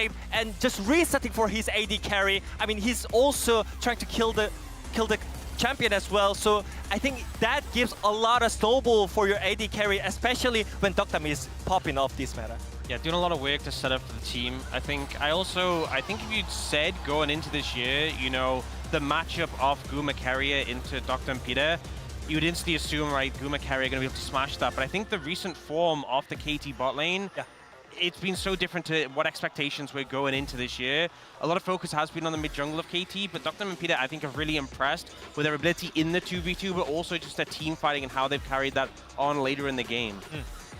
game and just resetting for his AD carry. I mean, he's also trying to kill the champion as well. So I think that gives a lot of snowball for your AD carry, especially when Dokdam is popping off this meta. Yeah, doing a lot of work to set up for the team. I think if you'd said going into this year, you know, the matchup of Guma Carrier into Dokdam Peter, you would instantly assume, right, Guma Carrier are going to be able to smash that. But I think the recent form of the KT bot lane, it's been so different to what expectations we're going into this year. A lot of focus has been on the mid-jungle of KT, but Dokdam and Peter, I think, have really impressed with their ability in the 2v2, but also just their team fighting and how they've carried that on later in the game.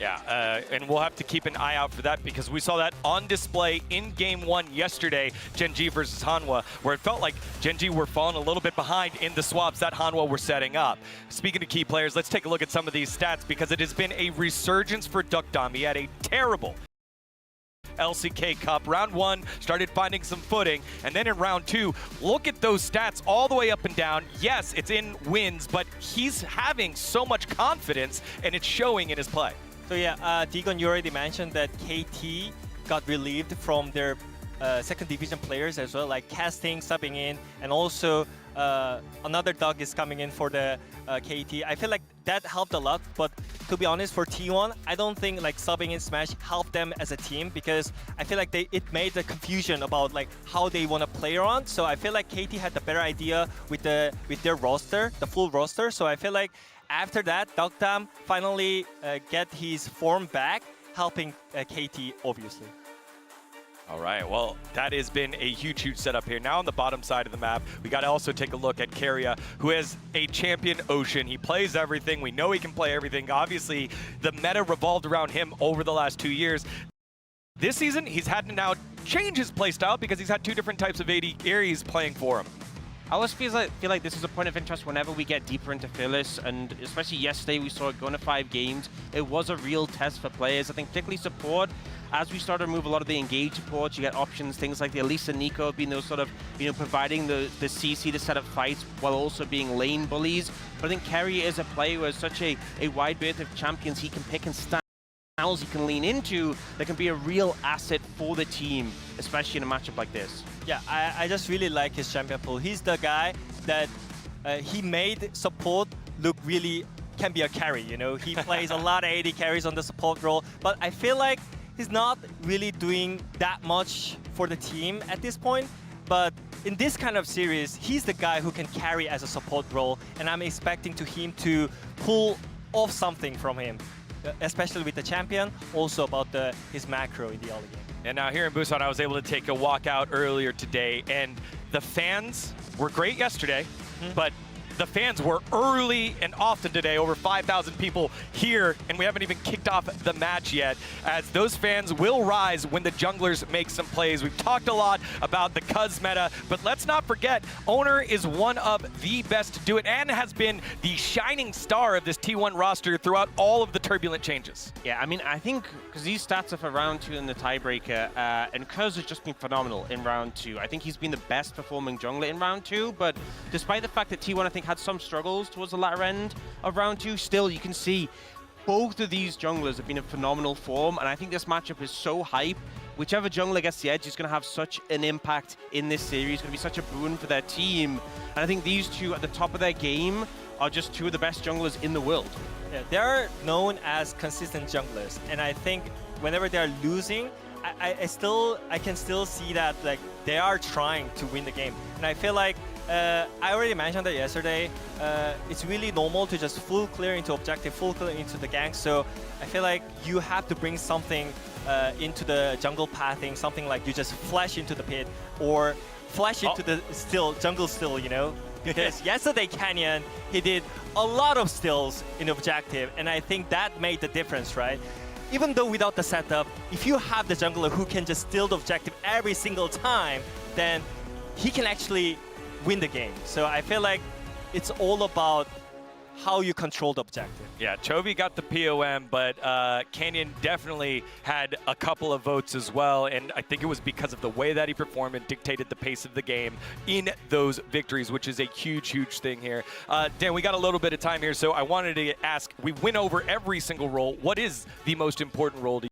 Yeah, and we'll have to keep an eye out for that because we saw that on display in Game 1 yesterday, Gen G versus Hanwha, where it felt like Gen G were falling a little bit behind in the swaps that Hanwha were setting up. Speaking of key players, let's take a look at some of these stats because it has been a resurgence for Dokdam. He had a terrible LCK Cup. Round 1 started finding some footing, and then in round 2, look at those stats all the way up and down. Yes, it's in wins, but he's having so much confidence, and it's showing in his play. So yeah, Degon, you already mentioned that KT got relieved from their second division players as well, like casting, subbing in, and also another dog is coming in for the KT. I feel like that helped a lot, but to be honest, for T1, I don't think like subbing in Smash helped them as a team because I feel like it made the confusion about like how they want to play around. So I feel like KT had the better idea with their roster, the full roster. So I feel like after that, Dokdam finally get his form back, helping KT, obviously. All right, well, that has been a huge setup here. Now on the bottom side of the map, we got to also take a look at Keria, who has a champion Ocean. He plays everything. We know he can play everything. Obviously, the meta revolved around him over the last 2 years. This season, he's had to now change his playstyle because he's had 2 different types of AD carries playing for him. I always feel like this is a point of interest whenever we get deeper into Phyllis, and especially yesterday we saw it going to 5 games. It was a real test for players. I think particularly support, as we start to remove a lot of the engage supports, you get options, things like the Elisa Nico being those sort of, you know, providing the CC to set up fights while also being lane bullies. But I think Kerry is a player who has such a wide berth of champions he can pick and styles he can lean into that can be a real asset for the team, especially in a matchup like this. Yeah, I just really like his champion pool. He's the guy that he made support look really can be a carry, you know? He plays a lot of AD carries on the support role, but I feel like he's not really doing that much for the team at this point. But in this kind of series, he's the guy who can carry as a support role, and I'm expecting him to pull off something from him, especially with the champion, also about his macro in the early game. And now here in Busan, I was able to take a walk out earlier today, and the fans were great yesterday, but the fans were early and often today, over 5,000 people here, and we haven't even kicked off the match yet, as those fans will rise when the junglers make some plays. We've talked a lot about the Cuz meta, but let's not forget, Owner is one of the best to do it and has been the shining star of this T1 roster throughout all of the turbulent changes. Yeah, I mean, I think, because these stats are for round 2 in the tiebreaker, and Cuz has just been phenomenal in round 2. I think he's been the best performing jungler in round 2, but despite the fact that T1, I think, had some struggles towards the latter end of round 2, still you can see both of these junglers have been in phenomenal form, and I think this matchup is so hype. Whichever jungler gets the edge is going to have such an impact in this series. It's going to be such a boon for their team, and I think these two at the top of their game are just 2 of the best junglers in the world. Yeah, they're known as consistent junglers, and I think whenever they're losing, I can still see that like they are trying to win the game, and I feel like I already mentioned that yesterday. It's really normal to just full clear into objective, full clear into the gank. So I feel like you have to bring something into the jungle pathing, something like you just flash into the pit or flash into the jungle still, you know? Because yesterday Canyon, he did a lot of stills in objective, and I think that made the difference, right? Even though without the setup, if you have the jungler who can just steal the objective every single time, then he can actually win the game. So I feel like it's all about how you control the objective. Yeah, Chovy got the POM, but Canyon definitely had a couple of votes as well, and I think it was because of the way that he performed and dictated the pace of the game in those victories, which is a huge thing here. Dan, we got a little bit of time here, so I wanted to ask, we went over every single role. What is the most important role to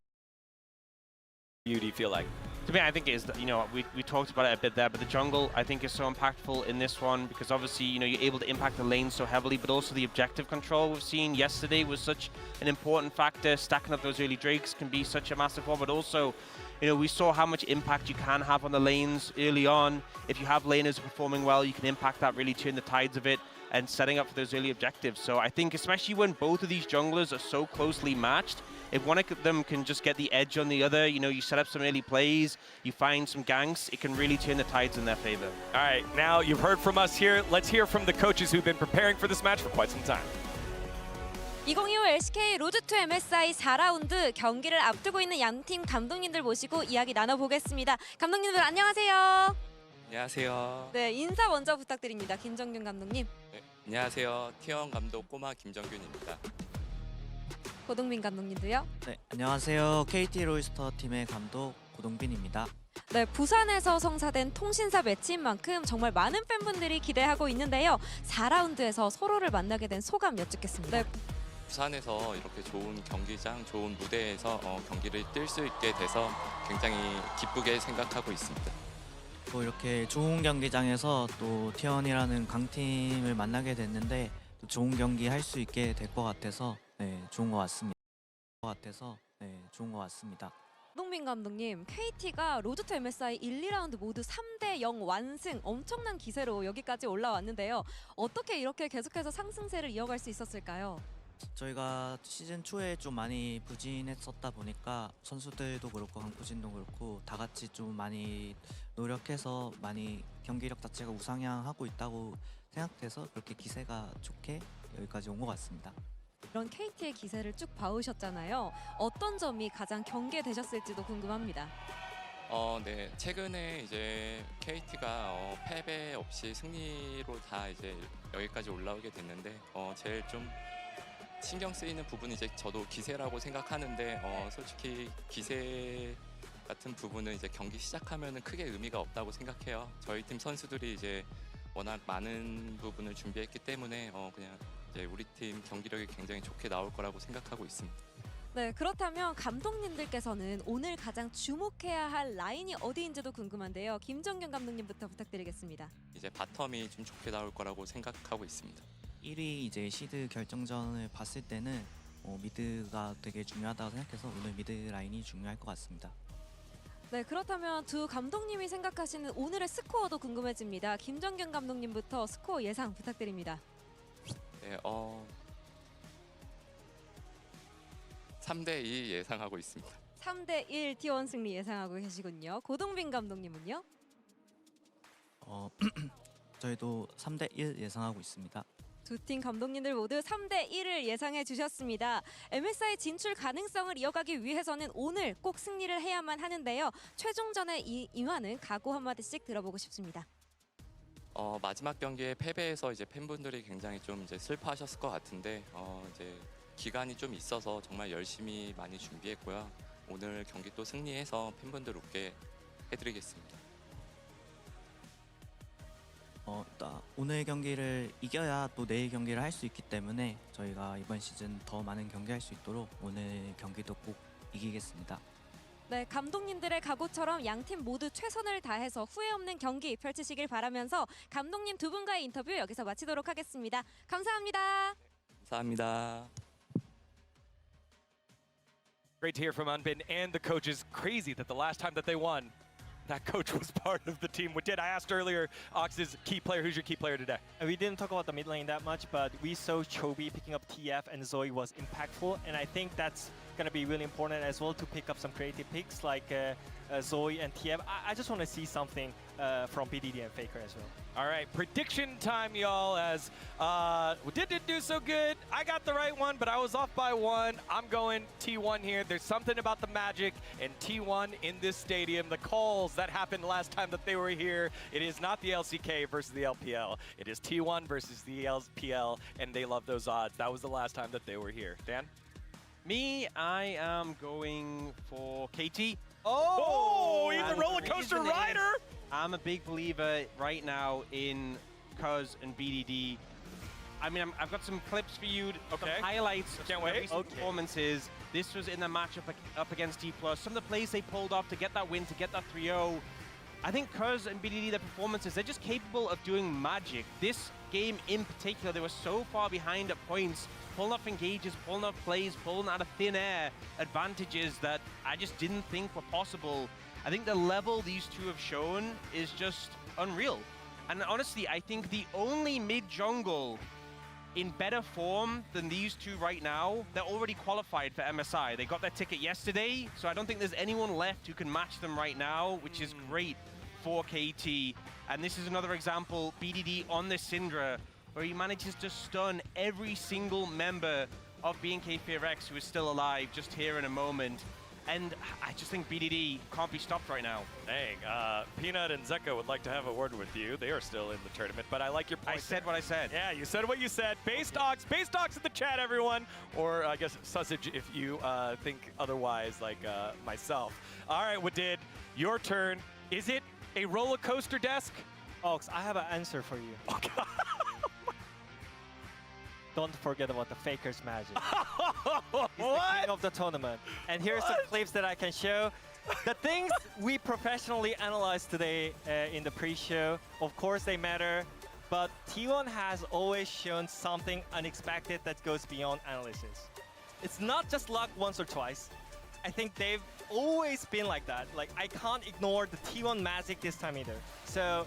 you, do you feel like? To me, I think it is, we talked about it a bit there, but the jungle, I think, is so impactful in this one because obviously, you're able to impact the lane so heavily, but also the objective control we've seen yesterday was such an important factor. Stacking up those early drakes can be such a massive one, but also, we saw how much impact you can have on the lanes early on. If you have laners performing well, you can impact that, really turn the tides of it, and setting up for those early objectives. So I think especially when both of these junglers are so closely matched, if one of them can just get the edge on the other, you set up some early plays, you find some ganks, it can really turn the tides in their favor. All right, now you've heard from us here. Let's hear from the coaches who've been preparing for this match for quite some time. 2025 LCK 로드2 MSI 4라운드 경기를 앞두고 있는 양팀 감독님들 모시고 이야기 나눠보겠습니다. 감독님들 안녕하세요. 안녕하세요. 네, 인사 먼저 부탁드립니다. 김정균 감독님. 네, 안녕하세요. T1 감독 꼬마 김정균입니다. 고동빈 감독님도요. 네, 안녕하세요. KT 롤스터 팀의 감독 고동빈입니다. 네, 부산에서 성사된 통신사 매치인 만큼 정말 많은 팬분들이 기대하고 있는데요. 4라운드에서 서로를 만나게 된 소감 여쭙겠습니다. 네. 부산에서 이렇게 좋은 경기장, 좋은 무대에서 경기를 뛸 수 있게 돼서 굉장히 기쁘게 생각하고 있습니다. 또 이렇게 좋은 경기장에서 또 T1이라는 강팀을 만나게 됐는데 또 좋은 경기 할 수 있게 될 것 같아서 좋은 것 같습니다. 좋은 것 같습니다. 고동빈 감독님, KT가 로드2 MSI 1, 2라운드 모두 3대0 완승, 엄청난 기세로 여기까지 올라왔는데요. 어떻게 이렇게 계속해서 상승세를 이어갈 수 있었을까요? 저희가 시즌 초에 좀 많이 부진했었다 보니까 선수들도 그렇고 강코진도 그렇고 다 같이 좀 많이 노력해서 많이 경기력 자체가 우상향하고 있다고 생각돼서 그렇게 기세가 좋게 여기까지 온 것 같습니다. 이런 KT의 기세를 쭉 봐오셨잖아요. 어떤 점이 가장 경계되셨을지도 궁금합니다. 네, 최근에 이제 KT가 패배 없이 승리로 다 이제 여기까지 올라오게 됐는데 제일 좀 신경 쓰이는 부분이 이제 저도 기세라고 생각하는데 솔직히 기세 같은 부분은 이제 경기 시작하면은 크게 의미가 없다고 생각해요. 저희 팀 선수들이 이제 워낙 많은 부분을 준비했기 때문에 그냥 이제 우리 팀 경기력이 굉장히 좋게 나올 거라고 생각하고 있습니다. 네, 그렇다면 감독님들께서는 오늘 가장 주목해야 할 라인이 어디인지도 궁금한데요. 김정균 감독님부터 부탁드리겠습니다. 이제 바텀이 좀 좋게 나올 거라고 생각하고 있습니다. 1위 이제 시드 결정전을 봤을 때는 미드가 되게 중요하다고 생각해서 오늘 미드 라인이 중요할 것 같습니다. 네, 그렇다면 두 감독님이 생각하시는 오늘의 스코어도 궁금해집니다. 김정균 감독님부터 스코어 예상 부탁드립니다. 네, 3대2 예상하고 있습니다. 3대1 T1 승리 예상하고 계시군요. 고동빈 감독님은요? 저희도 3대1 예상하고 있습니다. 두 팀 감독님들 모두 3대1을 예상해 주셨습니다. MSI 진출 가능성을 이어가기 위해서는 오늘 꼭 승리를 해야만 하는데요. 최종전에 임하는 각오 한마디씩 들어보고 싶습니다. 마지막 경기에 패배해서 이제 팬분들이 굉장히 좀 이제 슬퍼하셨을 것 같은데 이제 기간이 좀 있어서 정말 열심히 많이 준비했고요. 오늘 경기 또 승리해서 팬분들 웃게 해드리겠습니다. 오늘 경기를 이겨야 또 내일 경기를 할 수 있기 때문에 저희가 이번 시즌 더 많은 경기 할 수 있도록 오늘 경기도 꼭 이기겠습니다. 네, 감독님들의 각오처럼 양팀 모두 최선을 다해서 후회 없는 경기 펼치시길 바라면서 감독님 두 분과의 인터뷰 여기서 마치도록 하겠습니다. 감사합니다. 감사합니다. Great to hear from Unbin and the coaches. Crazy that the last time that they won, that coach was part of the team. What did I asked earlier, Ox's key player, who's your key player today? We didn't talk about the mid lane that much, but we saw Chobi picking up TF and Zoe was impactful, and I think that's going to be really important as well to pick up some creative picks like Zoe and TF. I just want to see something from BDD and Faker as well. All right, prediction time, y'all, as we didn't do so good. I got the right one, but I was off by one. I'm going T1 here. There's something about the magic and T1 in this stadium. The calls that happened last time that they were here, it is not the LCK versus the LPL. It is T1 versus the LPL, and they love those odds. That was the last time that they were here. Dan? Me, I am going for KT. Oh, he's a And roller the coaster reason is, rider. I'm a big believer right now in Cuz and BDD. I mean, I've got some clips for you, some Okay. highlights of Can't some wait. recent Okay. performances. This was in the matchup up against D+. Some of the plays they pulled off to get that win, to get that 3-0. I think Cuz and BDD, their performances, they're just capable of doing magic. This game in particular, they were so far behind at points, pulling off engages, pulling off plays, pulling out of thin air advantages that I just didn't think were possible. I think the level these two have shown is just unreal. And honestly, I think the only mid-jungle in better form than these two right now, they're already qualified for MSI. They got their ticket yesterday, so I don't think there's anyone left who can match them right now, which is great for KT. And this is another example, BDD on the Syndra, where he manages to stun every single member of BNK FearX who is still alive just here in a moment. And I just think BDD can't be stopped right now. Dang, Peanut and Zeka would like to have a word with you. They are still in the tournament, but I like your point. I said what I said. Yeah, you said what you said. Base Dogs in the chat, everyone. Or I guess Sausage if you think otherwise, like myself. All right, Wadid, your turn. Is it a roller coaster desk? Ox, I have an answer for you. Okay. Don't forget about the Faker's magic. He's the king of the tournament. And here's some clips that I can show. The things we professionally analyzed today in the pre-show, of course they matter, but T1 has always shown something unexpected that goes beyond analysis. It's not just luck once or twice. I think they've always been like that. Like, I can't ignore the T1 magic this time either. So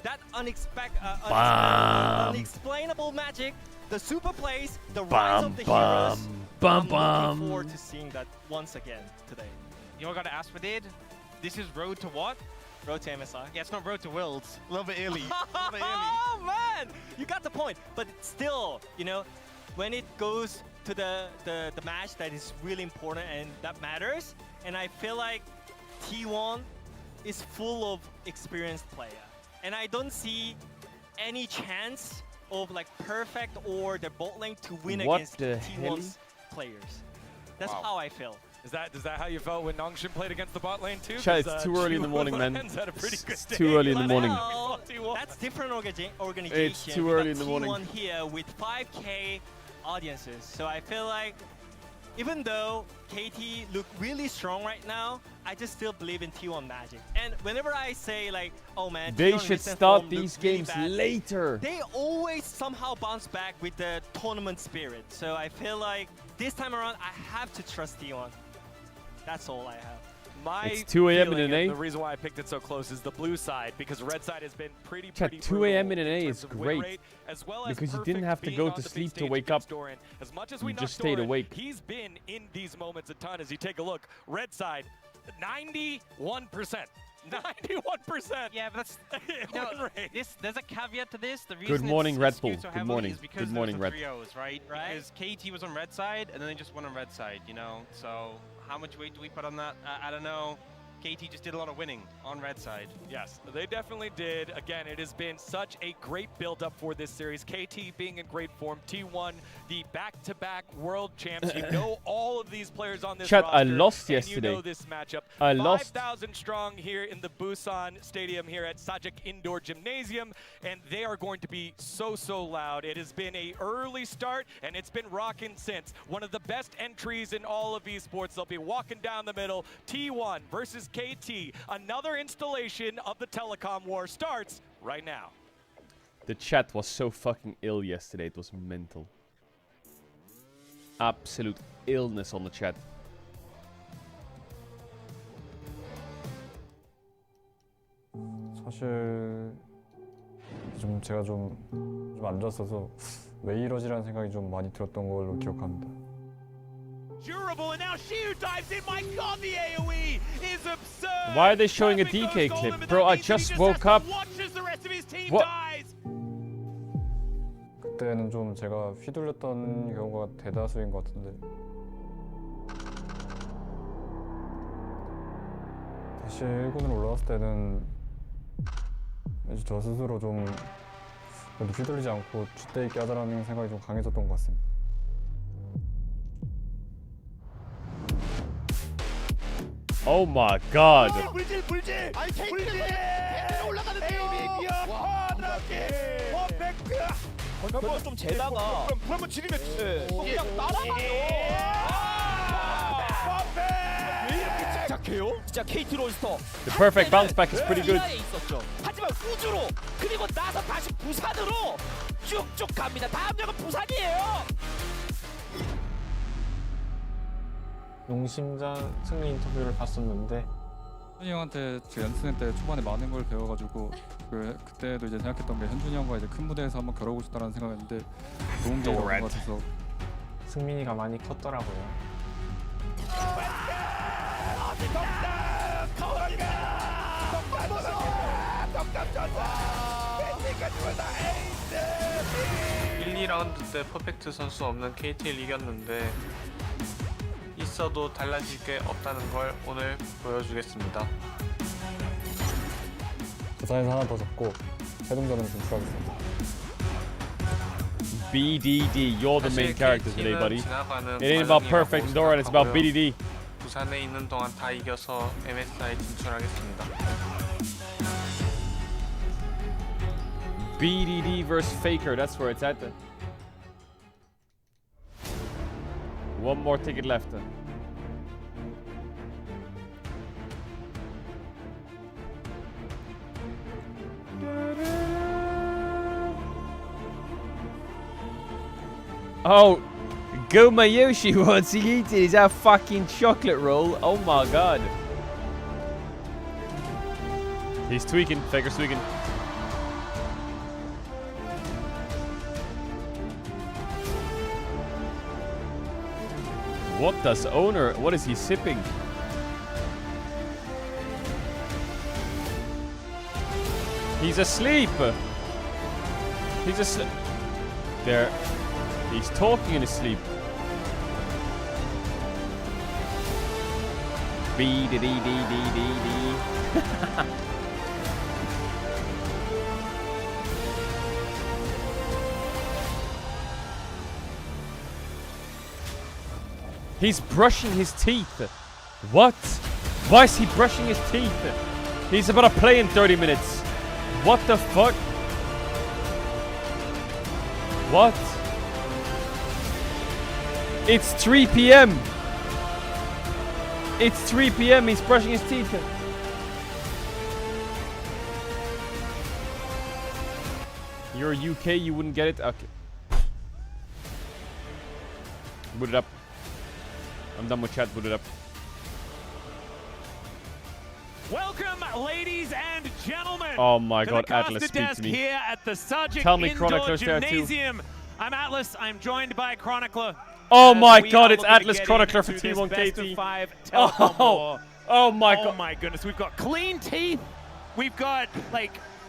that unexplainable magic, the super plays, the rise of the heroes. I'm looking forward to seeing that once again today. You all got to ask for did. This is road to what? Road to MSI. Yeah, it's not road to Worlds. A little bit early. Oh man, you got the point. But still, you know, when it goes to the match that is really important and that matters, and I feel like T1 is full of experienced player, and I don't see any chance of like perfect or the bot lane to win against T1's players. That's how I feel. Is that how you felt when Nongshin played against the bot lane too? Chat, it's too early in the morning, man. Had a pretty good It's day. too early in the morning. Well, that's different organization. It's too early in the morning. T1 here with 5K audiences. So I feel like even though KT look really strong right now, I just still believe in T1 magic. And whenever I say like, oh man, They T1 should recent start form these look really games bad, later. they always somehow bounce back with the tournament spirit. So I feel like this time around, I have to trust T1. That's all I have. It's 2 a.m. in feeling an A. and the reason why I picked it so close is the blue side, because red side has been pretty 2 a.m. in an brutal A terms is of win great, rate, as well as because you didn't perfect have to being go on to the big sleep to stage wake against up. Doran. As much as we You knocked just stayed Doran, awake. he's been in these moments a ton. As you take a look, red side, 91%. 91%. Yeah, but that's win rate. there's a caveat to this. The reason Good morning, it's Red skewed Bull. so Good heavily morning. is because Good morning, there Red. was the trios, right? Because KT was on red side, and then they just won on red side. You know, so how much weight do we put on that? I don't know. KT just did a lot of winning on red side. Yes, they definitely did. Again, it has been such a great build-up for this series. KT being in great form. T1, the back-to-back world champs. You know all of these players on this Chat, roster. I lost and yesterday. You know this matchup. I lost. 5,000 strong here in the Busan Stadium here at Sajik Indoor Gymnasium, and they are going to be so loud. It has been a early start, and it's been rocking since. One of the best entries in all of esports. They'll be walking down the middle. T1 versus KT. Another installation of the telecom war starts right now. The chat was so fucking ill yesterday. It was mental. Absolute illness on the chat. 사실 좀 제가 좀 안 좋았어서 왜 이러지라는 생각이 좀 많이 들었던 걸로 기억합니다. Durable, and now Shiu dives in. My God, the AOE is absurd. Why are they showing a Perfect DK goes clip? golden, but Bro, that I means that he just has woke to up. watch as the rest of his team What? dies. 그때는 좀 제가 휘둘렸던 경우가 대다수인 것 같은데 다시 1군으로 올라왔을 때는 이제 저 스스로 좀 그래도 휘둘리지 않고 줏대 있게 하자라는 생각이 좀 강해졌던 것 같습니다. Oh my god. 물질. 아니 물질 올라가는데요. 화나게. 퍼펙트야. 한번 좀 재다가. 그럼 지르면 그냥 따라가요. 이렇게요? 진짜 KT 롤스터. The perfect bounce back is pretty good. 이하에 있었죠. 하지만 우주로 그리고 나서 다시 부산으로 쭉쭉 갑니다. 다음 역은 부산이에요. 농심전 승리 인터뷰를 봤었는데 현준이 형한테 제 연습생 때 초반에 많은 걸 배워가지고 그때도 이제 생각했던 게 현준이 형과 이제 큰 무대에서 한번 겨루고 싶다는 생각했는데 좋은 게 나온 것 같아서 승민이가 많이 컸더라고요. 일, 2라운드 때 퍼펙트 선수 없는 KT를 이겼는데 있어도 달라질 게 없다는 걸 오늘 보여주겠습니다. 부산에서 하나 더 잡고 해동전은 진출하겠습니다. BDD, you're the main character today, buddy. 지나가는 It ain't about 과정이라고 perfect Nora, it's about 생각하고요. BDD. 부산에 있는 동안 다 이겨서 MSI 진출하겠습니다. BDD versus Faker, that's where it's at. One more ticket left. Oh, Goma Yoshi, what's he eating? Is that a fucking chocolate roll? Oh my god. He's tweaking, Faker's tweaking. What does owner, what is he sipping? He's asleep. He's asleep. There. He's talking in his sleep. B D D D D D D. He's brushing his teeth. What? Why is he brushing his teeth? He's about to play in 30 minutes. What the fuck? What? It's 3 p.m. It's 3 p.m. He's brushing his teeth. You're UK, you wouldn't get it? Okay. Boot it up. I'm done with chat, boot it up. Welcome, ladies and gentlemen. Oh my to god, the Atlas, caster speak desk to me. here at the Sajik Tell me Indoor Chronicler's there too. Gymnasium. I'm Atlas. I'm joined by Chronicler. Oh my We god, are it's looking to Atlas get Chronicler for into this T1 best of KT. 5 telecom war. Oh my Oh god. my goodness, we've got clean teeth. We've got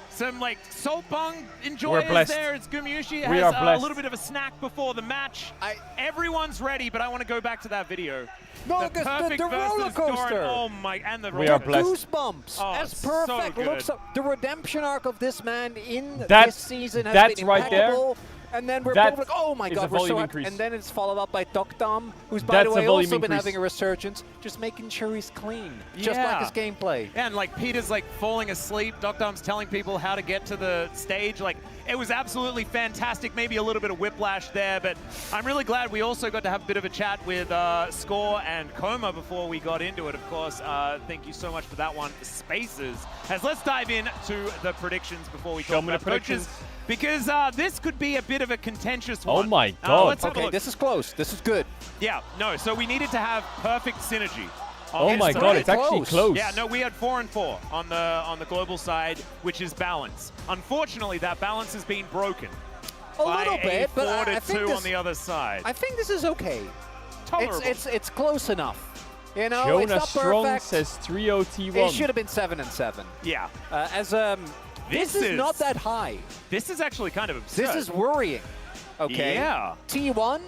some salt bung enjoyers blessed. there. It's Gumyushi We has are a blessed. little bit of a snack before the match. Everyone's ready, but I want to go back to that video. No, the perfect roller versus coaster. Doran. Oh my, and the We roller are blessed. Goosebumps. Oh, As so perfect. good. Looks up. The redemption arc of this man in That- this season has that's been right there. impeccable. And then we're That both like, oh my is a god, we're volume so increase. And then it's followed up by Dokdam, who's by That's the a way volume also been increase. having a resurgence, just making sure he's clean, just Yeah. like his gameplay. Yeah, and Peter's falling asleep. Docdom's telling people how to get to the stage. It was absolutely fantastic. Maybe a little bit of whiplash there, but I'm really glad we also got to have a bit of a chat with Score and Coma before we got into it. Of course, thank you so much for that one, Spaces. As let's dive into the predictions before we Show talk me the about coaches, predictions. because this could be a bit of a contentious Oh one. my god. Let's have a Okay, look. this is close. This is good. Yeah, no. So we needed to have perfect synergy. Oh my So- god, it's actually close. close. Yeah, no, we had 4 and 4 on the global side, which is balance. Unfortunately, that balance has been broken A by little bit, a but 4 I to think 2 this, on the other side. I think this is okay. Tolerable. It's close enough. You know, it's Jonah not Strong perfect. says 3-0 T1. It should have been 7 and 7. Yeah, This is not that high. this is actually kind of absurd. This is worrying. Okay. Yeah. T1,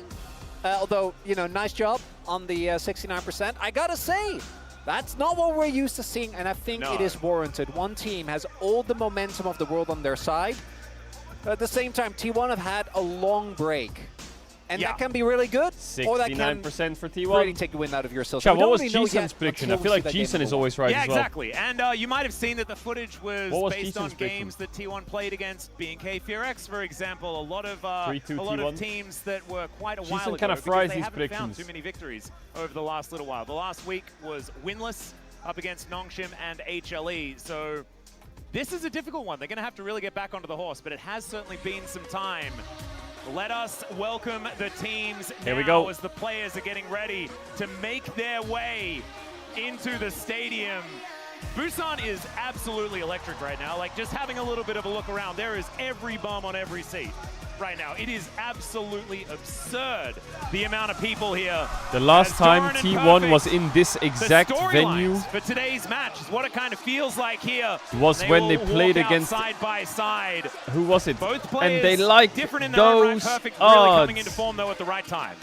although, nice job on the 69%. I gotta say, that's not what we're used to seeing, and I think No. it is warranted. One team has all the momentum of the world on their side. But at the same time, T1 have had a long break. And Yeah. that can be really good, or that can 69% for T1. really take a wind out of yourself. Chad, We what don't was really know G-Sun's yet prediction? I until feel we like see that game G-Sun is go. always right Yeah, as well. exactly. And you might have seen that the footage was, What was based G-Sun's on prediction? games that T1 played against B&K FearX, for example. A lot of 3-2 T1. teams that were quite a G-Sun while ago kinda because fries they these haven't found predictions. too many victories over the last little while. The last week was winless up against Nongshim and HLE. So this is a difficult one. They're going to have to really get back onto the horse, but it has certainly been some time. Let us welcome the teams Here now we go. as the players are getting ready to make their way into the stadium. Busan is absolutely electric right now. Like, just having a little bit of a look around, there is every bum on every seat right now. It is absolutely absurd, the amount of people here. The last As time Doran and T1 Perfect, was in this exact the venue storylines for today's match is what it kind of feels like here. was They when all they played walk out against, side by side. who was it? Both And players they liked different in their own right. those Perfect really coming into odds. form though at the right time.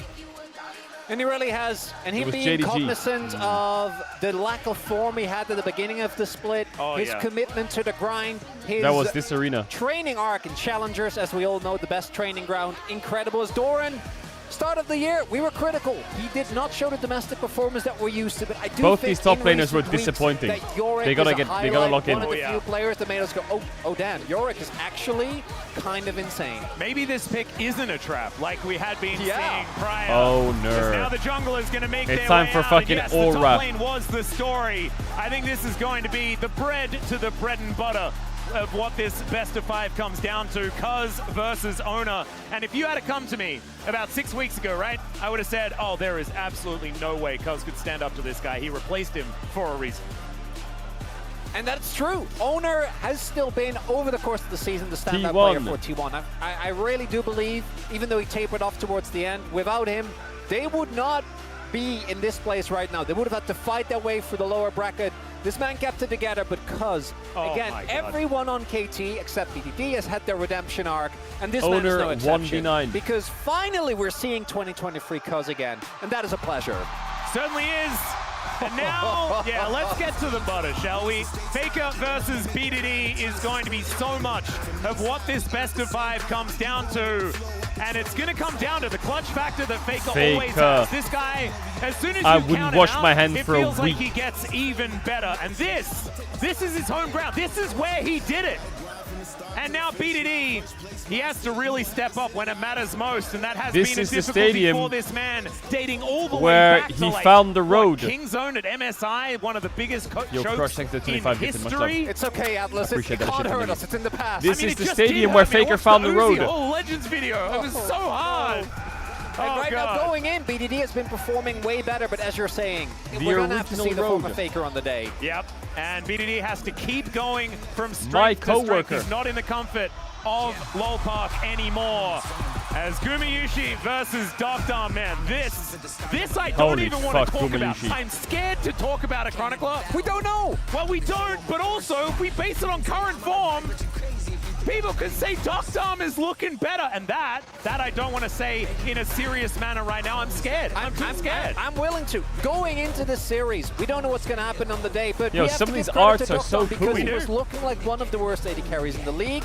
And he really has. And It him was being JDG. cognizant of the lack of form he had at the beginning of the split, Oh, his yeah. commitment to the grind, his That was this arena. training arc in Challengers, as we all know, the best training ground. Incredible. As Doran, start of the year, we were critical. He did not show the domestic performance that we're used to, but I do Both think these top in laners were recent weeks disappointing. that Yorick They gotta is a get- they gotta highlight, lock in. one of the Oh, yeah. few players that made us go, oh damn, Yorick is actually kind of insane. Maybe this pick isn't a trap like we had been seeing prior. Oh, 'Cause no. Now the jungle is going to make It's their time way for out, fucking and yes, the Aura. top lane was the story. I think this is going to be the bread to the bread and butter of what this best of 5 comes down to, Cuz versus Ona. And if you had to come to me about 6 weeks ago, right, I would have said, oh, there is absolutely no way Cuz could stand up to this guy. He replaced him for a reason. And that's true. Owner has still been, over the course of the season, the standout T1. player for T1. I really do believe, even though he tapered off towards the end, without him, they would not be in this place right now. They would have had to fight their way through the lower bracket. This man kept it together because, Oh again, my God. everyone on KT except BDD has had their redemption arc, and this man is Owner no exception. 1v9. Because finally we're seeing 2023 Cuz again, and that is a pleasure. Certainly is. And now, yeah, let's get to the butter, shall we? Faker versus BDD is going to be so much of what this best of 5 comes down to. And it's going to come down to the clutch factor that Faker always has. This guy, as soon as you I count wouldn't him wash out, my hand it for a feels like he week. gets even better. And this is his home ground. This is where he did it. And now BDD, he has to really step up when it matters most, and that has This been a is the difficulty stadium for this man, dating all the where way back he to, like, found the road. King Zone at MSI, one of the biggest Yo, chokes Crush, thanks to in 25 gifted, much love. history. It's okay, Atlas. It Appreciate that can't shit from hurt you. us. It's in the past. This I mean, is it the just stadium did where hurt me. I Faker watched found the Uzi road. whole Legends video. It was so hard. And Oh, right now, God. going in, BDD has been performing way better, but as you're saying, The we're going to have to original see the form road. of Faker on the day. Yep, and BDD has to keep going from strength My to strength. coworker. He's not in the comfort of LoL Park anymore. As Gumayushi versus Dr. Man, this I don't Holy even want to fuck, talk about. Gumayushi. I'm scared to talk about it, Chronicler. We don't know. Well, we don't, but also, if we base it on current form, people could say Dr. is looking better, and that I don't want to say in a serious manner right now. I'm scared. I'm too scared. I'm willing to. Going into this series, we don't know what's going to happen on the day, but Yo, we have some to of give these credit arts to are so Dr. because cool. he We was do. looking like one of the worst AD carries in the league.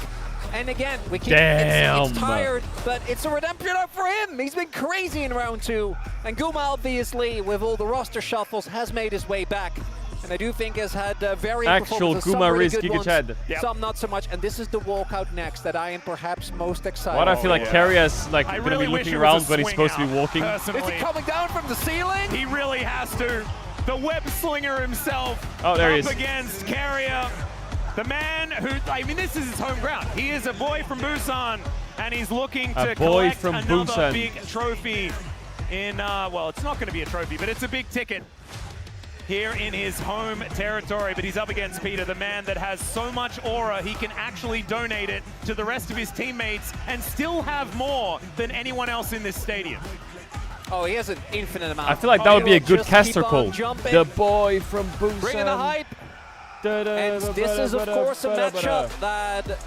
And again, we keep Damn. it's tired, but it's a redemption arc for him. He's been crazy in round 2. And Guma, obviously, with all the roster shuffles, has made his way back. And I do think has had varying Actual performances. Some Guma really Riz good Giga ones, Chad. Yep. some not so much. And this is the walkout next that I am perhaps most excited What I about. feel like yeah. Carrier's like I gonna really be wish looking it was around, a but he's swing supposed to be out, walking. personally. Is he coming down from the ceiling? He really has to. The web slinger himself. Oh, there he up is. against Carrier. The man who, I mean, this is his home ground. He is a boy from Busan, and he's looking to A boy collect from another Busan. big trophy in, well, it's not going to be a trophy, but it's a big ticket here in his home territory. But he's up against Peter, the man that has so much aura, he can actually donate it to the rest of his teammates and still have more than anyone else in this stadium. Oh, he has an infinite amount. I feel like that would be a He'll good just caster keep on call. jumping, The boy from Busan. bringing the hype. And this is, of course, a matchup that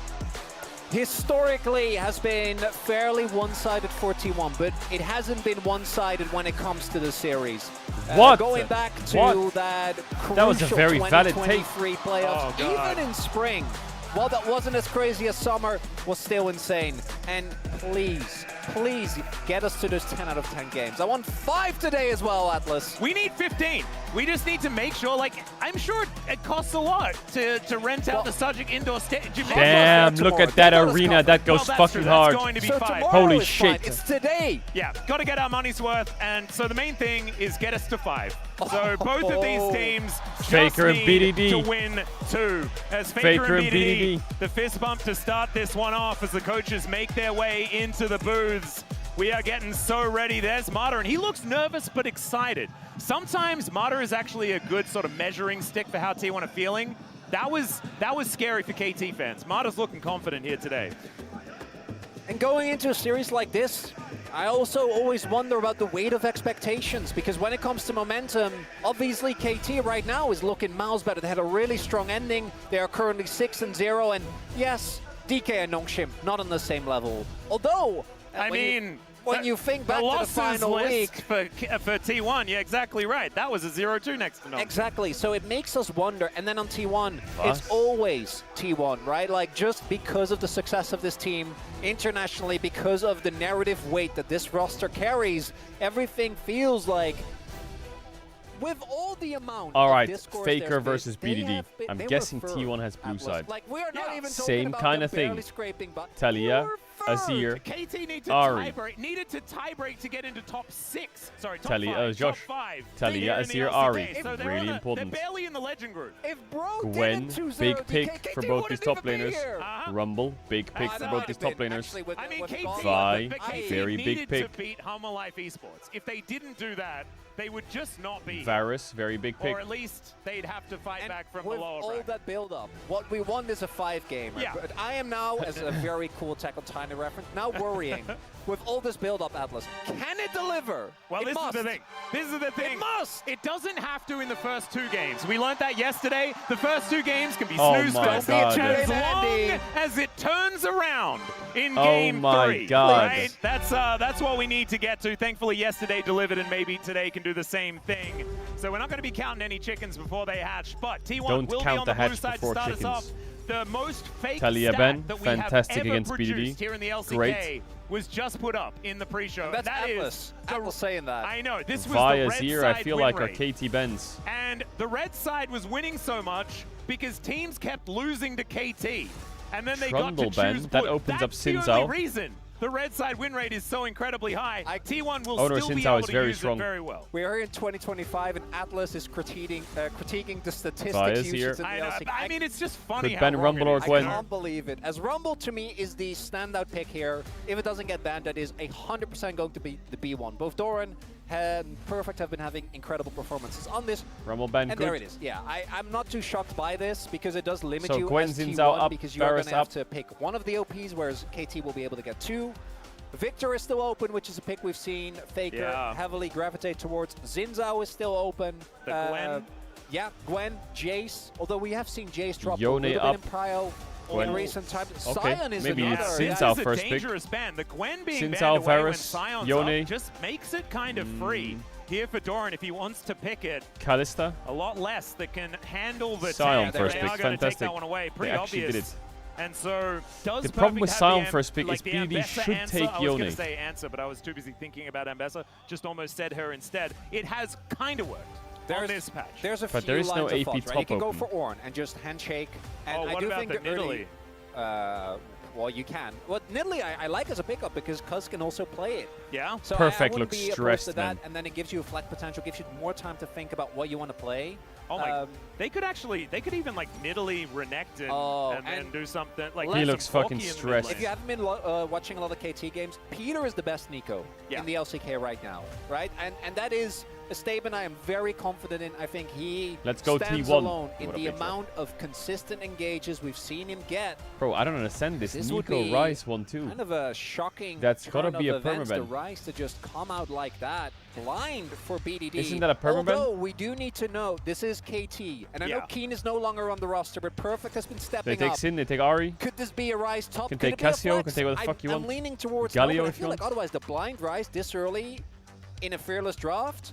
historically has been fairly one-sided for T1, but it hasn't been one-sided when it comes to the series. What? Going back to What? that crucial That was a very valid take. 2023 playoffs, Oh, God. even in spring, while that wasn't as crazy as summer, was still insane. And please, please get us to those 10 out of 10 games. I want 5 today as well, Atlas. We need 15. We just need to make sure, like, I'm sure it costs a lot to rent out the Sajik indoor gymnasium. Damn, look at that arena. That goes fucking hard. Going to be So fine. tomorrow Holy is shit. fine. It's today. Yeah, got to get our money's worth, and so the main thing is get us to 5. So both of these teams Faker and just need BDD. to win 2. As Faker and BDD, the fist bump to start this one off as the coaches make their way into the booths. We are getting so ready. There's Mata, and he looks nervous but excited. Sometimes Mata is actually a good sort of measuring stick for how T1 are feeling. That was scary for KT fans. Mata's looking confident here today. And going into a series like this, I also always wonder about the weight of expectations, because when it comes to momentum, obviously KT right now is looking miles better. They had a really strong ending. They are currently 6-0, and yes, DK and Nongshim not on the same level. Although, when you think back to the final week for T1, yeah, exactly right. That was a 0-2 next to Nongshim. Exactly, so it makes us wonder. And then on T1, it's always T1, right? Like, just because of the success of this team internationally, because of the narrative weight that this roster carries, everything feels like, with all the amount All of right, discourse Faker there's versus been, BDD. I'm they guessing were T1 has blue Atlas. side. Like, we are not even Same talking kind about of them thing. barely scraping, but Talia, they were Azir, KT need to Ari. needed to tie break to get into top 6. Sorry, top Talia, 5. Josh. Top 5. Talia, Here in the Azir, LCK. Ari. So they're Really on important. They're barely in the legend group. If Bro Gwen, didn't 2-0 big DK, pick for KT both these wouldn't top even be laners. here. Rumble, big pick for both these top laners. Actually, with I mean, KT, Vi, but KT very big needed pick. to beat Hummer Life Esports. If they didn't do that, they would just not be. Varus, very big pick. Or at least they'd have to fight back from the with lower all bracket. that build-up, what we want is a 5-gamer. Yeah. But I am now, as a very cool Attack on Titan reference, now worrying. With all this build-up, Atlas, can it deliver? Well, it this must. is the thing. This is the thing. It must. It doesn't have to in the first 2 games. We learned that yesterday. The first 2 games can be Oh snooze my fest God. as Andy. long as it turns around in Oh game 3. my God. Right? That's what we need to get to. Thankfully, yesterday delivered, and maybe today can do the same thing. So we're not going to be counting any chickens before they hatch, but T1 Don't will count be on the the blue hatch side to before start us off. chickens. The most fake Talia stat Ben, that we fantastic have ever against BDD. produced here in the LCK Great. was just put up in the pre-show. That's That is Atlas. the- Atlas saying that. I know, this was Vi, the red Azir, side I feel win like are rate. KT Benz. And the red side was winning so much because teams kept losing to KT. And then they Trundle got to Ben, choose that blue. opens up That's the Xin only Zhao. reason the red side win rate is so incredibly high. T1 will Oh no, still Xin be Zhao able is to very use strong. it very well. We are in 2025, and Atlas is critiquing the statistics Vi is used here. in the I know, LCK. I mean, it's just funny Could how Ben wrong Rumble it or is. I Gwen? can't believe it. As Rumble to me is the standout pick here. If it doesn't get banned, that is 100% going to be the B1. Both Doran and Perfect have been having incredible performances on this. Rumble Ben, And good. there it is. Yeah, I'm not too shocked by this because it does limit So you Gwen, as Xin T1 Zhao up, because you are going Varus to have up. to pick one of the OPs, whereas KT will be able to get 2. Victor is still open, which is a pick we've seen Faker Yeah. heavily gravitate towards. Xin Zhao is still open. The Gwen. Yeah, Gwen, Jace. Although we have seen Jace drop Yone a little up. bit in prio Gwen. in recent times. Okay, Sion is maybe another. it's This Xin Zhao is a first pick. dangerous ban. The Gwen being Xin banned Zhao, away when Varus, Sion's Yone. up just makes it kind of free here for Doran if he wants to pick it. Kalista. A lot less that can handle the Sion tank. first They pick, are going to take fantastic. that one away. They Pretty actually obvious. did it. And so does The problem with Perfect Sion have the first pick like is the BDD Ambessa should answer? take I was going Yone. to say answer, but I was too busy thinking about Ambessa. Just almost said her instead. It has kind of worked on this patch. There's a But few there is no lines of AP thought, right? top You can go open. for Ornn and just handshake. And Oh, I what do about think the the early, Nidalee? well, you can. Well, Nidalee I like as a pickup because Cuz can also play it. Yeah? So Perfect I wouldn't looks be opposed stressed, to that, man. and then it gives you a flag potential, gives you more time to think about what you want to play. Oh my! They could even like Nidalee Renekton and then do something like. He looks some fucking Corki in the stressed. mid If you haven't been watching a lot of KT games, Peter is the best Nico in the LCK right now, right? And that is a statement I am very confident in. I think he Let's go stands T1. alone in What a the big amount of consistent engages we've seen him get. Bro, I don't understand this. This would Nico be Rice 1-2. Kind of a shocking That's gotta turn be of a events, the permaban. Rice to just come out like that, blind for BDD. Isn't that a permaban? Although we do need to know, this is KT, and I know Keen is no longer on the roster, but Perfect has been They stepping take up. Sin, they take Ari. Could this be a Rise top? Can Could take it be a Cassio, flex? can take what the fuck you want. I'm leaning towards Galio no, but I if you feel like want. otherwise the blind Rise this early in a fearless draft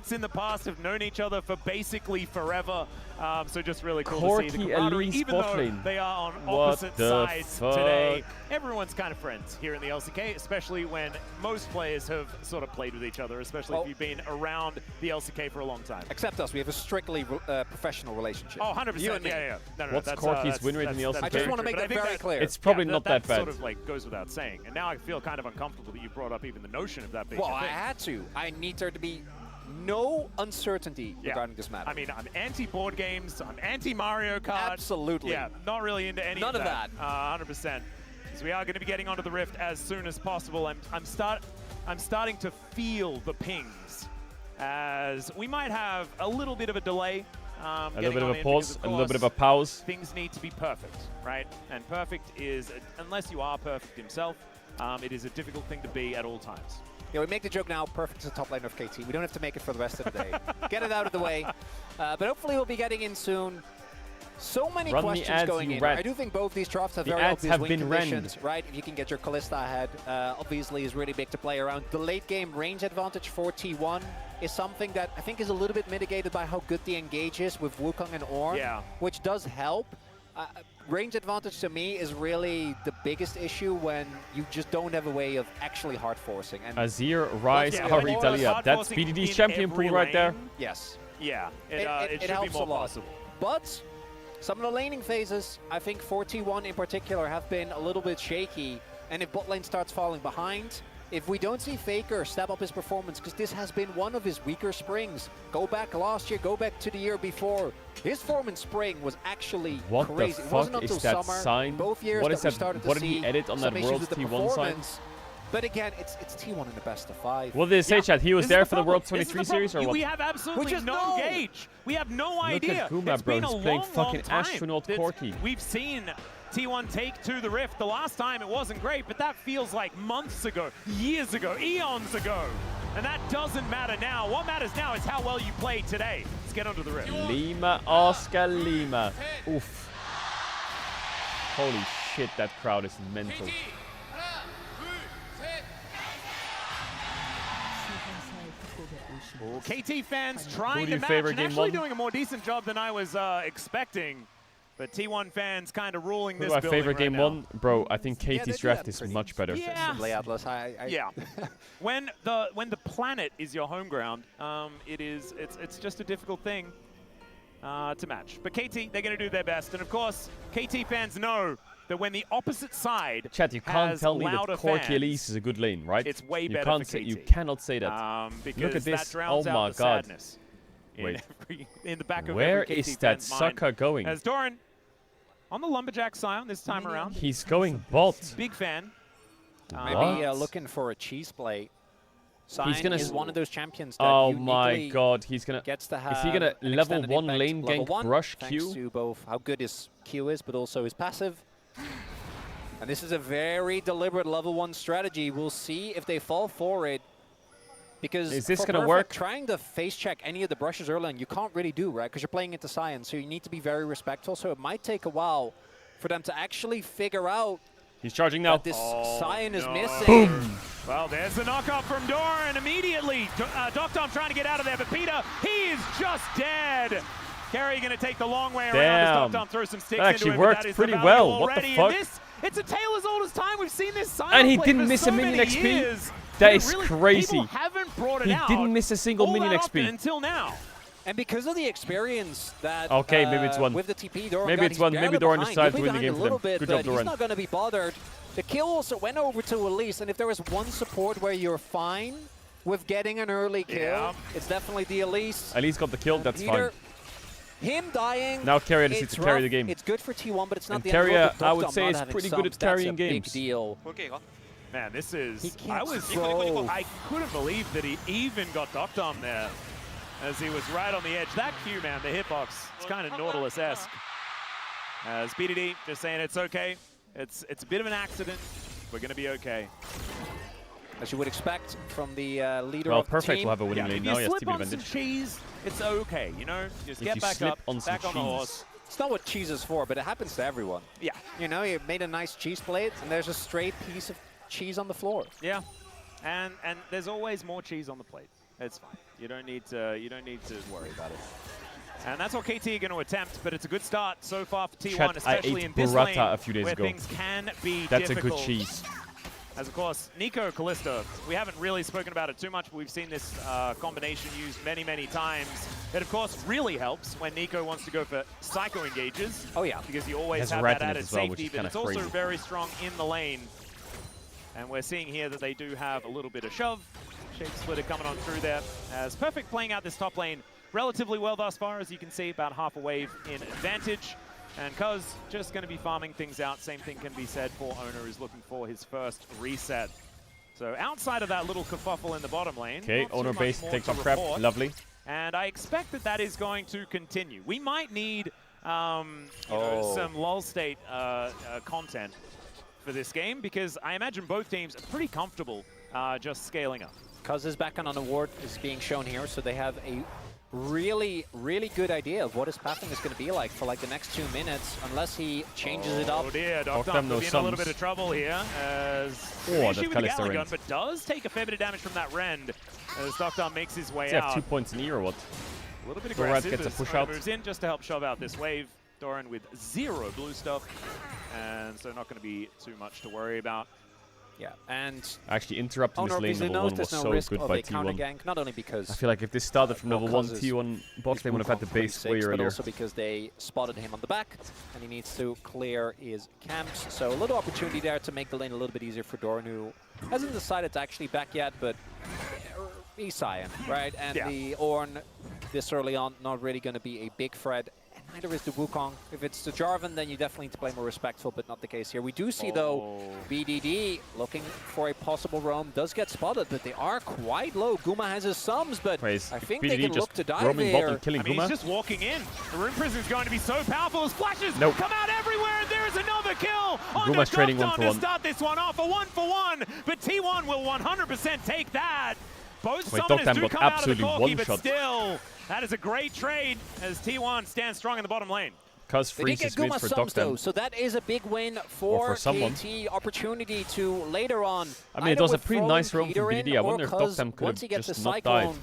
teammates in the past have known each other for basically forever. So just really cool to see the Corki camaraderie, Elise even bot though lane. they are on What opposite the sides fuck? today. Everyone's kind of friends here in the LCK, especially when most players have sort of played with each other, especially if you've been around the LCK for a long time. Except us, we have a strictly professional relationship. Oh, 100%. You and me. Yeah. No, What's Corki's win rate in the LCK? I just want to make that very clear. It's probably not that bad. Sort of like goes without saying. And now I feel kind of uncomfortable that you brought up even the notion of that being Well, a I thing. had to. I need there to be no uncertainty regarding this matter. I mean, I'm anti-board games. I'm anti-Mario Kart. Absolutely. Yeah, not really into any None of of that. 100%. So we are going to be getting onto the Rift as soon as possible. I'm starting to feel the pings, as we might have a little bit of a delay. A little bit of a pause, a little bit of a pause. Things need to be perfect, right? And perfect is, unless you are perfect himself, it is a difficult thing to be at all times. Yeah, we make the joke now, perfect is the top laner of KT. We don't have to make it for the rest of the day. Get it out of the way. But hopefully we'll be getting in soon. So many Run the questions ads, going you in. rat. I do think both these drafts have The very ads obvious have win been conditions, rend. right? If you can get your Kalista ahead, obviously is really big to play around. The late game range advantage for T1 is something that I think is a little bit mitigated by how good the engage is with Wukong and Ornn, which does help. Range advantage to me is really the biggest issue when you just don't have a way of actually hard forcing. And Azir, Ryze, Ahri, Dahlia. That's BDD's champion pool right there. Yes. Yeah, it should helps be more a lot. possible. But some of the laning phases, I think for T1 in particular, have been a little bit shaky. And if bot lane starts falling behind, if we don't see Faker step up his performance, because this has been one of his weaker springs. Go back last year, go back to the year before. His form in spring was actually What crazy. the It wasn't fuck until is that summer, sign? both years What is that we that? started to What did see he edit on some that issues World's with the T1 sign? performance. But again, it's T1 in the best of 5. What did they say, Chad? He was This is there the for the problem. World This is 23 the series, or problem. what? We have absolutely no gauge. We have no Look idea. at Guma, It's bro. been He's a playing long, fucking long time astronaut that Corki. We've seen T1 take to the Rift. The last time it wasn't great, but that feels like months ago, years ago, eons ago. And that doesn't matter now. What matters now is how well you play today. Let's get onto the Rift. Lima, Oscar Lima. Oof. Holy shit, that crowd is mental. KT fans trying do to you match favor and game actually one? doing a more decent job than I was expecting. But T1 fans kind of ruling Who this do I building favor right game now. one? Bro, I think they KT's do draft that is pretty much better. Yeah. Atlas. Yeah. when the planet is your home ground, it's just a difficult thing to match. But KT, they're going to do their best, and of course, KT fans know that when the opposite side Chat, you can't has tell me that louder Corki fans, Elise is a good lane, right? it's way you better can't for say, KT. You cannot say that. Because Look at that this. drowns Oh out my the god. sadness Wait. in the back of Where every KT is that fan's mind. sucker going? As Doran on the Lumberjack Scion this time around. He's going bot. Big fan. Maybe looking for a cheese plate. Sion gonna is one of those champions that Oh my uniquely god, he's gonna. gets to have Is he gonna an level extended 1 impact. lane Level gank 1, brush thanks Q? to both how good his Q is, but also his passive. And this is a very deliberate level 1 strategy. We'll see if they fall for it. Because Is this for gonna Perfect, work? trying to face check any of the brushes early on, you can't really do, right? Because you're playing into Sion, so you need to be very respectful. So it might take a while for them to actually figure out He's charging now. that this Sion is missing. Boom! Well, there's the knockoff from Doran immediately. Doctom trying to get out of there, but Peter, he is just dead. Carry going to take the long way around Damn. as Doctom throws some sticks That actually into him. worked That is pretty the value well. What the already. fuck? And it's a tale as old as time. We've seen this Sion And he play didn't for miss so a minion many XP? years. That But is really, crazy. People haven't brought it He out didn't miss a single all minion that often XP. until now. And because of the experience that Okay, maybe it's one. with the TP, Doran Maybe got, it's he's one. Maybe barely Doran behind. decided He'll to be win the game behind a for little them. bit, Good but job, Doran. he's not going to be bothered. The kill also went over to Elise, and if there was one support where you're fine with getting an early kill, Yeah. it's definitely the Elise. At least got the kill, that's Peter, fine. him dying. Now Carrier just needs it's to carry rough. the game. It's good for T1, but it's not And the end of the Carrier, world. With I would Doctom say, not is having pretty subs, good at that's carrying a big games. deal. Man, this is... He can't I was... throw. I couldn't believe that he even got Doctom there as he was right on the edge. That Q, man, the hitbox, it's kind of Nautilus-esque. As BDD just saying it's okay. It's a bit of an accident. We're going to be okay. As you would expect from the leader Well, of the Perfect team. will have a winning lane If now. you He has slip TP on some advantage. cheese, it's okay, you know? Just If get you back slip up, on some back on the cheese. horse. It's not what cheese is for, but it happens to everyone. Yeah. You know, you made a nice cheese plate, and there's a straight piece of cheese on the floor. Yeah. And there's always more cheese on the plate. It's fine. You don't need to worry about it. And that's what KT are going to attempt, but it's a good start so far for T1, Chat, especially I in ate this burrata lane, a few days where ago. things can be That's difficult. a good cheese. As of course, Nico Kalista, we haven't really spoken about it too much, but we've seen this combination used many, many times. It of course really helps when Nico wants to go for psycho engages. Oh yeah. Because you always Has have rat that in it added as well, which safety, is but kinda it's also crazy. very strong in the lane. And we're seeing here that they do have a little bit of shove. Shape Splitter coming on through there. As Perfect playing out this top lane relatively well thus far, as you can see, about half a wave in advantage. And Cuz just going to be farming things out. Same thing can be said for Owner, who's looking for his first reset. So outside of that little kerfuffle in the bottom lane, Okay, not too Owner much base more takes to on prep. report. Lovely. And I expect that that is going to continue. We might need you know, some lull state content for this game, because I imagine both teams are pretty comfortable just scaling up. Cuz is back on an award is being shown here, so they have a really, really good idea of what his pathing is going to be like for like the next 2 minutes, unless he changes it up. Oh dear, Doctam Doctam no will be in a little sums. bit of trouble here, as Oh, issue that with the Kalista Galley gun, rend. but does take a fair bit of damage from that Rend, as Doctam makes his way Does he have out. 2 points in E or what? A little bit Doran aggressive gets a as push Owner out. moves in just to help shove out this wave. Doran with 0 blue stuff, and so not going to be too much to worry about. Yeah, and Actually, interrupting Owner this lane obviously level knows 1 was there's no so risk good of by a counter T1. gank, not only because I feel like if this started from level 1 Cuz T1 box, they would have had the base way but earlier. also because they spotted him on the back, and he needs to clear his camps. So a little opportunity there to make the lane a little bit easier for Doran, who hasn't decided to actually back yet, but he's Cyan, right? And Yeah. the Ornn this early on, not really going to be a big threat. And neither is the Wukong. If it's the Jarvan, then you definitely need to play more respectful, but not the case here. We do see, though, BDD looking for a possible roam. Does get spotted, but they are quite low. Guma has his sums, but Praise. I think BDD they can just look to dive roaming bot here. and killing I mean, Guma. he's just walking in. The Rune Prison is going to be so powerful as flashes Nope. come out everywhere, and there is another kill on Guma's trading one for to one. start this one off, a 1-for-1, but T1 will 100% take that. Both Wait, summoners Doctam do got come out of the absolutely corky, but one-shot. still, that is a great trade as T1 stands strong in the bottom lane. Cuz They did get freezes mid Guma for sums, though, Doctam. so that is a big win Or for for someone. KT. Opportunity to later on. I mean, it either was a with pretty throwing nice roam from Peter in, BDD. I or wonder if Cuz, Doctam could once he have gets just the not died. Cyclone,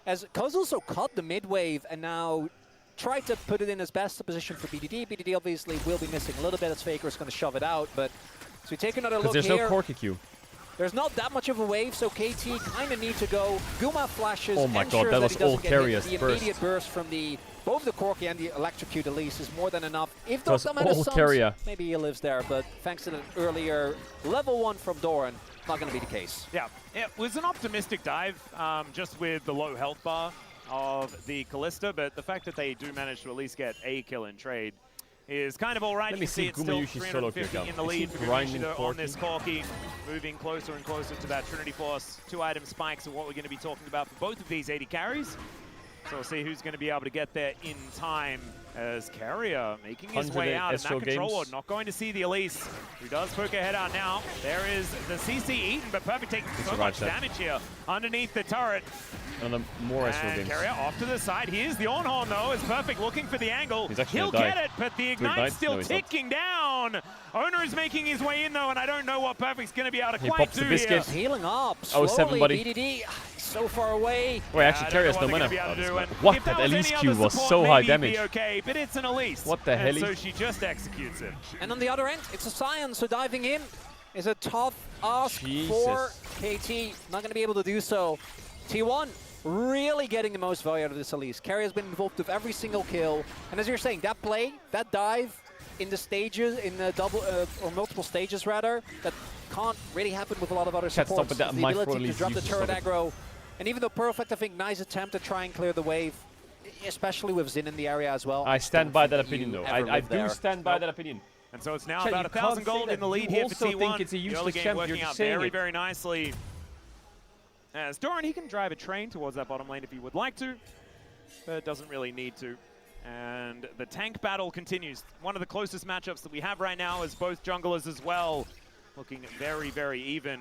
as Cuz also caught the mid wave and now tried to put it in as best a position for BDD. BDD obviously will be missing a little bit as Faker is going to shove it out, but so we take another Because look there's here. no Corky Q. There's not that much of a wave, so KT kind of need to go. Guma flashes. Oh my ensures god, that was he all doesn't get hit. carriers The burst. immediate burst from both the Corki and the Electrocute Elise is more than enough. If was Doctam had a all sums, carrier. maybe he lives there, but thanks to the earlier level 1 from Doran, not going to be the case. Yeah, it was an optimistic dive, just with the low health bar of the Kalista, but the fact that they do manage to at least get a kill in trade is kind of all right. Let You me can see see it's still Gumayushi solo 350 kill. in the Is he lead for grinding Gumayushi, though, on Corky? this Corki, moving closer and closer to that Trinity Force. 2-item spikes are what we're going to be talking about for both of these 80 carries. So we'll see who's going to be able to get there in time, as Carrier making his way 100 out, and Astro that control games. ward not going to see the Elise, who does poke her head out now. There is the CC eaten, but Perfect taking so much survived that. damage here underneath the turret. Another more Astro And games. Carrier off to the side. Here's the Ornhorn, though, is Perfect looking for the angle. He's actually He'll gonna die. get it, but the Ignite? Ignite's still No, he's not. ticking down. Owner is making his way in, though, and I don't know what Perfect's going to be able to He quite pops the do here. biscuit. Healing up Oh, slowly. 7, buddy. BDD so far away. Wait, actually, I don't Carrier has know no what they're mana. gonna be able to do, and What? if That was Elise any Q other was support, so high maybe it'd be damage. okay, but it's an Elise. What the and hell? so she just executes it. And on the other end, it's a Scion, so diving in is a tough ask for Jesus. KT. Not going to be able to do so. T1 really getting the most value out of this Elise. Carrier has been involved with every single kill. And as you're saying, that play, that dive in the stages, in the double or multiple stages rather, that can't really happen with a lot of other Can't stop supports. with that The micro ability to Elise, drop the you turret stop it. aggro. And even though Perfect, I think, nice attempt to try and clear the wave, especially with Xin in the area as well. I stand Don't by think that opinion, you though. ever I live do there. stand by that opinion. And so it's now Chat, about you 1,000 can't say gold that. in the lead You here for also T1. think it's a The early useless game champ, working you're out just saying very, it. very nicely. As Doran, he can drive a train towards that bottom lane if he would like to, but doesn't really need to. And the tank battle continues. One of the closest matchups that we have right now is both junglers as well, looking very, very even.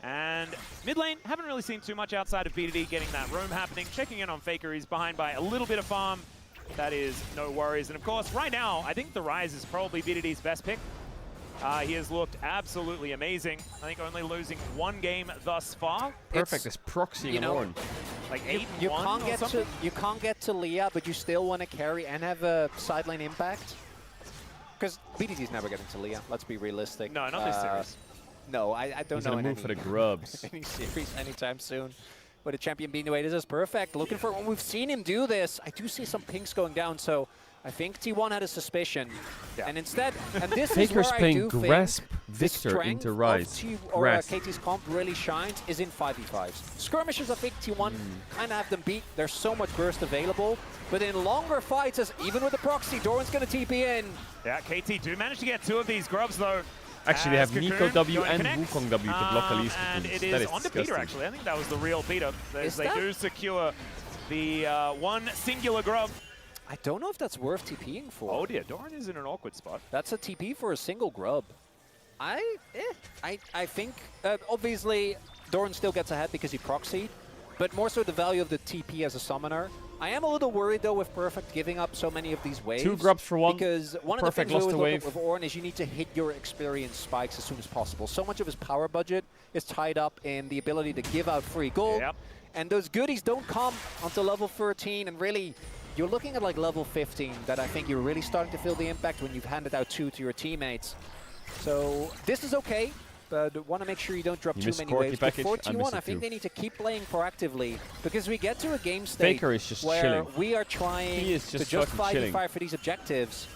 And mid lane, haven't really seen too much outside of BDD getting that roam happening. Checking in on Faker, he's behind by a little bit of farm. That is no worries. And of course, right now, I think the Rise is probably BDD's best pick. He has looked absolutely amazing. I think only losing one game thus far. Perfect is proxying you an know, Ornn. like You 8-1 can't or get something? to Leah, but you still want to carry and have a sideline impact. Because BDD's never getting to Leah. Let's be realistic. No, not this series. No, I don't He's know gonna in move for the grubs. any series anytime soon. But the champion being the way, this is perfect. Looking for when we've seen him do this. I do see some pinks going down, so I think T1 had a suspicion. Yeah. And instead, and this Faker's is where playing I do Grasp think the Victor strength into of Rise. Grasp. KT's comp really shines is in 5v5s. Skirmishes, I think T1 kind of have them beat. There's so much burst available. But in longer fights, as even with the proxy, Doran's going to TP in. Yeah, KT do manage to get 2 of these grubs, though. Actually, they have Cocoon Nico W going and connect. Wukong W to block Elise. And it That is on to Peter, disgusting. actually. I think that was the real Peter. Is They that? do secure the one singular grub. I don't know if that's worth TPing for. Oh dear, Doran is in an awkward spot. That's a TP for a single grub. I think, obviously, Doran still gets ahead because he proxied, but more so the value of the TP as a summoner. I am a little worried, though, with Perfect giving up so many of these waves. 2 grubs for 1. Because one of the Perfect things we lost always the look wave. at with Ornn is you need to hit your experience spikes as soon as possible. So much of his power budget is tied up in the ability to give out free gold. Yep. And those goodies don't come until level 13, and really, you're looking at like level 15 that I think you're really starting to feel the impact when you've handed out 2 to your teammates. So this is okay, but want to make sure you don't drop You too missed many Corky waves. package, But I for missed T1, I it think too. they need to keep playing proactively because we get to a game state Faker is just where chilling. we are trying He is to just just fucking chilling. 5v5 for these objectives.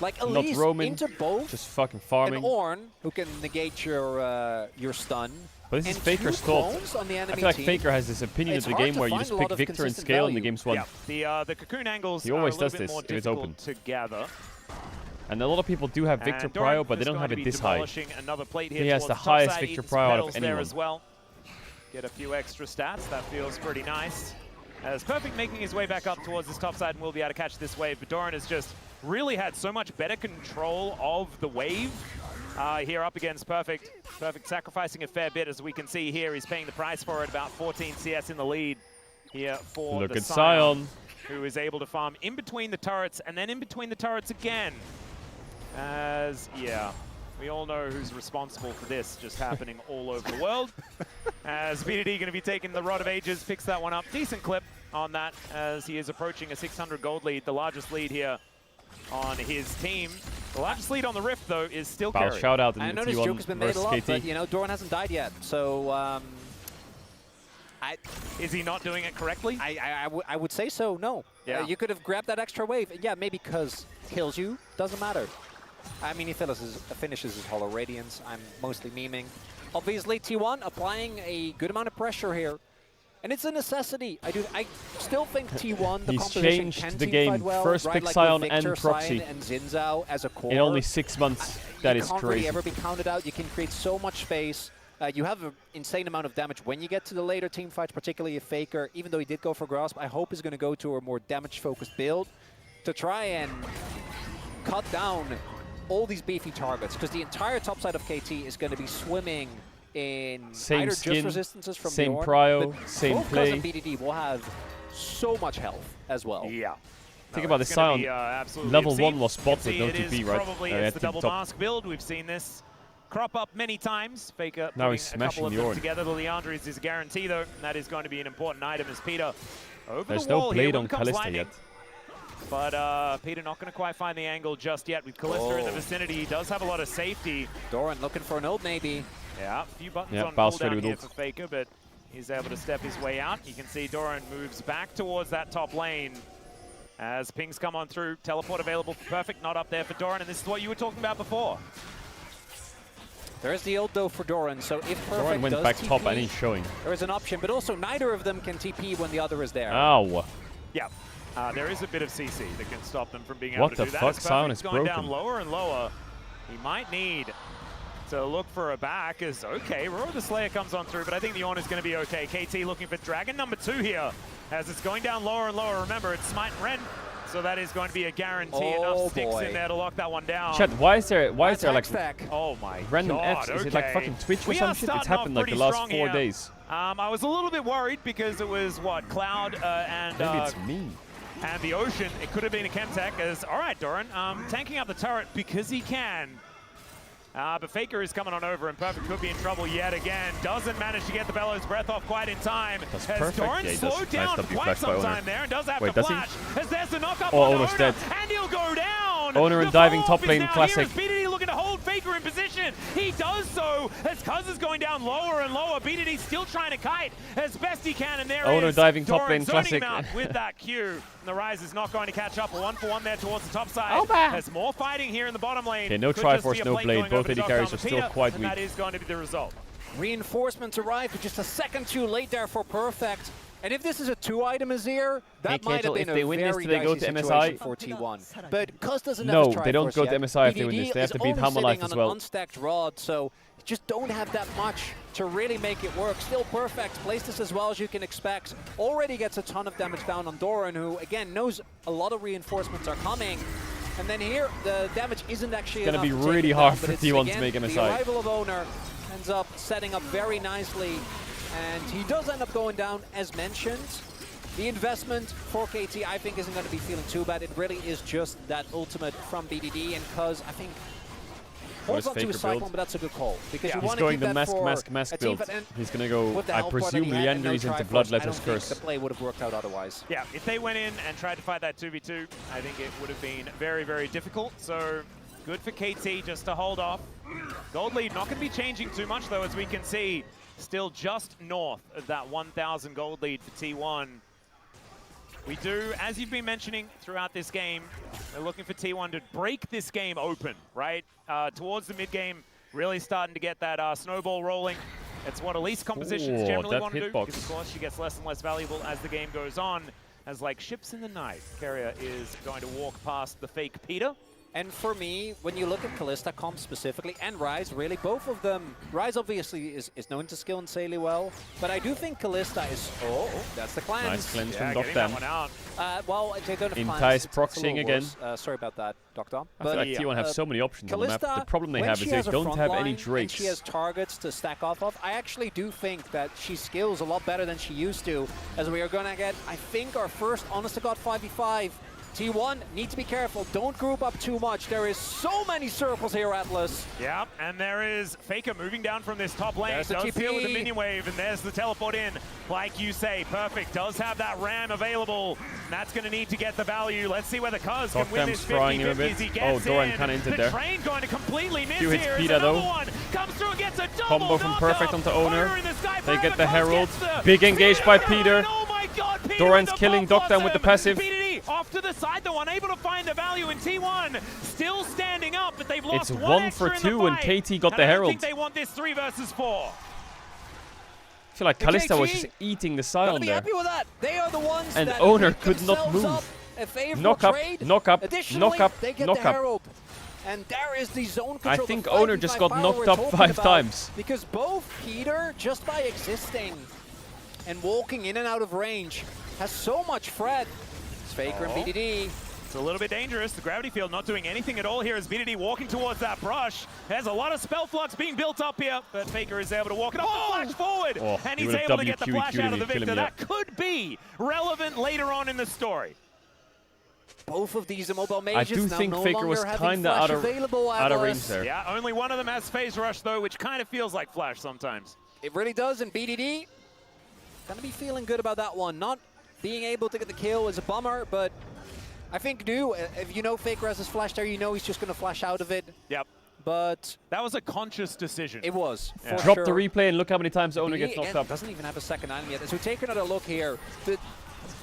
Like Not Elise roaming, into both, just fucking and farming. Ornn, who can negate your stun. But this is and Faker's 2 fault. clones on the I enemy feel like team. Faker has this opinion It's of the hard game to where you find just a pick lot of Victor and consistent scale in the value. games 1. Yeah, the cocoon angles He are always a little does bit this more if it's difficult open. to gather. And a lot of people do have Victor And Doran Prio, but they is don't going have to it be this high. demolishing another plate here He has towards the top highest side, Victor eating some Prio out of petals there anyone. as well. Get a few extra stats. That feels pretty nice. As Perfect making his way back up towards this top side and will be able to catch this wave. But Doran has just really had so much better control of the wave here up against Perfect. Perfect sacrificing a fair bit, as we can see here. He's paying the price for it, about 14 CS in the lead here for Look the at Sion, who is able to farm in between the turrets and then in between the turrets again. As, yeah, we all know who's responsible for this just happening all over the world. As VOD going to be taking the Rod of Ages, picks that one up. Decent clip on that as he is approaching a 600 gold lead, the largest lead here on his team. The largest lead on the Rift, though, is still Wow, carried. shout out in I the know this joke has T1 been made a versus lot, KT. but you know, Doran hasn't died yet, so Is he not doing it correctly? I would say so. No, Yeah. you could have grabbed that extra wave. Yeah, maybe because kills you doesn't matter. I mean, he finishes his Hollow Radiance. I'm mostly memeing. Obviously, T1 applying a good amount of pressure here. And it's a necessity. I still think T1, the He's composition changed can the team game. fight well, First right? pick Like Sion with and Victor, Proxy. Sion, and Xin as a core. In only 6 months, that is You can't really crazy. ever be counted out. You can create so much space. You have an insane amount of damage when you get to the later team fights, particularly a Faker. Even though he did go for Grasp, I hope he's going to go to a more damage-focused build to try and cut down all these beefy targets, because the entire top side of KT is going to be swimming in Same either skin, just resistances from same Bjorn, prio, but same both play. Gus and BDD will have so much health as well. Yeah. Think about the it's gonna Sion. be, absolutely Level obscene. 1 was You spot can with see no it is TP, right? Probably Yeah, it's the team double top. mask build. We've seen this crop up many times. Faker Now putting he's a smashing couple of the them Ornn. together. The Leandres is a guarantee, though. And that is going to be an important item as Peter over There's the no wall here. blade on When comes Callista lightning. yet. But Peter not going to quite find the angle just yet. With Callista in the Oh. vicinity, he does have a lot of safety. Doran looking for an ult maybe. Yeah, a few buttons Yeah, on Bow's ready cooldown with here ult. for Faker, but he's able to step his way out. You can see Doran moves back towards that top lane as pings come on through. Teleport available for Perfect, not up there for Doran, and this is what you were talking about before. There is the ult though for Doran, so if Perfect Doran went does back TP, top and he's showing. there is an option, but also neither of them can TP when the other is there. Ow. Yeah, there is a bit of CC that can stop them from being What able to the do that. fuck? As Sion Perfect's is going down broken. lower and lower. He might need to look for a back as, okay, Roar the Slayer comes on through, but I think the Ornn is going to be okay. KT looking for Dragon number 2 here as it's going down lower and lower. Remember, it's Smite and Ren, so that is going to be a guarantee. Oh, Enough sticks boy. in there to lock that one down. Chat, why is there like stack. Oh my random God, Fs? Is it like okay. fucking Twitch or We some are shit? It's starting off happened like the pretty last strong 4 here. days. I was a little bit worried because it was, what, Cloud and Maybe it's me. and the Ocean. It could have been a Chemtech as, all right, Doran, tanking up the turret because he can. But Faker is coming on over, and Perfect could be in trouble yet again. Doesn't manage to get the Bellows breath off quite in time. That's As perfect. Doran Yeah, he slowed does. down Nice for W quite flash by some Owner. time there, and does have Wait, to does he? flash. As there's the knock up Oh, on Owner's Owner, dead. and he'll go down. Owner and The diving fall-off top lane, is now classic. Here as BDD looking to hold Faker in position. He does so as Cuz is going down lower and lower. BDD still trying to kite as best he can, and there Owner is diving top Doran lane, zoning classic. him out with that Q. And the Rise is not going to catch up. A 1-for-1 there towards the top side. Opa. There's more fighting here in the bottom lane. Okay, no Could just Triforce, be a no plate Blade. going Both over to AD Dr. carries are still Peter, quite and weak. that is going to be the result. Reinforcements arrived, but just a second too late there for Perfect. And if this is a 2-item Azir, that might have Caedrel, been if they a win this, very do they go dicey to situation MSI? for T1. But Cuz doesn't have No, his they don't Triforce go to yet. MSI if they win BDD this. They have is to beat only Hammer Life sitting as on well. an unstacked rod, so you just don't have that much to really make it work. Still Perfect, plays this as well as you can expect. Already gets a ton of damage down on Doran, who again knows a lot of reinforcements are coming. And then here, the damage isn't actually It's going to enough be take really it hard down, for but it's, T1 to again, make The MSI. arrival of Owner ends up setting up very nicely, and he does end up going down as mentioned. The investment for KT, I think, isn't going to be feeling too bad. It really is just that ultimate from BDD, and Cuz, I think, holds on to his Cyclone, but that's a good call. Because you He's want to going keep the that for mask a team build. that He's going to go, with the I health bar that presume, he had and no Leanderis into Triforce, Bloodletter's I don't Curse. think the play would have worked out otherwise. Yeah, if they went in and tried to fight that 2v2, I think it would have been very, very difficult. So good for KT just to hold off. Gold lead not going to be changing too much, though, as we can see. Still just north of that 1,000 gold lead for T1. We do, as you've been mentioning throughout this game, we're looking for T1 to break this game open, right? Towards the mid-game, really starting to get that snowball rolling. It's what Elise compositions Ooh, generally that want to do, hitbox. because of course she gets less and less valuable as the game goes on. As like ships in the night, Carrier is going to walk past the fake Peter. And for me, when you look at Kalista comp specifically, and Rise, really, both of them, Rise obviously is known to skill Insanely well, but I do think Kalista is, oh, that's the cleanse. Nice cleanse Yeah, from getting Doctam. that one out. Well, they don't have Entice cleanse, it's a proxying little again. worse. Sorry about that, Doctam. I feel like T1 have so many options on the map. The problem they have is they don't have any Drakes. She has targets to stack off of. I actually do think that she skills a lot better than she used to, as we are going to get, I think, our first honest-to-God 5v5. T1, need to be careful. Don't group up too much. There is so many circles here, Atlas. Yeah, and there is Faker moving down from this top lane. There's the Does deal with the TP. minion wave, and there's the teleport in. Like you say, Perfect does have that ram available. That's going to need to get the value. Let's see whether Cuz can win Doctam's this frying him a 50-50 bit. as he Oh, gets Doran in. kinda entered the there. train going to completely miss Few hits here. Peter, As another though. one comes through and gets a double Combo from knock-up. Perfect onto Owner. In the sky They forever. get the Cuz Herald. gets the Big engage by Peter. and oh my God, Peter Doran's with the killing buff Doctam with the passive. BDD off to the side, though, unable to find the value in T1. Still standing up, but they've lost It's one 1 for extra in 2 the and fight. KT got And the I don't Herald. think they want this 3 versus 4. I feel like Kalista was KT just eating the Gotta Scion be there. happy with that. They are the ones And that Owner pick could not themselves move. up a favorable Knock up, trade. knock up, Additionally, knock up, they get knock the up. Herald. And there is the zone I control. think the Owner 5v5 just got power knocked we're up talking 5 about, times. Because both Peter, just by existing and walking in and out of range, has so much Fred. It's Faker and BDD. It's a little bit dangerous. The gravity field not doing anything at all here as BDD walking towards that brush. There's a lot of spell flux being built up here, but Faker is able to walk it off the flash forward. Oh, and he he's would've able to get the WQ'd flash out of the kill him, Victor. yeah. That could be relevant later on in the story. Both of these immobile I mages do now think no Faker was longer having kinda flash out of available, range Atlas. there. Yeah, only one of them has phase rush though, which kind of feels like flash sometimes. It really does, and BDD gonna be feeling good about that one. Not being able to get the kill is a bummer, but I think if you know Faker has his flash there, you know he's just gonna flash out of it. Yep. But that was a conscious decision. It was. Yeah. For Drop sure. the replay and look how many times the Owner BDD, gets knocked again, up. doesn't even have a second item yet. As we take another look here, the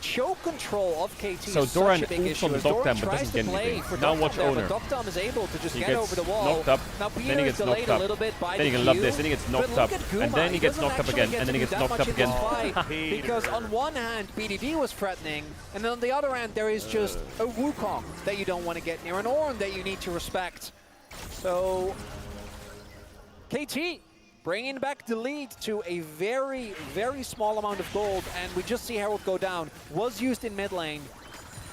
choke control of KT So is Doran such a big ults issue. on the As Doran Doctam, but tries doesn't to get play anything. for Now Doctam watch there, Owner. but Doctam is able to just He get gets over the wall. knocked up, Now then Peter he is gets delayed knocked a up. little bit by Then he the can love Q, this, then he gets but knocked look up, at Guma. and then he gets doesn't knocked up actually again, get and to then he do gets that knocked much up in this again. fight, Peter. because on one hand, BDD was threatening, and then on the other hand, there is just a Wukong that you don't want to get near, an Ornn that you need to respect. So, KT bringing back the lead to a very, very small amount of gold, and we just see Herald go down. Was used in mid lane,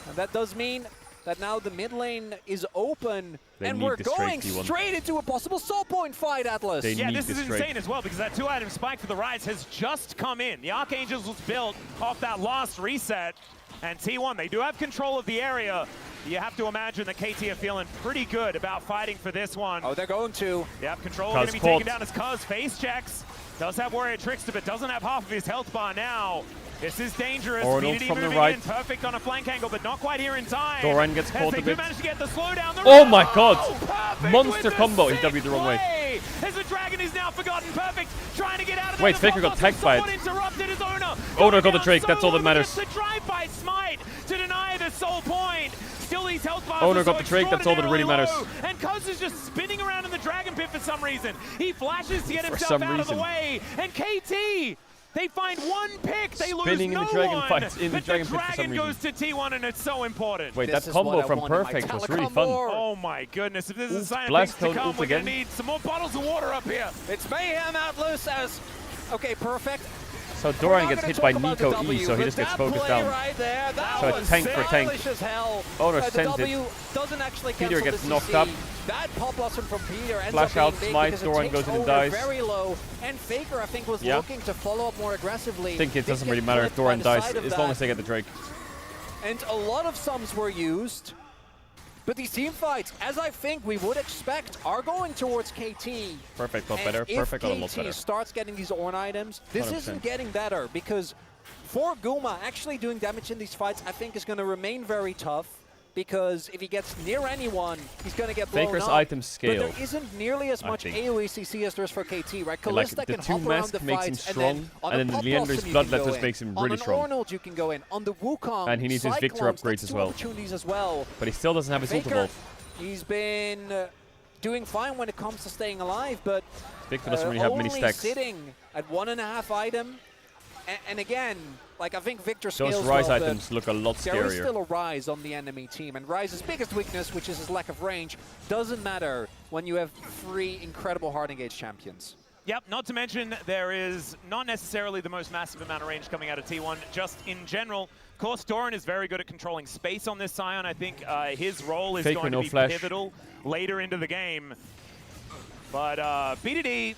and that does mean that now the mid lane is open, They and need we're this trade, going T1. straight into a possible soul point fight, Atlas. They Yeah, need this is this trade. insane as well because that 2-item spike for the Rise has just come in. The Archangels was built off that last reset, and T1, they do have control of the area, You have to imagine that KT are feeling pretty good about fighting for this one. Oh, they're going to. Yep, Control going to be taken down as Cuz face checks. Does have Warrior Trickster, but doesn't have half of his health bar now. This is dangerous. Arnold VOD from the moving right. in, perfect on a flank angle, but not quite here in time. Doran gets As caught they a do bit. manage to get the slowdown. Oh my god! Perfect Monster with the combo. He sick W'd the wrong way. play. As the Dragon is now forgotten. Perfect. Trying to get out of Wait, there. Faker got tagged by it. Interrupted his owner. Owner got the Down Drake, so that's all that low, matters. gets the drive-by smite to deny the sole point. Still these health bars Owner are got so the Drake, that's all that really matters. extraordinarily low. And Cuz is just spinning around in the Dragon Pit for some reason. He flashes to get For himself some out of the reason. way. And KT, they find one pick, they lose Spinning in no the Dragon one. fights, in the But Dragon the Pit for some Dragon reason. goes to T1 and it's so important. Wait, This that is combo what I from wanted, my Perfect was really Telecom fun. war. Oh my goodness, if this is a sign of Blast things to Cone come, ult we're going to again. need some more bottles of water up here. It's Mayhem out loose as... Okay, Perfect. So Doran gets hit by Nico E, so he just gets focused down. Right there, that So was it's tank for tank. stylish as hell. Owner The sends it. W doesn't actually Peter cancel gets the knocked CC. up. That pop blossom from Peter ends Flash up out, being big smite, because Doran it goes takes in and Owner dies. very low, and Faker I think was Yeah. looking to follow up more aggressively. I think it Did doesn't get really matter if clipped by Doran the dies, side of as long that. as they get the Drake. And a lot of sums were used. But these team fights, as I think we would expect, are going towards KT. Perfect got And better, if Perfect got a lot KT better. starts getting these Ornn items, this 100%. isn't getting better because for Guma, actually doing damage in these fights, I think is going to remain very tough because if he gets near anyone, he's going to get blown Faker's up. items scale. But there isn't nearly as I much think. AoE CC as there is for KT, right? And, like, Kalista the can two hop around mask the makes him fights, strong, and then on and a then Pop Leander's Blossom you can go Bloodletters in. makes him On really an strong. Arnold you can go in. On the Wukong, And he needs his Victor Cyclones, upgrades that's as two well. opportunities as well. But he still doesn't have his ult Faker, evolve. he's been doing fine when it comes to staying alive, but Victor doesn't really have many only stacks. sitting at 1.5 item. And again, like I think Victor Those scales Rise well, items look a lot there is scarier. still a Rise on the enemy team, and Rise's biggest weakness, which is his lack of range, doesn't matter when you have 3 incredible hard engaged champions. Yep, not to mention there is not necessarily the most massive amount of range coming out of T1, just in general. Of course, Doran is very good at controlling space on this Scion. I think his role is Faker, going to no be flash. pivotal later into the game. But BDD,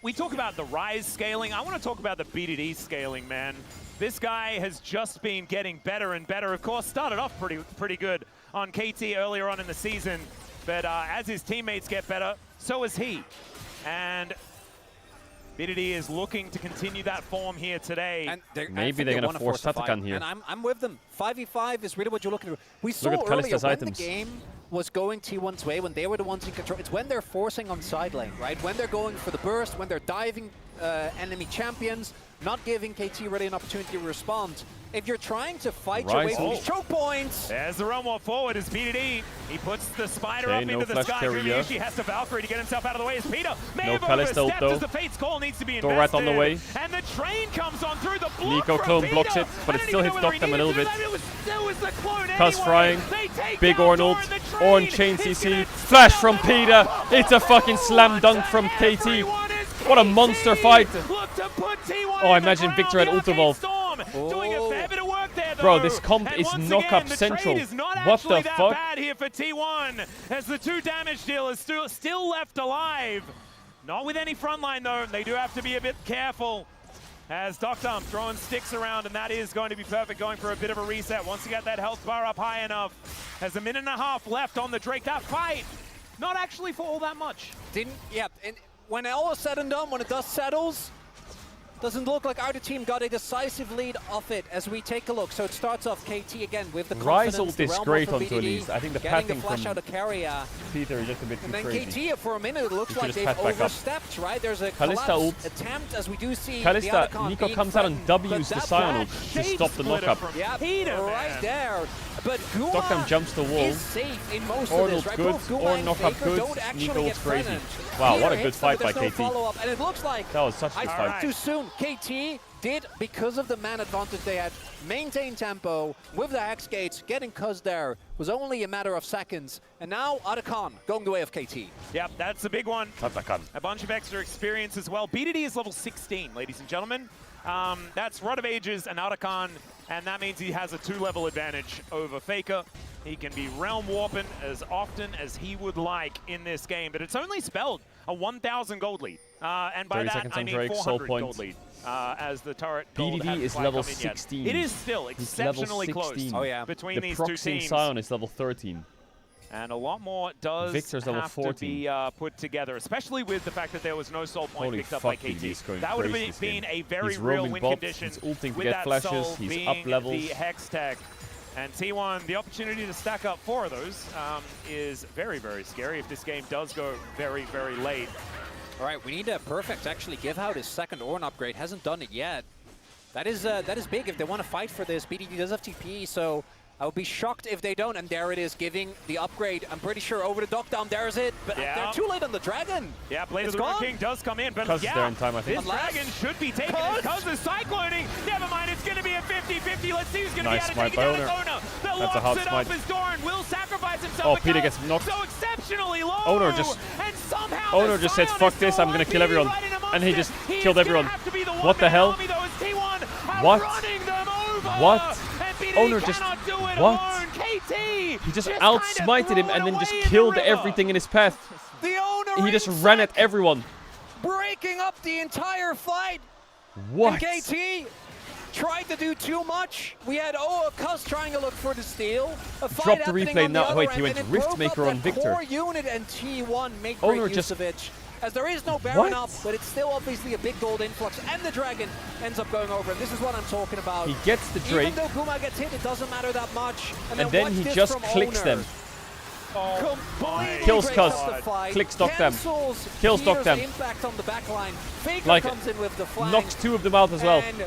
we talk about the Rise scaling. I want to talk about the BDD scaling, man. This guy has just been getting better and better. Of course, started off pretty good on KT earlier on in the season. But as his teammates get better, so is he. And BDD is looking to continue that form here today. And Maybe they're going to force Tatakan here. And I'm with them. 5v5 is really what you're looking for. We saw at earlier Kalista's when items. the game was going T1's way, when they were the ones in control. It's when they're forcing on side lane, right? When they're going for the burst, when they're diving enemy champions, not giving KT really an opportunity to respond. If you're trying to fight your way through these choke points... There's the run walk forward as BDD. He puts the spider Okay, up no into the flash sky. carrier. She has to Valkyrie to get himself out of the way as Peter may No have Kalista ult, overstepped though. as the Fate's call needs to be Doran invested. on the way. And the train comes on through the block Nico from clone Peter. blocks it, but I it don't still even hits know whether he Doctam a little needed bit. to do that. It was the clone Cuz anyway. frying. They take Big down Arnold. Doran, the train. Ornn chain He's CC. gonna Flash from Peter. It's a fucking slam dunk from KT. Everyone is What a KT. monster fight. Look to put T1 Oh, I in the imagine ground. Victor had The ult Arcade evolve. Storm doing a fair bit of work there, Bro, though. this comp And is once knock-up again, the central. trade is not What actually the that fuck? bad here for T1, as the 2 damage deal is still left alive. Not with any frontline, though. They do have to be a bit careful. As Doctam throwing sticks around, and that is going to be perfect, going for a bit of a reset. Once you get that health bar up high enough, has a minute and a half left on the Drake. That fight, not actually for all that much. And when all is said and done, when the dust settles, doesn't look like either team got a decisive lead off it as we take a look. So it starts off KT again with the Rise confidence, ult the is realm great of onto BDD, Elise. I think the getting the pathing flash from out of carrier. Peter is just a bit too And then crazy. KT, for a minute, it looks He should like just they've path back up. overstepped, right? There's a Kalista collapse ult. attempt as we do see Kalista, the Otacon Nico being comes out and threatened, W's but the that Scion ult flash to shade stop the splitter knockup. from Yeah, Peter, man. right there. But Guma Doctam jumps the wall. is safe in most Ornn of this, ult right? good, Both Guma Ornn and knockup Faker good, don't actually Nico get ult's crazy. threatened. Wow, Peter what a good hits them, fight but by there's no KT. follow-up, and it looks like That was such a good I fight. think too soon. KT did, because of the man advantage they had, maintain tempo with the Hex Gates. Getting Cuz there was only a matter of seconds. And now Otacon going the way of KT. Yep, that's a big one. Tatakan. A bunch of extra experience as well. BDD is level 16, ladies and gentlemen. That's Rod of Ages and Otacon, and that means he has a 2-level advantage over Faker. He can be realm warping as often as he would like in this game, but it's only spelled a 1,000 gold lead. And by 30 that, seconds I on mean Drake, 400 soul gold point. lead. As the turret gold BDD hasn't is quite level come in yet. 16. It is still He's level exceptionally 16. close Oh, yeah. between The these two proxying teams. Scion is level 13. And a lot more does Victor's level have 14. to be put together, especially with the fact that there was no soul point Holy picked up fuck, by KT. BDD is going That would crazy have this been game. a very He's real roaming win bot, condition he's ulting to with get that flashes, soul he's being up levels. the Hex tech. And T1, the opportunity to stack up 4 of those is very, very scary if this game does go very, very late. All right, we need a Perfect to actually give out his second Ornn upgrade. Hasn't done it yet. That is big if they want to fight for this. BDD does have TP, so I would be shocked if they don't. And there it is, giving the upgrade. I'm pretty sure over the Dockdown, there's it. But they're too late on the Dragon. Yeah, Blade of It's the Ruin gone. King does come in, but Cuz yeah, they're in time, I think. this Dragon should be taken. Cuz is cycloning. Never mind, it's going to be a 50-50. Let's see who's going to Nice be able to smite take it by down. Owner. It's Owner that That's a hard locks it up smite. as Doran will sacrifice himself. Oh, but Peter Cuz gets knocked. so exceptionally low. Owner just- and somehow Owner just says, fuck this, I'm gonna kill everyone. And he just killed everyone. What the hell? What? What? Owner just... What? He just out-smited him and then just killed everything in his path. The Owner He just ran at everyone. breaking up the entire fight. What? And KT tried to do too much. We had Cuz trying to look for the steal. A fight Drop the happening replay on the now. other Wait, end, he went and it Rift broke Maker up on that Victor. core unit, and T1 make Owner great use just- of it. As there is no Baron What? up, but it's still obviously a big gold influx, and the Dragon ends up going over. And this is what I'm talking about. He gets the Drake, Even though Guma gets hit, it doesn't matter that much. and watch then he this just from clicks Owner. them. Completely Kills breaks Cuz. up the fight, Clicks Dock them. cancels Kills Dock Peter's them. impact on the backline. Faker Like, comes in with the flank. knocks 2 of them out as well. And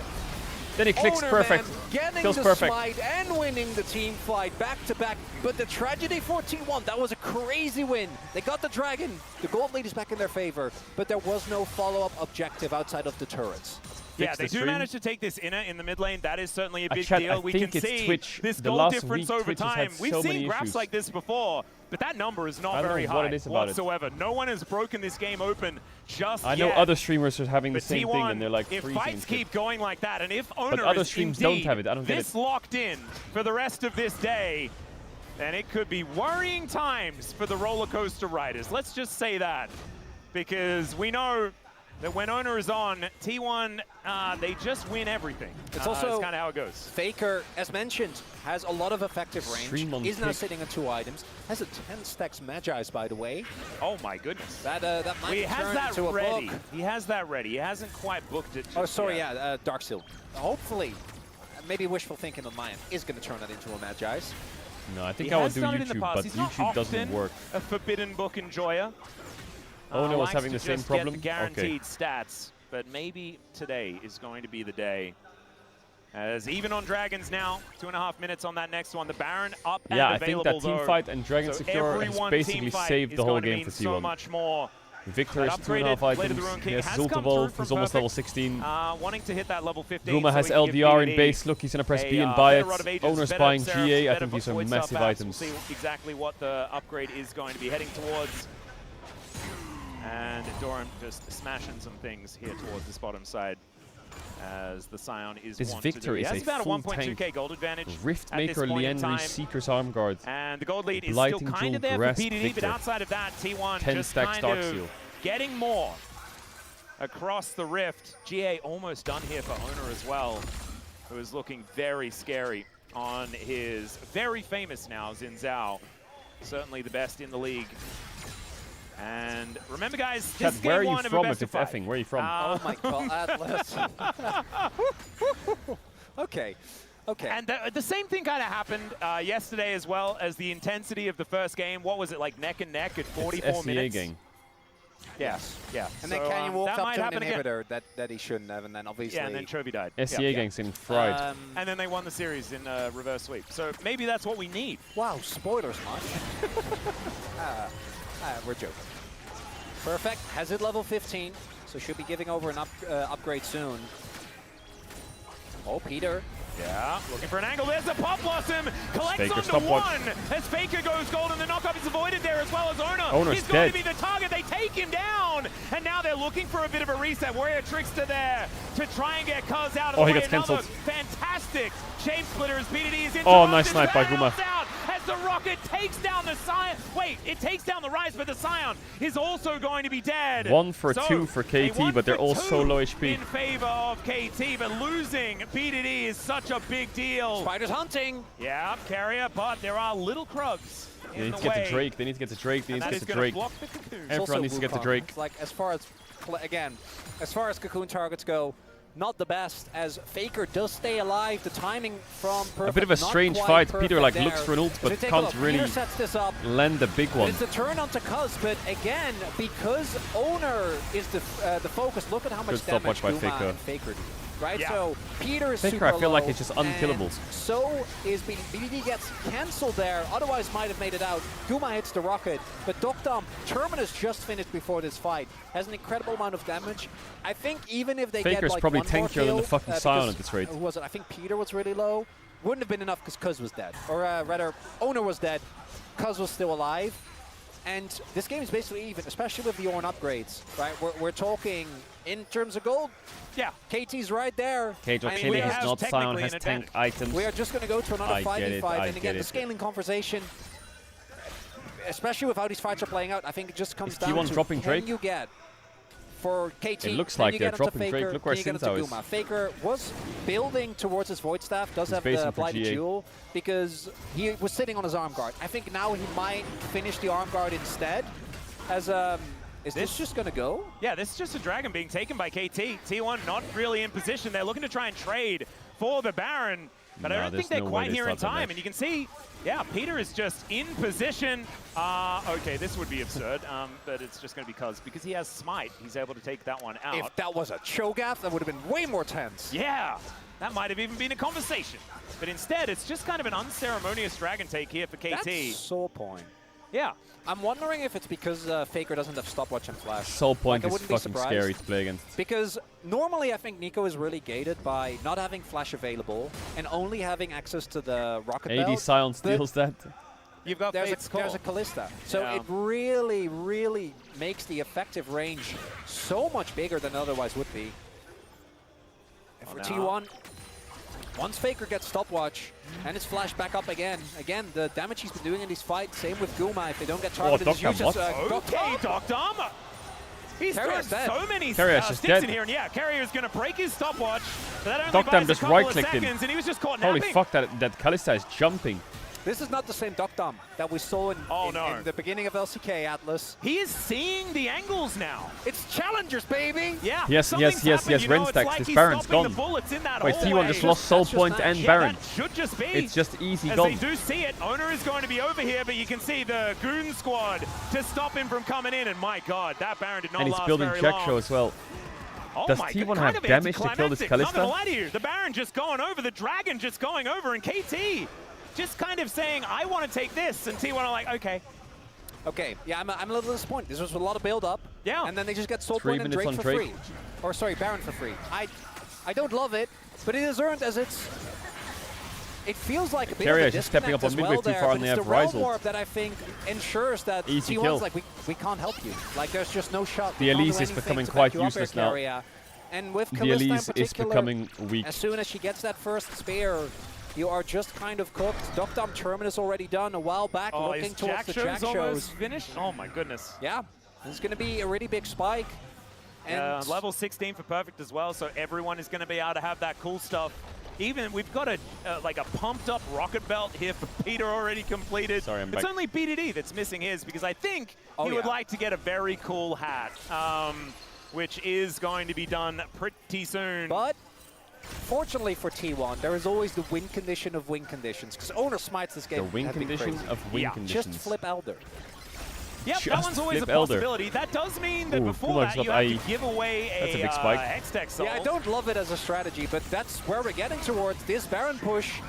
Then he clicks Owner, perfect. man, getting Kills the perfect. smite and winning the team fight back to back. But the tragedy for T1, that was a crazy win. They got the Dragon. The gold lead is back in their favor, but there was no follow-up objective outside of the turrets. Yeah, Fix they the do stream. manage to take this inner in the mid lane. That is certainly a big Chat, deal. I We think can it's see Twitch. this The goal last difference week, over Twitch has time. had We've so seen many graphs issues. like this before, but that number is not I don't very know what high it is about it. whatsoever. No one has broken this game open just I know yet. other streamers are having the But same T1, thing and they're like if freezing. fights keep going like that, and if Owner other is streams don't indeed have it. I don't get this it. locked in for the rest of this day, then it could be worrying times for the roller coaster riders. Let's just say that, because we know that when Owner is on, T1, they just win everything. It's also that's kind of how it goes. Faker, as mentioned, has a lot of effective Stream on range. Is now pick. sitting on 2 items. Has a 10 stacks Magi's, by the way. Oh my goodness. That might He has turn that into a ready. book. He has that ready. He hasn't quite booked it. Oh, just sorry, yet. yeah, Darksteel. Hopefully, maybe wishful thinking on my end, is going to turn that into a Magi's. No, I think He I would has do done it in the YouTube, past. but He's not YouTube doesn't often work. a forbidden book enjoyer. Owner was Likes having to the same just problem. Get the guaranteed stats, but maybe today is going to be the day. As even on Dragons now, 2.5 minutes on that next one. The Baron up and Yeah, I think available that team though. fight and Dragon So Secure has everyone basically team fight saved is the whole going to game mean for so T1. much more. Victor That has 2.5 upgraded Blade of items. the Ruin King He has has ult come evolve. through He's from almost level Perfect. 16. Wanting to hit that level 15. Guma so has he can give LDR in BDD base. Look, he's going to press B and a buy better it. rod of ages, Owner's better buying Seraphs, GA. I better think these are voice massive up backs. items. We'll see exactly what the upgrade is going to be heading towards. And Doran just smashing some things here towards this bottom side, as the Scion is This one to do. Victor He is has a about a full 1.2k tank. gold advantage Rift at this Maker, point in Lienry, time. Seeker's Arm Guard. And the gold lead is Blighting still kind Jewel, of there for Grasp BDD, but Victor. outside of that, T1 10 just stacks kind Darksteel. of getting more across the Rift. GA almost done here for Owner as well, who is looking very scary on his very famous now Xin Zhao. Certainly the best in the league. And remember, guys, Chat, this where are game you one of a from best if it's of 5. effing? Where are you from? Oh my god, Atlas. Okay. Okay. And the same thing kind of happened yesterday as well, as the intensity of the first game. What was it, like neck and neck at 44 it's SCA minutes? gang. Yes, yeah. And so, then Canyon walked that up might to an happen again. inhibitor that he shouldn't have, and then obviously... Yeah, and then Chovy died. SCA yeah. gang's getting fried. And then they won the series in reverse sweep. So maybe that's what we need. Wow, spoilers much. We're joking. Perfect, has it level 15, so should be giving over an upgrade soon. Oh, Peter. Yeah, looking for an angle. There's the Pop Blossom. Collects Faker, onto stop watch. one. As Faker goes gold, and the knockup is avoided there as well as Owner. Owner's He's going to dead. be the target. They take him down. And now they're looking for a bit of a reset. Warrior Trickster there to try and get Cuz out of the Oh, way. he gets Another cancelled. fantastic chain splitter as BDD is into Oh, nice snipe by Guma. Out as the rocket, takes down the Scion. Wait, it takes down the Rise, but the Scion is also going to be dead. 1 for So, 2 for a KT, 1 but they're for all 2 so low HP. in favor of KT, but losing BDD is such a big deal. Spiders hunting. Yeah, carrier, but there are little Krugs They in need to the get way. the Drake. They need to get the Drake. They need And to that get is the going to Drake. block the Cocoon. Everyone needs to get the Drake. Like as far as again, as far as Cocoon targets go, not the best, as Faker does stay alive. The timing from Perfect, A bit of a not strange quite fight. Peter perfect like there. looks for an ult, So but they take a can't look. really Peter sets this up. land a big one. It's a turn onto Cuz, but again, because Owner is the focus, look at how much Good stopwatch damage by Guma Faker. and Faker do. Right, Yeah. so Peter is Faker, super I feel like low, it's just unkillable. and so is BDD gets cancelled there, otherwise might have made it out. Guma hits the rocket, but Dokdam, Terminus just finished before this fight, has an incredible amount of damage. I think even if they Faker's get like probably one more tankier than the kill, fucking Scion because- at this rate. Who was it? I think Peter was really low. Wouldn't have been enough because Cuz was dead, or rather, Owner was dead. Cuz was still alive. And this game is basically even, especially with the Ornn upgrades, right? We're talking in terms of gold. Yeah. KT's right there. Caedrel And killing we is are- not Scion, technically has an tank advantage. items. We are just going to go to another I get 5v5, it, and again, I the get it. scaling conversation, especially with how these fights are playing out, I think it just comes Is down T1 to dropping can Drake? you get for KT. It looks can like you they're get onto dropping Drake. Faker, Look where can you get Sinzao onto is. Guma? Faker was building towards his Void Staff, does He's have facing the for Blighted GA. Jewel, because he was sitting on his arm guard. I think now he might finish the arm guard instead, as is this just going to go? Yeah, this is just a Dragon being taken by KT. T1 not really in position. They're looking to try and trade for the Baron, but I No, don't think there's they're no way quite they here in start that time. match. And you can see, yeah, Peter is just in position. Okay, this would be absurd, but it's just going to be because he has Smite. He's able to take that one out. If that was a Cho'Gath, that would have been way more tense. Yeah, that might have even been a conversation. But instead, it's just kind of an unceremonious Dragon take here for KT. That's Soul Point. Yeah. I'm wondering if it's because Faker doesn't have stopwatch and flash. Soul Point Like, I is wouldn't be fucking surprised. scary to play against. Because normally I think Nico is really gated by not having flash available and only having access to the rocket AD belt. Scion but steals that. You've got there's Fate's a, there's Call. a Callista. So Yeah. it really, really makes the effective range so much bigger than it otherwise would be. And for now. T1, once Faker gets stopwatch and it's flashed back up again, the damage he's been doing in these fights, same with Guma, if they don't get targeted, is Dokdam, useless. what? Okay, Dokdam. He's thrown Carrier's dead. so many Carrier's just sticks dead. in here, and yeah, Carrier's going to break his stopwatch. But that only Dokdam buys just a couple of right-clicked him. seconds, and he was just caught Holy napping. fuck, that Kalista is jumping. This is not the same Dokdam that we saw in the beginning of LCK Atlas. He is seeing the angles now. It's challengers, baby! Yeah. Yes, something's happened, you know, Ren it's stacks. like His he's Baron's stopping gone. the bullets in that Wait, hallway. T1 just lost Soul that's just Point that. and Yeah, Baron. that should just be. It's just easy As gone. they do see it, Owner is going to be over here, but you can see the Goon Squad to stop him from coming in, and my god, that Baron did not And he's last building very Jack long. Show as well. Oh Does my T1 God, have kind of damage to kill this anticlimactic. Not gonna Kalista? lie to you, the Baron just going over, the Dragon just going over, and KT just kind of saying, I want to take this, and T1 are like, okay. Okay, yeah, I'm a little disappointed. This was a lot of build-up. Yeah. And then they just get Soul 3 Point and minutes Drake on for Drake. free. Or sorry, Baron for free. I don't love it, but it is earned as it's... It feels like a bit Carrier of a is just stepping disconnect up on as mid well wave too there, far, but and they it's have the Realm Rizal. Warp that I think ensures that Easy T1's kill. like, we can't help you. Like, there's just no shot. The We can't do Elise is anything becoming to quite back you up here, useless now. Carrier. And with The Kalista in Elise is particular, becoming weak. as soon as she gets that first spear, you are just kind of cooked. Dokdam Terminus already done a while back, Oh, looking his towards Jack the Show's Jack almost shows. finished? Oh my goodness. Yeah, this is going to be a really big spike. And Level 16 for Perfect as well, so everyone is going to be able to have that cool stuff. Even we've got a like a pumped up rocket belt here for Peter already completed. Sorry, I'm it's back. only BDD that's missing his because I think Oh, he would yeah. like to get a very cool hat, which is going to be done pretty soon. But fortunately for T1, there is always the win condition of win conditions, because Owner smites this game. The win have been conditions crazy. of win Yeah. conditions. Just flip Elder. Yep, that Just one's always a flip Elder. possibility. That does mean that Ooh, before Gumak's that you got have IE. to give away That's a big spike. Hextech Soul. Yeah, I don't love it as a strategy, but that's where we're getting towards. This Baron push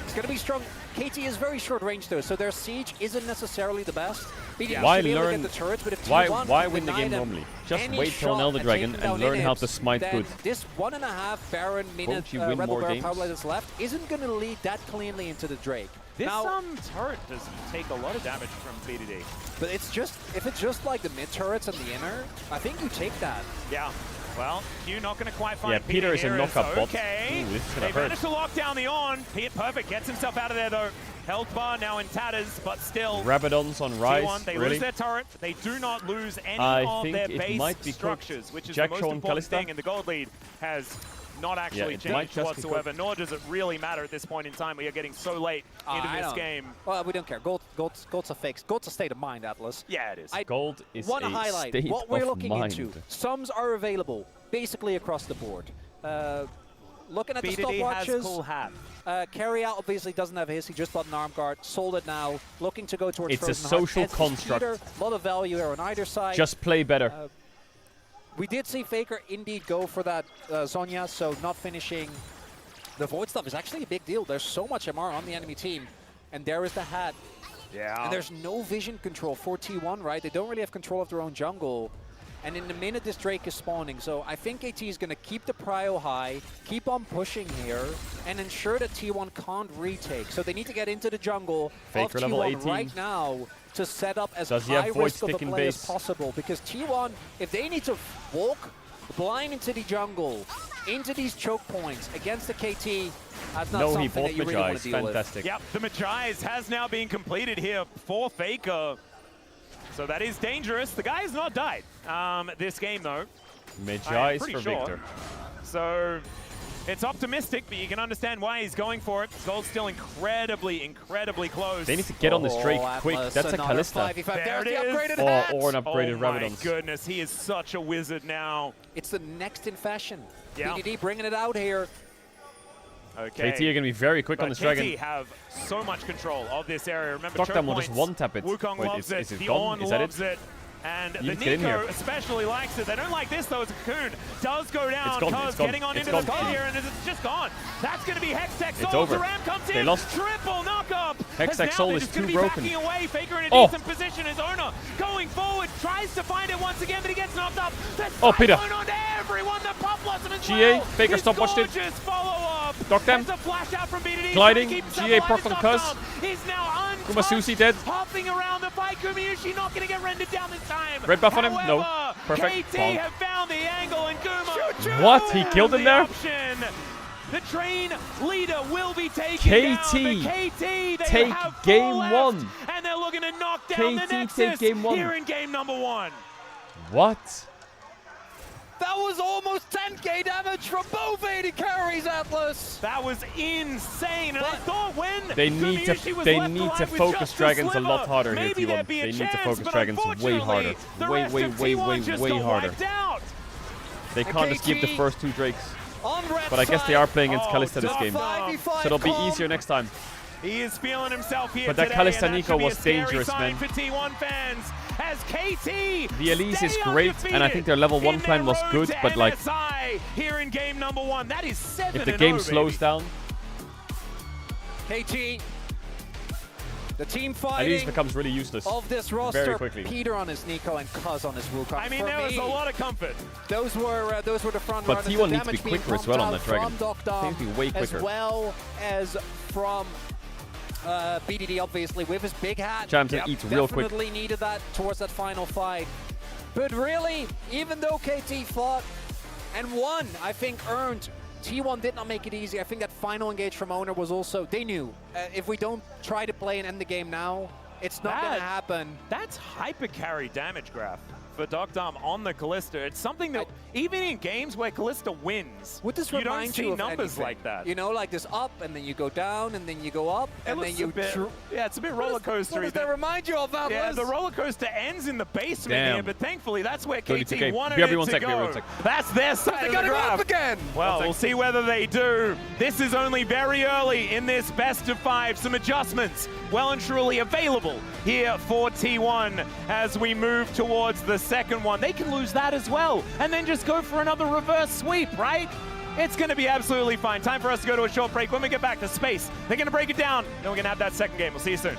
is going to be strong. KT is very short range though, so their siege isn't necessarily the best. BDD Why should be able to learn- get the turrets, but if Why T1 win the deny game them normally? Just any wait till an shot Elder at Dragon taking down and learn how to inhibs, smite then good. This 1.5 Baron minute Won't you win Rebel more Baron games? power play that's left isn't going to lead that cleanly into the Drake. This now, turret does take a lot of damage from BDD. but it's just if it's just like the mid turrets and the inner, I think you take that. Yeah. Well, Q not going to quite find Yeah, Peter is a here. knockup bot. Okay. Ooh, this is gonna They hurt. managed to lock down the on. Perfect gets himself out of there though. Health bar now in tatters, but still. Rabadon's on Rise, T1, they really? lose their turret. They do not lose any I of think their it base might be structures, cooked. which is Jack the most showing important Kalista. thing. And the gold lead has not actually it might changed just be whatsoever, nor does it really matter at this point in time. We are getting so late into this game. Well, we don't care. Gold's a fix. Gold's a state of mind, Atlas. Yeah, it is. Gold is Want to a highlight state what we're of looking mind. into. Sums are available basically across the board. Looking at the BDD has stopwatches. cool hat. Carry out obviously doesn't have his. He just bought an arm guard, sold it now, looking to go towards It's a Frozen Heart. social As is construct. Peter, a lot of value here on either side. Just play better. We did see Faker indeed go for that Zhonya, so not finishing the Void stuff is actually a big deal. There's so much MR on the enemy team, and there is the hat. Yeah. And there's no vision control for T1, right? They don't really have control of their own jungle. And in the minute this Drake is spawning, so I think AT is going to keep the prio high, keep on pushing here, and ensure that T1 can't retake. So they need to get into the jungle Faker of level T1 18. right now to set up as Does he have high Void risk of a stick in play as base? possible. Because T1, if they need to walk blind into the jungle, into these choke points against the KT, that's not No, he something bought that you really want Magi's. to deal with. Fantastic. Yep, the Magi's has now been completed here for Faker. So that is dangerous. The guy has not died this game, though. Magi's pretty for sure. Victor. So it's optimistic, but you can understand why he's going for it. Gold's still incredibly, incredibly close. They need to get on this Drake quick. Atlas, That's a another Kalista. 5v5. There There's it the is. upgraded Or, hat. or an upgraded Oh my Rabadon's. goodness, he is such a wizard now. It's the next in fashion. Yeah. BDD bringing it out here. Okay. KT are going to be very quick on this KT dragon. have so much control of this area. Remember, Dr. choke will just points. one-tap it. Wukong Wait, loves is it. it The gone? Ornn Is that loves it? it. And You the can get in Nico here. especially likes it. They don't like this, though, as a cocoon does go down. gone, Cuz it's gone, getting on it's into the gone. skull here, and it's just gone. That's going to be Hextech It's Soul. over. Ram comes in. They lost. Triple knock-up. Hextech As Soul now is they're just gonna too be broken. backing away. Faker in a Oh. decent position. His owner going forward. Tries to find it once again, but he gets knocked up. Oh, Peter. On everyone. The Pop Blossom as GA, well. Faker His stopwatched it. gorgeous follow-up. Dock them. It's a flash out from BDD. Gliding. Trying to keep himself GA alive. proc on It's Cuz. knocked down. He's now untouched. Kumasusi dead. Hopping around the fight. Kumiushi not going to get rendered down this time. Red buff on him? No. However, Perfect. KT Bonk. have found the angle, and Guma. What? He killed him the there? Option. The train leader will be taken KT down. But KT, they take have four game left, one. and they're looking to knock down the KT Nexus take game one. here in game number 1. What? That was almost 10k damage from both AD carries, Atlas. That was insane, and I thought when They need to Kumiushi was they left need to alive with focus just a dragons a sliver, lot harder here, maybe there'd T1. be a They need to chance, focus but dragons way harder. unfortunately, the Way, rest way, of way, T1 way, just way got harder. wiped out. They can't just give the KT first 2 Drakes. On red But I guess they are playing against Oh, Kalista this game. 5v5 So it'll be calm. easier next time. He is feeling himself here But that today, Kalista and that Nico should be was a scary dangerous, sign man. for T1 fans as KT The Elise is stay great, and I think their level 1 in plan was their road good, to but like, MSI here in game number 1. That is 7-0, if the game slows baby. down, KT, the team Elise fighting becomes really useless. of this roster. very quickly. Peter on his Nico and Cuz on his Wukong. I mean, For there was me, a lot of comfort. Those were the front But runners. T1 The needs to be damage being quicker as well on pumped that out dragon. from Dokdom, They need to be way quicker. as well as from BDD, obviously, with his big hat. Jamton eats real quick. Definitely needed that towards that final fight. But really, even though KT fought and won, I think earned, T1 did not make it easy. I think that final engage from Owner was also, they knew, if we don't try to play and end the game now, it's not going to happen. That's hyper carry damage graph for Dokdom on the Kalista. It's something that even in games where Kalista wins, What does you don't remind see you of numbers anything? like that. You know, like this up, and then you go down, and then you go up, It and looks then you... a bit, yeah, it's a bit roller coaster. What does that remind you of, Atlas? Yeah, the roller coaster ends in the basement Damn. here, but thankfully that's where 32K. KT wanted BRB it one to sec, go. BRB one sec. That's their side They of got the to go graph. up again! Well, we'll see whether they do. This is only very early in this best of 5. Some adjustments well and truly available here for T1 as we move towards the second one. They can lose that as well and then just go for another reverse sweep, right? It's going to be absolutely fine. Time for us to go to a short break. When we get back to space, they're going to break it down. Then we're going to have that second game. We'll see you soon.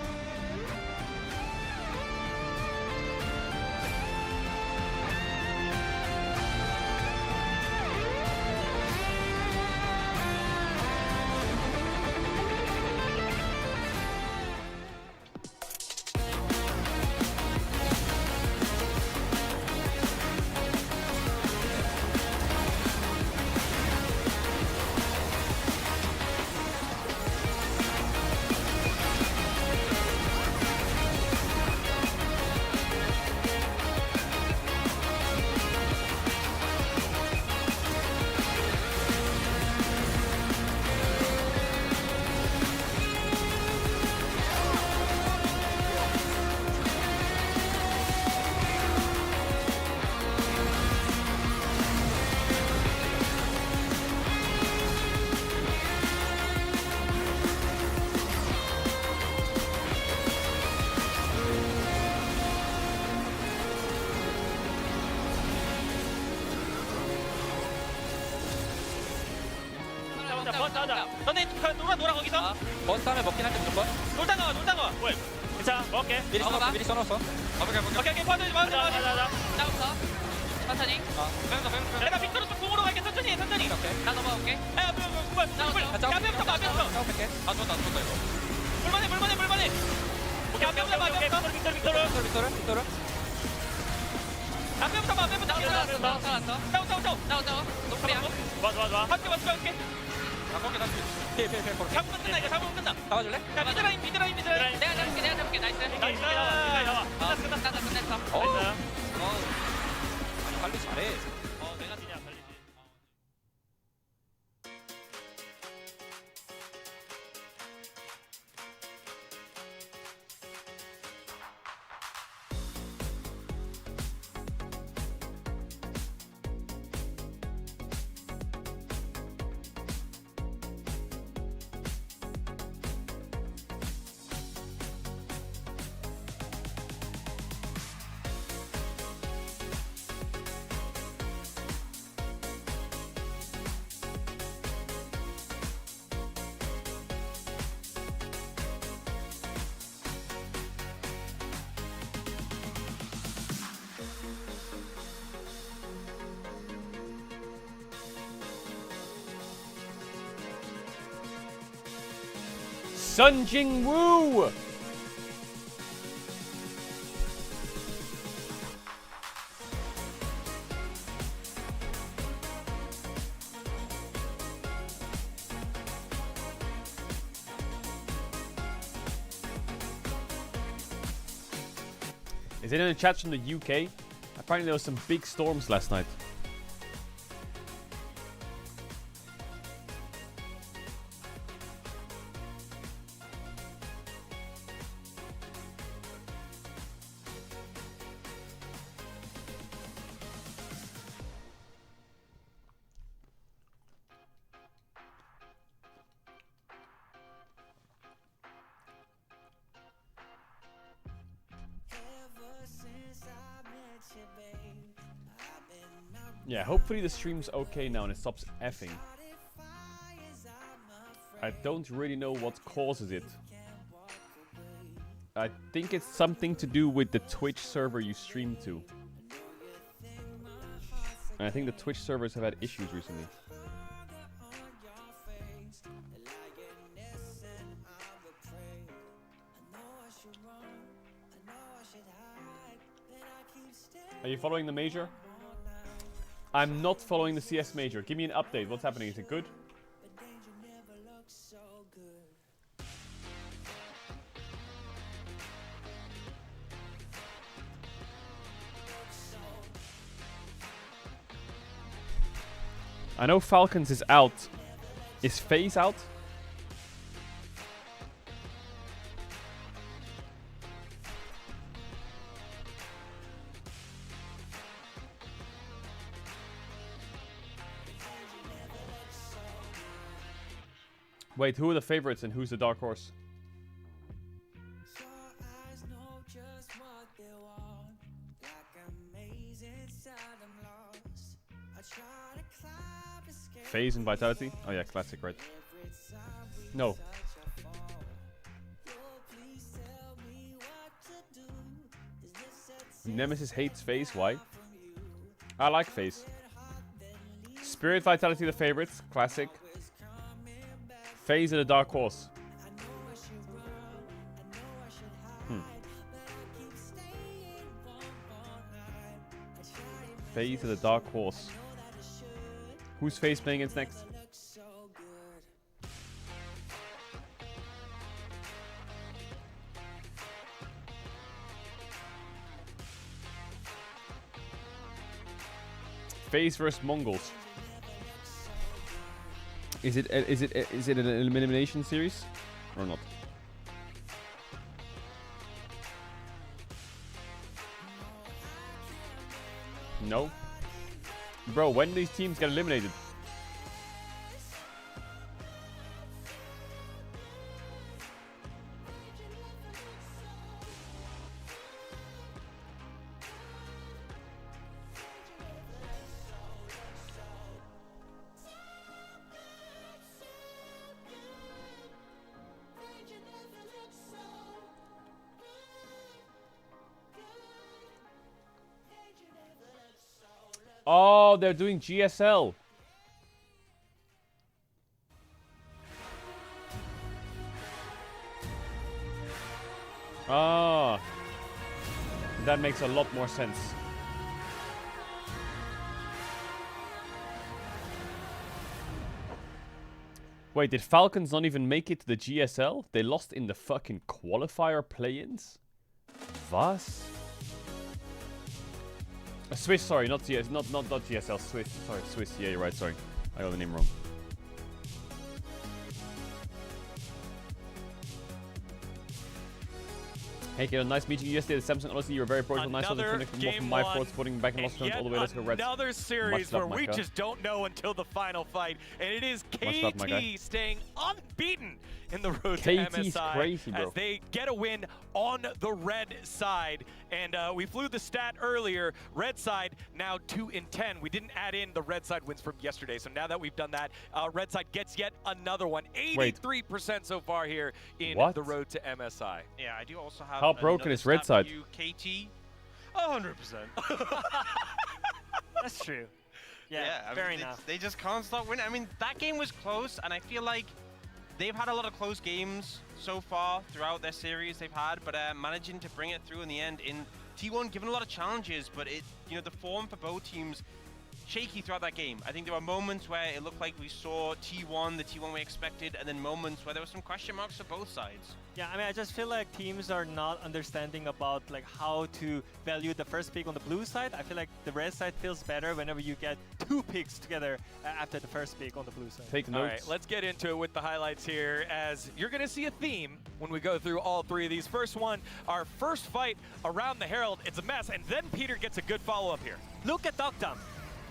거기서. 버스 타면 먹긴 할때 무조건. 놀다 나와. 왜? 괜찮아, 먹을게. 미리 써놨어. 미리 써놨어. 오케이. 맞아. 나부터. 천천히. 내가 빅토르 쪽 공으로 갈게. 천천히. 나 넘어갈게. 야, 물. 야, 앞에부터. 아, 좋다 이거. 물만해. 오케이, 앞에부터. 빅토르. 앞에부터. 나왔어. 높이야. 좋아. 할게. 거기 다시. 잡으면 끝나. 잡아줄래? 야, 미드라인. 내가 잡을게. 나이스. 끝났어. 아니, 관리 잘해. 내가 지냐, 달리지. Sun Jing-woo! Is anyone in the chat from the UK? Apparently there was some big storms last night. Yeah, hopefully the stream's okay now and it stops effing. I don't really know what causes it. I think it's something to do with the Twitch server you stream to. And I think the Twitch servers have had issues recently. Are you following the major? I'm not following the CS major. Give me an update. What's happening? Is it good? I know Falcons is out. Is FaZe out? Wait, who are the favorites and who's the dark horse? FaZe and Vitality? Oh yeah, classic, right? No. Nemesis hates FaZe, why? I like FaZe. Spirit, Vitality, the favorites, classic. FaZe and the dark horse. FaZe and the dark horse. Who's FaZe playing against next? FaZe versus Mongols. Is it an elimination series or not? No. Bro, when do these teams get eliminated? Oh, they're doing GSL. Ah, that makes a lot more sense. Wait, did Falcons not even make it to the GSL? They lost in the fucking qualifier play-ins? Was? Swiss, sorry, not GSL, not GSL, Swiss. Sorry, Swiss. Yeah, you're right, sorry. I got the name wrong. Hey, Kato, nice meeting you yesterday at Samsung. Honestly, you're very approachable. Nice on the clinic from my thoughts, putting back in Los Angeles all the way. Let's go Reds. Another series where we just don't know until the final fight, and it is KT staying unbeaten in the road to MSI crazy, bro. as they get a win on the red side. And we flew the stat earlier. Red side now 2-10. We didn't add in the red side wins from yesterday, so now that we've done that, red side gets yet another one. 83% so far here in the road to MSI. Yeah, I do also have. How broken is red side? KT, 100%. That's true. Yeah, I fair mean, enough. They just can't stop winning. I mean, that game was close, and I feel like they've had a lot of close games so far throughout their series they've had, but managing to bring it through in the end in T1, given a lot of challenges, but the form for both teams shaky throughout that game. I think there were moments where it looked like we saw T1, the T1 we expected, and then moments where there were some question marks for both sides. Yeah, I mean, I just feel like teams are not understanding about like how to value the first pick on the blue side. I feel like the red side feels better whenever you get 2 picks together after the first pick on the blue side. Take notes. All right, let's get into it with the highlights here, as you're going to see a theme when we go through all 3 of these. First one, our first fight around the Herald. It's a mess, and then Peter gets a good follow-up here. Look at Dogdom.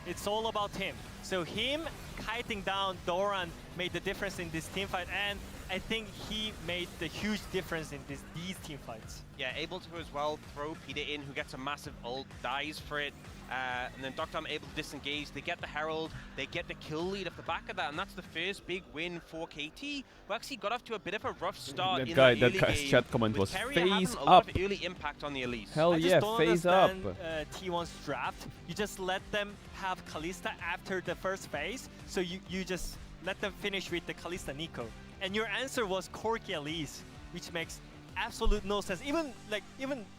It's all about him. So him kiting down Doran made the difference in this team fight, and I think he made the huge difference in these team fights. Yeah, able to as well throw Peter in, who gets a massive ult, dies for it, and then Dogdom able to disengage. They get the Herald, they get the kill lead off the back of that, and that's the first big win for KT, who actually got off to a bit of a rough start in the early game. That guy's chat comment was phase a up. lot of early impact on the Elise. Hell yeah, phase up. I just don't understand T1's draft. You just let them have Kalista after the first phase, so you just let them finish with the Kalista Nico. And your answer was Corki Elise, which makes absolute no sense. Even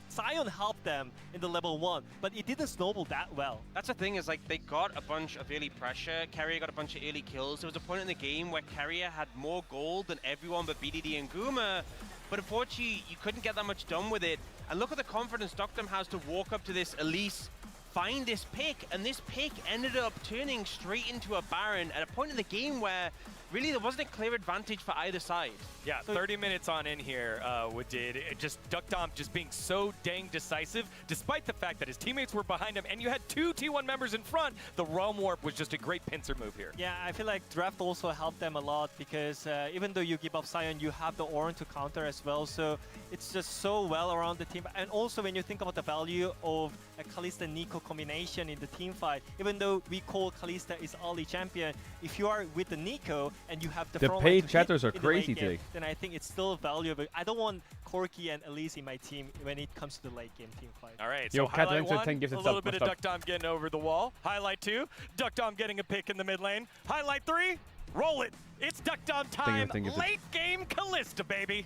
Sion helped them in the level 1, but it didn't snowball that well. That's the thing, is like they got a bunch of early pressure. Carrier got a bunch of early kills. There was a point in the game where Carrier had more gold than everyone but BDD and Guma, but unfortunately you couldn't get that much done with it. And look at the confidence Dogdom has to walk up to this Elise, find this pick, and this pick ended up turning straight into a Baron at a point in the game where really there wasn't a clear advantage for either side. Yeah, 30 minutes on in here, Dogdom just being so dang decisive, despite the fact that his teammates were behind him, and you had 2 T1 members in front. The Realm Warp was just a great pincer move here. Yeah, I feel like draft also helped them a lot, because even though you give up Sion, you have the Orin to counter as well, so it's just so well around the team. And also when you think about the value of a Kalista-Nico combination in the team fight, even though we call Kalista is early champion, if you are with the Nico and you have the paid chatters are crazy today, then I think it's still valuable. I don't want Corki and Elise in my team when it comes to the late game team fight. All right, so highlight 1, a little bit of Dogdom getting over the wall. Highlight 2, Dogdom getting a pick in the mid lane. Highlight 3, roll it. It's Dogdom time. Late game Kalista, baby.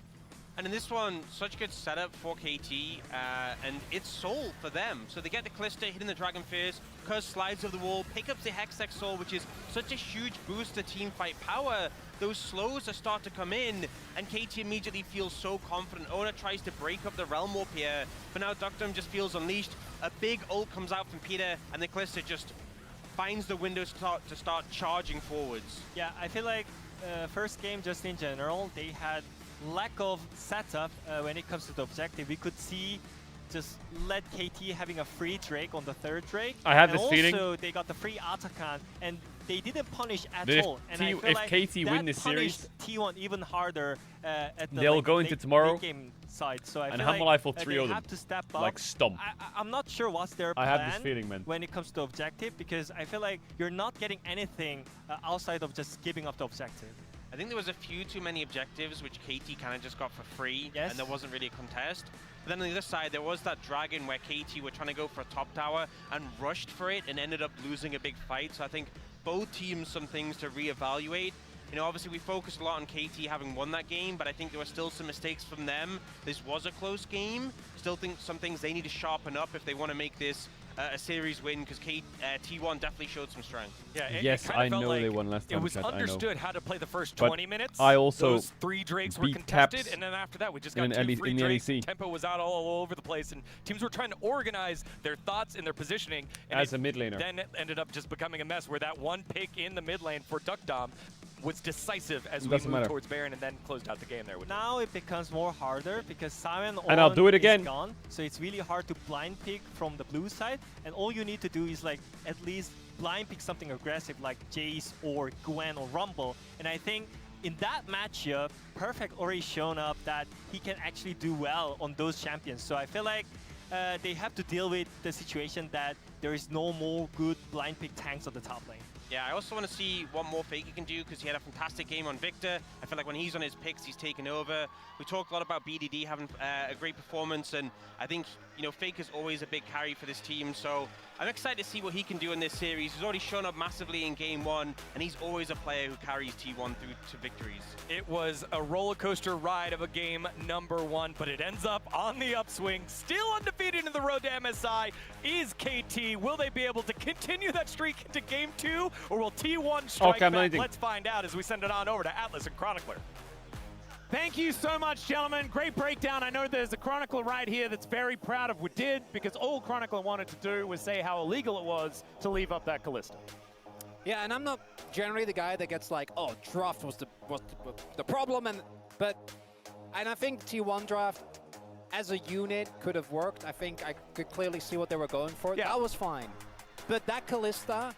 And in this one, such good setup for KT, and it's soul for them. So they get the Kalista, hitting the Dragon first, Curse slides over the wall, pick up the Hextech Soul, which is such a huge boost to team fight power. Those slows are start to come in, and KT immediately feels so confident. Ona tries to break up the Realm Warp here, but now Dogdom just feels unleashed. A big ult comes out from Peter, and the Kalista just finds the window to start charging forwards. Yeah, I feel like first game, just in general, they had lack of setup when it comes to the objective. We could see just let KT having a free Drake on the 3rd Drake. I had this feeling. Also, they got the free Atakan, and they didn't punish at all. And I feel if like KT win this series, T1 even harder at the they'll go into tomorrow game side. So I and feel like will 3-0 them. have to step up. Like stomp. I'm not sure what's their plan. I have this feeling, man. When it comes to objective, because I feel like you're not getting anything outside of just giving up the objective. I think there was a few too many objectives which KT kind of just got for free, Yes. and there wasn't really a contest. But then on the other side, there was that dragon where KT were trying to go for a top tower and rushed for it and ended up losing a big fight. So I think both teams some things to reevaluate. You know, obviously we focused a lot on KT having won that game, but I think there were still some mistakes from them. This was a close game. Still think some things they need to sharpen up if they want to make this a series win, because T1 definitely showed some strength. Yeah, Yes, kinda I felt know like they won last time, It was Chad, I know. understood how to play the first But 20 minutes. I also Those 3 Drakes were beat contested, Caps and then after that we just in got an 2 LEC free in the Drakes. LEC. Tempo was out all over the place, and teams were trying to organize their thoughts and their positioning. And As it a mid laner. Then it ended up just becoming a mess where that one pick in the mid lane for Duckdom was decisive as we Doesn't moved matter. towards Baron and then closed out the game there. With Now it becomes more harder because Simon And I'll do it is again. gone, so it's really hard to blind pick from the blue side. And all you need to do is like at least blind pick something aggressive like Jace or Gwen or Rumble. And I think in that matchup, Perfect already shown up that he can actually do well on those champions. So I feel like they have to deal with the situation that there is no more good blind pick tanks on the top lane. Yeah, I also want to see what more Faker can do, because he had a fantastic game on Victor. I feel like when he's on his picks, he's taken over. We talked a lot about BDD having a great performance, and I think, you know, Faker's always a big carry for this team. So I'm excited to see what he can do in this series. He's already shown up massively in game 1, and he's always a player who carries T1 through to victories. It was a roller coaster ride of a game number 1, but it ends up on the upswing, still undefeated in the road to MSI. Is KT, will they be able to continue that streak into game 2, or will T1 strike back? Let's find out as we send it on over to Atlas and Chronicler. Thank you so much, gentlemen. Great breakdown. I know there's a Chronicler right here that's very proud of what did, because all Chronicler wanted to do was say how illegal it was to leave up that Kalista. Yeah, and I'm not generally the guy that gets like, oh, draft was the problem, and I think T1 draft as a unit could have worked. I think I could clearly see what they were going for. Yeah. That was fine. But that Kalista,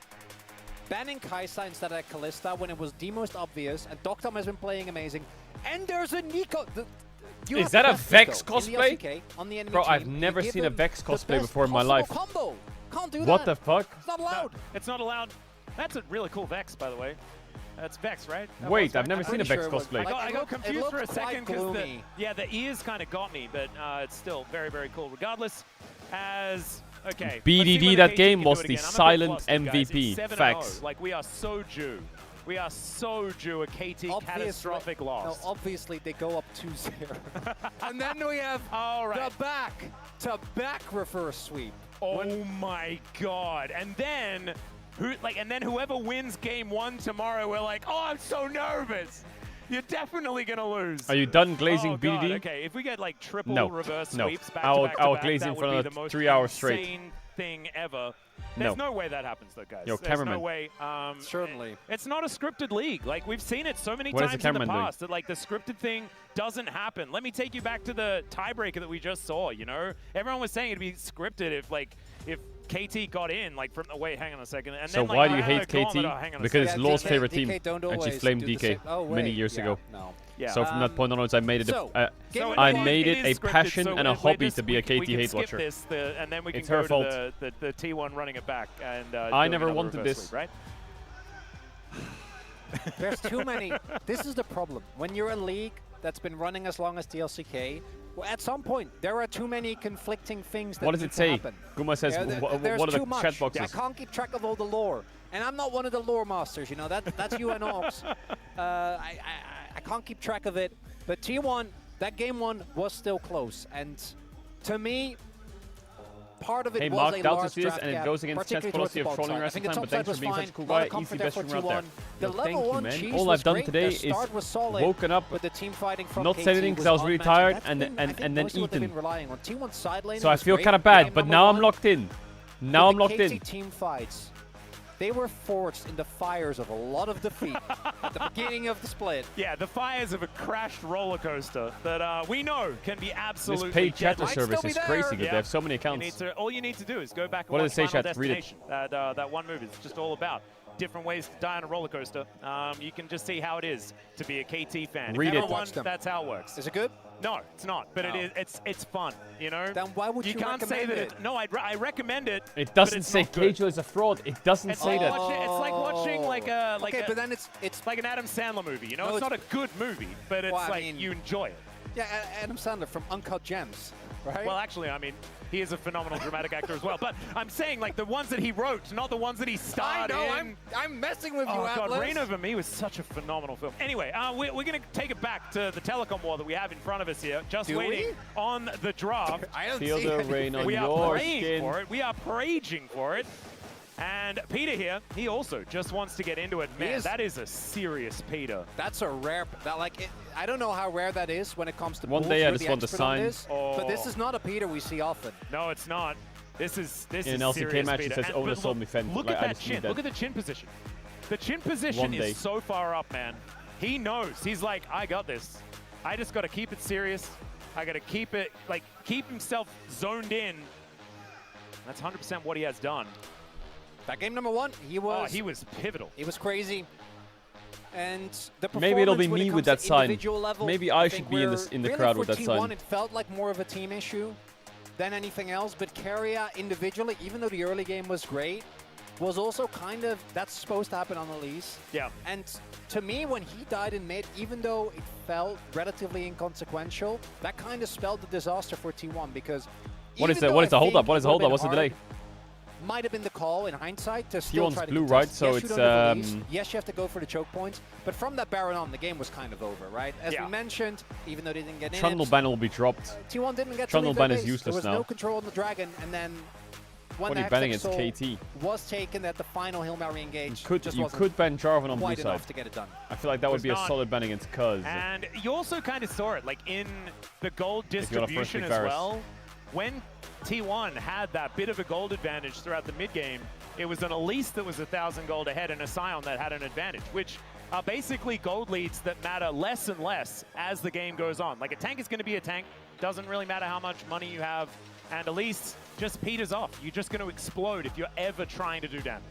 banning Kai'Sa instead of that Kalista when it was the most obvious, and Doctom has been playing amazing, and there's a Nico. Is that a Vex cosplay? On the enemy Bro, team. I've never You seen give a them Vex the cosplay best before in my possible life. Combo. Can't do What that. the fuck? It's not allowed. It's not allowed. That's a really cool Vex, by the way. That's Vex, right? That Wait, was, I've right? never I'm seen a pretty Vex sure it was. cosplay. I got It confused for a looked second quite because gloomy. the ears kind of got me, but it's still very, very cool. Regardless, as okay. BDD that game was the silent MVP. Facts. Like, we are so due. We are so due a KT catastrophic loss. No, obviously they go up 2-0. And then we have the back-to-back reverse sweep. Oh my god. And then whoever wins game 1 tomorrow, we're like, oh, I'm so nervous. You're definitely gonna lose. Are you done glazing oh, God. BDD? Okay, if we get like triple No. reverse No. sweeps back I'll to back to back, glaze that in would for be another the most 3 hours straight. insane thing ever. There's no way that happens though, guys. Yo, There's cameraman. no way. Certainly. It's not a scripted league. Like, we've seen it so many What is the times in the cameraman doing? past that like the scripted thing doesn't happen. Let me take you back to the tiebreaker that we just saw, you know? Everyone was saying it'd be scripted if KT got in, like, from the wait, hang on a second. And So then, like, why do you I had hate a comment, KT? oh, hang on a Because second. it's Law's favorite DK team, don't and she always flamed do the DK same- oh, many wait. years Yeah, ago. No. Yeah. So from that point onwards, I made it so, Game I one, made it is a scripted, passion so and a we're hobby just- to be a we KT can hate skip watcher. This, and then we can It's go her to fault. the T1 running it back and I doing never another wanted reverse this. sweep, right? There's too many. This is the problem. When you're a league that's been running as long as DLCK, well, at some point, there are too many conflicting things that What does need it to say? happen. Guma says, There's what are too the much. chat boxes? I can't keep track of all the lore. And I'm not one of the lore masters, you know. That's you and Ox. I can't keep track of it. But T1, that game 1 was still close. And to me, part of it Hey, was Mark, a Delta large sees this, draft and it gap, goes against chat's particularly towards policy the of bot trolling side. I rest think of the time, top but side thanks for was being such a fine. cool A lot guy. of Easy comfort best there from for out there. T1. The Yo, level thank you, 1 man. cheese All was I've done great. today The start is was solid, woken up, but the team fighting from not KT said anything because was I was really unmatched. tired, That's and been, I think, then mostly what they've eaten. been relying on. T1 side lane So I was feel great. kind of bad, Game but number now I'm 1, locked in. Now I'm locked the in. KT team fights, they were forged in the fires of a lot of defeat at the beginning of the split. Yeah, the fires of a crashed roller coaster that we know can be absolutely This paid chatter deadly. service is crazy good. They have so many You need accounts. to, all you need to do is go back and What watch does it say, Final chat? Read it. Destination. That one movie is just all about. different ways to die on a roller coaster. You can just see how it is to be a KT fan. Read if it. Watch them. That's how it works. Is it good? No, it's not. But it is. It's fun. You know. Then why would you can't say recommend that it? No, I recommend it. It doesn't but it's say not good. Caedrel is a fraud. It doesn't It's say like that. it's like watching like a okay, but then it's like an Adam Sandler movie. You know, No, it's not a good movie, but it's Well, I like mean- you enjoy it. yeah, Adam Sandler from Uncut Gems, right? Well, actually, I mean, he is a phenomenal dramatic actor as well. But I'm saying like the ones that he wrote, not the ones that he I starred know. in. I'm messing with you, Oh Atlas. God, Reign Over Me was such a phenomenal film. Anyway, we're going to take it back to the telecom war that we have in front of us here. Just Do waiting we? on the draft. I don't Feel see the anything. rain on We are your praying skin. for it. We are raging for it. And Peter here, he also just wants to get into it. Man, is- that is a serious Peter. That's a rare. I don't know how rare that is when it comes to One Bulls. day I You're just the want to expert on sign- this, but this is not a Peter we see often. No, it's not. This is In an is LCK serious, match, it Peter. says And- owner but sold look- me Fen. Look Like, at I that just need chin. that. Look at the chin position. The chin position One day. is so far up, man. He knows. He's like, I got this. I just got to keep it serious. I got to keep it, like, keep himself zoned in. That's 100% what he has done. That game number one, he was pivotal. He was crazy. And the Maybe it'll be performance when it me with comes that to sign. individual level, Maybe I think should be in we're- the really crowd for with that T1, sign. It felt like more of a team issue than anything else. But Carrier individually, even though the early game was great, was also kind of, that's supposed to happen on Elise. Yeah. And to me, when he died in mid, even though it felt relatively inconsequential, that kind of spelled the disaster for T1 because What is even the though I hold up? think What is it the hold would've up? What's the been delay? hard, might have been the call in hindsight to still T1's try to blue, contest. right? So yes, it's, you don't have a release. um, Yes, you have to go for the choke points, but from that Baron on, the game was kind of over, right? As Yeah. we mentioned, even though they didn't get in Trundle it, ban will be dropped. T1 didn't get Trundle to leave their ban is base. useless There was now. no control on the Dragon, and then when What the are you banning? Hextech It's Soul KT. was taken at the final Hail Mary engage, You just could wasn't ban Jarvan on blue quite side. enough to get it done. I feel like that would Was be a not. solid ban against Cuz. And you also kind of saw it, like in the gold If you wanna first distribution pick as Varus. well. When T1 had that bit of a gold advantage throughout the mid game, it was an Elise that was 1,000 gold ahead and a Sion that had an advantage, which are basically gold leads that matter less and less as the game goes on. Like a tank is going to be a tank, doesn't really matter how much money you have, and Elise just peters off. You're just going to explode if you're ever trying to do damage.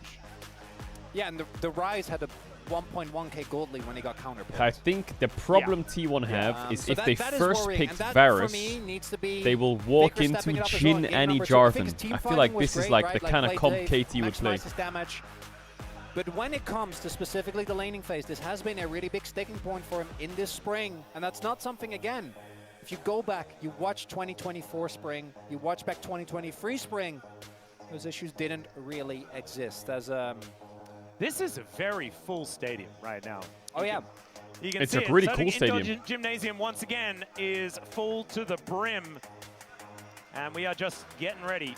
Yeah, and the Rise had a 1.1k gold lead when he got counterpulled. I think the problem T1 have is So if that- they that is first worrying, pick and that, Varus, for me, needs to be they will walk Faker stepping into it up as well in Jhin game any number 2. I think Jarvan. his team I feel fighting like was this is great, like right? the kind of play comp safe, KT would play. maximize his damage. But when it comes to specifically the laning phase, this has been a really big sticking point for him in this spring. And that's not something, again, if you go back, you watch 2024 spring, you watch back 2023 spring, those issues didn't really exist. As This is a very full stadium right now. Oh, yeah. You can It's see a really it. cool Indoor stadium. Gymnasium once again is full to the brim. And we are just getting ready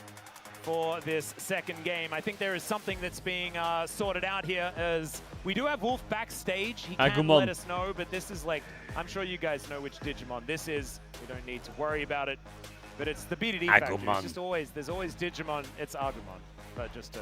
for this second game. I think there is something that's being sorted out here as we do have Wolf backstage. He can Agumon. let us know, but this is like, I'm sure you guys know which Digimon this is. We don't need to worry about it. But it's the BDD factor. Agumon. It's just always, there's always Digimon. It's Agumon. But just,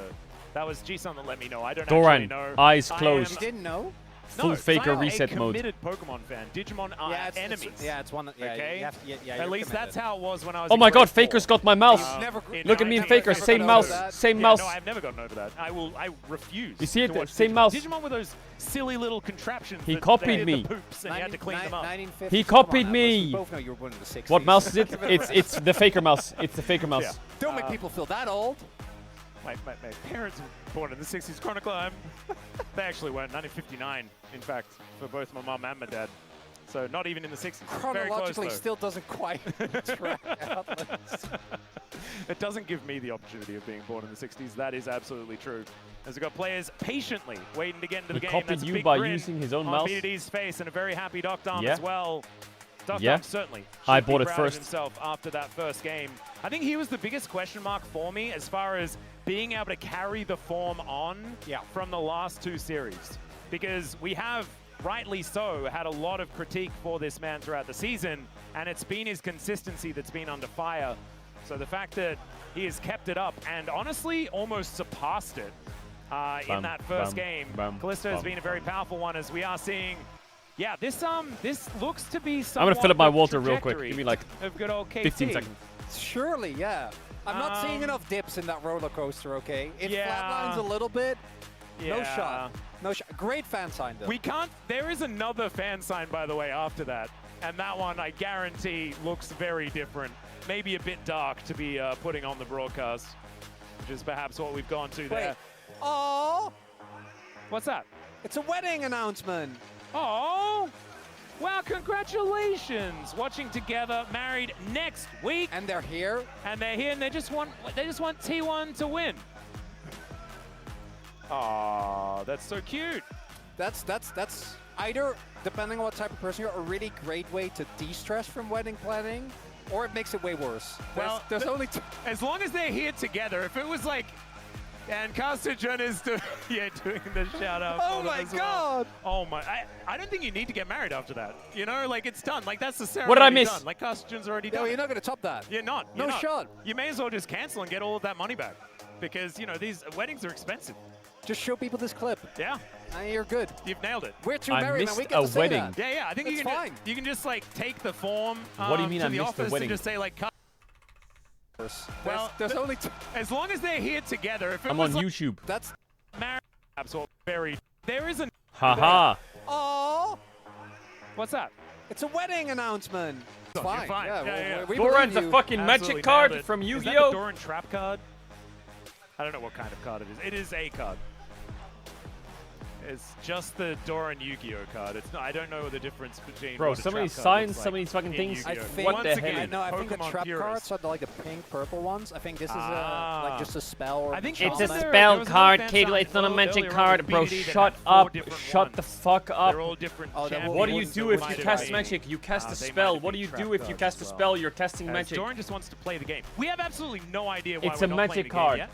that was G-Sun that let me know. I don't Doran, actually know. eyes I am- closed. you didn't know? Full no, Faker I am reset a mode. committed Pokemon fan. Digimon are enemies. It's one. Yeah, okay. you have to, yeah, At you're least that's committed. how it was when I was. Oh in my god, grade Faker's 4. got my mouse. Look at I me and never- Faker, never same got mouse, over that. same Yeah, mouse. No, I've never gotten over that. I refuse. You see it? to watch Same Digimon. mouse. Digimon with those silly little contraptions. He that copied they did me. The poops and you had to clean them up. 1950s. He Come on, copied Atlas, me. We both know you were born in the 60s. What mouse is it? It's the Faker mouse. It's the Faker mouse. Yeah. Don't make people feel that old. My parents were born in the 60s. Chronicle. They actually weren't. 1959, in fact, for both my mom and my dad. So not even in the 60s. Very close, Chronologically, though. still doesn't quite track Atlas. It doesn't give me the opportunity of being born in the 60s. That is absolutely true. As we've got players patiently waiting to get into the He game. copied That's a you big by grin using his own on mouse? BDD's face and a very happy Docdom Yeah. as well. Docdom Yeah. certainly I should be bought it proud of first. himself after that first game. I think he was the biggest question mark for me as far as being able to carry the form on from the last two series. Because we have, rightly so, had a lot of critique for this man throughout the season, and it's been his consistency that's been under fire. So the fact that he has kept it up and honestly almost surpassed it in that first game. Callisto has been a very powerful one, as we are seeing. Yeah, this looks to be I'm somewhat gonna fill up my the water real quick. trajectory Give me like of good old KT. 15 seconds. Surely, yeah. I'm not seeing enough dips in that roller coaster, okay? It Yeah. flatlines a little bit, No shot. No shot. Great fan sign though. We can't. There is another fan sign, by the way, after that, and that one I guarantee looks very different. Maybe a bit dark to be putting on the broadcast, which is perhaps what we've gone to there. Oh, What's that? it's a wedding announcement. Oh, wow! Congratulations! Watching together, married next week, And they're here. and they're here, and they just want T1 to win. Oh, that's so cute. That's either, depending on what type of person you're, a really great way to de-stress from wedding planning, or it makes it way worse. Well, there's only as long as they're here together. If it was like, and Caedrel is doing the shout out. Oh my God! Oh my! I don't think you need to get married after that. You know, like it's done. Like that's the ceremony. What did I miss? Done. Like Caedrel's already No, done. you're not gonna top that. You're not. No You're not. shot. You may as well just cancel and get all of that money back, because you know these weddings are expensive. Just show people this clip. Yeah, And you're good. you've nailed it. We're two I married, man. missed We get a to say wedding. that. Yeah, I think That's you can. fine. You can just like take the form. What do you mean to I the missed the office wedding? and just say like. Well, there's only as long as they're here together. If it I'm was on like YouTube. That's. married, absolutely very. There is a. Haha. Oh, What's that? it's a wedding announcement. It's You're fine. fine. Yeah. We Doran's believe a you. fucking Absolutely magic card nailed it. from Is that the Yu-Gi-Oh! Doran trap card? I don't know what kind of card it is. It is a card. It's just the Doran Yu-Gi-Oh card. It's not. I don't know the difference between. Bro, what a some of trap these card signs, looks some of like these fucking in things. I Yu-Gi-Oh. think. What the Once hell? again, I know. I think the Pokemon trap purists. cards are like the pink, purple ones. I think this is like just a spell. Or I think It's a There- there spell was another card, fan Caedrel. sign It's not a earlier magic on card, with bro. BDD that Shut had 4 up. different Shut the ones. fuck up. They're all different. Oh, that will What be do you ones do that if might you have cast been- magic? You cast a they might spell. have What been do you trap do if you cards cast a as well. spell? You're casting magic. Doran just wants to play the game. We have absolutely no idea why It's we're a not magic playing the card. game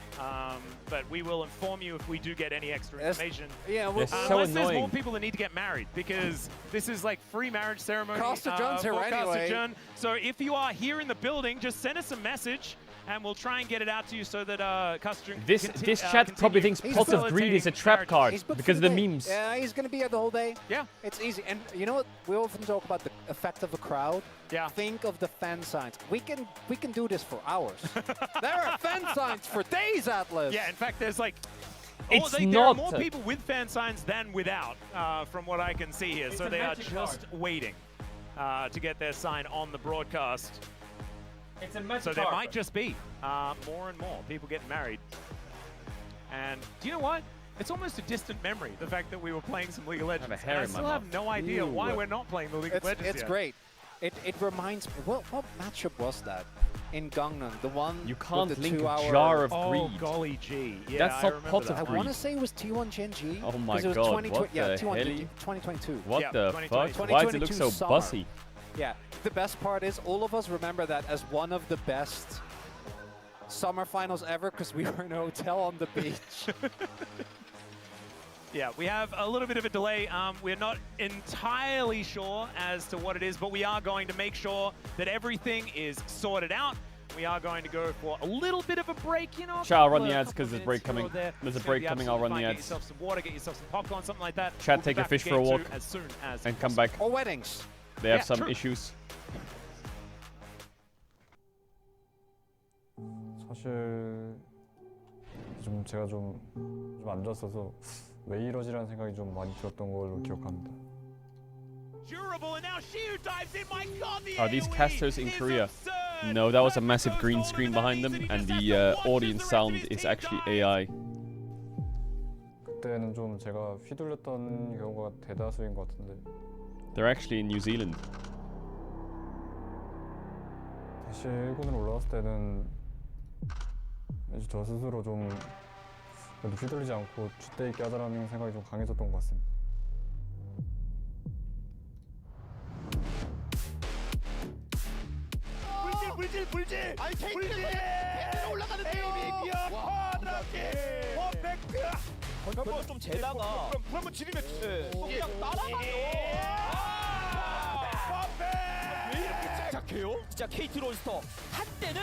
yet. But we will inform you if we do get any extra Yes. information. Yeah, well, Yes. So Unless there's more annoying. people that need to get married, because this is like free marriage ceremony. Caedrel's here for anyway. Caedrel. So if you are here in the building, just send us a message, and we'll try and get it out to you so that Caedrel This chat probably thinks He's Pot of Greed is a trap card He's booked because for of the day. memes. Yeah, he's gonna be here the whole day. Yeah. It's easy. And you know what? We often talk about the effect of the crowd. Yeah. Think of the fan signs. We can do this for hours. There are fan signs for days, Atlas. Yeah, in fact, there's like. It's there are not more people with fan signs than without, from what I can see here. It's So a they are magic just waiting to get their sign on the broadcast. It's a magic So there might just be more and more people getting married. And do you know what? It's almost a distant memory, the fact that we were playing some League of Legends. a hair And I in my still have mouth. no idea why Ew. we're not playing the League of Legends It's yet. great. It reminds me. What matchup was that in Gangnam? The one You with can't the link 2-hour. a jar of Oh, greed. golly gee. Yeah, That's I not remember Pot that of I one. Greed. want to say it was T1 Gen G. Oh my 'cause it was God, 2020 what yeah, the T1 hell? 2022. What Yeah, the 2020. fuck? Why does it look 2022 so summer. bussy? Yeah. The best part is all of us remember that as one of the best summer finals ever because we were in a hotel on the beach. Yeah, we have a little bit of a delay. We're not entirely sure as to what it is, but we are going to make sure that everything is sorted out. We are going to go for a little bit of a break, you know. Sure, I'll run a the ads couple of 'cause there's minutes break here or coming. there. There's a It's gonna break be coming, I'll run the absolutely fine. ads. Get yourself some water, get yourself some popcorn, something like that. Chat, We'll be take a back fish to for a game walk. 2 as soon as And come possible. back. Or weddings. They have Yeah, some true. issues. 사실 좀 제가 좀 안 좋았어서 왜 이러지라는 생각이 좀 많이 들었던 걸로 기억합니다. Are these casters in Korea? No, that was a massive green screen behind them, and the audience sound is actually AI. 그때는 좀 제가 휘둘렸던 경우가 대다수인 것 같은데 They're actually in New Zealand. 다시 1군으로 올라왔을 때는 이제 저 스스로 좀 그래도 휘둘리지 않고 줏대 있게 하자라는 생각이 좀 강해졌던 것 같습니다. 물질! 아니 케이틀 올라가는데요! 퍼펙트! 그건 좀 재다가 한번 지르면 그냥 따라가요! 왜 이렇게 침착해요? 진짜 KT 롤스터 한때는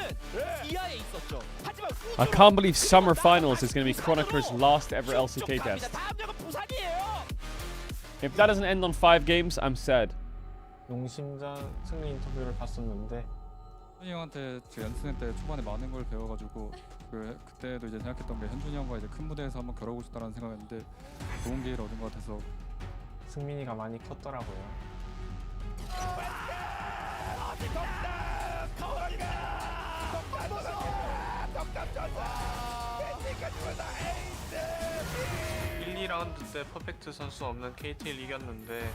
이하에 있었죠. 하지만 I can't believe Summer Finals is going to be Chronicler's last ever LCK test. 다음 역은 부산이에요! If that doesn't end on 5 games, I'm sad. 농심전 승리 인터뷰를 봤었는데 현준이 형한테 제 연습생 때 초반에 많은 걸 배워가지고 그때도 이제 생각했던 게 현준이 형과 이제 큰 무대에서 한번 겨뤄보고 싶다는 생각이었는데 좋은 기회를 얻은 것 같아서 승민이가 많이 컸더라고요. (1, 2라운드) 때 퍼펙트 선수 없는 KT를 이겼는데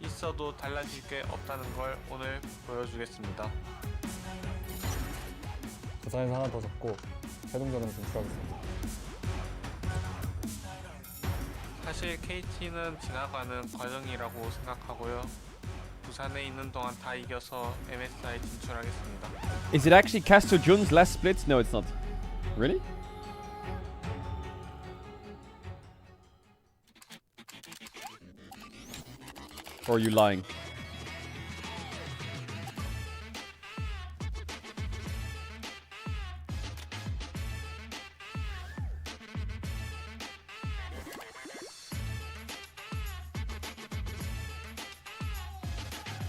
있어도 달라질 게 없다는 걸 오늘 보여주겠습니다. 부산에서 하나 더 적고 최종전은 진출하겠습니다. 사실 KT는 지나가는 과정이라고 생각하고요. 부산에 있는 동안 다 이겨서 MSI 진출하겠습니다. Is it actually Castro Jun's last split? No, it's not. Really? Or are you lying?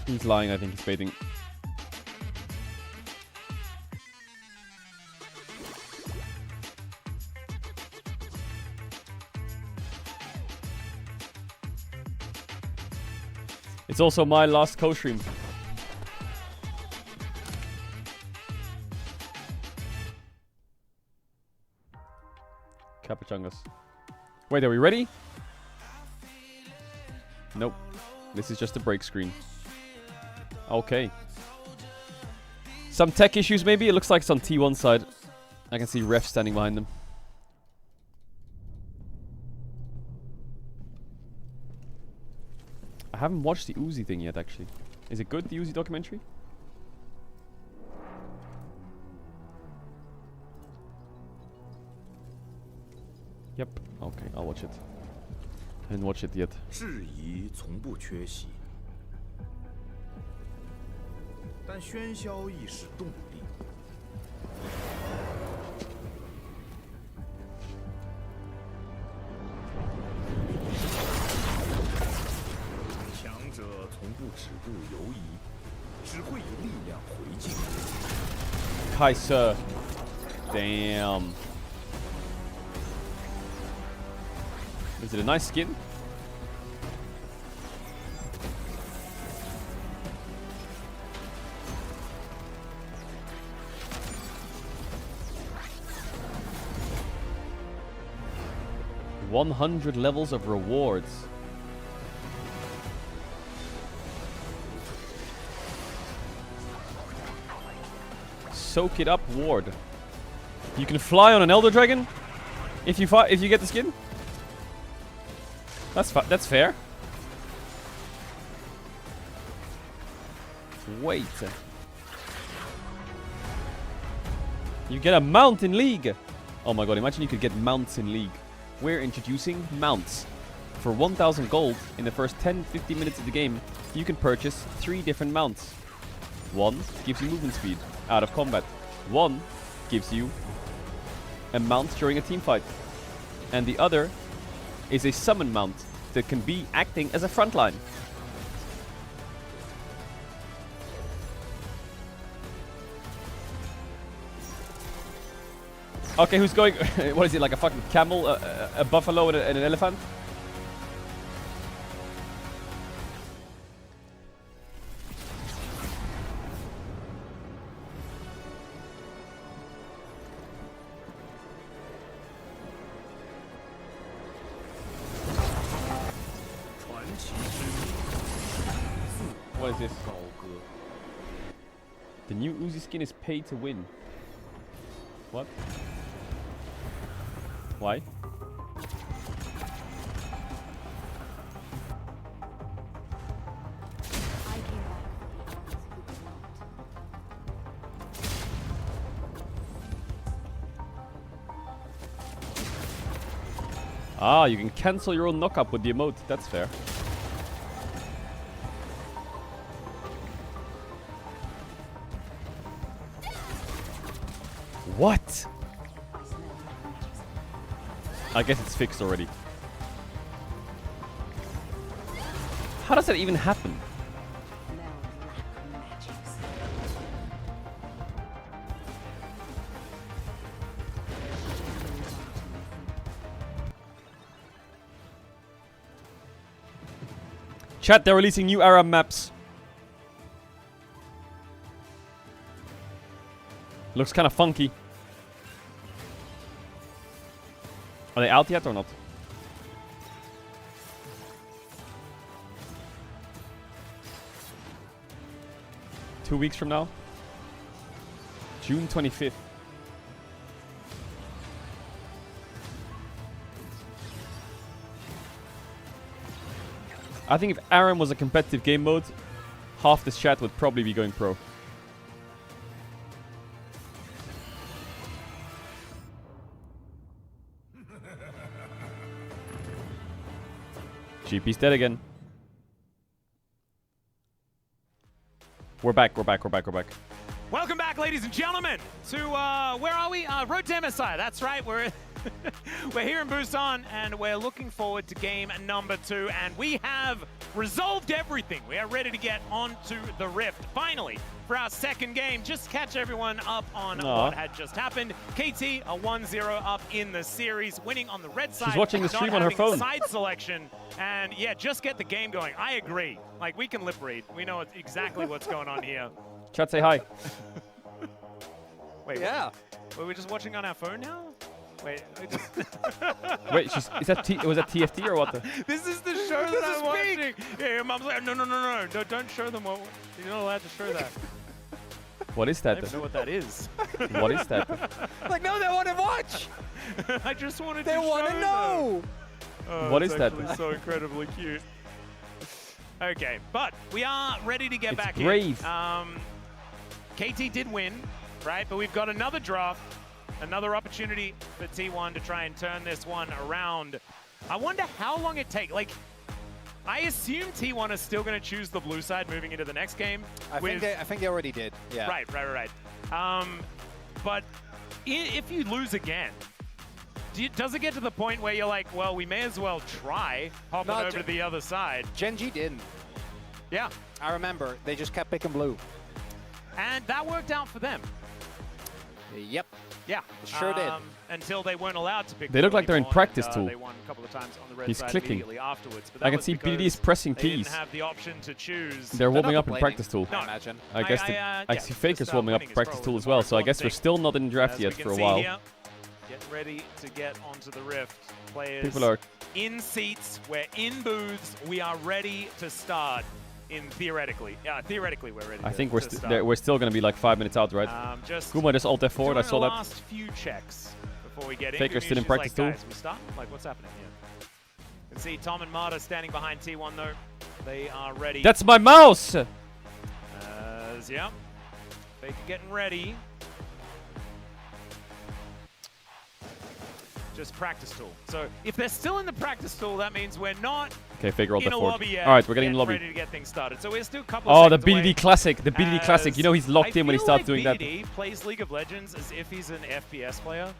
He's lying, I think he's baiting. It's also my last co-stream. Capuchungus. Wait, are we ready? Nope. This is just a break screen. Okay. Some tech issues maybe? It looks like it's on T1 side. I can see ref standing behind them. I haven't watched the Uzi thing yet, actually. Is it good, the Uzi documentary? Yep. Okay, I'll watch it. I didn't watch it yet. 质疑从不缺席，但喧嚣亦是动力。强者从不止步游移，只会以力量回敬。 Kaiser. Damn. Is it a nice skin? $100 levels of rewards. Soak it up, ward. You can fly on an Elder Dragon if you get the skin. That's fair. Wait. You get a mount in League. Oh my god, imagine you could get mounts in League. We're introducing mounts. For 1000 gold in the first 10-15 minutes of the game, you can purchase 3 different mounts. One gives you movement speed out of combat. One gives you a mount during a team fight. And the other is a summon mount that can be acting as a frontline. Okay, who's going? What is it, like a fucking camel, a buffalo, and an elephant? What is this? The new Uzi skin is paid to win. What? Why? Ah, you can cancel your own knockup with the emote. That's fair. What? I guess it's fixed already. How does that even happen? Chat, they're releasing new Aram maps. Looks kind of funky. Are they out yet or not? Two weeks from now? June 25th. I think if Aram was a competitive game mode, half this chat would probably be going pro. GP's dead again. We're back. Welcome back, ladies and gentlemen, to, where are we? Road to MSI, that's right. We're here in Busan, and we're looking forward to game number 2, and we have resolved everything. We are ready to get onto the Rift, finally, for our second game. Just catch everyone up on what had just happened. KT, a 1-0 up in the series, winning on the red side. She's watching the stream on her phone. Side selection, and yeah, just get the game going. I agree. Like, we can lip read. We know exactly what's going on here. Chat, say hi. Wait, Yeah. were we just watching on our phone now? Wait. Wait, was that TFT or what? This is the show that I'm watching. Yeah, your mom's like, no, don't show them. You're not allowed to show that. What is I that? don't know what that is. What is that? Like, no, they want to watch. I just wanted They to want show to know. them. Oh, What it's is that? actually so incredibly cute. Okay, but we are ready to get It's back brave. in. KT did win, right? But we've got another draft, another opportunity for T1 to try and turn this one around. I wonder how long it takes. Like, I assume T1 is still going to choose the blue side moving into the next game. I think they already did. Yeah. Right. But if you lose again, does it get to the point where you're like, well, we may as well try hopping over to the other side? Gen G didn't. Yeah. I remember. They just kept picking blue. And that worked out for them. Yep. Yeah. Sure did. Until they weren't allowed to pick They look like they're in anymore, practice and, tool. They won a couple of times on the red He's side clicking. immediately afterwards. But I that can was see because BDD is pressing they keys. didn't have the option to choose. They're warming up in complaining. practice tool. No, I imagine. I guess I see Faker's warming up in winning is practice tool probably as well, the so I most guess we're important still not in draft As yet we can for a see while. Here, getting ready to get onto the Rift. Players People are in seats. We're in booths. We are ready to start. Theoretically we're ready. I think to start. we're still going to be like 5 minutes out, right? Guma just alt F4, I saw the that. last few checks before we get in. Faker's still in practice like, too. Guys, we start? Like, what's happening here? You can see Tom and Marta standing behind T1 though. They are ready. That's my mouse! Yeah. Faker getting ready. Just practice tool. So if they're still in the practice tool, that means we're not Okay, Faker alt in a lobby F4. yet. Alright, we're getting in the lobby. Ready to get things started. So we're still a couple Oh, of the seconds away. BDD Classic. The BDD Classic. You know he's locked in when he starts doing that. BDD plays League of Legends as if he's an FPS player.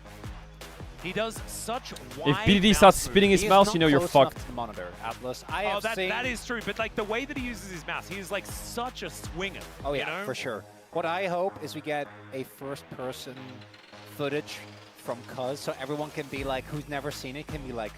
He does such wide If BDD mouse starts spinning movements. his mouse, you know you're Close enough fucked. to the monitor, Atlas. That is true, but like the way that he uses his mouse, he's like such a swinger. Oh yeah, you know? for sure. What I hope is we get a first-person footage from Cuz, so everyone can be like, who's never seen it, can be like,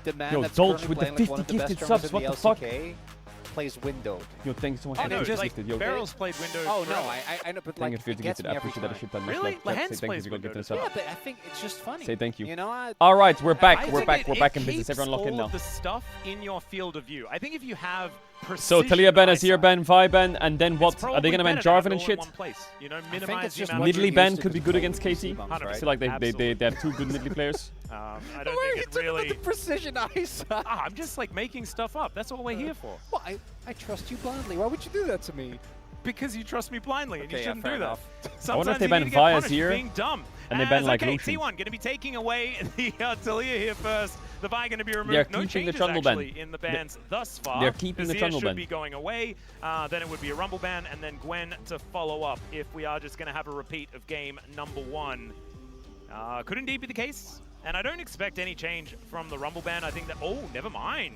the man Yo, that's Dolch currently with the playing like one 50 of the best gifted drummers subs, in the what the fuck? LCK plays windowed. Yo, thanks so much Oh for no, the just like gifted. Yo, Barrel's played Windows. Oh no, forever. I know, but thank you like, for it the gets gifted. me I every appreciate that. I time. ship that much Really? love. Chat, Lahens say thank you plays for gifted Windows. subs. Yeah, but I think it's just funny. Say thank you. You know what? All right, we're back. I We're think back. We're back in it business. Everyone lock in keeps now. all of the stuff in your field of view. I think if you have So precision Talia Ben, Azir eyesight, Ben, Vi Ben, and then it's what? Are probably they gonna ban better to have Jarvan it and all in shit? one place. You know, think minimize it's the just amount what of you're Nidalee Ben used to could be to good play against with KT. these bumps, I right? feel like they Absolutely. have two good Nidalee players. I don't think it really. precision eyesight. I'm just like making stuff up. That's what we're here for. Well, I trust you blindly. Why would you do that to me? Because you trust me blindly, and you Okay, yeah, shouldn't fair do that. enough. Sometimes I wonder if they you ban need to get Vi punished for Azir, being dumb. and they ban As, like okay, Lucian. T1 going to be taking away the Talia here first. The Vi going to be removed. They're No keeping the changes Trundle ban. actually in the bans thus far. They're keeping the Azir Trundle should ban. be going away. Then it would be a Rumble ban, and then Gwen to follow up if we are just going to have a repeat of game number 1. Could indeed be the case. And I don't expect any change from the Rumble ban. I think that... Oh, never mind.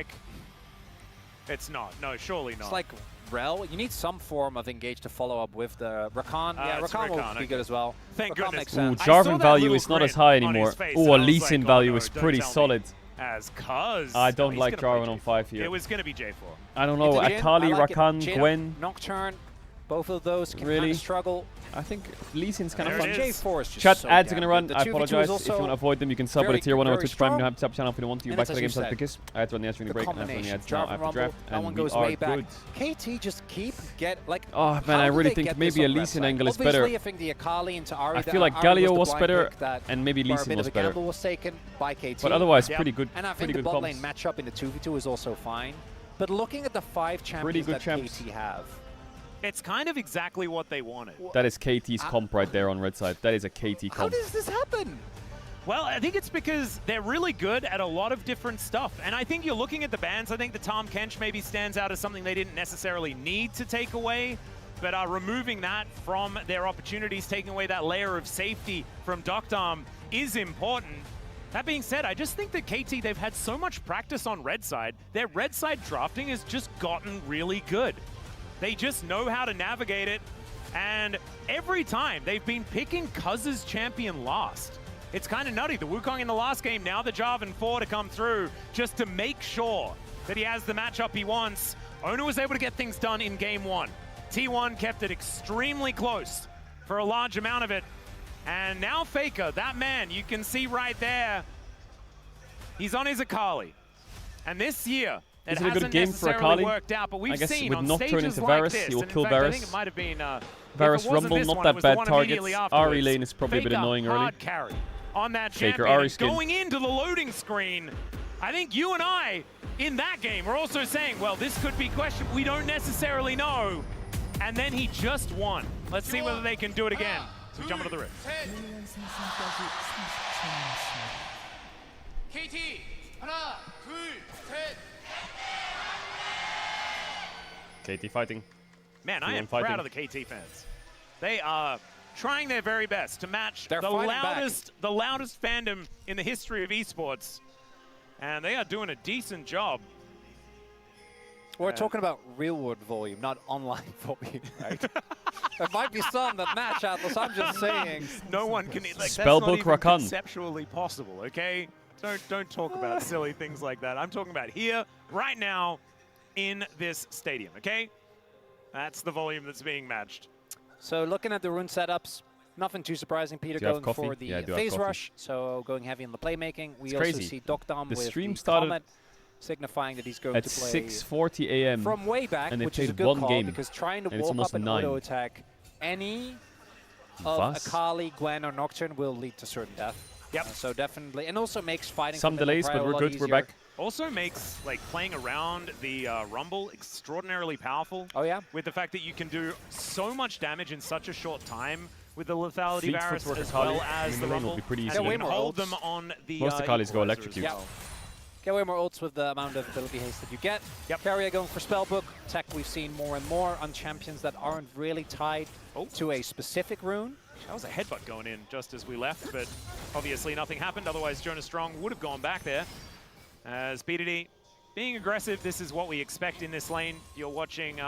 Mike? It's not. No, surely not. It's like Rel, you need some form of engage to follow up with the Rakan. Yeah, Rakan will be good as well. Thank Rakan goodness. makes Ooh, sense. Jarvan value is not as high anymore. Ooh, a Lee Sin value is pretty solid. As cuz. I don't like Jarvan on 5 here. It was going to be J4. I don't know, Jhin, Akali, I like it. Rakan, Jhin, Gwen. Nocturne, both of those can Really? kind of struggle. I think Lee Sin's kind of There fun. it is. J4 is just Chat so ads are damn gonna run. good. I The 2v2 apologize. is If you also want to avoid them, you can sub very with a tier 1 or very Twitch Prime. You strong. have to sub channel if you want to. And Back it's to the as game you start said, because I had to run the answering the break. And I have to run the combination, ads now Jarvan after Rumble, draft. that one And goes we are way back. good. KT just like. Oh man, how I do really they think get maybe this a on Lee red Sin side? angle is Obviously, better. I think the Akali into Ahri. I feel like Ahri Galio the was blind better pick that and maybe Lee where a Sin bit was of a better. gamble was taken by KT. But otherwise, pretty good. And I Pretty think the good bot lane comps. matchup in the 2v2 is also fine. But looking at the 5 champions good that champs. KT have, It's kind of exactly what they wanted. That is KT's comp right there on red side. That is a KT how comp. does this happen? Well, I think it's because they're really good at a lot of different stuff. And I think you're looking at the bans. I think the Tahm Kench maybe stands out as something they didn't necessarily need to take away. But removing that from their opportunities, taking away that layer of safety from Doctom is important. That being said, I just think that KT, they've had so much practice on red side. Their red side drafting has just gotten really good. They just know how to navigate it. And every time they've been picking Cuz's champion last. It's kind of nutty. The Wukong in the last game, now the Jarvan 4 to come through just to make sure that he has the matchup he wants. Ona was able to get things done in game 1. T1 kept it extremely close for a large amount of it. And now Faker, that man, you can see right there, he's on his Akali. And this year, it Is it a good hasn't game for necessarily Akali? worked out, but we've I guess seen with on Nocturne stages into like Varus, this, he will and in kill fact, I Varus. think it might have been Varus if it wasn't Rumble, this not one, that it was the bad one target. immediately Ahri afterwards. lane is probably a bit Faker, annoying early. hard carry on that Faker, champion. Ahri skin. Going into the loading screen, I think you and I, in that game, were also saying, well, this could be questionable. We don't necessarily know. And then he just won. Let's see whether they can do it again. So we jump into the rift. KT 하나 둘 셋. KT fighting. Man, I am fighting. proud of the KT fans. They are trying their very best to match They're the fighting back. loudest fandom in the history of esports. And they are doing a decent job. We're talking about real world volume, not online volume, right? There might be some that match, Atlas. I'm just saying. No one can, like, that's Spellbook not even Rakan. conceptually possible, okay? Don't talk about silly things like that. I'm talking about here, right now, in this stadium, okay? That's the volume that's being matched. So looking at the rune setups, nothing too surprising. Peter Do you have going coffee? for the Yeah, I do have phase coffee. rush, so going heavy on the playmaking. We It's also crazy. see Doctom The with stream the started Comet, signifying that he's going At to play 6:40 a.m. from way back, and they which is a played good one call game, because trying to and it's walk almost up an 9. auto attack any of Vas? Akali, Gwen, or Nocturne will lead to certain death. Yep. So definitely, and also makes fighting Some from the delays, Necro but a we're lot good. We're easier. back. Also makes, like, playing around the Rumble extraordinarily powerful. Oh, yeah? With the fact that you can do so much damage in such a short time with the lethality Fleet Varus footwork as Akali well as in the the lane will Rumble. be pretty And easy. you way can more hold ults. them on the Most Akalis go equalizer electrocute. as well. Get way more ults with the amount of ability haste that you get. Yep. Carrier going for Spellbook. Tech we've seen more and more on champions that aren't really tied to a specific rune. That was a headbutt going in just as we left, but obviously nothing happened. Otherwise, Jonas Strong would have gone back there. As BDD being aggressive, this is what we expect in this lane. You're watching, you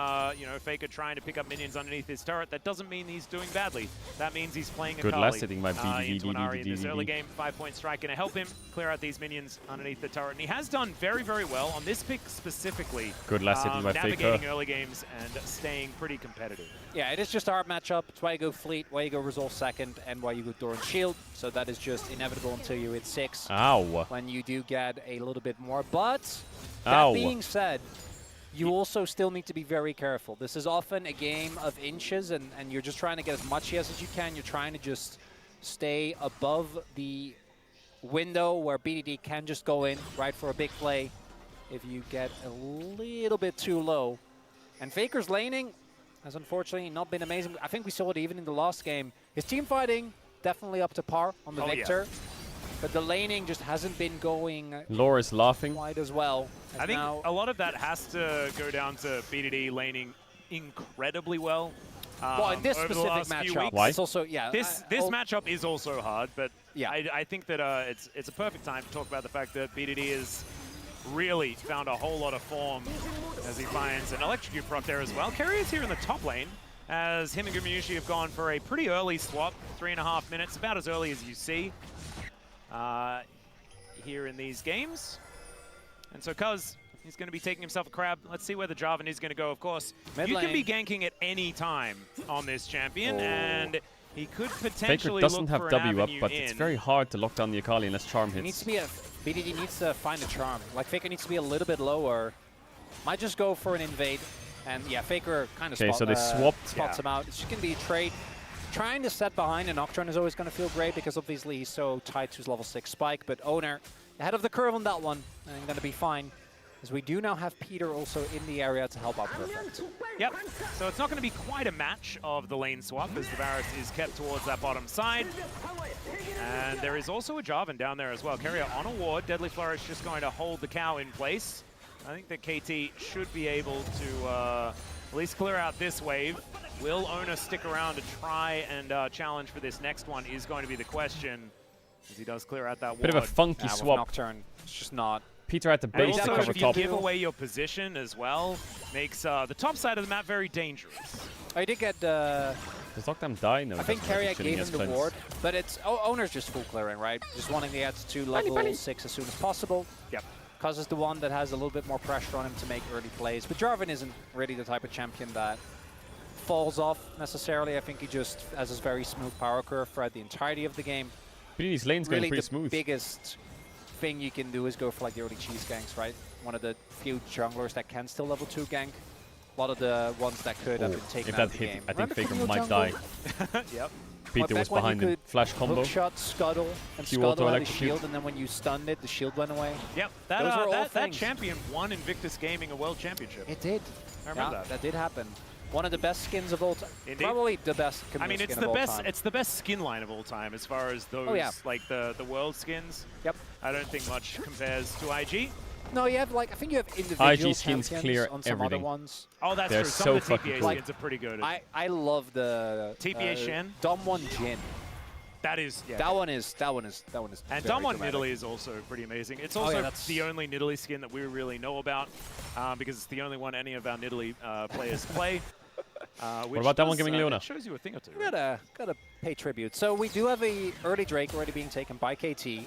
know, Faker trying to pick up minions underneath his turret. That doesn't mean he's doing badly. That means he's playing Good Akali last hitting by BDD, into an Ahri in this BDD. early game. 5-point strike going to help him clear out these minions underneath the turret. And he has done very, very well on this pick specifically. Good last hitting by navigating Faker. early games and staying pretty competitive. Yeah, it is just a hard matchup. It's why you go Fleet, why you go Resolve second, and why you go Doran Shield. So that is just inevitable until you hit 6. Ow. When you do get a little bit more. But Ow. that being said, you also still need to be very careful. This is often a game of inches, and you're just trying to get as much yes as you can. You're trying to just stay above the window where BDD can just go in, right, for a big play. If you get a little bit too low. And Faker's laning has unfortunately not been amazing. I think we saw it even in the last game. His team fighting definitely up to par on the Victor. Yeah. But the laning just hasn't been going Lore is laughing. quite as well. I think a lot of that has to go down to BDD laning incredibly well. Well, in this over the specific last few matchup, weeks. Why? it's also, yeah. This matchup is also hard, but yeah. I think that it's a perfect time to talk about the fact that BDD has really found a whole lot of form as he finds an electrocute proc there as well. Keria is here in the top lane, as him and Gumiyushi have gone for a pretty early swap, 3.5 minutes, about as early as you see here in these games. And so Cuz, he's going to be taking himself a crab. Let's see where the Jarvan is going to go, of course. You can be ganking at any time on this champion, and he could potentially Faker doesn't look have for W an up, avenue but in. it's very hard to lock down the Akali unless Charm It needs hits. to be BDD needs to find a charm. Like Faker needs to be a little bit lower. Might just go for an invade. And yeah, Faker kind of Okay, so they swapped. spots him out. It's just going to be a trade. Trying to set behind a Nocturne is always going to feel great because obviously he's so tied to his level 6 spike. But Owner ahead of the curve on that one and going to be fine. As we do now have Peter also in the area to help out Perfect. Yep, so it's not going to be quite a match of the lane swap as the Varus is kept towards that bottom side. And there is also a Jarvan down there as well. Keria on a ward. Deadly Flourish just going to hold the cow in place. I think that KT should be able to at least clear out this wave. Will Owner stick around to try and challenge for this next one is going to be the question, as he does clear out that ward. Bit of a funky swap. Nocturne, it's just not. Peter at the base to also, cover if top. you give away your position as well, makes the top side of the map very dangerous. I did get Does Lockdown die? No. I think Keria gave him the ward, but it's Owner's just full clearing, right? Just wanting to get to level 6 as soon as possible. Yep. Cuz is the one that has a little bit more pressure on him to make early plays. But Jarvan isn't really the type of champion that falls off necessarily. I think he just has this very smooth power curve throughout the entirety of the game. BDD's lane's really going pretty the smooth. biggest thing you can do is go for like the early cheese ganks, right? One of the few junglers that can still level 2 gank. A lot of the ones that could have been taken if out that of the hit, game. I think Remember Faker from your might jungle? die. Yep. Peter was behind him. Flash combo. Hook shot, scuttle, and Q scuttle auto had a electrocute. shield, and then when you stunned it, the shield went away. Yep, Those were all that things. champion won Invictus Gaming a world championship. It did. I remember that did happen. One of the best skins of all time. Indeed. Probably the best. I mean, it's skin the of all best. time. It's the best skin line of all time as far as those, like the world skins. Yep. I don't think much compares to IG. No, you have like I think you have individual IG skins champions clear on some everything. other ones. Oh, that's They're true. Some so of the fucking TPA cool. skins are pretty good. I love the TPA Shen. Dom 1 Jin. That is, yeah. That one is. And very Dom 1 dramatic. Nidalee is also pretty amazing. It's also that's the only Nidalee skin that we really know about because it's the only one any of our Nidalee players play. What about that one giving Leona? It shows you a thing or two. Gotta pay tribute. So we do have a early Drake already being taken by KT.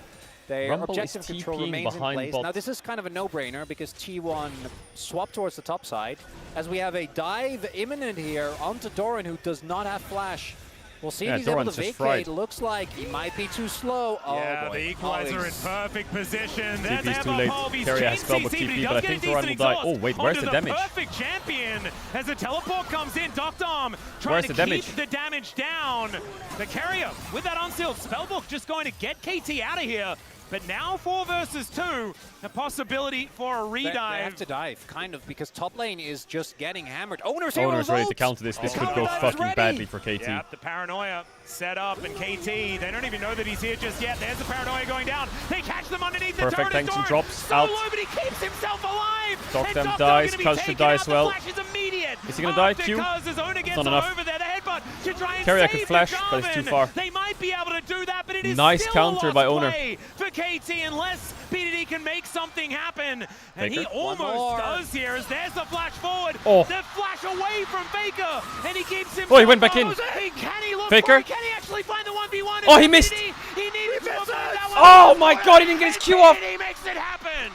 Their Rumble objective is control TPing remains in behind place. bot. Now this is kind of a no-brainer because T1 swapped towards the top side as we have a dive imminent here onto Doran, who does not have flash. We'll see Yeah, if he's able to Doran's just vacate. fried. Looks like he might be too slow. Yeah, oh boy. the equalizer in perfect position. There's TP's too late. Keria has spellbook TP, but I think Doran will die. Oh wait, where's the damage? Perfect champion as the teleport comes in. Dom trying Where's to the keep damage? the damage down. The Keria with that unsealed spellbook just going to get KT out of here. But now 4 versus 2, a possibility for a redive. They have to dive, kind of, because top lane is just getting hammered. Owner's Owner's ready to counter this. This could go fucking badly for KT. Yeah, the paranoia set up, and KT, they don't even know that he's here just yet. There's the paranoia going down. They catch them underneath the turret. Perfect tanks and Doran. drops out. Solo, but he keeps himself alive. Dogdam And dies. gonna be Cuz should taken die out. as well. The flash is immediate. Is he gonna die? After Q? Cuz, as Owner gets Not enough. over there, the headbutt to try and Keria save could flash, the but it's too Jarvan. far. They might be able to do that, but it is Nice still counter a by lost Owner. play for KT unless BDD can make something happen. And he Faker. almost does here as there's the flash forward. Oh. The flash away from Faker, and he keeps him. Oh, he went back in. Can he look Faker. for it? Can he actually find the 1v1? Oh, he missed. He needed to avoid that one. Oh my god, he didn't get his Q off. He makes it happen.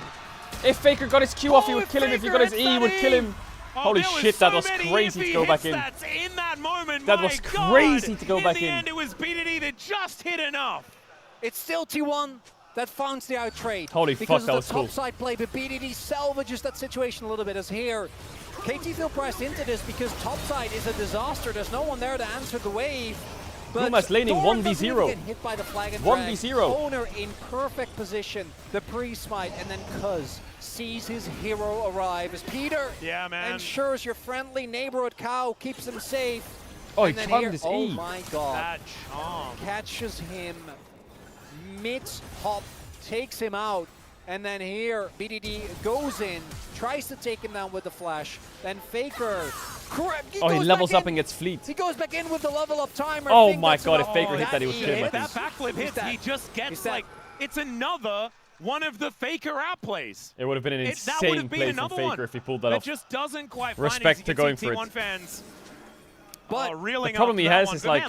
If Faker got his Q off, he would kill him. If he got his E, he would kill him. Holy there was shit, that so was many crazy to go iffy back hits in. that's in that moment. That My was God. crazy to go back In the in. end, it was BDD that just hit enough. It's still T1 that finds the out trade. Holy because fuck, that of was the cool. topside play, but BDD salvages that situation a little bit as here. KT feel pressed into this because topside is a disaster. There's no one there to answer the wave. But Puma's laning Doran doesn't 1v0. even get hit by the flag and 1v0. drag. Owner in perfect position. The pre-smite, and then Cuz sees his hero arrive as Peter Yeah, man. ensures your friendly neighborhood cow keeps him safe. Oh, and he then charmed here, his oh E. my god. That charm. Catches him mid-hop, takes him out, and then here BDD goes in, tries to take him down with the flash, then Faker. Oh, he levels up and gets fleet. He goes back in with the level up timer. Oh Think my that's god, if enough. Faker hit that, he was E killing hits. my That team. backflip hits, he just gets like, it's another one of the Faker outplays. It would have been an insane play from Faker if he pulled that off. Just doesn't quite Respect to going for it. T1 fans. But the problem he has is like,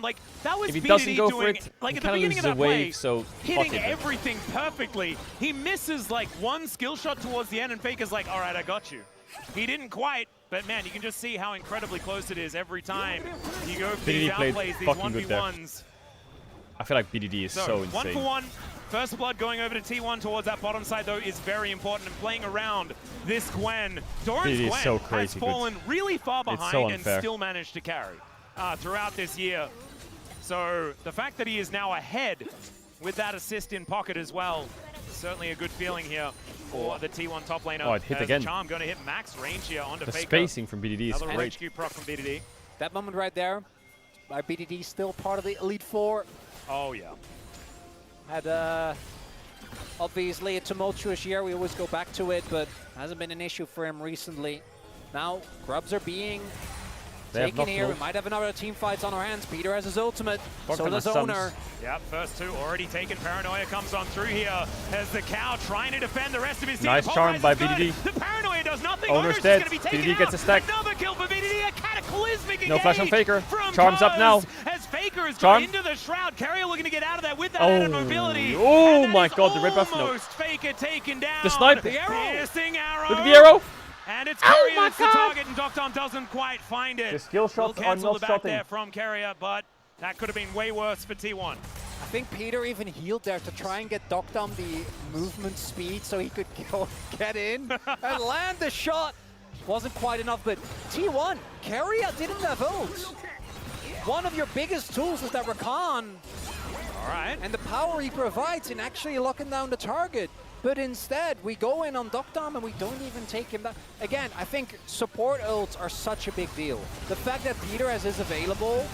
if he doesn't go for it, he kind of loses a wave, so hitting everything perfectly. He misses like one skill shot towards the end, and Faker's like, all right, I got you. He didn't quite, but man, you can just see how incredibly close it is every time you go for these outplays, these 1v1s. I feel like BDD is so insane. 1-for-1. First blood going over to T1 towards that bottom side, though, is very important. And playing around this Gwen, Doran's Gwen so has fallen really far behind and unfair. still managed to carry throughout this year. So the fact that he is now ahead with that assist in pocket as well, certainly a good feeling here for the T1 top laner. Oh, it hit again. Charm going to hit max range here onto The Faker. spacing from BDD is Another great. HQ proc from BDD. That moment right there, our BDD still part of the Elite Four. Oh, yeah. Had obviously a tumultuous year. We always go back to it, but hasn't been an issue for him recently. Now, grubs are being taken here. We might have another team fights on our hands. Peter has his ultimate, so does Owner. Yep, first two already taken. Paranoia comes on through here as the cow trying to defend the rest of his team. Nice charm by BDD. The Paranoia does nothing. Owner's just dead. gonna be taken BDD gets a stack. Another kill for BDD. A cataclysmic No flash on Faker. from Charm's up now. As Faker is Charm. into the shroud. Carrier looking to get out of there with that added mobility. Oh my god, the red buff. No. Almost Faker taken down. The snipe. The piercing arrow. Look at the arrow. And it's Carrier that's the target, and Doctom doesn't quite find it. The skill shots are not back shotting. there from Carrier, but that could have been way worse for T1. I think Peter even healed there to try and get Doctom the movement speed so he could get in and land the shot. Wasn't quite enough, but T1, Carrier didn't have ult. One of your biggest tools is that Rakan. All right. And the power he provides in actually locking down the target. But instead, we go in on Doctom and we don't even take him down. Again, I think support ults are such a big deal. The fact that Peter has his available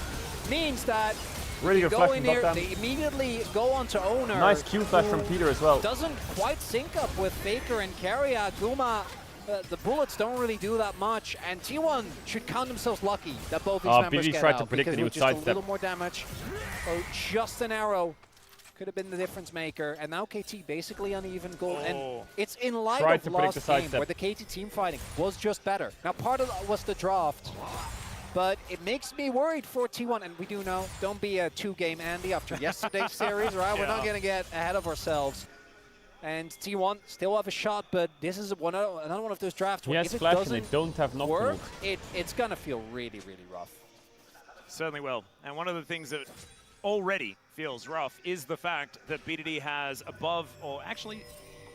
means that Really good go flash in from here, Doctom. they immediately go onto Owner. Nice Q flash from Peter as well. Doesn't quite sync up with Faker and Carrier. Guma, the bullets don't really do that much, and T1 should count themselves lucky that both these members BDD get tried out to predict because that he would just a sidestep. little more damage. Oh, just an arrow could have been the difference maker, and now KT basically uneven goal, and it's in light Tried of to predict last the game sidestep. where the KT team fighting was just better. Now part of that was the draft, but it makes me worried for T1, and we do know, don't be a two-game Andy after yesterday's series, right? We're not going to get ahead of ourselves. And T1 still have a shot, but this is another one of those drafts He where has if it flash and doesn't they don't have knock work, move. it's going to feel really, really rough. Certainly will. And one of the things that already feels rough is the fact that BDD has above, or actually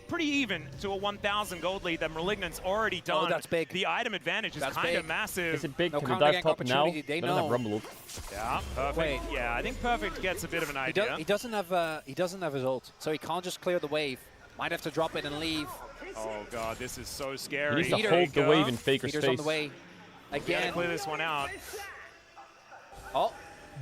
pretty even to a 1,000 gold lead that Malignant's already done. Oh, that's big. The item advantage is kind of massive. Is it big? No Can we counter dive gank top now? opportunity, they Don't have know. Rumble. Yeah, perfect. Wait. Yeah, I think Perfect gets a bit of an He, idea. he doesn't have his ult, so he can't just clear the wave. Might have to drop it and leave. Oh god, this is so He scary. needs to hold the wave in Faker's Peter's face. on the way. Gotta Again. clear this one out. Oh.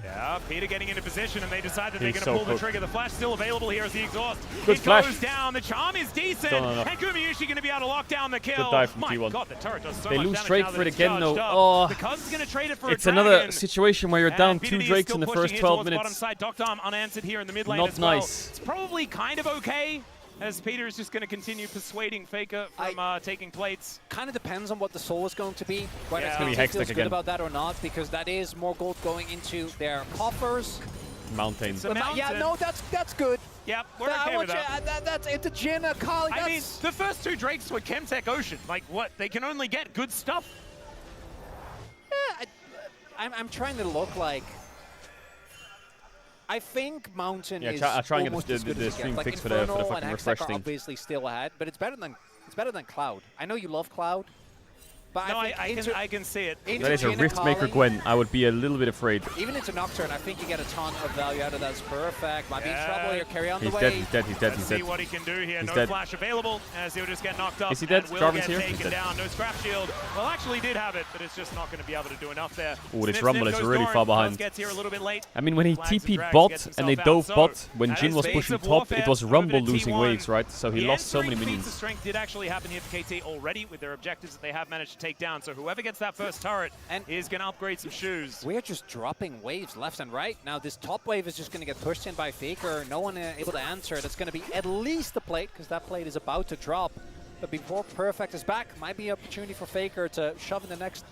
Yeah, Peter getting into position, and they decide that they're He's going to so pull the cooked. trigger. The flash still available here as the exhaust. Good it flash. goes down. The charm is decent. Still not enough. And Gumayushi going to be able to lock down the kill. Good dive from My T1. god, the turret does so They much lose damage straight now for that it it's again, charged though. up. Oh. The Cubs is going to trade it for It's a another dragon. situation where you're down And 2 BDD is Drakes still in the pushing first here 12 towards the minutes. bottom side. Doctom unanswered here in the mid lane Not as well. nice. It's probably kind of okay, as Peter is just going to continue persuading Faker from taking plates. Kind of depends on what the soul is going to be. Whether Yeah. it's gonna be feels Hextech good again. about that or not, because that is more gold going into their coffers. Mountain. It's a mountain. Yeah, no, that's good. Yep, we're okay with that. That's it's a Jin, a Kali. I mean, the first two Drakes were Chemtech Ocean. Like, what? They can only get good stuff. Yeah, I'm trying to look like. I think Mountain is I try and get almost the as good as it stream gets. fix like for the Infernal fucking and refresh Hextech are thing. obviously still ahead, but it's better than Cloud. I know you love Cloud, but No, I think I can see it. into That is a Jin and Riftmaker Kali, Gwen. I would be a little bit afraid. Even into Nocturne, I think you get a ton of value out of that. It's perfect. Might be in Yeah. trouble here. Carry on He's the dead, way. he's dead, he's dead, Let's he's see dead. what he can do here. He's No dead. flash available, as he'll just get knocked up. Is he dead? And will Jarvan's get here? He's taken dead. down. No scrap shield. Well, actually, he did have it, but it's just not going to be able to do enough there. Ooh, this Snip, Rumble snip is goes really Doran. far behind. Cubs gets here a little bit late. I mean, when he Flags and TP'd drags, bot gets and they himself dove out. bot, So, when that Jin is was Face pushing of top, Warfare it was over Rumble to losing T1. waves, right? So he The lost so many entering feats minions. of strength did actually happen here for KT already with their objectives that they have managed to take down. So whoever gets that first turret is going to upgrade some shoes. We're just dropping waves left and right. Now this top wave is just going to get pushed in by Faker. No one able to answer. That's going to be at least the plate, because that plate is about to drop. But before Perfect is back, might be an opportunity for Faker to shove in the next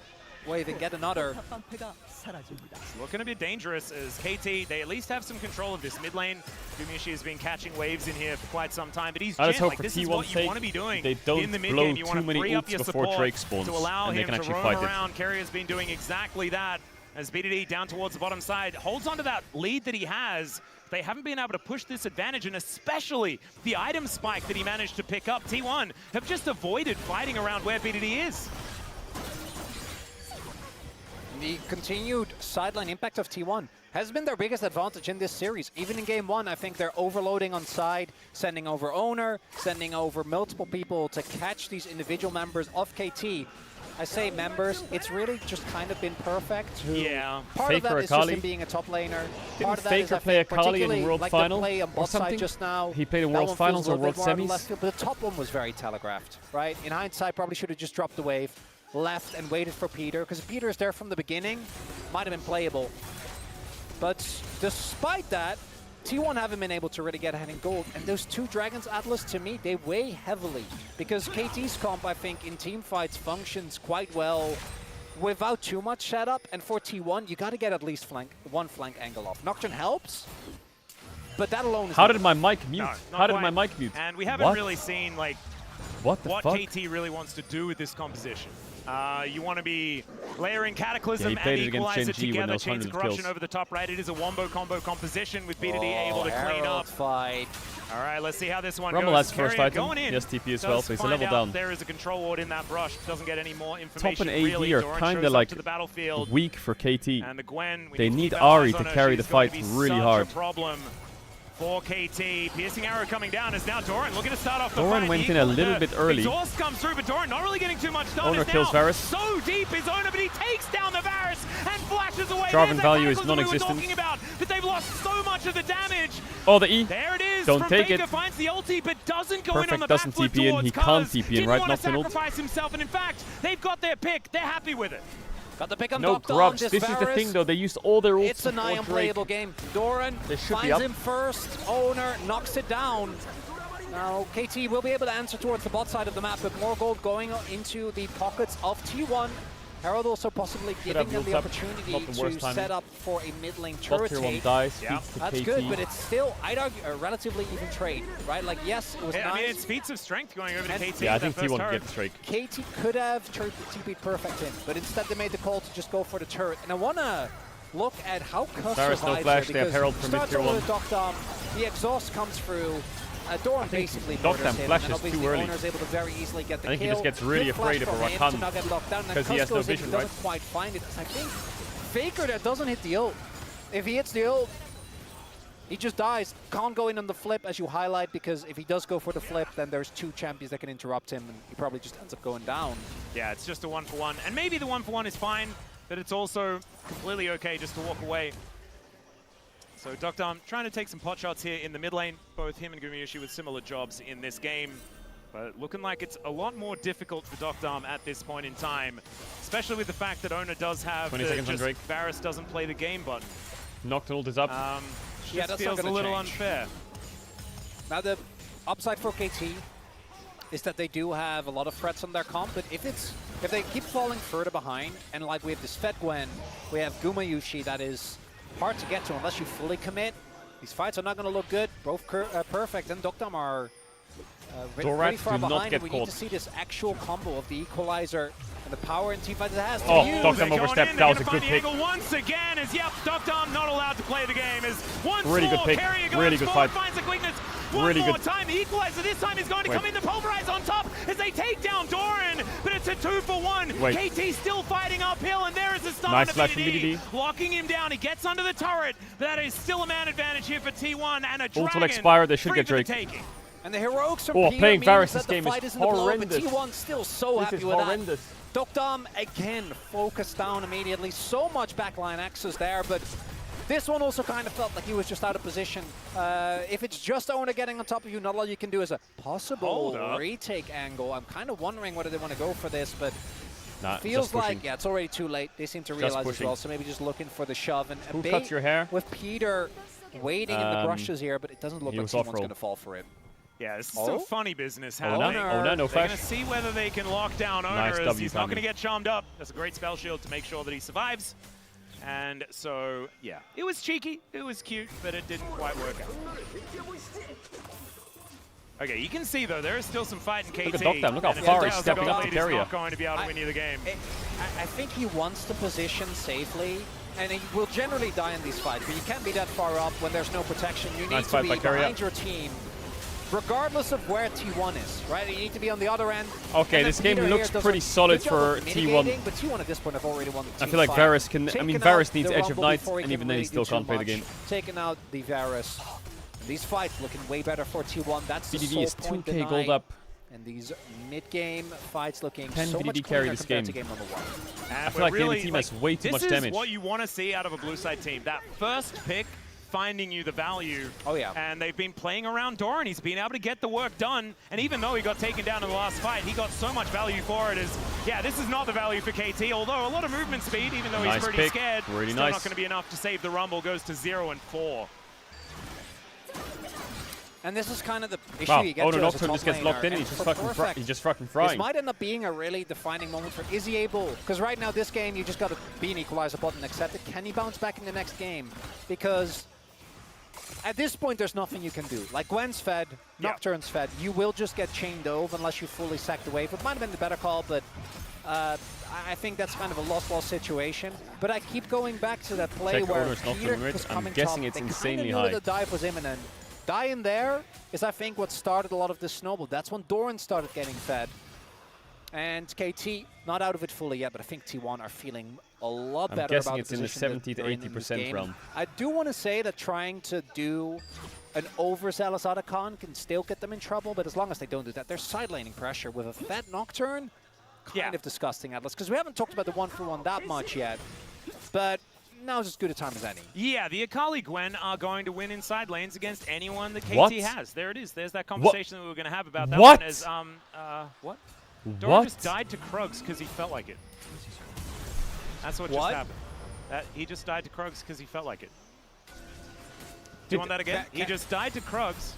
wave and get another. It's looking a bit dangerous as KT, they at least have some control of this mid lane. Gumishi has been catching waves in here for quite some time, but he's I just Jin, hope like, for this is T1's what you sake, want to be doing they don't in the mid blow game. You want too to many free up ults your before support Drake spawns, to allow and they him can to actually roam fight it. around. Kerry has been doing exactly that as BDD down towards the bottom side holds onto that lead that he has. They haven't been able to push this advantage, and especially the item spike that he managed to pick up. T1 have just avoided fighting around where BDD is. The continued sideline impact of T1 has been their biggest advantage in this series. Even in game one, I think they're overloading on side, sending over Owner, sending over multiple people to catch these individual members of KT. I say members, it's really just kind of been Perfect. Yeah. Part of that is just him being a top laner. Part of that is, Faker play Akali in World like Final play on or bot side something? just now. He played in That World one feels Finals a or little World bit more out of Semis? left field, but the top one was very telegraphed, right? In hindsight, probably should have just dropped the wave, left and waited for Peter, because if Peter is there from the beginning, might have been playable. But despite that, T1 haven't been able to really get ahead in gold. And those two Dragons Atlas, to me, they weigh heavily. Because KT's comp, I think, in team fights functions quite well without too much setup. And for T1, you got to get at least one flank angle off. Nocturne helps, but that alone is How did my mic mute? No, How did quite. my mic mute? And we haven't really seen like what the what fuck? KT really wants to do with this composition. You want to be layering Cataclysm Yeah, he played and it against Equalizer Gen G when together, there was Chains of 100 Corruption kills. over the top right. It is a wombo combo composition with BDD able to clean up. Fight. All right, let's see how this one Rumble goes. has first Carrier item. going in. Yes, TP as well, Does so he's a find level out down. There is a control ward in that brush. Doesn't get any more Top information. and AD really. are Doran kind shows of up like to the battlefield. weak for KT. And the Gwen, we They need to need keep our Ari eyes to on her. carry the She's going fight to be really such hard. a problem for KT. Piercing arrow coming down is now Doran looking to start off the Doran fight. went The in a little Equalizer bit early. Exhaust comes through, but Doran not really getting too much done. Owner Is kills now Varus. So deep is Owner, but he takes down the Varus and flashes away. Jarvan There's that value is Cataclysm we were non-existent. talking about, but they've lost so much of the damage. Oh, the E. There it is. Don't from take Faker it. finds the ulti, but doesn't go in on Perfect the doesn't back foot TP in. towards He can't Cuz. TP in, Didn't right? want to Nocturne ult. sacrifice himself, and in fact, they've got their pick. They're happy with it. Got the pick on No Doctor grubs. on This is the Varus. thing, though. They used all their ults It's a nigh before Drake. unplayable game. Doran They should be finds up. him first. Owner knocks it down. Now, KT will be able to answer towards the bot side of the map, but more gold going into the pockets of T1. Herald also possibly giving have them the ult up. opportunity Not the worst to timing. set up for a mid lane Bot turret tier 1 take. dies, feeds to That's KT. good, but it's still, I'd argue, a relatively even trade, right? Like, yes, it was I nice. mean, it's feats of strength going over to And- KT. Yeah, I with think that first T1 turret. get the strike. KT could have TP'd Perfect in, but instead they made the call to just go for the turret. And I want to look at how Cuz Varus, no survives flash, here, they have because Herald from mid starts tier over 1. with Doctor, the exhaust comes through. Doran basically murders Doctor him, flashes and obviously too early. Owner's able to very easily get the I think he kill. just gets really Good flash afraid of from a him Rakan to not get locked down, and because he Cuz has no goes in, vision, doesn't right? quite find it. I think Faker there doesn't hit the ult. If he hits the ult, he just dies. Can't go in on the flip, as you highlight, because if he does go for the flip, then there's two champions that can interrupt him, and he probably just ends up going down. Yeah, it's just a 1-for-1. And maybe the 1-for-1 is fine, but it's also completely okay just to walk away. So Doctor trying to take some pot shots here in the mid lane. Both him and Gumiyoshi with similar jobs in this game. But looking like it's a lot more difficult for Doctor at this point in time. Especially with the fact that Owner does have 20 the seconds on just Drake. Varus doesn't play the game button. Nocturne ult is up. Yeah, Just that's feels not a gonna little change. unfair. Now the upside for KT is that they do have a lot of threats on their comp, but if they keep falling further behind, and like we have this Fed Gwen, we have Gumayushi that is hard to get to unless you fully commit. These fights are not going to look good. Both Perfect and Dokdam are pretty far do not behind, get and we need caught. to see this actual combo of the Equalizer and the power and teamfight it has to Oh, use. Dokdam overstepped. That was a good pick. Once again, as yep, Dokdam not allowed to play the game. As once Really more, good pick. Carrier goes Really good forward, fight. finds a quickness. One Really more good. time, the Equalizer this time is going to come in to pulverize on top as they take down Doran, but it's a 2-for-1. Wait. KT still fighting uphill, and there is a stun Nice on flash from BDD, BDD. locking him down. He gets under the turret. That is still a man advantage here for T1, and a Ult will dragon expire, they should free get for the Drake. taking. And the heroics from Oh, Peter playing means Varus that this the game fight is isn't the blow, but horrendous. T1 still so This happy is with horrendous. that. Dokdam again focused down immediately. So much backline access there, but this one also kind of felt like he was just out of position. If it's just Owner getting on top of you, not all you can do is a possible retake angle. I'm kind of wondering whether they want to go for this, but Nah, Feels just pushing. like, yeah, it's already too late. They seem to Just realize as pushing. well, so maybe just looking for the shove. And Who cuts your hair? with Peter waiting in the brushes here, but it doesn't look he like was T1's off-roll. going to fall for it. Yeah, this is Oh. some funny business Ona, happening. Ona, no They're going to flash. see whether they can lock down Owner Nice as W he's not going to timing. get charmed up. That's a great spell shield to make sure that he survives. And so, yeah, it was cheeky, it was cute, but it didn't quite work out. Okay, you can see though, there is still some fight in KT. Look at Doctam, look how and far if he's the stepping up the lead is carrier. not going to be able to win you the game. I think he wants to position safely, and he will generally die in these fights, but you can't be that far up when there's no protection. You need Nice to fight be by Carrier. behind your team, regardless of where T1 is, right? You need to be on the other end. Okay, And this then game Peter looks here does pretty a solid good job of for mitigating, T1. But T1 at this point have already won the I team feel like fight. Varus can. I mean, Taken Varus out needs the Edge of Rumble Night, before he and can even then he really still do too can't play the much. game. Taking out the Varus. These fights looking way better for T1. That's the VDD sole is point 2k gold denied. up. And these mid-game fights looking Can so VDD much carry cleaner this compared game? to game number 1. And I feel like the really, enemy team has way too much damage. This is what you want to see out of a blue side team. That first pick, finding you the value. Oh, yeah. And they've been playing around Doran. He's been able to get the work done. And even though he got taken down in the last fight, he got so much value for it. Yeah, this is not the value for KT, although a lot of movement speed, even though Nice he's pretty pick. scared. Really still nice. not going to be enough to save the Rumble. Goes to 0 and 4. And this is kind of the issue Wow, you get Owner to as a Nocturne top just gets locked laner. in and And he's for Perfect, he's just fucking this frying. might end up being a really defining moment for, is he able, because right now this game you just got to be an equalizer button, accept it. Can he bounce back in the next game? Because at this point there's nothing you can do. Like Gwen's fed, Nocturne's fed, you will just get chained over unless you fully sack the wave. It might have been the better call, but I think that's kind of a lost situation. But I keep going back to that play Check where Owner's Peter Nocturne rate. was I'm coming guessing top. it's They insanely kinda knew high. that the dive was imminent. Die in there is, I think, what started a lot of this snowball. That's when Doran started getting fed. And KT, not out of it fully yet, but I think T1 are feeling a lot I'm better guessing about it's the in the position that 70 to they're in this 80% game. realm. I do want to say that trying to do an overzealous Otacon can still get them in trouble, but as long as they don't do that, they're side laning pressure with a fed Nocturne. Kind of disgusting, Atlas, because we haven't talked about the 1-for-1 that much yet. But now's as good a time as any. Yeah, the Akali Gwen are going to win in side lanes against anyone that KT What? has. There it is. There's that conversation that we were going to have about that What? one. As, what? What? Doran just died to Krugs because he felt like it. That's what, just What? happened. He just died to Krugs because he felt like it. Do you want that again? He just died to Krugs.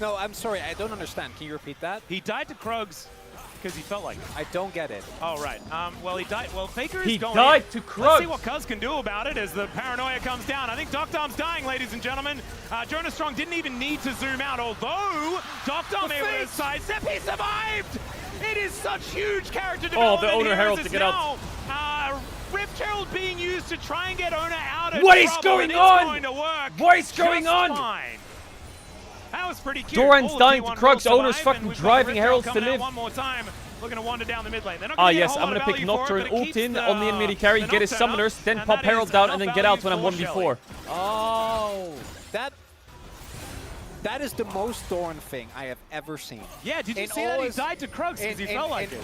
No, I'm sorry, I don't understand. Can you repeat that? He died to Krugs because he felt like it. I don't get it. Oh, right. Well, he died. Well, Faker is He going died in. to Let's Krugs. see what Cuz can do about it as the paranoia comes down. I think Doctom's dying, ladies and gentlemen. Jonas Strong didn't even need to zoom out, although Doctom able to sidestep. He survived! It is such huge character development. the Owner here Herald as to it's get out. now, Rift Herald being used to try and get Owner out of What is trouble, going and on? It's going to work. What is going just on? Fine. That was pretty cute. Doran's All of dying to T1 Krugs. will Owner's survive, fucking and we've got driving Rift Heralds to coming out live. one more time. Looking to wander down the mid lane. They're not Ah, gonna get a yes, whole I'm lot gonna of pick value for it, Nocturne, but it ult keeps in the- on the enemy carry, the get his Nocturne up, summoners, then and pop that is Herald down, enough and then get value out when I'm for 1v4. Oh, that is the most Doran thing I have ever seen. Yeah, did you In see that? all He his- died to Krugs because he felt like it.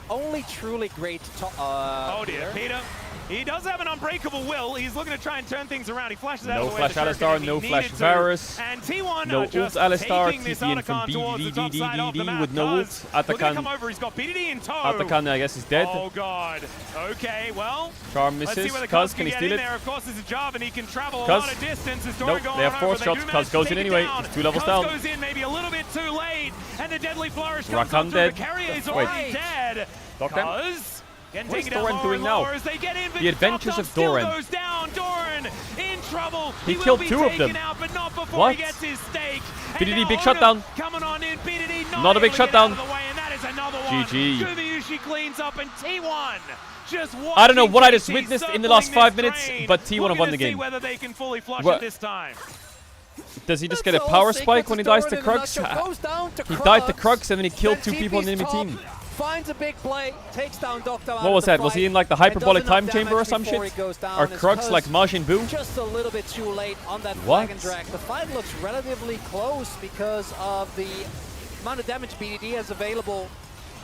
Only truly great. Oh dear, Peter. He does have an unbreakable will. He's looking to try and turn things around. He flashes out No of the way. flash the Shuriken Alistar, if he no needed flash to. Varus. And T1 No are ult just Alistar, taking this TP in from Otacon towards the top side of the BDD map. with no ult. Cuz looking to Atakan, come over. He's got BDD in tow. Atakan, I guess, is dead. Oh god. Okay, well. Charm Let's see misses. whether Cuz, Cuz can he get steal in it? there. Of course, there's a job, and he can travel a Cuz. lot of distance. As Nope, they have force shots. Cuz goes in anyway. He's 2 levels down. Cuz goes in maybe a little bit too late, and the deadly flourish comes Rakan up through. The dead. carrier is Wait. already dead. Doctor? Cuz getting What is taken down Doran lower doing and now? lower as they get in, but The Adventures Doctor of still Doran. goes down. Doran in trouble. He will killed be 2 of taken them. out, but not before What? he gets his stake. And BDD, now big Oda shutdown. coming on in. BDD Not a big able to get out shutdown. of the way, and that is another one. GG. Gumayushi cleans up, and T1 just I don't know what I just KT witnessed in the circling last 5 this minutes, train. but T1 have won the Looking to see game. whether they can fully flush What? it this time. Does he just get a power spike when he dies to Krugs? He died to Krugs and then he killed 2 people on the enemy team. Finds a big play, takes down Doctor. What was that? Was he in like the hyperbolic time chamber or some shit? Or Krugs like Majin Buu? Just a little bit too late on that What? flag and drag. The fight looks relatively close because of the amount of damage BDD has available.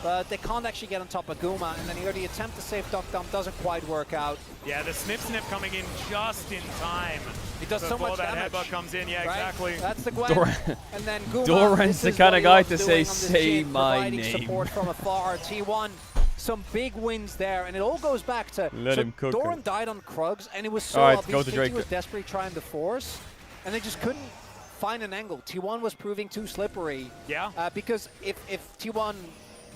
But they can't actually get on top of Guma, and then here the attempt to save Doctor doesn't quite work out. Yeah, the snip coming in just in time. He does so much that damage. headbutt comes in, yeah, Right? exactly. That's the Gwen. Doran. And then Guma, Doran's this the is kind what of he guy loves to doing say, on this "Say jit, my providing name." support from afar. T1 some big wins there, and it all goes back to Let him cook Doran it. died on Krugs, and it was so Alright, obvious go to KT Drake. was desperately trying to force, and they just couldn't find an angle. T1 was proving too slippery. Yeah. Because if T1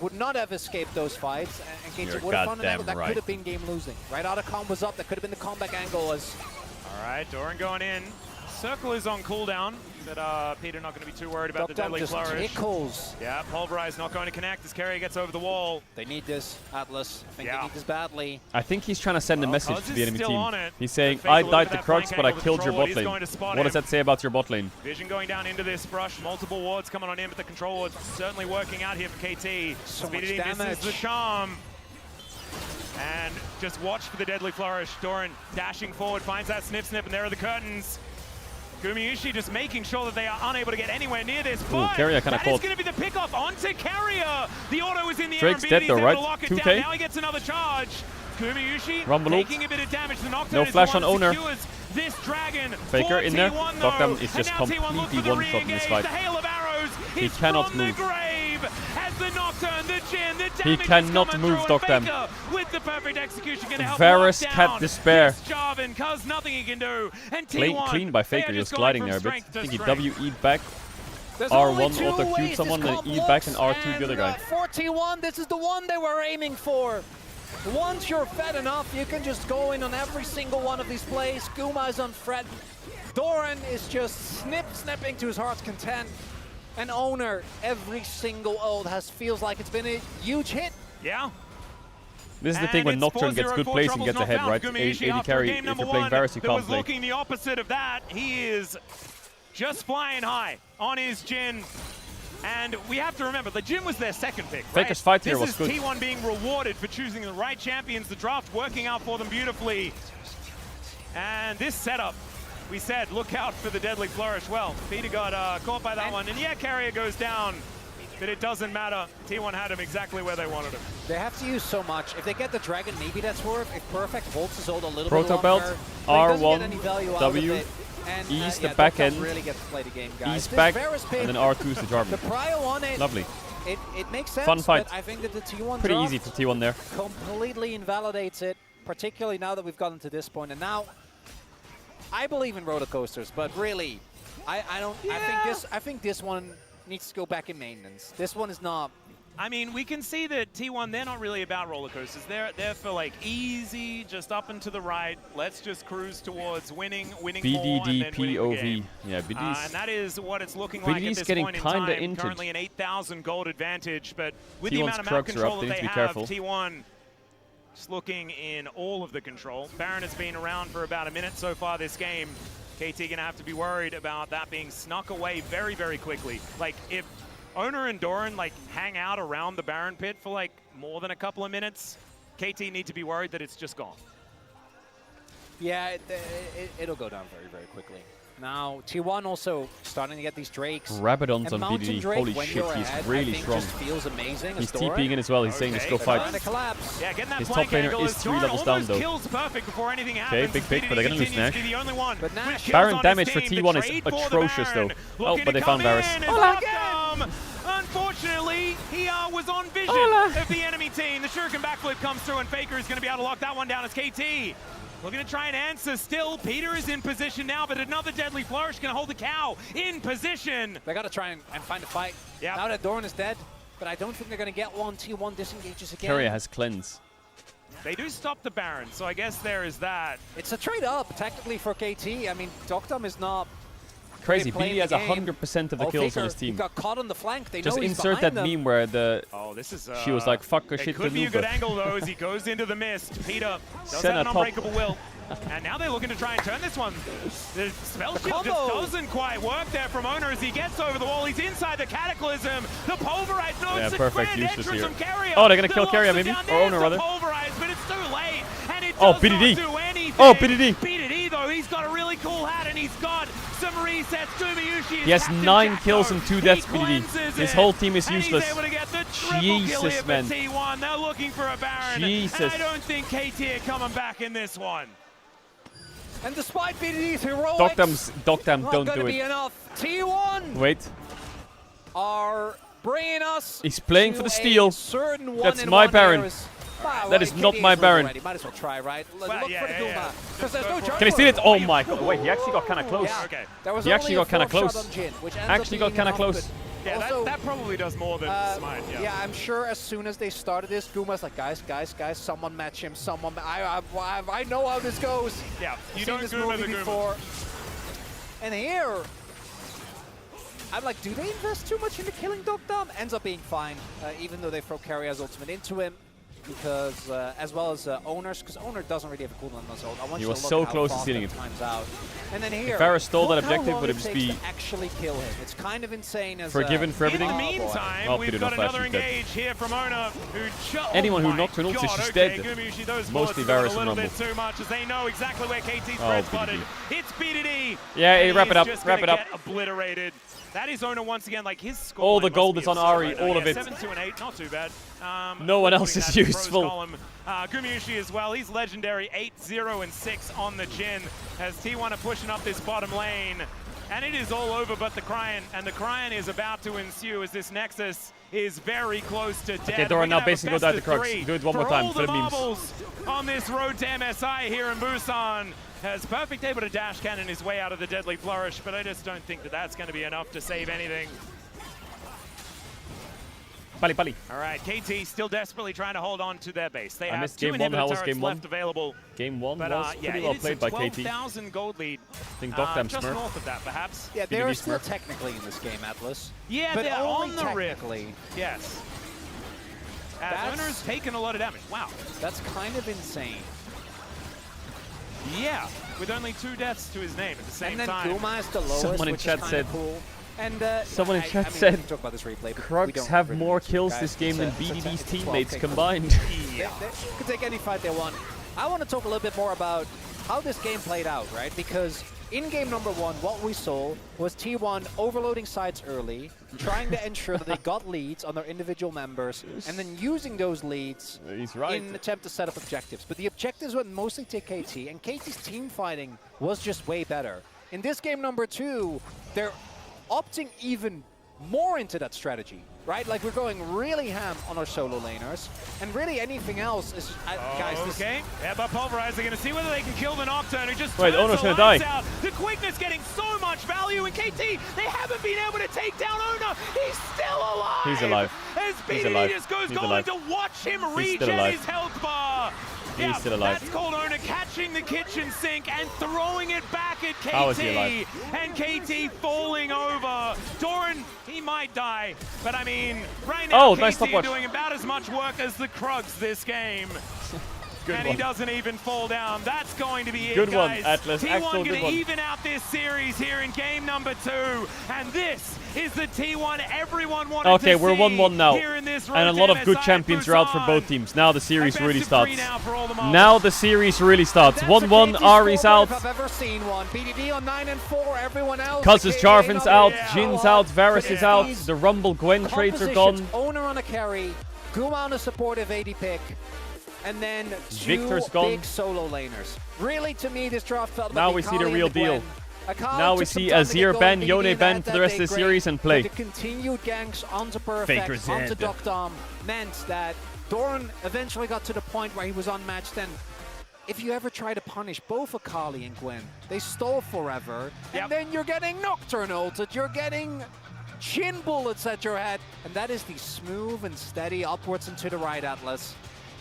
would not have escaped those fights, and KT You're would have found an angle, goddamn that right. could have been game losing. Right, out of comb was up, that could have been the comeback angle as... All right, Doran going in. Circle is on cooldown, but Peter not going to be too worried about the deadly just flourish. tickles. Yeah, Pulverize not going to connect as Carrier gets over the wall. They need this, Atlas. I think they need this badly. I think he's trying to send a message to the enemy still team. on it. He's saying, Fake I a little died bit to of that Krugs, flank but I angle. The killed your control bot is lane. going to spot What does him. that say about your bot lane? Vision going down into this brush, multiple wards coming on in, but the control ward's certainly working out here for KT. So much Speedy damage. misses the charm. And just watch for the deadly flourish. Doran dashing forward, finds that snip, and there are the curtains. Gumayushi just making sure that they are unable to get anywhere near this, but Carrier kinda that is caught. going to be the pickoff onto Carrier. The auto is in the Drake's air, and dead though, BDD's able right? to lock it 2K? down. Now he gets another charge. Gumayushi Rumble ult. taking a bit of damage. The Nocturne No is the flash one on that owner. secures this dragon. Faker for in there. T1 Dogdam though. is And just now T1 look completely for the one-shot in this re-engage. fight. The hail of arrows He is cannot from move. the grave. As the Nocturne, the Jhin, the He damage is cannot coming move, through, and Dogdam. Faker with the perfect execution going to help Varus lock can't down despair. this Jarvan, cause nothing he can do. And T1, Clean by they are Faker, just going gliding from there a bit. I strength to think he strength. W-E'd back. There's only R1 two auto ways cube this someone, then comp E back and looks, R2 the other guy. For T1, this is the one they were aiming for. Once you're fed enough, you can just go in on every single one of these plays. Guma is on Fred. Doran is just snipping to his heart's content. And Owner, every single ult feels like it's been a huge hit. Yeah. This is the thing when Nocturne gets good plays and gets ahead, right? AD carry, if you're playing Varus, you can't was play. looking the opposite of that. He is just flying high on his Jhin. And we have to remember, the Jhin was their second pick, right? Faker's fight here was This good. is T1 being rewarded for choosing the right champions, the draft working out for them beautifully. And this setup, we said, look out for the deadly flourish. Well, Peter got caught by that one. And yeah, Carrier goes down, but it doesn't matter. T1 had him exactly where they wanted him. They have to use so much. If they get the Dragon, maybe that's worth. If Perfect holds his ult a little Proto bit belt, longer, but he doesn't R1, get any value out W, of it. And, E's yeah, the back Dogdam end, really gets to play the game, guys. E's This back, Varus pick, and then R2's the Jarvan. the prio on it, Lovely. it makes sense, Fun fight. but I think that the T1 Pretty draft easy for T1 there. completely invalidates it, particularly now that we've gotten to this point. And now, I believe in roller coasters, but really, I don't. Yeah. I think this one needs to go back in maintenance. This one is not. I mean, we can see that T1, they're not really about roller coasters. They're for like easy, just up and to the right. Let's just cruise towards winning more, and BDD then winning the POV. game. Yeah, BDD's And that is what it's looking like at BDD's this getting point in kinda time. inted. Currently an 8,000 gold advantage, but with T1's the amount of map Krugs are control up, that they they need to be have, careful. T1 just looking in all of the control. Baron has been around for about a minute so far this game. KT gonna have to be worried about that being snuck away very, very quickly. Like, if Owner and Doran like hang out around the Baron pit for like more than a couple of minutes, KT need to be worried that it's just gone. Yeah, it'll go down very, very quickly. Now, T1 also starting to get these Drakes. Rabadon's And on Mountain BDD. Drake, Holy when shit, you're he's ahead, really I think strong. just feels amazing. He's as Doran. TPing in as well. He's saying just go fight. Trying to collapse. Yeah, getting that His flank top laner angle is as 3 Doran levels down almost though. kills perfect before anything Okay, happens. big pick, but they're gonna lose continues to Nash. be the only one with kills Baron on damage his for team. T1 The is trade for the atrocious though. Baron. Oh, Looking but they to found come Varus. in as Dogdam, unfortunately, he was on vision of the enemy team. The Shuriken backflip comes through, and Faker is going to be able to lock that one down as KT. Looking to try and answer still. Peter is in position now, but another deadly flourish can hold the cow in position. They got to try and find a fight. Yeah. Now that Doran is dead, but I don't think they're going to get one. T1 disengages again. Carrier has cleanse. They do stop the Baron, so I guess there is that. It's a trade up, technically, for KT. I mean, Dogdam is not Crazy. playing BD has the game. 100% of the Oh, kills Faker, on his team. He got caught on the flank. They Just know he's insert that behind them. meme where the this is, she was like, fuck a it shit could be a good Tanuka. angle, though, as he goes into the mist. Peter does Senna have an top. unbreakable will. And now they're looking to try and turn this one. The spell shield just doesn't quite work there from Owner as he gets over the wall. He's inside the Cataclysm. The Pulverize, no, Yeah, it's a perfect grand useless entrance here. from Carrier. Oh, they're gonna The kill locks Carrier are maybe? down. Or There's Owner the rather. Pulverize, but it's too late. And it Oh, does BDD. not do anything. Oh, BDD. BDD, though, he's got a really cool hat and he's got some resets. Gumayushi is He has Captain 9 Jack, kills though. and 2 He deaths, BDD. cleanses His it. whole team is And useless. he's able to get the triple kill here Jesus, for man. T1. They're looking for a Baron. Jesus. And I don't think KT are coming back in this one. And despite BDD's heroics, Dogdam, not don't gonna do be it. enough. T1 Wait. are bringing us He's playing to for the a steal. certain That's one-in-one my Baron. here as That is not my Baron. Might as well try, right? Look Well, for the Guma. Because there's no Can I steal it? Oh my god. Wait, he actually got kind of close. Yeah. Okay. There was He actually only a got kind of 4th shot close. on Jin, which ends Actually up got being kind of enough, close. but Yeah, also, that probably does more than Smite. yeah, I'm sure as soon as they started this, Guma's like, guys, someone match him. Someone, I know how this goes. Yeah, you Seen don't this Guma movie the Guma. before. And here, I'm like, do they invest too much into killing Dogdom? Ends up being fine, even though they throw Carrier's ultimate into him. Because, as well as Owners, because Owner doesn't really have a cooldown on his ult. I want He you was to look so at how close to fast stealing that it. times out. And then here, Varus stole that look how objective, long would it it just takes be to actually kill him. It's kind of insane as forgiven for everything? In the Oh, boy. meantime, Oh, we've Peter got not flash, another he's dead. engage here from Ona, who Anyone who my knocked her ult is God, just okay, dead. Gumiushi, those Mostly bullets Varus are a and little Rumble. bit too much, as they know exactly where KT's Oh, red BDD. spotted. It's BDD. Yeah, and wrap he it is up, just wrap gonna it up. get obliterated. That is Ona once again, like his score. All the line gold must is be on absurd Ari, right now. all Yeah, of it. 7-2 and 8, not too bad. No one else putting is that in the useful. pros column. Gumiushi as well, he's legendary, 8-0 and 6 on the Jin as T1 are pushing up this bottom lane. And it is all over but the Cryon, and the Cryon is about to ensue as this Nexus is very close to death. Okay, Doran now basically go down to Crux. Do it one more time for for the memes. marbles on this road to MSI here in Busan. Has Perfect able to dash cannon his way out of the Deadly Flourish, but I just don't think that that's going to be enough to save anything. Pali. All right, KT still desperately trying to hold on to their base. They I have missed 2 game one. How inhibitor was turrets game one? left available. Game 1 But was yeah, pretty well it is played a by KT. 12,000 gold lead. I think Dogdam just Smurf. north of that, perhaps. Yeah, BDD they're still Smurf. technically in this game, Atlas. Yeah, but they're only on the rift. technically. Yes. As That's- Owner's taken a lot of damage. Wow. That's kind of insane. Yeah, with only 2 deaths to his name at the same And then time. Guma is the lowest, Someone in which chat is kind said- of cool. And Someone in I chat mean, said we can talk about this replay, but we Crux don't have really more need to, kills guys. this game than It's a BDD's 12 teammates kick. combined. Yeah. They could take any fight they want. I want to talk a little bit more about how this game played out, right? Because in game number 1, what we saw was T1 overloading sites early, trying to ensure that they got leads on their individual members, and then using those leads He's right. in an attempt to set up objectives. But the objectives went mostly to KT, and KT's team fighting was just way better. In this game number 2, they're opting even more into that strategy, right? Like, we're going really ham on our solo laners, and really anything else is... guys, this... Okay, yeah, but Pulverize, they're going to see whether they can kill the Nocturne, who just Wait, turns Ono's the gonna lights die. out. The quickness getting so much value in KT. They haven't been able to take down Ono. He's still alive. He's alive. As He's BDD alive. just goes He's going alive. to watch him He's still regen alive. his health bar. He's still alive. That's called Ono catching the kitchen sink and throwing it back at KT. How is he alive? And KT falling over. Doran, he might die, but I mean, right now, Oh, KT nice are stopwatch. doing about as much work as the Krugs this game. Good and one. he doesn't even fall down. That's going to be Good it, one, guys. Atlas. T1 Actual going good to one. even out this series here in game number 2. And this is the T1 everyone wanted Okay, to we're see 1-1 now. here in this And a road lot to of good MSI champions are out for Busan. both teams. Now the series A really best of 3 starts. now for all the marbles. Now the series really starts. That's a 1-1, KT Ari's scoreboard out. if I've ever seen one. BDD on 9 and 4, everyone else. Cuz's AKA Jarvan's another- out, Yeah. Jin's out, Varus is out, These the Rumble Gwen trades are compositions, gone. Owner on a carry, Guma on a supportive AD pick, and then 2 Victor's gone. big solo laners. Really, to me, this draft felt Now like we see the Akali and real Gwen. deal. Akali Now we took some see time to Azir get ban, going, Yone BDD ban had for that the rest day of the great, series and play. but the continued ganks onto Perfect, Faker's onto dead. Dogdom, meant that Doran eventually got to the point where he was unmatched. And if you ever try to punish both Akali and Gwen, they stall forever, and then you're getting Nocturne ulted, you're getting chin bullets at your head, and that is the smooth and steady upwards and to the right, Atlas.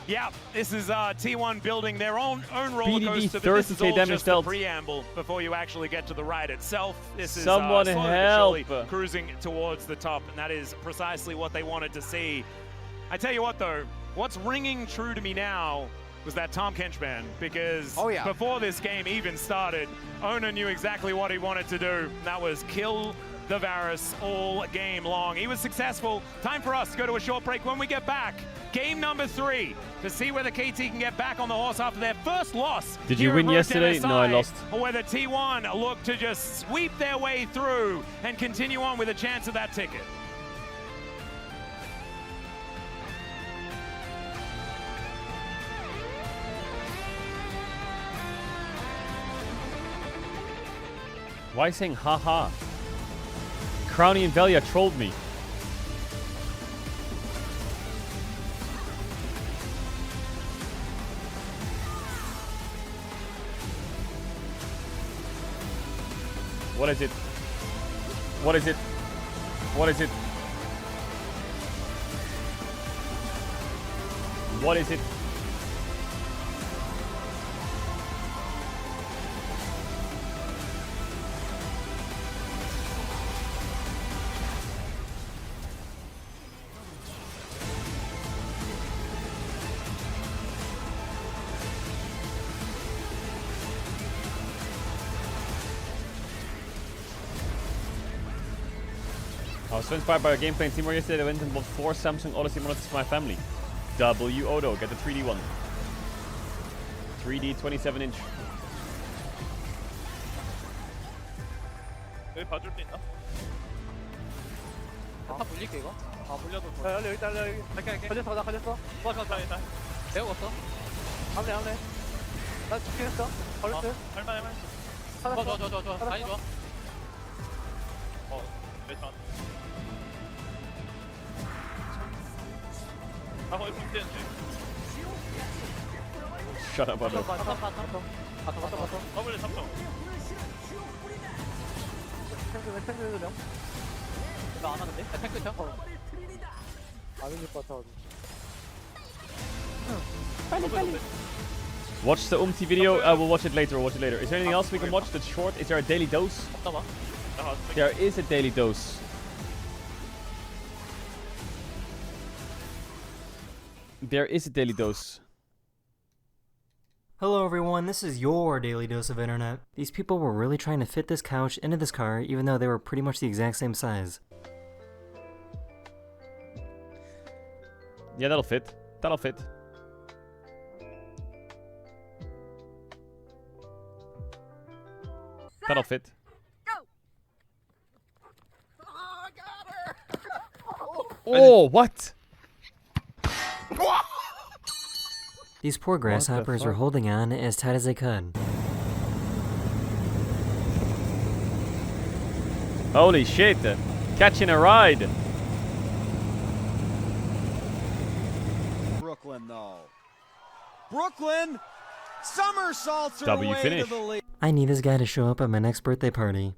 Yeah, this is T1 building their own roller BDD coaster, but this is 30k all damage just the dealt. preamble before you actually get to the ride itself. This is Someone slowly but help. surely cruising towards the top, and that is precisely what they wanted to see. I tell you what, though, what's ringing true to me now was that Tom Kench ban, because before this game even started, Ona knew exactly what he wanted to do, and that was kill the Varus all game long. He was successful. Time for us to go to a short break. When we get back, game number 3, to see whether KT can get back on the horse after their first loss. Did you here win at Road to yesterday? No, I MSI, lost. Or whether T1 look to just sweep their way through and continue on with a chance of that ticket. Why saying haha? Crowny and Velia trolled me. What is it? What is it? What is it? What is it? I was so inspired by your gameplay and teamwork yesterday. I went and bought 4 Samsung Odyssey monitors for my family. W Odo, get the 3D one. 3D 27-inch. 여기 봐줄 수 있나? 다 물릴게 이거. 아 물려도 좋아. 여기 있다 여기. 갈게. 걸렸어 나 걸렸어. 좋아 일단. 배웠어. 할래. 나 죽겠어. 걸렸어. 할만해. 좋아. 다행히 좋아. 일단. 나 거의 공대인데. Shut up, Odo. 봤어. 더블 3점. 탱크 나안 하는데? 탱크 쳐? 안 흘릴 것 같아. 빨리. Watch the Umti video. We'll watch it later. Is there anything else we can watch that's short? Is there a daily dose? There is a daily dose. There is a daily dose. Hello everyone, this is your daily dose of internet. These people were really trying to fit this couch into this car even though they were pretty much the exact same size. Yeah, that'll fit. That'll fit. That'll fit. Oh, what? These poor grasshoppers were holding on as tight as they could. Holy shit! Catching a ride! Brooklyn, though. Brooklyn somersaults her W way finish. to the lead. I need this guy to show up at my next birthday party.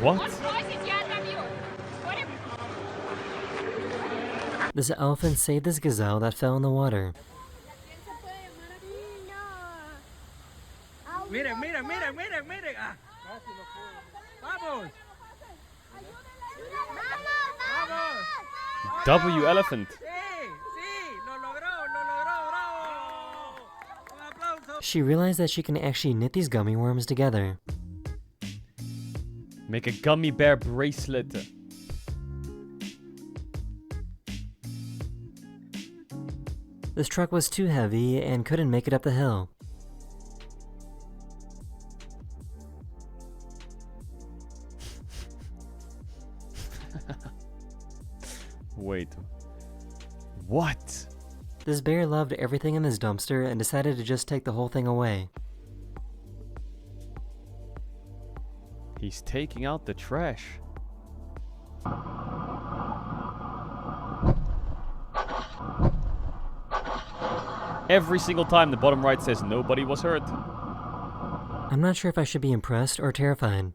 What? This elephant saved this gazelle that fell in the water. Miren. Vamos. W elephant. Lo logró, bravo. Un aplauso. She realized that she can actually knit these gummy worms together. Make a gummy bear bracelet. This truck was too heavy and couldn't make it up the hill. Wait. What? This bear loved everything in this dumpster and decided to just take the whole thing away. He's taking out the trash. Every single time the bottom right says nobody was hurt. I'm not sure if I should be impressed or terrified.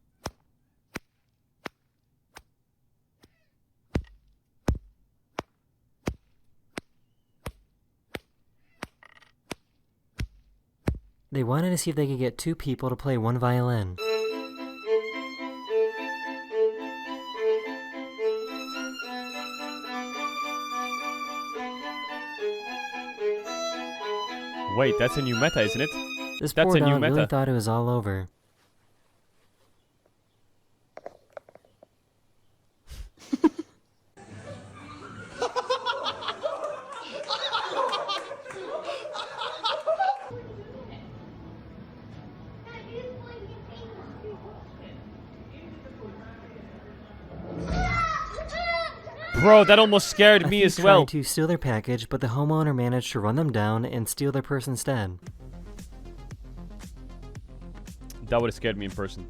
They wanted to see if they could get 2 people to play 1 violin. Wait, that's a new meta, isn't it? This That's poor a new dog meta. really thought it was all over. Bro, that almost scared me as well. Tried to steal their package, but the homeowner managed to run them down and steal their purse instead. That would have scared me in person.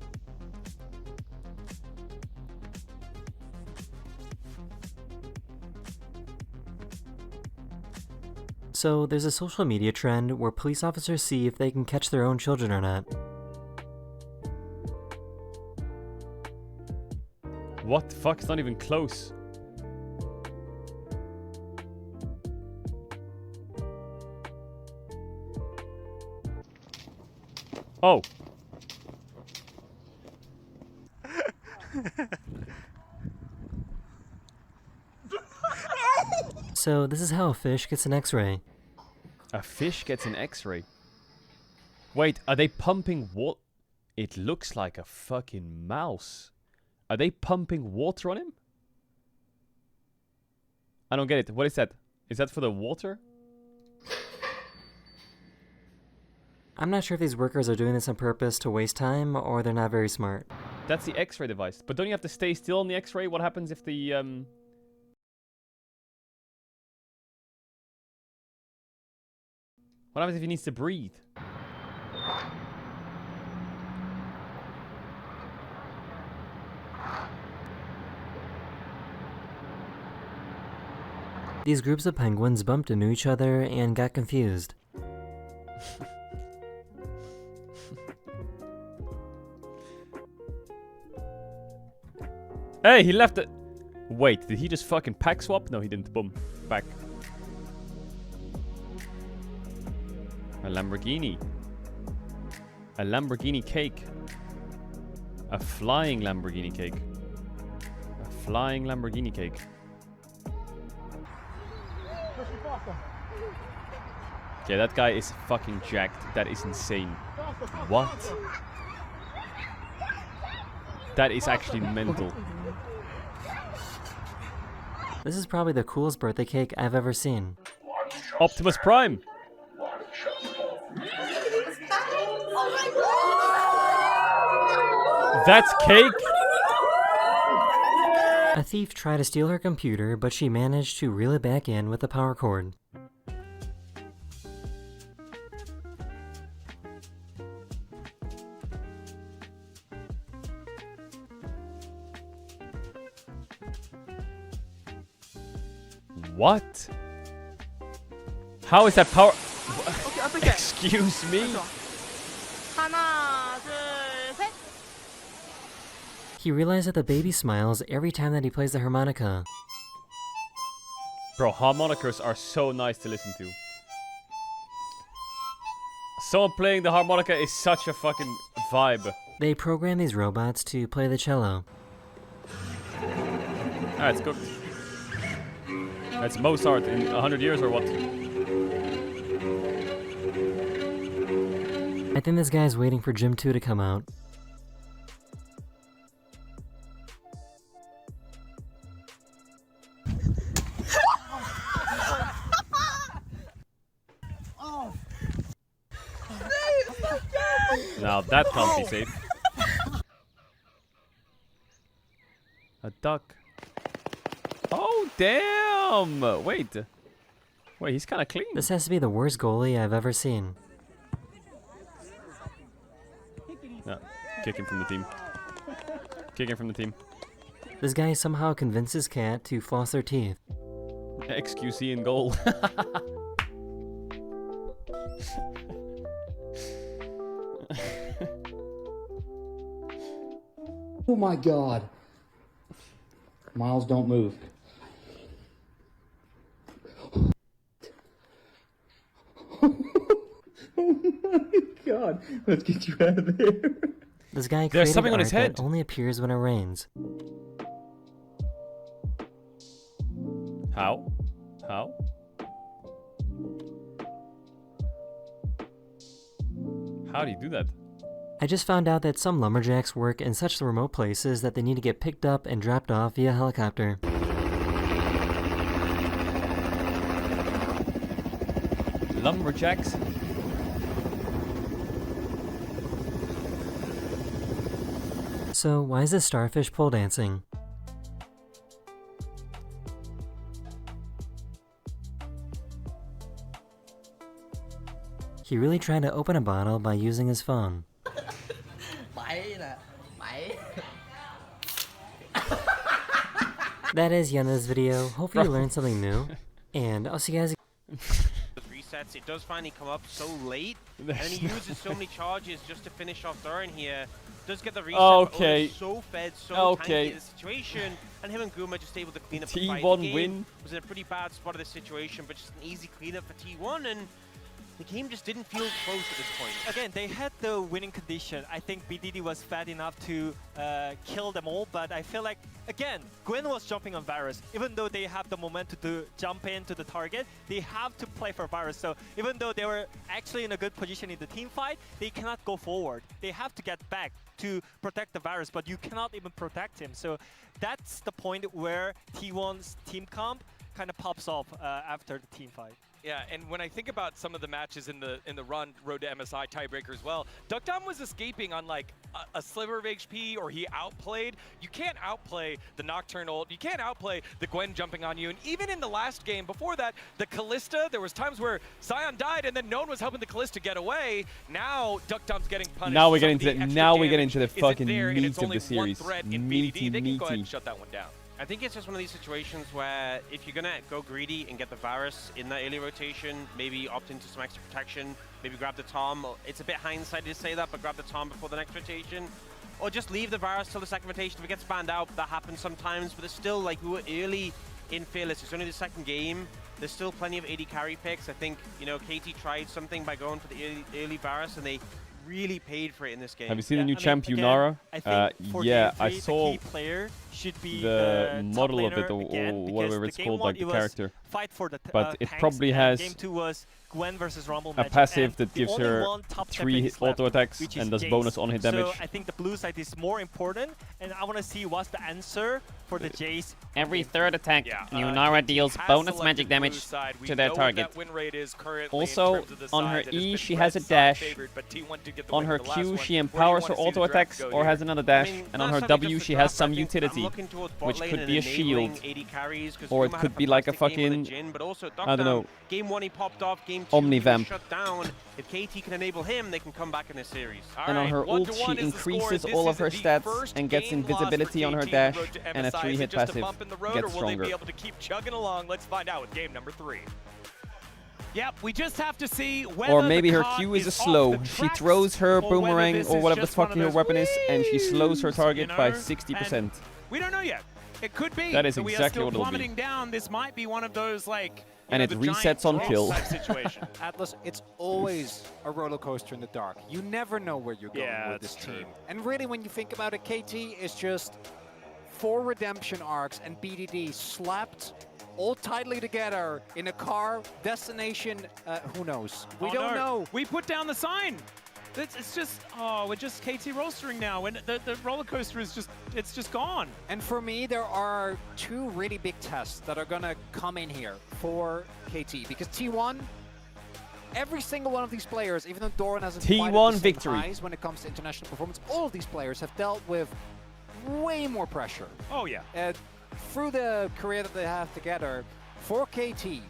So there's a social media trend where police officers see if they can catch their own children or not. What the fuck? It's not even close. Oh. So this is how a fish gets an X-ray. A fish gets an X-ray. Wait, are they pumping what? It looks like a fucking mouse. Are they pumping water on him? I don't get it. What is that? Is that for the water? I'm not sure if these workers are doing this on purpose to waste time or they're not very smart. That's the X-ray device. But don't you have to stay still on the X-ray? What happens if the What happens if he needs to breathe? These groups of penguins bumped into each other and got confused. Hey, he left it. Wait, did he just fucking pack swap? No, he didn't. Boom. Back. A Lamborghini. A Lamborghini cake. A flying Lamborghini cake. A flying Lamborghini cake. Okay, that guy is fucking jacked. That is insane. What? That is actually mental. This is probably the coolest birthday cake I've ever seen. Optimus Prime! That's cake? A thief tried to steal her computer, but she managed to reel it back in with a power cord. What? How is that power? Excuse me? He realized that the baby smiles every time that he plays the harmonica. Bro, harmonicas are so nice to listen to. Someone playing the harmonica is such a fucking vibe. They programmed these robots to play the cello. Ah, it's cooked. That's Mozart in 100 years or what? I think this guy's waiting for Gym 2 to come out. Now that can't be safe. A duck. Oh, damn! Wait. Wait, he's kind of clean. This has to be the worst goalie I've ever seen. No, kick him from the team. Kick him from the team. This guy somehow convinced his cat to floss their teeth. XQC in goal. Oh my god. Miles, don't move. Oh my god. Let's get you out of there. This guy There's created something on art his head. that only appears when it rains. How? How? How do you do that? I just found out that some lumberjacks work in such remote places that they need to get picked up and dropped off via helicopter. Lumberjacks? So why is this starfish pole dancing? He really tried to open a bottle by using his phone. That is the end of this video. Hopefully you learned something new. And I'll see you guys resets. It does finally come up so late, and he uses so many charges just to finish off Doran here. Does get the reset, Okay. but so fed, so tanky in the situation, and him and Guma just able to clean up the fight. T1 The game win. was in a pretty bad spot of this situation, but just an easy cleanup for T1, and the game just didn't feel close at this point. Again, they had the winning condition. I think BDD was fat enough to kill them all, but I feel like, again, Gwen was jumping on Varus. Even though they have the momentum to jump into the target, they have to play for Varus. So even though they were actually in a good position in the team fight, they cannot go forward. They have to get back to protect the Varus, but you cannot even protect him. So that's the point where T1's team comp kind of pops off after the team fight. Yeah, and when I think about some of the matches in the run, Road to MSI tiebreaker as well, Duckdom was escaping on like a sliver of HP, or he outplayed. You can't outplay the Nocturne ult. You can't outplay the Gwen jumping on you. And even in the last game before that, the Callista, there was times where Sion died and then no one was helping the Callista get away. Now Duckdom's getting punished. Now we get into the fucking meat of the series. Meaty. They can go ahead and shut that one down. I think it's just one of these situations where if you're going to go greedy and get the Varus in that early rotation, maybe opt into some extra protection, maybe grab the Tom. It's a bit hindsight to say that, but grab the Tom before the next rotation. Or just leave the Varus till the second rotation. If it gets banned out, that happens sometimes, but it's still like we were early in Fearless. It's only the second game. There's still plenty of AD carry picks. I think, you know, KT tried something by going for the early Varus, and they really paid for it in this game. Have you seen the new champ, Yunara? Yeah, I saw the key player should be the model of it, top laner or again, whatever it's called, like the character. Fight for the But it tanks, probably and has Game 2 was Gwen versus Rumble a matchup, passive and that the gives only her one top 3 auto attacks which is and does Jace. bonus on hit damage. So I think the blue side is more important, and I want to see what's the answer for the Jace. Every third attack, Yunara deals bonus magic damage to their target. Also, on her E, she has a dash. On her Q, she empowers her auto attacks or has another dash. And on her W, she has some utility, which could be a shield. Or it could be like a fucking, I don't know, Game 1 he popped off, game 2 Omni-Vamp. shut down. If KT can enable him, they can come back in this series. And on her ult, she increases all of her stats and gets invisibility on her dash, and a 3-hit passive gets stronger. Be able to keep chugging along. Let's find out with game number 3. Yep, we just have to see whether or maybe her Q is a slow. She throws her boomerang or whatever the fuck her weapon is, and she slows her target by 60%. We don't know yet. It could be. That is we exactly are what still it'll be. plummeting down. This might be one of those like. And it resets on kill. Atlas, it's always a roller coaster in the dark. You never know where you're going with this team. And really, when you think about it, KT is just 4 redemption arcs and BDD slapped all tightly together in a car, destination, who knows? We don't know. We put down the sign. It's just, we're just KT roastering now, and the roller coaster is just, it's just gone. And for me, there are 2 really big tests that are gonna come in here for KT, because T1, every single one of these players, even though Doran hasn't T1 victory highs when it comes to international performance, all of these players have dealt with way more pressure. Oh yeah. Through the career that they have together, for KT,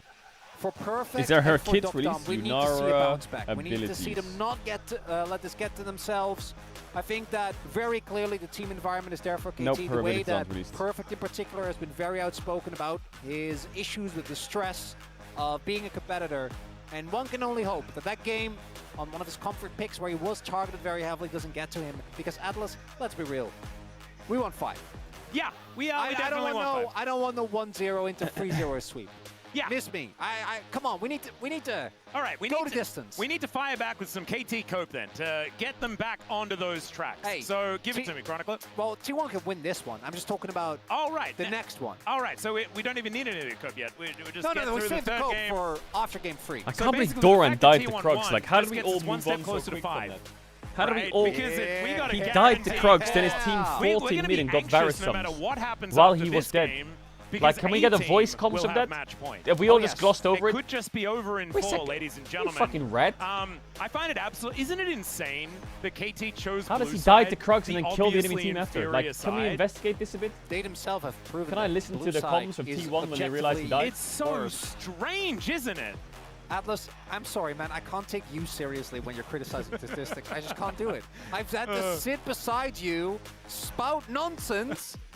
for Perfect, Is there her and for kit Duck release? Dump, we need to see a bounce back. We need to abilities. see them not get let this get to themselves. I think that very clearly the team environment is there for KT. Nope, the her way abilities aren't that released. Perfect in particular has been very outspoken about his issues with the stress of being a competitor. And one can only hope that that game on one of his comfort picks where he was targeted very heavily doesn't get to him. Because Atlas, let's be real, we want 5. Yeah, we definitely want 5. I don't want no 1-0 into 3-0 sweep. Yeah. Miss me. Come on, we need to All right, we go need to distance. We need to fire back with some KT cope then to get them back onto those tracks. Hey, so give it to me, Chronicler. Well, T1 can win this one. I'm just talking about the next one. All right, so we don't even need an idiot cope yet. We just No, get we through saved the third cope game. for after game 3. I So can't believe basically, Doran the fact that died to T1 Krugs. won Like, how just did we gets all us one move step on so closer to quick from 5. that? How did we Right? all... Because we gotta He get died to into- Krugs, then his team We're 14 gonna mid be and got anxious Varus no matter sums what happens while after he this was dead. game, Like, because can we get a team voice comms will from have that? match point. Have we all just glossed over it it? could just be over in Wait a 4, second. ladies and You gentlemen. fucking rat. I find it absolutely... Isn't it insane that KT chose How does blue he die side, to Krugs and then kill the enemy obviously team after? inferior Like, can we side? investigate this a bit? They themselves have proven Can I that listen blue to the side comms of is T1 when they realize he died? It's so strange, isn't it? Atlas, I'm sorry, man. I can't take you seriously when you're criticizing statistics. I just can't do it. I've had to sit beside you, spout nonsense,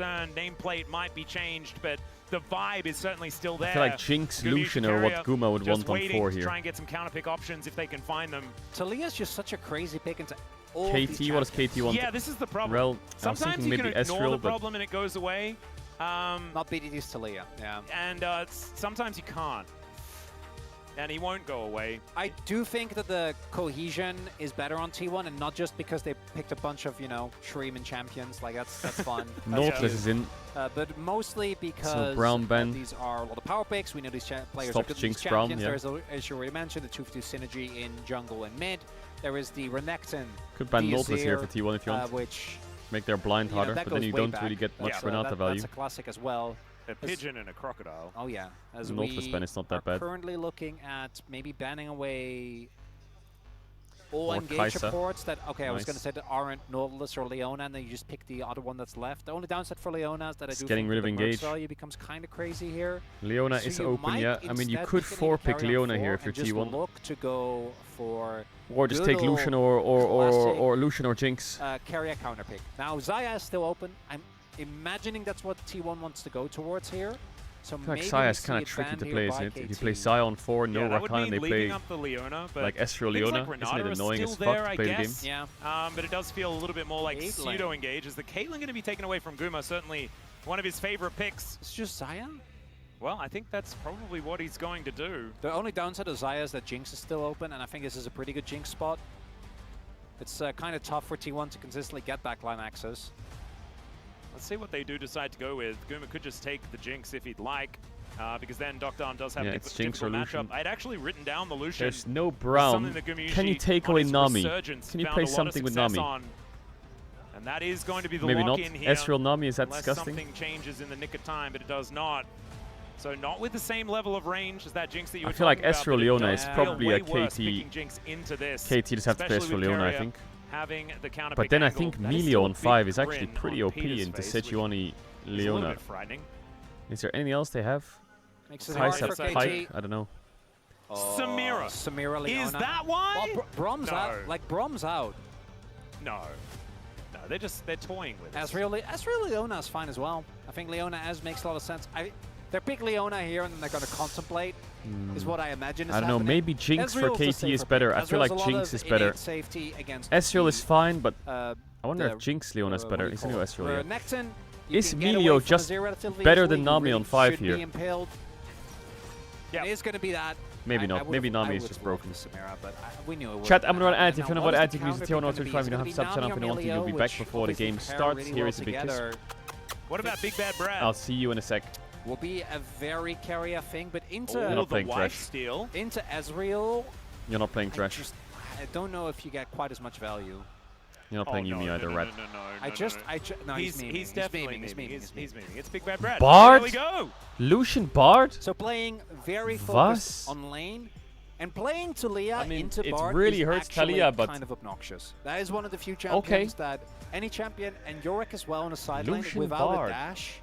concerned. Nameplate might be changed, but the vibe is certainly still there. I feel like Jinx, Gumi Lucian are what Guma would just want on waiting 4 to here. try and get some counter pick options if they can find them. Talia's just such a crazy pick into all KT, these what does KT want? Yeah, this is the problem. Rel, Sometimes you can ignore Ezreal, the but problem and it goes away. Not BDD's Talia, yeah. And sometimes you can't. And he won't go away. I do think that the cohesion is better on T1, and not just because they picked a bunch of, you know, Shreeman champions. Like, that's fun. Nautilus is in. But mostly because So Brown Ben. these are a lot of power picks. We know these players Stops are good at Jinx these Brown, champions. yeah. There's, as you already mentioned, the 2v2 synergy in jungle and mid. There is the Renekton. Could ban the Nautilus here Azir, for T1 if you want. which, Make their blind you know, harder, that but then goes you way don't back. really get much That's, Renata value. That's a classic as well. A pigeon and a crocodile. Oh yeah, as Nautilus we ban is not that are bad. currently looking at maybe banning away all Or engage Kai'Sa. supports that, okay, I was Nice. going to say that aren't Nautilus or Leona, and then you just pick the other one that's left. The only downside for Leona is that I do getting think rid of that the merc engage. value becomes kind of crazy here. Leona So is you open, might yeah. I mean, you instead could pick it in 4-pick carry on Leona 4 here if you're and just T1. look to go for Or just good take Lucian old or classic, Lucian or Jinx. carry a counter pick. Now Xayah is still open. I'm imagining that's what T1 wants to go towards here. So I feel like maybe Xayah we is kind see of tricky it to banned play, here isn't by it? If you KT. play Xayah on 4, no Yeah, that would Rakan, mean and they leaving play up the Leona, but like Ezreal things Leona. like Isn't Renata it are annoying as still fuck there, to I play the game? guess. Yeah. But it does feel a little bit more like Caitlyn. pseudo-engage. Is the Caitlyn going to be taken away from Guma? Certainly one of his favorite picks. It's just Xayah? Well, I think that's probably what he's going to do. The only downside of Xayah is that Jinx is still open, and I think this is a pretty good Jinx spot. It's kind of tough for T1 to consistently get backline access. Let's see what they do decide to go with. Guma could just take the Jinx if he'd like, because then Dr. Arm does have Yeah, a it's Jinx difficult or matchup. Lucian. I'd actually written down the Lucian. There's no as Brown. something that Guma Can you usually take on away his Nami? resurgence Can you found play a lot of something with success Nami? on. And that is going to be the Maybe not. lock-in here. Ezreal Nami, is that unless disgusting? something changes in the nick of time, but it does not. So not with the same level of range as that Jinx that you were I feel like talking about, Ezreal but it Leona does is feel probably way a worse KT. picking Jinx into this, KT just have to play especially Ezreal with Leona, I Keria think. having the counter But pick then I angle. think That is Melio still on a 5 big is actually grin pretty on OP Peter's into face, which Sejuani is a little Leona. bit frightening. Is there anything else they have? Makes it hard for Kai'Sa KT. Pike? I don't know. Samira. Samira Leona. Is that why? Well, Brom's No. out. Like, Brom's out. No. No, they're toying with us. Ezreal Leona is fine as well. I think Leona as makes a lot of sense. They pick Leona here and then they're going to contemplate, is what I imagine is I don't know, happening. maybe Jinx for Ezreal's the KT safer is better. pick. I feel Ezreal's like a lot Jinx of is better. innate safety against Ezreal is fine, but uh, I wonder the- if Jinx Leona is better. what do you Isn't it call Ezreal? Yeah. Renekton, you Is can get away Melio from just Azir relatively better easily. than He Nami really on 5 should be here? impaled. Yeah. It is going to be that. Maybe I not. would've- Maybe I Nami is would've just loved broken. the Samira, but we knew it would. Chat, I'm gonna add. If you Now, know what what is add, the you can use the counter T1 pick 35 and you gonna have be? subs and Nami up and or you want to. You'll be Melio, back which before the doesn't game compare starts. really Here well is a big kiss. together. What about Big Bad Brad? I'll see you in a sec. Will be a very carrier thing, but into You're not playing the Thresh. wife steal. into Ezreal, You're not playing Thresh. I don't know if you get quite as much value. You're not playing no, Yuumi no, either, no, Rat. no, no, no, I no, just, no. no, he's memeing. He's definitely he's memeing. memeing. He's memeing. It's Big Bad Brad. Bard? There we go. Lucian Bard? So playing very Was? focused on lane and playing Talia I mean, into it Bard really is hurts actually Talia, but- kind of obnoxious. That is one of the few champions that any champion, and Yorick as well on a side lane Lucian without Bard. a dash,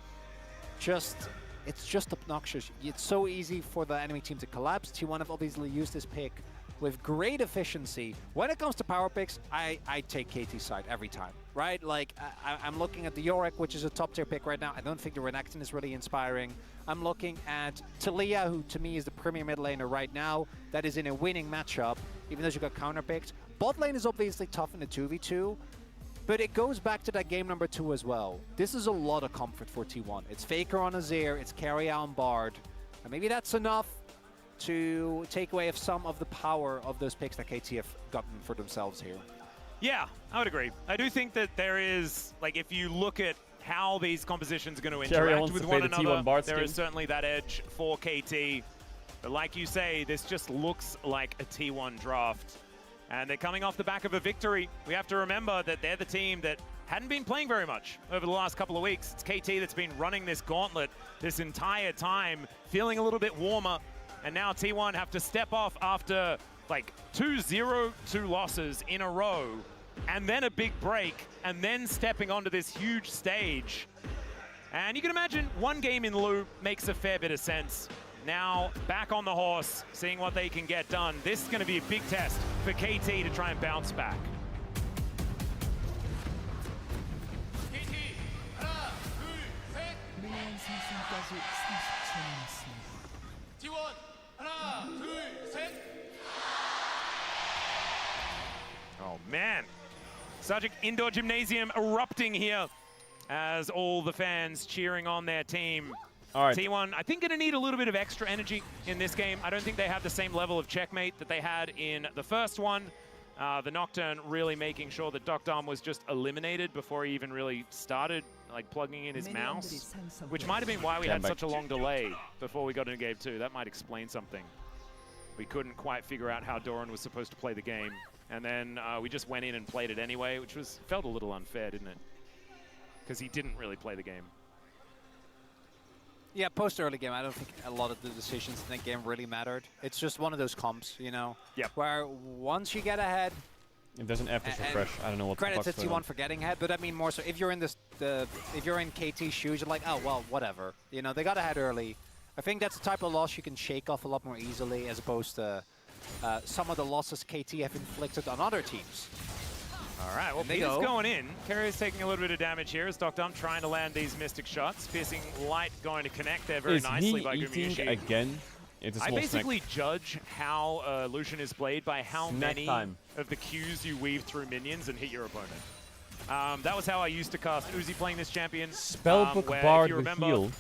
it's just obnoxious. It's so easy for the enemy team to collapse. T1 have obviously used this pick with great efficiency. When it comes to power picks, I take KT's side every time, right? Like, I'm looking at the Yorick, which is a top tier pick right now. I don't think the Renekton is really inspiring. I'm looking at Talia, who to me is the premier mid laner right now, that is in a winning matchup, even though she got counter picked. Bot lane is obviously tough in the 2v2, but it goes back to that game number 2 as well. This is a lot of comfort for T1. It's Faker on Azir, it's Keria on Bard, and maybe that's enough to take away some of the power of those picks that KT have gotten for themselves here. Yeah, I would agree. I do think that there is, like, if you look at how these compositions are going to Keria interact wants with to play one the another, T1 Bard there skin. is certainly that edge for KT. But like you say, this just looks like a T1 draft. And they're coming off the back of a victory. We have to remember that they're the team that hadn't been playing very much over the last couple of weeks. It's KT that's been running this gauntlet this entire time, feeling a little bit warmer. And now T1 have to step off after like 2-0-2 losses in a row, and then a big break, and then stepping onto this huge stage. And you can imagine one game in lieu makes a fair bit of sense. Now back on the horse, seeing what they can get done. This is going to be a big test for KT to try and bounce back. KT, 하나, 둘, 셋. Oh man, Sajik Indoor Gymnasium erupting here as all the fans cheering on their team. All right. T1, I think, going to need a little bit of extra energy in this game. I don't think they have the same level of checkmate that they had in the first one. The Nocturne really making sure that Dr. was just eliminated before he even really started like plugging in his mouse, which might have been why we had such a long delay before we got into game 2. That might explain something. We couldn't quite figure out how Doran was supposed to play the game. And then we just went in and played it anyway, which felt a little unfair, didn't it? Because he didn't really play the game. Yeah, post-early game, I don't think a lot of the decisions in that game really mattered. It's just one of those comps, you know, where once you get ahead... If there's an F refresh, I don't know what the fuck's credit to T1 for getting ahead, but I mean more so if you're in if you're in KT's shoes, you're like, oh, well, whatever. You know, they got ahead early. I think that's the type of loss you can shake off a lot more easily as opposed to some of the losses KT have inflicted on other teams. All right, well, Peter's going in. Carrier's taking a little bit of damage here as Dr. trying to land these Mystic shots. Piercing Light going to connect there very nicely by Gumiushi. Again? It's a small I basically judge how Lucian is played by how many of the Qs you weave through minions and hit your opponent. That was how I used to cast Uzi playing this champion. Spellbook Bard with heal.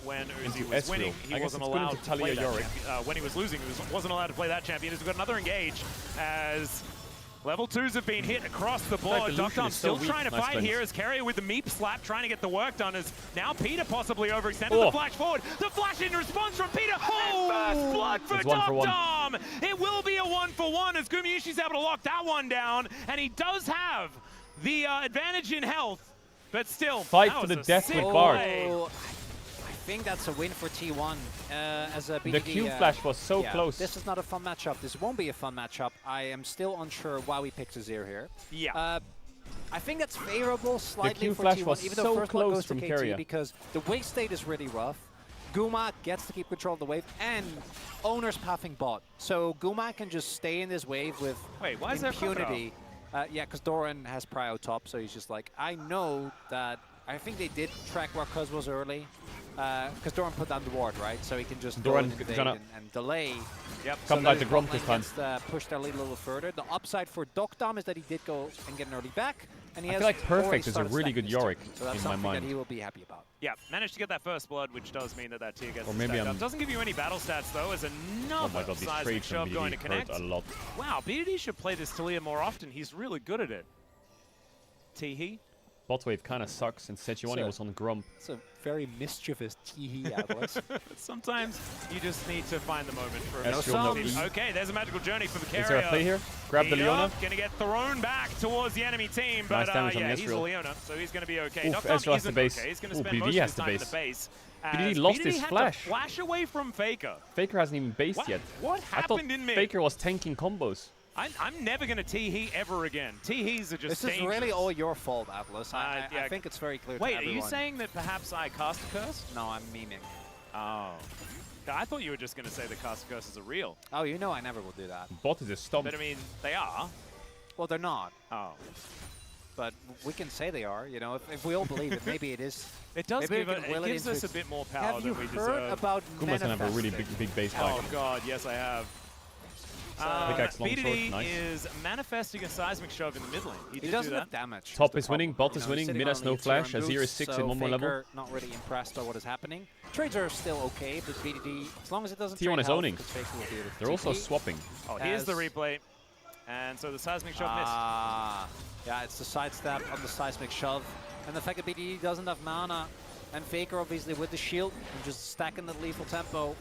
When Uzi was winning, he wasn't allowed to play that when he was losing, he wasn't allowed to play that champion. As we've got another engage as level 2s have been hit across the board. Dr. still trying to fight here as Carrier with the meep slap, trying to get the work done as now Peter possibly overextended the flash forward. The flash in response from Peter. Oh, first blood for Dr. It will be a 1-for-1 as Gumiushi's able to lock that one down, and he does have the advantage in health, but still. Fight for the death with Bard. I think that's a win for T1 as a BDD. The Q flash was so close. This is not a fun matchup. This won't be a fun matchup. I am still unsure why we picked Azir here. Yeah. I think that's favorable slightly for Q-Flash T1, was even though so first blood close goes to from KT Keria. because the wave state is really rough. Guma gets to keep control of the wave, and Owner's pathing bot. So Guma can just stay in this wave with impunity. Yeah, because Doran has prio top, so he's just like, I know that. I think they did track where Cuz was early, because Doran put down the ward, right? So he can just go and delay. Yep. Come like the Grump this time. Push their lead a little further. The upside for Dokdam is that he did go and get an early back, and he I has feel like Perfect is a really good Yorick so that's in my something mind. that he will be happy about. Yeah, managed to get that first blood, which does mean that tier gets Or maybe stacked up. Doesn't give you any battle stats, though, as another oh my god, these seismic trades from shove going to BDD connect. hurt a lot. Wow, BDD should play this Talia more often. He's really good at it. Teehee? Bot wave kind of sucks, and Sejuani was on Grump. It's a very mischievous Teehee, Atlas. Sometimes you just need to find the moment for a Okay, there's a magical journey for the carrier. Is there a play here? Grab the Leona. Gonna get thrown back towards the enemy team, Nice but damage on yeah, the he's a Ezreal. Leona, so he's gonna be okay. Oof, Nocturne Ezreal has the isn't base. okay. He's gonna Ooh, spend BDD most of has his the time in base. the base. BDD lost his had flash. to flash away from Faker. Faker hasn't even based yet. What happened in mid? Faker was tanking combos. I'm never going to Teehee ever again. Teehees are just This is really all your fault, Atlas. I think it's very clear Wait, to everyone. are you saying that perhaps I cast a curse? No, I'm memeing. Oh. I thought you were just going to say the cast curses are real. Oh, you know I never will do that. Bot is a stomp. But I mean, they are. Well, they're not. Oh. But we can say they are. You know, if we all believe it, maybe it is. It does maybe it gives us a bit more power than we deserve. Have you heard about Kuma's gonna have a really big base fight. Oh god, yes I have. BDD is manifesting a seismic shove in the mid lane. He doesn't do have that. damage. Top is winning, bot is winning, mid has no flash, Azir is 6 in 1 more level. Not really impressed by what is happening. Trades are still okay, but BDD, as long as it doesn't T1 is owning. They're also TP. swapping. Oh, here's the replay. And so the seismic shove missed. Yeah, it's the sidestep on the seismic shove. And the fact that BDD doesn't have mana, and Faker obviously with the shield, and just stacking the lethal tempo.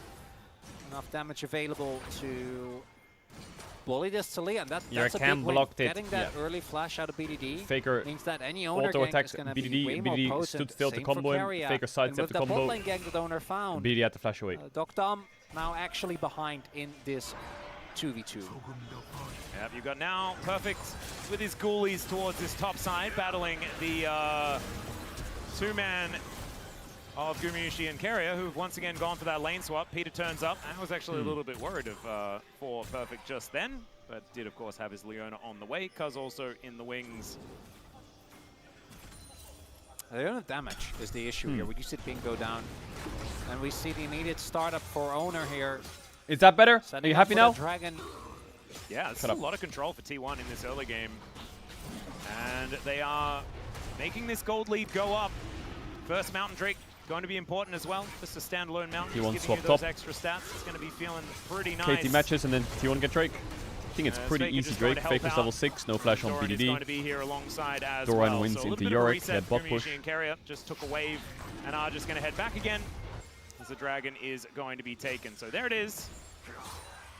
Enough damage available to bully this Talia, and that's a big win. Getting that early flash out of BDD Faker means that any owner auto gank attack is going to be way more BDD potent. stood still to Same combo for him, Keria. Faker sidestepped the And with combo. the bot lane gank that owner found, BDD had to flash away. Dokdam now actually behind in this 2v2. Yep, you've got now Perfect with his ghoulies towards this top side, battling the two-man of Gumiushi and Keria, who've once again gone for that lane swap. Peter turns up. I was actually a little bit worried for Perfect just then, but did of course have his Leona on the way. Cuz also in the wings. They don't have damage is the issue here. We do see Ping go down. And we see the immediate startup for Owner here. Is that better? Are you happy now? Dragon. Yeah, there's a lot of control for T1 in this early game. And they are making this gold lead go up. First Mountain Drake going to be important as well. Just a standalone Mountain, T1 just giving swapped you those up. extra stats. It's going to be feeling pretty nice. KT matches and then T1 get Drake. I think it's pretty easy Drake. Faker's level 6, no flash on Doran is BDD. going to be here alongside as Doran well. wins So a into little bit of a Yorick, reset head for bot push. Gumayusi and Keria just took a wave and are just going to head back again as the Dragon is going to be taken. So there it is.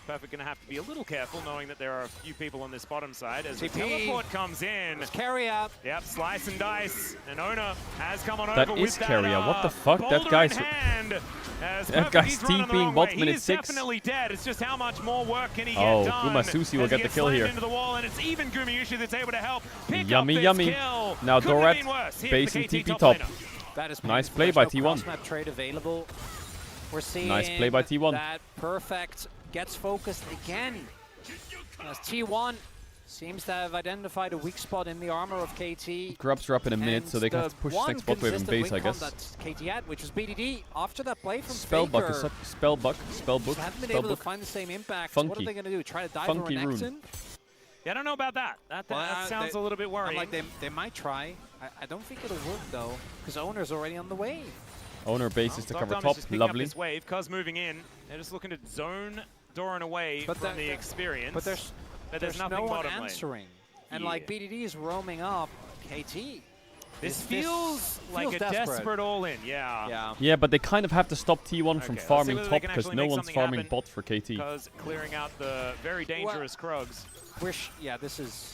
Perfect going to have to be a little careful knowing that there are a few people on this bottom side as the teleport comes in. Keria. Yep, slice and dice. And Owner has come on That over is with Keria. What the fuck? boulder That guy's... in hand. That guy's TPing bot minute 6. Definitely dead. It's just how much more work can he get Oh, done. Gumasusi will as he get the gets kill slammed here. into the wall, and it's even Gumayusi that's able to help pick Yummy, up this yummy. kill. Now Couldn't have been Dorat, worse. Here's base the and KT TP top. laner. That is Nice painful. play There's by no T1. cross-map trade available. We're seeing Nice play by T1. that Perfect gets focused again. As T1 seems to have identified a weak spot in the armor of KT. Grubs drop in a minute, so they can the push one next bot wave and consistent base, I win con guess. that KT had, which was BDD, after that play from Spellbuck Faker, is up. Spellbuck. Spellbook. just haven't been able to Spellbook. find the same impact. Funky. What are they going to do? Try to dive Funky over rune. Nexon? Yeah, I don't know about that. That sounds a little bit worrying. I'm like, they might try. I don't think it'll work though, because Owner's already on the way. Owner bases to cover Dom is top. just picking up Lovely. this wave. Cuz moving in. They're just looking to zone Doran away from the experience. But there's nothing no one bottom lane. answering. And like BDD is roaming up KT. This feels like a desperate all-in, yeah. Yeah, but they kind of have to stop T1 from Okay, let's see farming whether they top can because actually no make one's something farming happen. bot for KT. Because clearing out the very dangerous Krugs. Yeah, this is...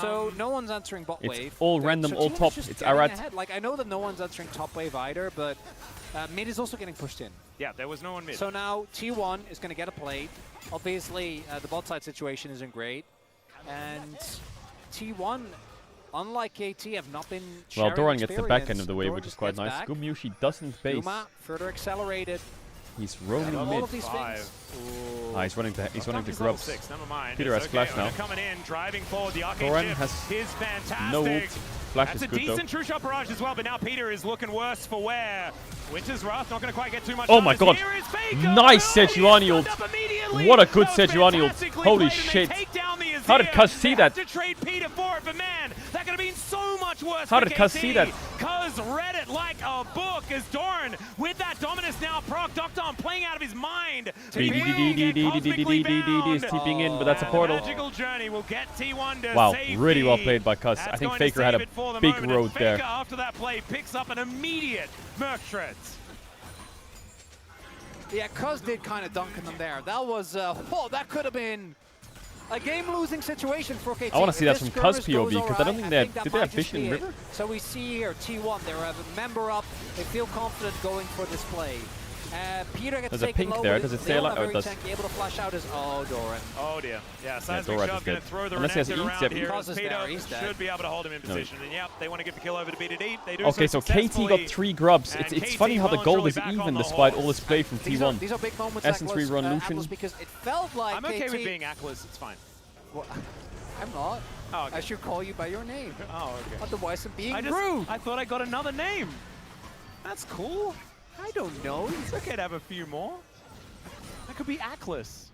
So no one's answering bot It's wave. all random, So all T1's top. just It's getting Arad. ahead. Like, I know that no one's answering top wave either, but mid is also getting pushed in. Yeah, there was no one mid. So now T1 is going to get a plate. Obviously, the bot side situation isn't great. And T1, unlike KT, have not been Well, sharing Doran gets the back end experience. of the wave, Doran which is just quite gets nice. back. Gumyushi doesn't base. Guma further accelerated. He's roaming All mid. of these things. Ah, he's running to He's level grubs. 6, never mind. Peter has It's flash okay, now. Owner coming in, driving forward. The arcade Doran shift has is fantastic. no ult. Flash That's is a good though. decent true shot barrage as well, but now Peter is looking worse for wear. Winter's Wrath not going to quite get too much. Oh my notice. god. Here is Faker. Nice Oh, Sejuani ult. What a good Sejuani ult. fantastically Holy played, and they shit. take down the How did Azir. Cuz see They that? have to trade Peter for it, but man, that could have been so much worse. How for did Cuz KT. see that? Cuz read it like a book as Doran with that dominance now proc. Doctor playing out of his mind. DDDDDDDDDDD is TPing in, but that's a portal. Magical journey will get T1 to Wow, safety. really well played by Cuz. I That's think going to Faker had save a it for the big moment, and road there. Faker, after that play, picks up an immediate Merc Shreds. Yeah, Cuz did kind of dunk in them there. That was, that could have been a game-losing situation for KT. I want to see If that this from Cuz skirmish goes POV because I don't think they alright, have, did that they have might just vision be in it. River? So we see here T1, they're a member up, they feel confident going for this play. Peter gets There's a taken pink low, there. but Does it they say don't like? have Oh, it very does. tanky, able to flash out his Doran. Oh dear. Yeah, Seismic Doran Shove is going dead. to throw the Unless he has Renekton Eats, around yep. here. Cuz is Peter there, he's dead. should be able to hold him in No. position. And yep, they want to get the kill over to BDD. They do Okay, so so KT successfully. got 3 grubs. And It's KT funny how the well and gold truly is back on even the despite horse. all this play from These T1. are big moments, Essence Atlas, rerun Lucian. Atlas, because it felt like I'm okay KT with being Atlas. It's fine. Well, I'm not. Oh, okay. I should call you by your name. Oh, okay. Otherwise, I'm being I rude. thought I got another name. That's cool. I don't know. It's okay to have a few more. That could be Atlas.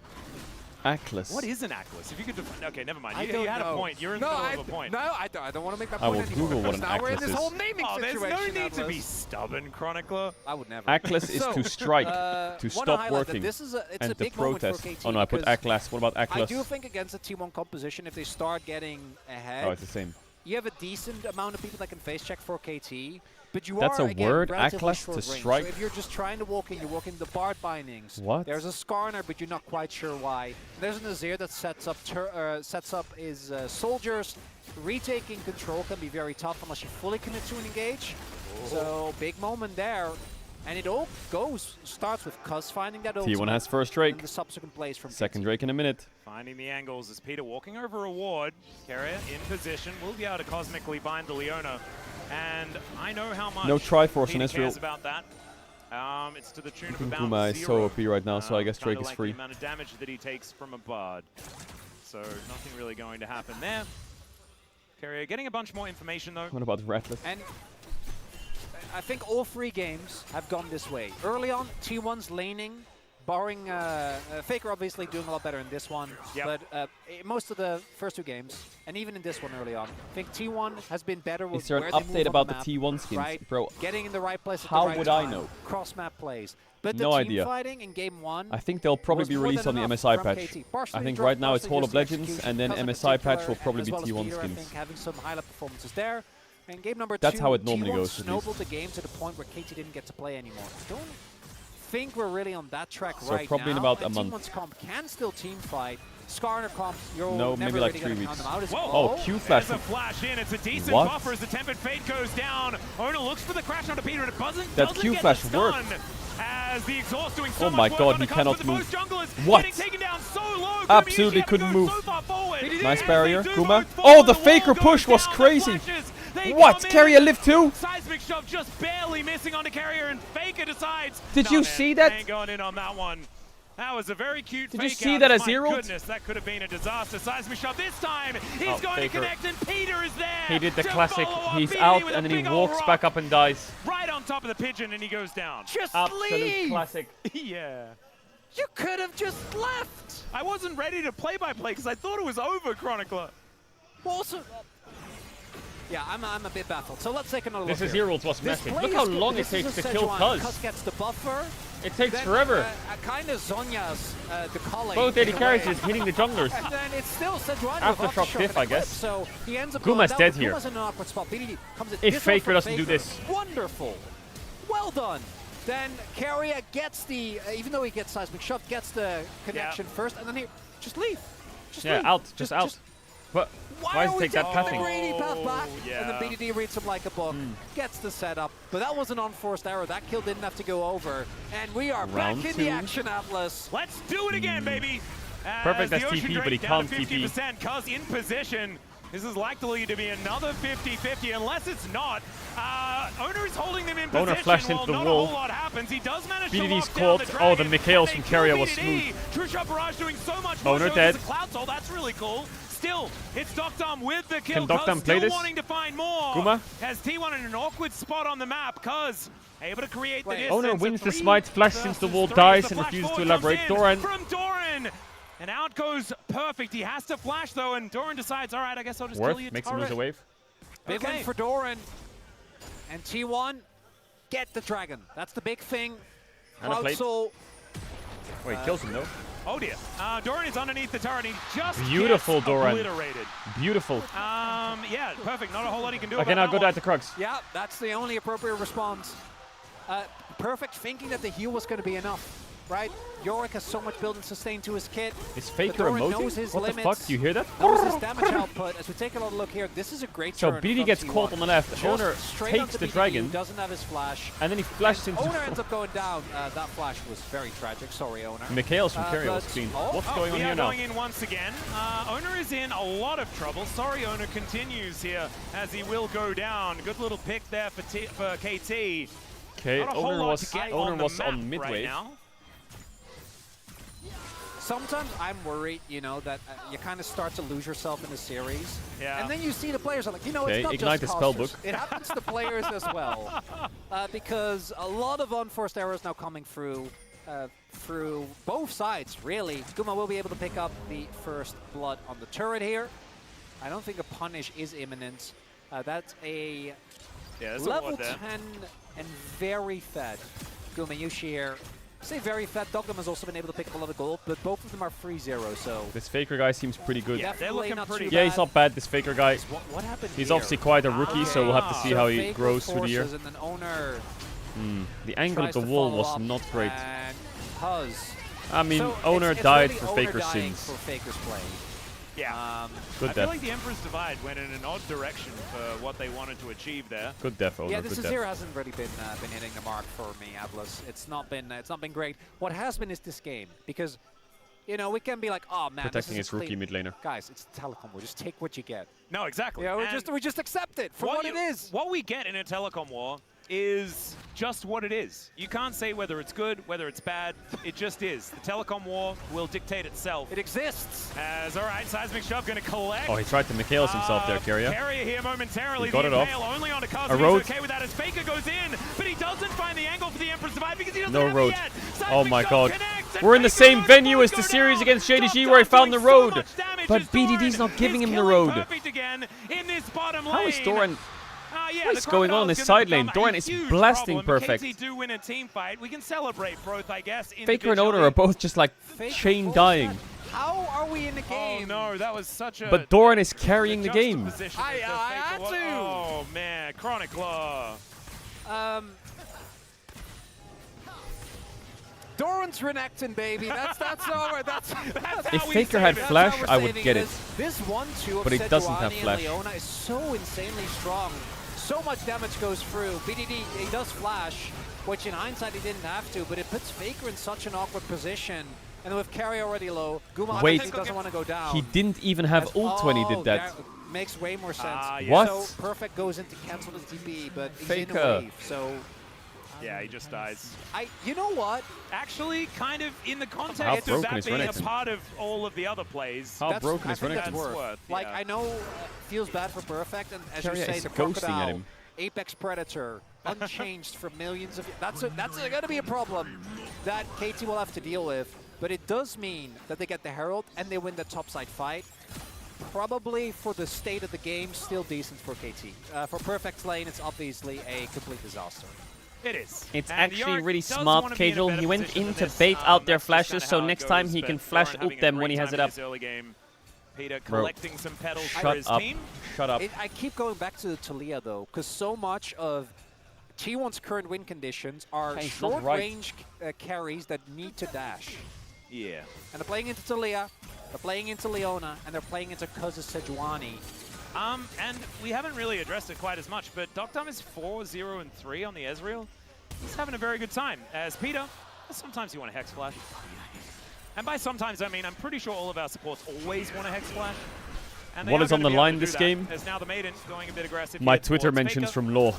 Atlas. What is an Atlas? If you could define. Okay, never mind. I You don't had know. a point. You're in no, the middle of a point. No, I don't want to make my I point will anymore. Google what because an now we're in Atlas this is. whole naming Oh, there's situation. no need to be Atlas. stubborn, Chronicler. I would never. Atlas is So, to strike, wanna to stop highlight that working, this is it's and a to big moment protest. for KT Oh no, I put because Atlas. What about I Atlas? do think against the T1 composition, if they start getting ahead, Oh, it's the same. you have a decent amount of people that can face check for KT. But you That's are, a again, word, relatively Atlas, short to range. strike? So if you're just trying to walk in, you're walking the Bard bindings. What? There's a Skarner, but you're not quite sure why. There's an Azir that sets up his soldiers. Retaking control can be very tough unless you fully commit to an engage. So big moment there. And it all starts with Cuz finding that ultimate. T1 has first And Drake. the subsequent plays from Second Drake in a minute. Finding the angles as Peter walking over a ward. Carrier in position. Will be able to cosmically bind the Leona. And I know how much No Triforce Peter on Israel. cares about that. It's to the tune of I think about Guma is 0. so OP right now, so I guess Kinda Drake is like free. the amount of damage that he takes from a Bard. So nothing really going to happen there. Carrier getting a bunch more information though. What about Ratlet? And I think all 3 games have gone this way. Early on, T1's laning, barring Faker obviously doing a lot better in this one. Yep. But most of the first 2 games, and even in this one early on, I think T1 has been better with Is there an where they update move about on the map, T1 skins? right? Bro, Getting in the right place at how the right would time, I know? cross-map plays. But the No team idea. fighting in game 1 I think they'll probably was be more released than on the enough MSI from patch. KT. I Partially think drop, right now it's partially Hall just of the Legends, execution and then because of the MSI patch will particular, probably as be well as T1 Peter, I skins. think, having some highlight performances there. And game number 2, That's how it normally T1 goes, at least. snowballed the game to the point where KT didn't get to play anymore. Don't think we're really on that track So right probably now. in about a and month. T1's comp can still team fight. Skarner comp, you're No, never maybe like really 3 gonna count weeks. them out as Oh, Q flash. There's a flash in. It's a decent What? buffer as the Tempered Fate goes down. Owner looks for the crash onto Peter, and it doesn't That Q get flash the stun. worked. As the exhaust doing so Oh my much work god, on he the cannot cusp, but move. both junglers What? getting taken down so low. Absolutely Gumayushi couldn't having to move. go so far forward. Nice As barrier, they do Kuma. both fall, Oh, the wall Faker goes push was down, the crazy. flashes, they What? come Carrier in. lived too? Seismic shove just barely missing onto Carrier, and Faker decides. Did "Nah, you man, see that? I ain't going in on that one. That was a very cute Did you fake see out, that as as my Herald? goodness, that could have been a disaster. Seismic shove this time. He's Oh, going Faker. to connect, and Peter is there. He did the to classic. follow up. He's BD out with and a then he big ol' walks rock back up and dies. right on top of the pigeon, and he goes down. Just Absolute leave! classic. Yeah. You could have just left! I wasn't ready to play-by-play because I thought it was over, Chronicler. Also, yeah, I'm a bit baffled. So let's take another This look is here. Herald's was This massive. play Look is how good. long it This is takes a to kill Sejuani. Cuz. Cuz gets the buffer. It takes Then, forever. Kind of Zonya's the collie. Both in AD a carries way. is hitting the junglers. And then it's still Sejuani Aftershock with diff, I guess. So he ends up Guma's going down, dead but here. Guma's in an awkward spot. BDD comes in. If This one Faker from doesn't do Faker. this. Wonderful. Well done. Then Carrier gets the, even though he gets Seismic Shove, gets the connection first, and then he just leave. Just Yeah, leave. out. Just out. But why does it we take that taking pathing? the greedy path back? yeah. And then BDD reads him like a book, gets the setup. But that was an unforced error. That kill didn't have to go over. And we are Round back in two. the action, Atlas. Let's do it again, baby. Perfect As as the Ocean TP, but Drake he down can't to TP. 50%. Cuz in position. This is likely to be another 50-50, unless it's not. Owner is holding them in Owner position flashed while into the not wall. a whole lot happens. He does manage BDD's to lock caught. down the Oh, the dragon. Mikhails They from kill Carrier was BDD. True Shot Barrage doing so much more. Owner so dead. there's a Cloud Soul, that's really cool. Still, it's Docdom with the kill. Can Docdom Cuz play still this? wanting to find more. Guma? Has T1 in an awkward spot on the map. Cuz able to create the distance. Owner A wins the 3 smite, flashes into the wall, versus 3 dies, as the and flash refuses to forward elaborate. comes in Doran. From Doran. And out goes Perfect. He has to flash though, and Doran decides, all right, I guess I'll just Worth kill you. makes him lose a wave. Big win for Doran. And T1, get the dragon. That's the big thing. And a Cloud plate. Soul. Wait, kills him though. Oh dear. Doran is underneath the turret. He just Beautiful, gets Doran. obliterated. Beautiful. Yeah, perfect. Not a whole lot he can do Okay, about now that go one. down to Krugs. Yeah, that's the only appropriate response. Perfect thinking that the heal was going to be enough, right? Yorick has so much build and sustain to his kit. Is Faker Doran knows emoting? his What the limits, fuck? Do you hear that? knows his damage output. As we take another look here, this is a great So turn BD from gets T1. caught on the left. Just Owner straight takes onto the BDD, dragon. doesn't have his flash. And then he flashes into Owner ends up going down. That flash was very tragic. Sorry, Owner. Mikhails from Carrier was but- clean. oh, What's going on we here are now? going in once again. Owner is in a lot of trouble. Sorry, Owner continues here as he will go down. Good little pick there for KT. Okay, Not a whole Owner lot was to get Owner on the was map on mid right wave. now. Sometimes I'm worried, you know, that you kind of start to lose yourself in the series. Yeah. And then you see the players are like, you know, Okay, it's not ignite just the spell casters. book. It happens to players as well. Because a lot of unforced errors now coming through both sides, really. Guma will be able to pick up the first blood on the turret here. I don't think a punish is imminent. That's a level 10 and very fed Gumayushi here. I say very fed. Dogdom has also been able to pick up a lot of gold, but both of them are 3-0, so... This Faker guy seems pretty good. Yeah, they're looking pretty Yeah, he's not bad, this Faker guy. What happened He's here? obviously quite a rookie, so we'll have to see So how he Faker grows through the year. forces and then Owner The angle of tries the to wall follow was up, not great. and Cuz. I mean, So Owner it's died really for Owner Faker's dying sins. for Faker's play. Yeah. Good I feel def. like the Emperor's Divide went in an odd direction for what they wanted to achieve there. Good def, Owner. Yeah, this good is here def. hasn't really been hitting the mark for me, Atlas. It's not been great. What has been is this game, because you know we can be like, oh man, Protecting this is his rookie clean. mid laner. Guys, it's Telecom. We'll just take what you get. No, exactly. Yeah, And we just accept it for what it is. What we get in a telecom war is just what it is. You can't say whether it's good, whether it's bad. It just is. The telecom war will dictate itself. It exists. As, all right, Seismic Shove going to collect. Oh, he tried to Michaelis himself there, Keria. Keria here momentarily. He got it off. Only on a A road. He's okay with that as Faker goes in, but he doesn't find the angle for the Emperor Survive because he doesn't No have road. it yet. Oh my god. Connects, We're in the same venue as the series against JDG where he found the road. But BDD's not giving him the road. In this bottom How is lane. Doran? Yeah, What is going on this side lane? Doran is blasting perfect. KT do win a team fight. We can celebrate both, I guess. Faker and Oner are both just like chain dying. How are we in the game? Oh no, that was such a... But Doran is carrying the game. I had to. Oh man, Chronic Claw. Doran's Renekton, baby. That's over. That's If Faker had flash, I would get it. This 1-2 of But he doesn't have Sejuani flash. and Leona is so insanely strong. So much damage goes through. BDD, he does flash, which in hindsight he didn't have to, but it puts Faker in such an awkward position. And with Carry already low, Guma Wait, doesn't want to go down. he didn't even have ult when he did that. Makes way more sense. What? So Perfect goes in to cancel the TP, but he's in Faker. a wave, so... Yeah, he just dies. You know what? Actually, kind of in the How context of broken that is being a Renekton? part of all of the other plays. How broken I is think Renekton? that's worth. Like, I know it feels bad for Perfect, and as you Keria say, is the ghosting at Crocodile, him. Apex Predator, unchanged for millions of... That's going to be a problem that KT will have to deal with. But it does mean that they get the Herald and they win the topside fight. Probably for the state of the game, still decent for KT. For Perfect's lane, it's obviously a complete disaster. It is. It's And actually Yark really does smart, wanna be in a Caedrel. better He went position in than to this. bait out their That's just flashes, kinda so how it next time goes, he but can flash Doran having ult a them great when he has time it in up. this early game. Peter Bro. collecting some petals for Shut his up. team. Shut up. I keep going back to the Talia, though, because so much of T1's current win conditions are Hey, it's not short-range carries that need to dash. Yeah. And they're playing into Talia, they're playing into Leona, and they're playing into Kaza Sejuani. And we haven't really addressed it quite as much, but Doctom is 4-0-3 on the Ezreal. He's having a very good time. As Peter, sometimes you want a Hex Flash. And by sometimes, I mean, I'm pretty sure all of our supports always want a Hex Flash. And What is on the line this game? There's now the Maiden going a bit aggressive. My here Twitter towards mentions Faker. from Law.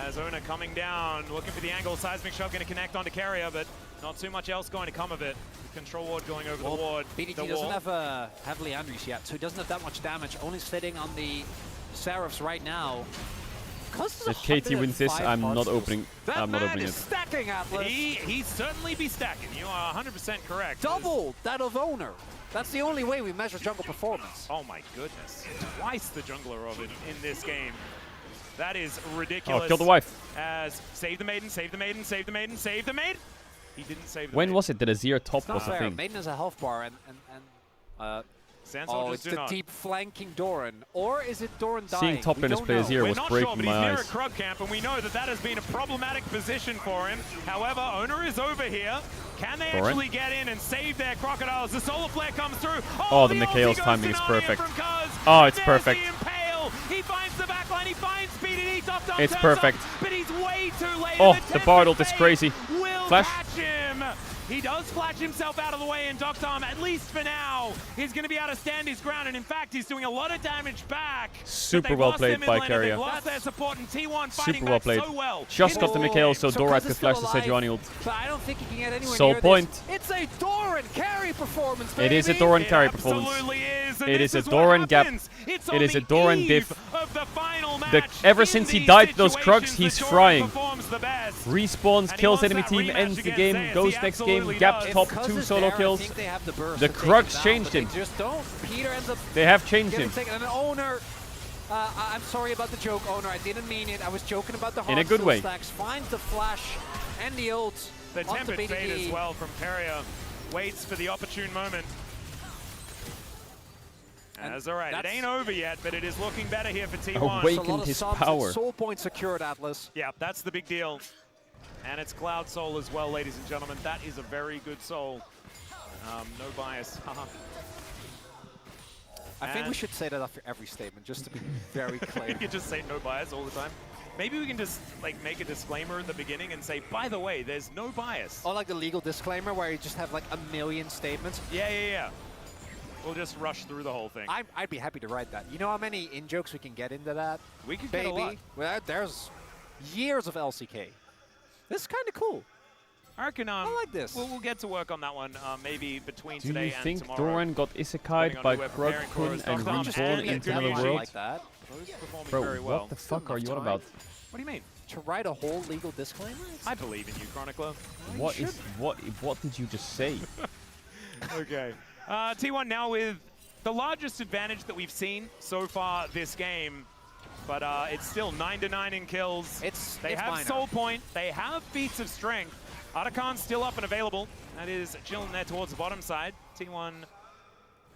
As Oner coming down, looking for the angle. Seismic Shove going to connect onto Carrier, but not too much else going to come of it. Control Ward going over the ward. BDT the doesn't wall. have Leandris yet, so he doesn't have that much damage. Only sitting on the Seraphs right now. If KT wins this, I'm not opening. I'm not opening it. Stacking Atlas. He'd certainly be stacking. You are 100% correct. Double that of Oner. That's the only way we measure jungle performance. Oh my goodness. Twice the jungler of it in this game. That is ridiculous. Oh, kill the wife. As save the maiden, save the maiden, save the maiden, save the maiden. He didn't save the When maiden. was it that Azir top Not was a fair. thing? Maiden has a health bar and Sand oh, soldiers it's do the not. deep flanking Doran. Or is it Doran dying? Seeing top We laners don't play know. Azir We're was not sure, breaking but my he's near a eyes. Krug camp, and we know that that has been a problematic position for him. However, Oner is over here. Can they Doran? actually get in and save their crocodiles? The solar flare comes through. Oh, the ulti Mikhail's goes timing to is Narnia perfect. from Kuz. Oh, it's There's perfect. the impale. He finds the backline. He finds BDD. Top It's turns perfect. Up, but he's way too late. Oh, and the Bard ult is Tempest crazy. Will Flash. catch him. He does flash himself out of the way, and Doctom, at least for now, he's going to be able to stand his ground. And in fact, he's doing a lot of damage back. Super But they've well lost played their mid by laner, Keria. They've lost their support, and T1 fighting Super well back played. so well. Just got the Mikhail, so Doran Kuz could is flash still the alive, Sejuani ult. But I don't think he can get anywhere So near point. This. It's a Doran carry performance, baby. It is a Doran carry It performance. absolutely is, and It this is a what Doran gap. happens. It's It on is a the Doran eve diff. of the final match. Ever In since he these died to those Krugs, situations, he's the Doran frying. performs the best. Respawns, And he kills wants enemy that team, rematch ends the against game, Zayas. goes He next game, absolutely gaps does. top, Kuz 2 is solo there, I kills. think they have the burst The to take Krugs him down, changed but they him. just don't. Peter ends up They have changed getting him. taken. And an Oner. I'm sorry about the joke, Oner. I didn't mean it. I was joking about the In a good hard way. stacks. Finds the flash and the ult. The onto tempered fade BDD. as well from Peria. Waits for the opportune moment. That's all right. It ain't over yet, but it is looking better here for T1. Awakened a lot of his subs and power. soul points secured, Atlas. Yeah, that's the big deal. And it's Cloud Soul as well, ladies and gentlemen. That is a very good soul. No bias. I think we should say that after every statement, just to be very clear. You can just say no bias all the time. Maybe we can just like make a disclaimer at the beginning and say, by the way, there's no bias. Or like the legal disclaimer where you just have like a million statements. Yeah. We'll just rush through the whole thing. I'd be happy to write that. You know how many in-jokes we can get into that? We could get a lot. Well, there's years of LCK. This is kind of cool. I reckon I like this. We'll get to work on that one maybe between Do today you and think tomorrow. Doran got isekai'd by Krug-kun and reborn into another world? Like that. Bro, very well. what the fuck are you on about? What do you mean? To write a whole legal disclaimer? I believe in you, Chronicler. What did you just say? Okay. T1 now with the largest advantage that we've seen so far this game. But it's still 9-9 in kills. They have minor. Soul Point. They have Feats of Strength. Atakan's still up and available. That is chilling there towards the bottom side. T1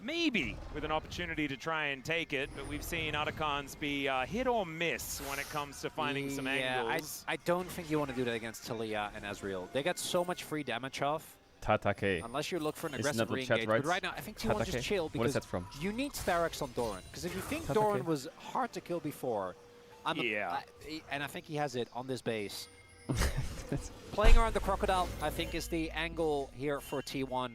maybe with an opportunity to try and take it, but we've seen Atakan's be hit or miss when it comes to finding some angles. I don't think you want to do that against Talia and Ezreal. They get so much free damage off. Tatake. Unless you look for an Isn't aggressive that what re-engage. chat But writes? right now, I think T1 just chill What because is that from? you need Starex on Doran. Because if you think Tatake. Doran was hard to kill before, and I think he has it on this base. Playing around the Crocodile, I think, is the angle here for T1.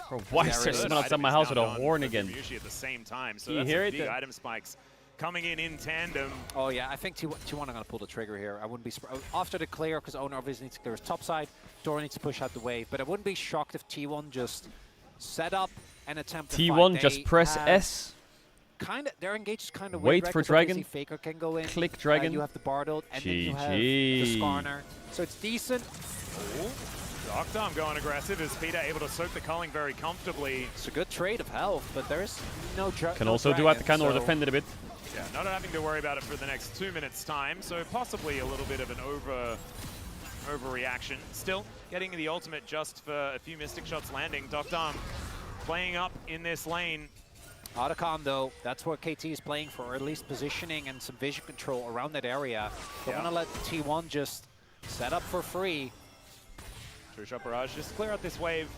Bro, why is there someone outside my house with a horn again? At the same time, so Do you that's hear a it? big item spikes coming in tandem. Oh yeah, I think T1 are going to pull the trigger here. I wouldn't be after the clear, because Owner obviously needs to clear his top side. Doran needs to push out the wave, but I wouldn't be shocked if T1 just set up and attempt to T1 fight. just press S. Their engage is kind of Wait weird, for right? 'Cause dragon. obviously Faker can go in. Click dragon. You have the Bardold, and then you have the GG. Skarner. So it's decent. Doctom going aggressive. Is Peter able to soak the culling very comfortably? It's a good trade of health, but there's no Can no also do dragon, Atakan or so defend it a bit. Yeah, not having to worry about it for the next 2 minutes time, so possibly a little bit of an overreaction. Still getting the ultimate just for a few Mystic shots landing. Doctom playing up in this lane. Atakan, though, that's what KT is playing for, or at least positioning and some vision control around that area. They want to let T1 just set up for free. True Shot Barrage, just clear out this wave.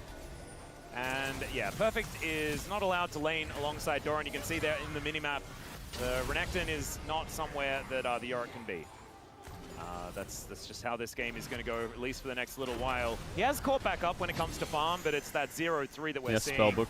And yeah, Perfect is not allowed to lane alongside Doran. You can see there in the minimap, the Renekton is not somewhere that the Yorick can be. That's just how this game is going to go, at least for the next little while. He has caught back up when it comes to farm, but it's that 0-3 that we're seeing. Spellbook.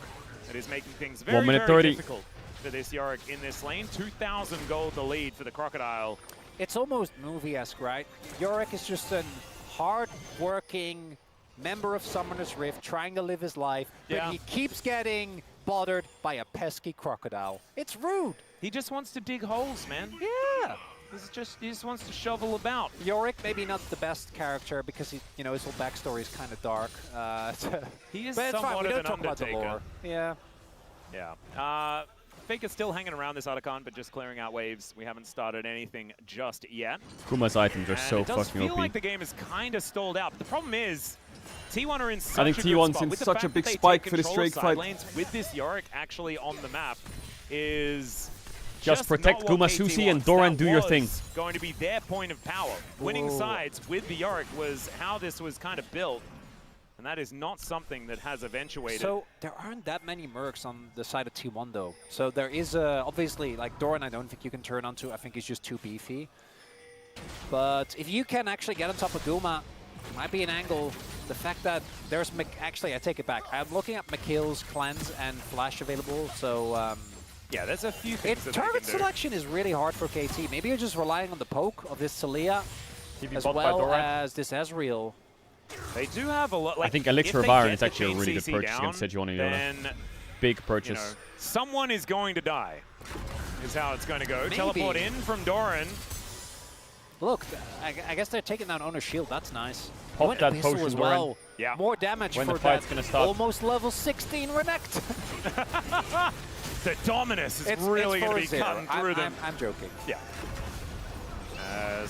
That is making things very, 1 minute very 30. difficult for this Yorick in this lane. 2,000 gold the lead for the Crocodile. It's almost movie-esque, right? Yorick is just a hard-working member of Summoner's Rift trying to live his life, but he keeps getting bothered by a pesky crocodile. It's rude. He just wants to dig holes, man. Yeah. He just wants to shovel about. Yorick maybe not the best character because he, his whole backstory is kind of dark. He is but it's fine. somewhat We of don't an talk about the undertaker. lore. Yeah. Yeah. Faker's still hanging around this Atakan, but just clearing out waves. We haven't started anything just yet. Kuma's items are And so it does fucking feel OP. like the game is kind of stalled out. But the problem is, T1 are in such I think a good T1's spot. in With the such a fact big that they spike take for this control of Drake side fight. lanes with this Yorick actually on the map is Just protect not what Guma KT Susi and wants. Doran That do your was thing. going to be their point of power. Winning Whoa. sides with the Yorick was how this was kind of built. And that is not something that has eventuated. So there aren't that many mercs on the side of T1 though. So there is obviously like Doran. I don't think you can turn onto. I think he's just too beefy. But if you can actually get on top of Guma, it might be an angle. The fact that there's actually, I take it back. I'm looking at McKill's cleanse and flash available. So yeah, there's a few things that they target can do. selection is really hard for KT. Maybe you're just relying on the poke of this Talia be as bought by well Doran? as this Ezreal. They do have a lot. Like, I think Elixir if of they Iron get is the actually a really good GCC purchase down, against Sejuani. then Big purchase. you know, someone is going to die. Is how it's going to go. Maybe. Teleport in from Doran. Look, I guess they're taking down Owner's shield. That's nice. Pop Went that Abyssal potion, as Doran. well. Yeah. More damage When for the fight's that gonna start. almost level 16 Renekton. The Dominus is really going to be cutting through them. I'm joking. Yeah.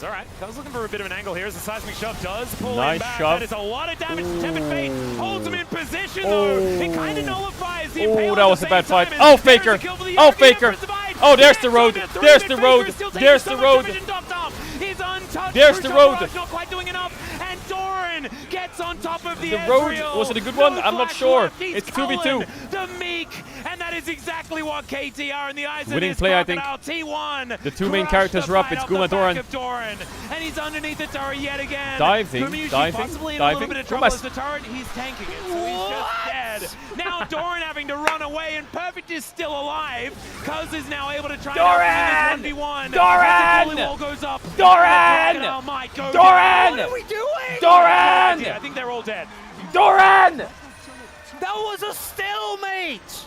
All right, I was looking for a bit of an angle here as the seismic shove does pull Nice him back. shove. That is a lot of damage to Tepid Fate. Holds him in position though. It kind of nullifies the impale Oh, at that the was a same bad fight. time, Oh, and there's Faker. a kill for the Oh, Yorick. The Faker. Emperor survives. Oh, there's the road. Three There's mid the Faker road. is still taking There's so the much road. damage, and Doctom is untouched. There's True the Shot road. Barrage not quite doing enough. And Doran Doran gets on top of the road, Ezreal. was it a good one? No I'm not flash sure. left. He's It's 2v2. The Meek, and that is exactly what KT are in the eyes Winning of this play, I think. Crocodile. T1. The two main crushed characters the are up. fight It's off the Guma back Doran. of Doran, and he's underneath the turret yet again. Diving, Gumayushi diving, possibly in a little diving. bit of trouble Gumas. as the turret. He's tanking it, so he's just dead. Now Doran having to run away, and Perfect is still alive. Cuz is now able to try Doran! and 1v1. Doran! The wall goes up. Doran! Oh my god. Doran! What are we doing? Doran! I think they're all dead. Doran! That was a stalemate!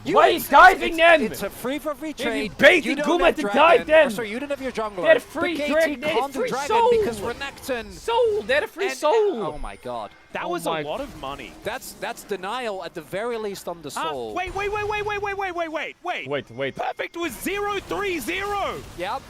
Why is diving them? It's a free-for-free trade. baiting Guma to dive them. Sorry, you didn't have your jungler. They had a free The dragon. KT They had can't do free dragon soul. because Renekton. Soul. They had a free soul. Oh my god. That was a lot of money. That's denial at the very least on the soul. Wait. Wait. Perfect was 0-3-0. Yep.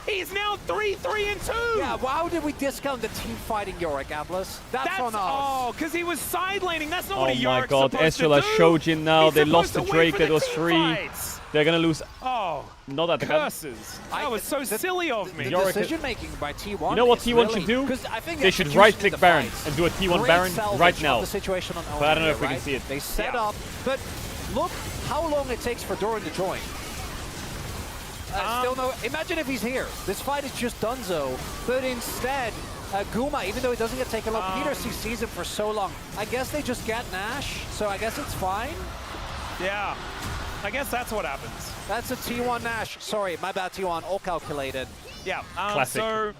He's now 3-3-2. Yeah, how did we discount the team fighting Yorick, Atlas? That's on us. Oh, because he was side laning. That's not Oh what a my Yorik's god, supposed to Ezreal has do. Shojin now. He's They lost supposed the to wait Drake for that the was team free. fights. They're gonna lose. Oh, No, that curses. That was so silly of me. The decision making by T1. You know what is T1 really, should do? 'cause I think They should execution right-click in the Baron fights. and do a T1 Great Baron salvage right of now. The situation on But I don't know if we right? can see it. They set up, but look how long it takes for Doran to join. Still no. Imagine if he's here. This fight is just donezo. But instead, Guma, even though he doesn't get taken off, Peter sees him for so long. I guess they just get Nash, so I guess it's fine. Yeah, I guess that's what happens. That's a T1 Nash. Sorry, my bad, T1. All calculated. Yeah. Classic. So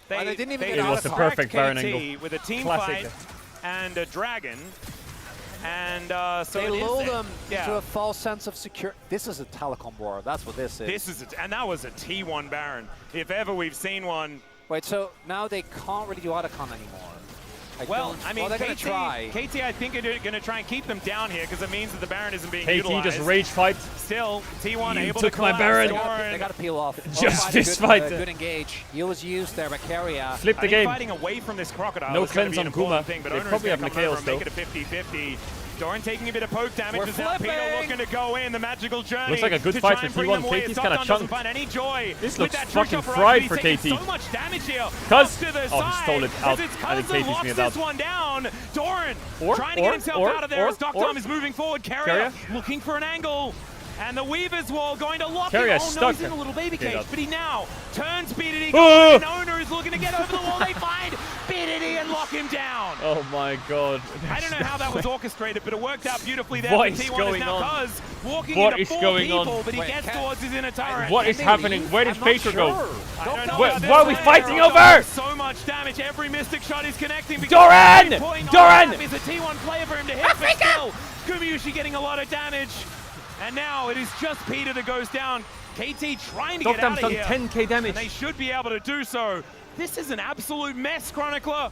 They didn't even they get out was of the time. perfect KT Baron angle. with a team Classic. fight and a dragon. And so They it is lull there. them Yeah. into a false sense of security. This is a telecom war. That's what this is. This is and that was a T1 Baron. If ever we've seen one. Wait, so now they can't really do Otacon anymore. Well, I mean, they're going to try. KT, I think, are going to try and keep them down here because it means that the Baron isn't being KT utilized. just rage fight. Still, T1 You able took to my collapse. Baron. They got to peel off. Just Oh, this good, fight. Good engage. Heal was used there by Keria. Flip the I think game. fighting away from this crocodile No is going to cleanse be an on important Guma. thing, but They Owner's probably gonna have come over Mikhails, and make it a 50-50. Doran taking a bit of poke damage We're as that Peter flipping. looking to go in the magical journey. Looks like a good to fight try for and bring T1. them away. KT's As kinda Dom doesn't chunked. find any joy This with looks that trick fucking shot fried He's for taking KT. so much damage here. Cuz- Off to the oh, he side, stole it as out. it's I think Cuz KT's locks made it this out. one down. Doran Or- trying to get himself or- out of there as or- Doctom is moving forward. Keria Keria? looking for an angle. And the Weaver's Wall going to lock Keria him. Oh no, stuck. he's in a little baby Okay, cage. done. But he now turns BDD. Oh! And Owner is looking to get over the wall. They find BDD and lock him down. Oh my god. I don't know how that was orchestrated, but it worked out beautifully there. What for is T1 going is now on? Cuz walking What into is 4 going on? people, but he Wait, gets can- towards his inner turret. What is they happening? leave? Where did I'm not Faker go? sure. I don't know Where- about why are we this. fighting There over? is So much damage. Every Mystic shot is connecting. because Doran! every point on Doran! the map is a T1 player for him to hit, but still, Gumayushi getting a lot of damage. And now it is just Peter that goes down. KT trying to get Doctom's out of done here. 10k damage. And they should be able to do so. This is an absolute mess, Chronicler.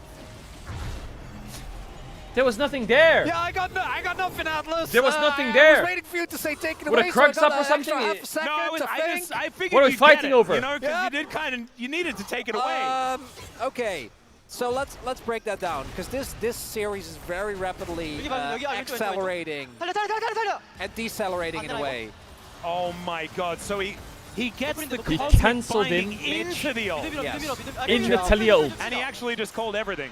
There was nothing there. Yeah, I got nothing, Atlas. There was nothing I there. was waiting for you to say take it Would away. a Crux so I got up or an something? extra half a second No, to think. I figured What are we you'd fighting get it, over? You know, because Yep. you did you needed to take it away. Okay. So let's break that down because this series is very rapidly accelerating and decelerating in a way. Oh my god, so he gets the He cosmic cancelled binding him. into the ult. In the Talia ult. And he actually just called everything.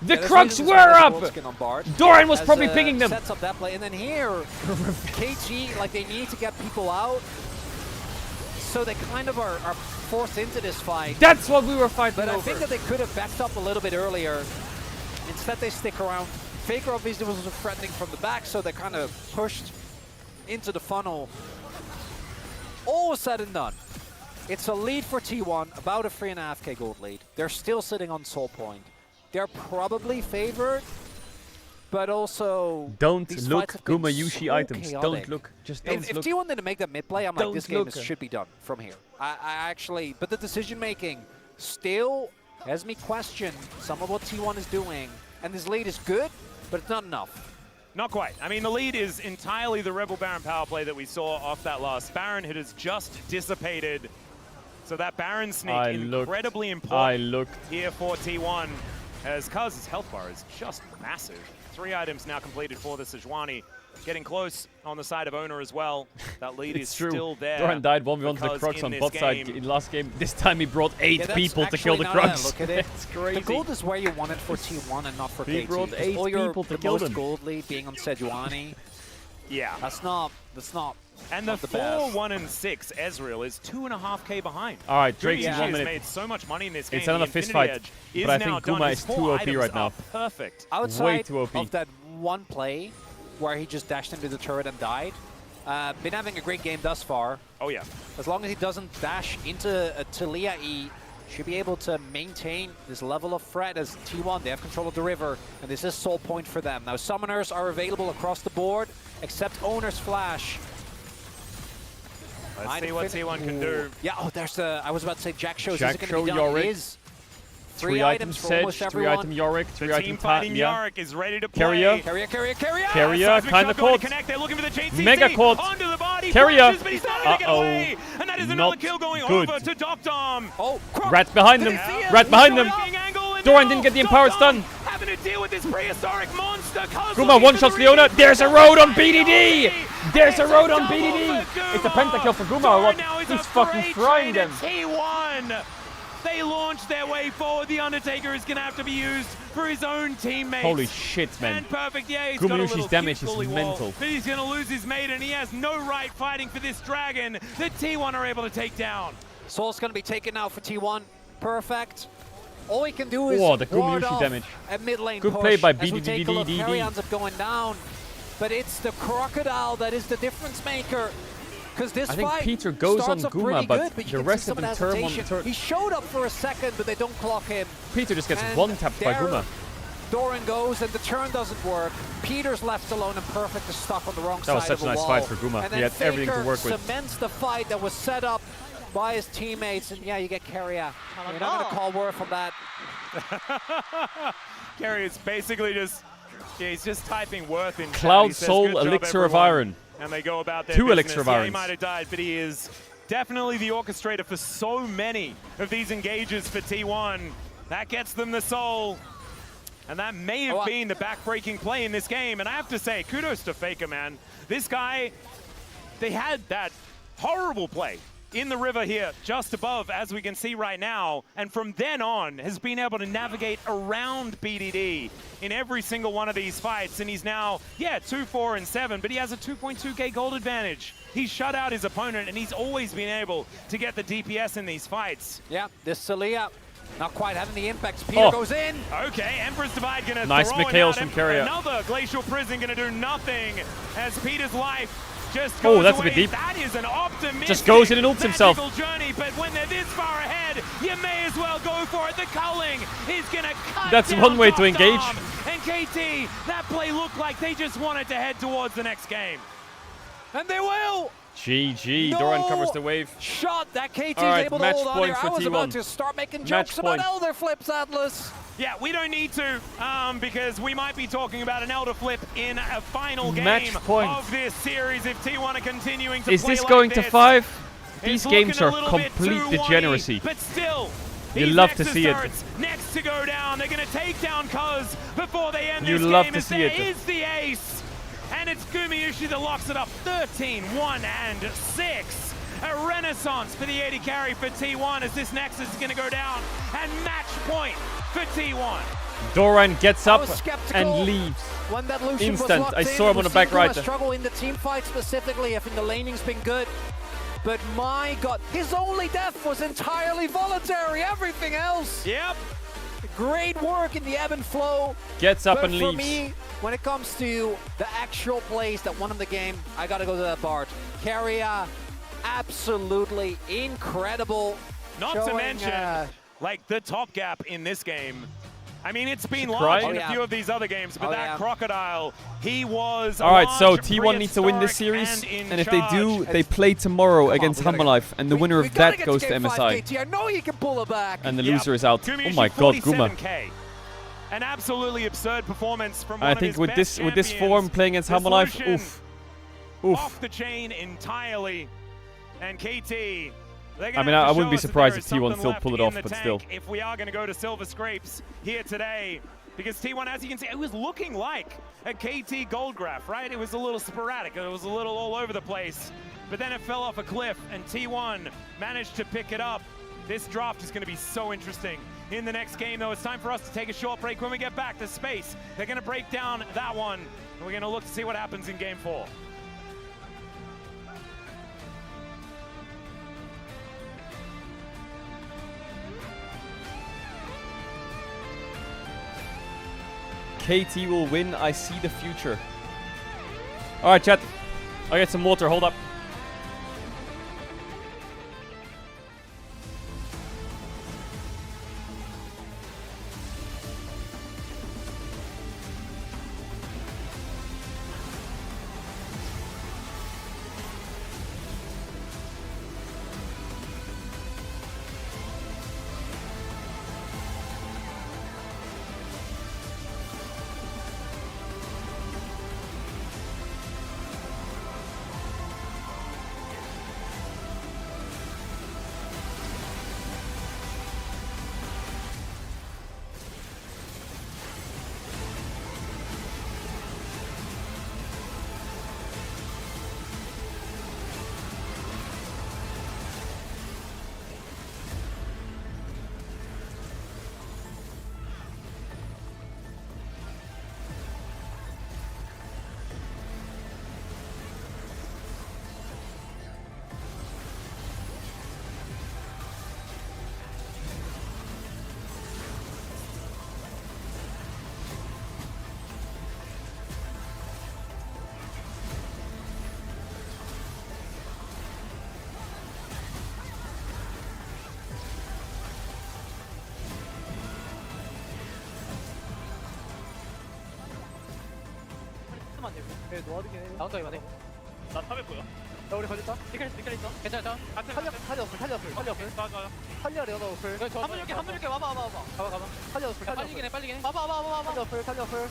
The Yeah, Crux there's were a up! Wolfskin on Bard Doran was as, probably pinging them. Sets up that play, and then here, KG, like they need to get people out, so they kind of are forced into this fight. That's what we were fighting But over. I think that they could have backed up a little bit earlier. Instead, they stick around. Faker obviously was threatening from the back, so they kind of pushed into the funnel. All was said and done. It's a lead for T1, about a 3.5k gold lead. They're still sitting on Soul Point. They're probably favored, but also Don't these look, fights have been Gumayushi so items. chaotic. Don't look. Just don't If look. T1 didn't make that mid play, I'm like, Don't this game look. should be done from here. I actually, but the decision making still has me question some of what T1 is doing. And this lead is good, but it's not enough. Not quite. I mean, the lead is entirely the Rebel Baron power play that we saw off that last Baron. It has just dissipated. So that Baron sneak incredibly important here for T1. As Cuz's health bar is just massive. 3 items now completed for the Sejuani. getting close on the side of Owner as well. That lead is It's true. still there. Doran died 1v1 to the because Crocs in on this bot side game- in last game. This time he brought 8 that's people to kill the actually not Crocs. Look at it. It's crazy. The gold is where you want it for T1 and not for He KT. brought 'Cause 8 all your people to the kill most them. gold lead being on Sejuani. Yeah. That's not. And the not the 4, best. 1, and 6 Ezreal is 2.5k behind. All right, Drake's Gumi in Yushi 1 has minute. made so much money in this game. It's another The fist Infinity fight, Edge is but I now think done. Guma His is 4 too OP items right now. are perfect. Outside Way too OP. of that one play where he just dashed into the turret and died, been having a great game thus far. Oh yeah. As long as he doesn't dash into a Talia E, should be able to maintain this level of threat as T1. They have control of the river, and this is soul point for them. Now summoners are available across the board, except Owner's Flash. Let's see what T1 can do. Yeah, oh, there's the. I was about to say Jack shows. Jack Is it show going to be done? Yorick. It is. 3 items for Sedge, almost 3 everyone. item Yorick, 3 The item team fighting Talia. Yorick is ready to play. Carrier. Carrier, Seismic kinda shot going caught. to connect. They're looking for the chain Mega CC. caught. Onto the body. Carrier. Flashes, but he's not going to get away. And that is another Not kill going good. over to Doctom. Oh, Rat behind them. Rat behind them. Doran didn't get the empowered stun. Having to deal with this prehistoric monster. Guma one-shots Leona. There's a road on BDD. There's a road on BDD. It's a pentakill for Guma or what? He's fucking frying them. T1. They launch their way forward. The Undertaker is going to have to be used for his own teammates. Holy shit, man. And perfect, yeah, he's got a Gumayushi's little damage cute is bully wall, mental. but he's going to lose his mate, and he has no right fighting for this dragon that T1 are able to take down. Soul's going to be taken now for T1. Perfect. All he can do is Whoa, the ward Gumayushi off damage. a mid lane Good push. play by As we take a look, BDDDD. Carry ends up going down, but it's the Crocodile that is the difference maker. Because this I think fight Peter goes starts on up Guma, pretty but good, but you the can rest see of some them turn on hesitation. turn. He showed up for a second, but they don't clock him. Peter just gets And one-tapped by there Guma. Doran goes, and the turn doesn't work. Peter's left alone, and Perfect is stuck on the wrong That side was such of a the nice wall. fight for Guma. And He then had everything to Faker work with. cements the fight that was set up by his teammates, and yeah, you get Carrier. You're not going to call Worth on that. Carry is basically just, yeah, he's just typing Worth in chat. Cloud He says, Soul, "Good job, Elixir of everyone." Iron. And they go about their 2 business. Elixir of Yeah, he Irons. might have died, but he is definitely the orchestrator for so many of these engages for T1. That gets them the soul. And that may have been the back-breaking play in this game. And I have to say, kudos to Faker, man. This guy, they had that horrible play in the river here, just above, as we can see right now. And from then on, has been able to navigate around BDD in every single one of these fights. And he's now, yeah, 2, 4, and 7, but he has a 2.2k gold advantage. He's shut out his opponent, and he's always been able to get the DPS in these fights. Yeah, this Celia not quite having the impact. Peter goes in. Okay, Emperor's Divide gonna Nice throw McHales it out. from Carrier. Another Glacial Prison gonna do nothing as Peter's life just Oh, goes that's a away. bit deep. That is an optimistic Just goes in and ults himself. magical journey, but when they're this far ahead, you may as well go for it. The culling is gonna cut That's down one way to Dom. engage. And KT, that play looked like they just wanted to head towards the next game. And they will. GG. No Doran covers the wave. Shot that KT's All right, able to match hold on point here. for I was T1. about to start making Match jokes about point. Elder Flips, Atlas. Yeah, we don't need to, because we might be talking about an Elder Flip in a final game Match point. of this series if T1 are continuing to Is play this like going to this. 5? It's These looking games a are little bit complete too degeneracy. whiny, but still, You these love to Nexus see it. turrets next to go down. They're going to take down Cuz before they end You this love game. to as see there it. is the ace, and it's Gumi Yushi that locks it up 13, 1, and 6. A renaissance for the 80 carry for T1 as this Nexus is going to go down, and match point for T1. Doran gets up was skeptical and leaves. When that Lucian was Instant. locked I in, saw him on the we've back seen Guma right. struggle in the team fight specifically. I think the laning's been good. But my God, his only death was entirely voluntary. Everything else. Yep. Great work in the ebb and flow. Gets up But and for leaves. me, when it comes to the actual plays that won him the game, I gotta go to that Bard. Carrier, absolutely incredible. Not to showing, mention, like, the top gap in this game. I mean, it's been Cry? large in Oh, a yeah. few of these other games, but Oh, that yeah. Crocodile, he was All right, so large, T1 needs to win this prehistoric, series, in and if they do, charge. they play tomorrow Come on, against we gotta Humble Life, and the winner we of gotta that get goes to game 5, MSI, KT. I know you can pull it back. and the Yep. loser is out. Gumi Oh Yushi, my God, Guma! 47K. An absolutely absurd performance from one I of think his with best this form champions. playing against This Humble Life, Lucian oof, oof. off the chain entirely, and KT. I mean, I wouldn't be surprised if T1 still pull it off, but still. If we are going to go to Silver Scrapes here today, because T1, as you can see, it was looking like a KT gold graph, right? It was a little sporadic, it was a little all over the place, but then it fell off a cliff, and T1 managed to pick it up. This draft is going to be so interesting. In the next game, though, it's time for us to take a short break. When we get back to space, they're going to break down that one, and we're going to look to see what happens in game 4. KT will win. I see the future. All right, chat. I'll get some water. Hold up. 네, 노아드긴 해. 다음 장이 맞네. 나 탑에 보여. 야, 우리 걸렸다. 니클 있어. 괜찮아. 탈려 어플. 탈려 레어너 어플. 한번 줄게. 와봐. 가봐. 탈려 어플. 빨리긴 해. 와봐. 탈려 어플.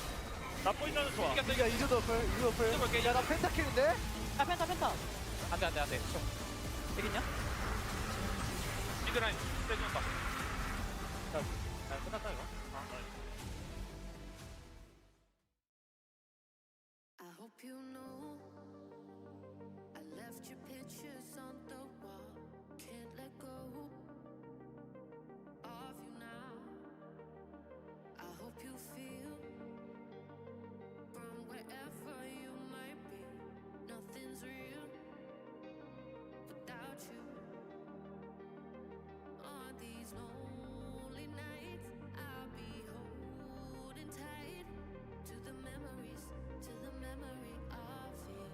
나 포인트는 좋아. 야, 이즈도 어플. 야, 나 펜타킬인데? 야, 펜타. 안 돼. 되겠냐? 이그라인 빼준다. 야, 끝났다 이거. I hope you know I left your pictures on the wall. Can't let go of you now. I hope you feel from wherever you might be, nothing's real without you. On these lonely nights, I'll be holding tight to the memory of you.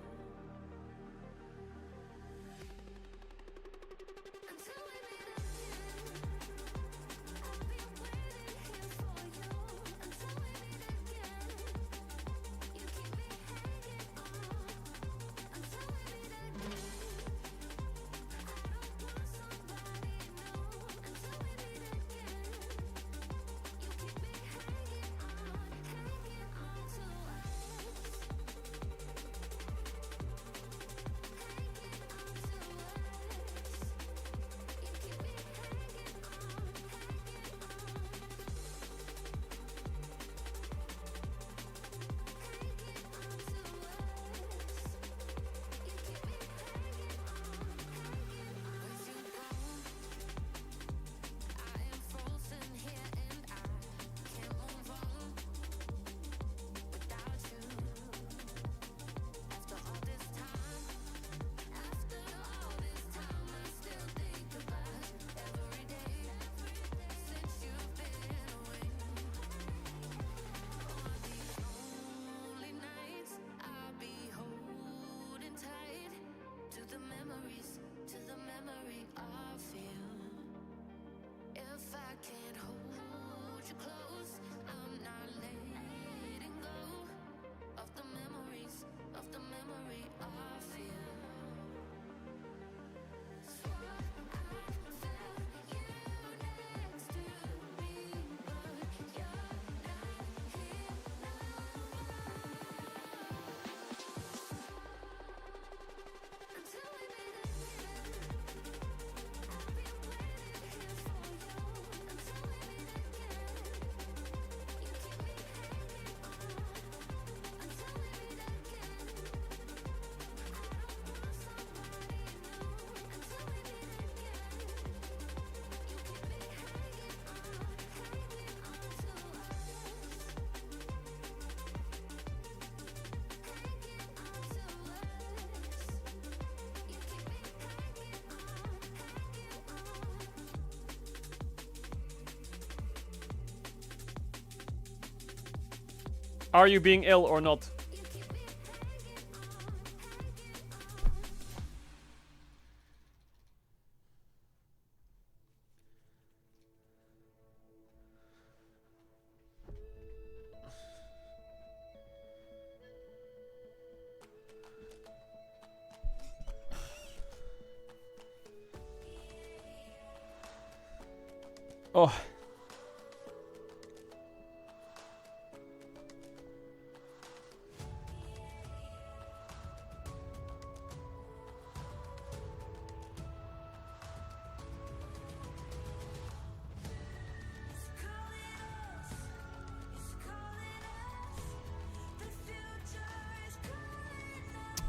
Are you being ill or not? Oh.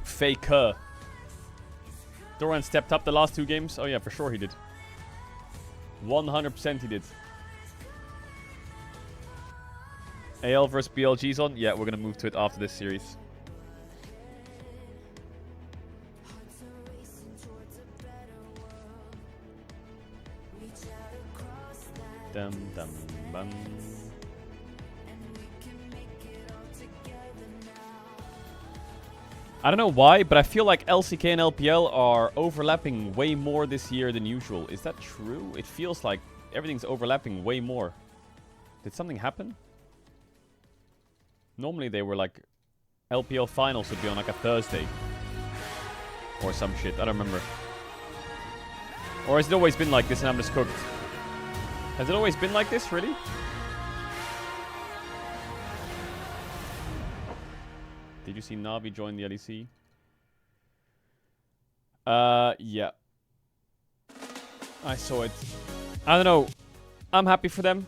Faker. Doran stepped up the last 2 games. Oh yeah, for sure he did. 100% he did. AL versus BLG's on? Yeah, we're gonna move to it after this series. Dum dum bum. I don't know why, but I feel like LCK and LPL are overlapping way more this year than usual. Is that true? It feels like everything's overlapping way more. Did something happen? Normally they were like... LPL finals would be on like a Thursday. Or some shit, I don't remember. Or has it always been like this and I'm just cooked? Has it always been like this, really? Did you see Navi join the LEC? Yeah. I saw it. I don't know. I'm happy for them.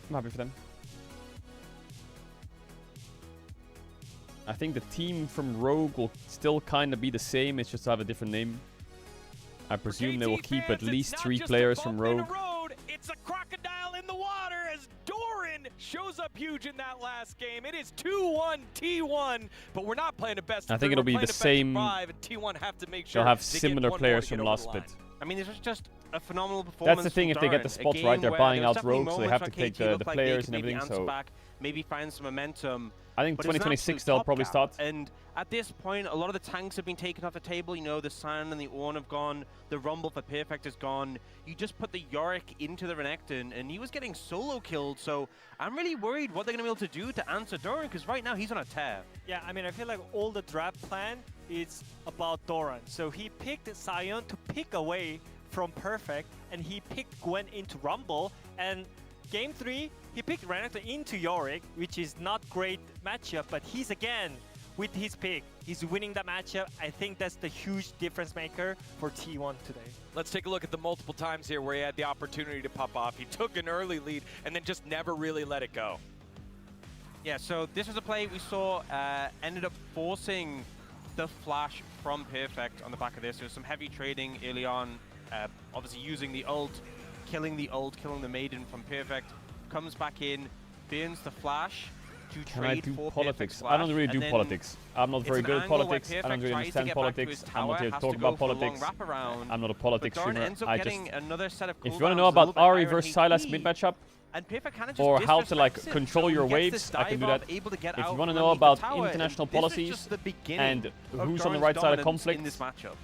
I'm happy for them. I think the team from Rogue will still kind of be the same. It's just to have a different name. I presume they will keep at least 3 players from Rogue. It's a crocodile in the water as Doran shows up huge in that last game. It is 2-1 T1, but we're not playing the best. I think it'll be the same. T1 have to make sure they'll have similar players from last split. I mean, this was just a phenomenal performance. That's the thing, if they get the spots right, they're buying out Rogue, so they have to take the players and everything. So maybe find some momentum. I think 2026 they'll probably start. And at this point, a lot of the tanks have been taken off the table. You know, the Sion and the Ornn have gone. The Rumble for Perfect is gone. You just put the Yorick into the Renekton, and he was getting solo killed. So I'm really worried what they're going to be able to do to answer Doran, because right now he's on a tear. Yeah, I mean, I feel like all the draft plan is about Doran. So he picked Sion to pick away from Perfect, and he picked Gwen into Rumble, and Game 3, he picked Renekton into Yorick, which is not great matchup, but he's again, with his pick, he's winning that matchup. I think that's the huge difference maker for T1 today. Let's take a look at the multiple times here where he had the opportunity to pop off. He took an early lead and then just never really let it go. Yeah, so this was a play we saw ended up forcing the flash from Perfect on the back of this. There was some heavy trading early on, obviously using the ult, killing the Maiden from Perfect, comes back in, burns the flash to Can trade I do for politics? I don't really do politics. I'm not very good at politics. I don't really understand politics. I'm not here to talk about politics. I'm not a politics streamer. I just... If you want to know about Ahri versus Sylas mid matchup, or how to like control your waves, I can do that. If you want to know about international policies and who's on the right side of conflict,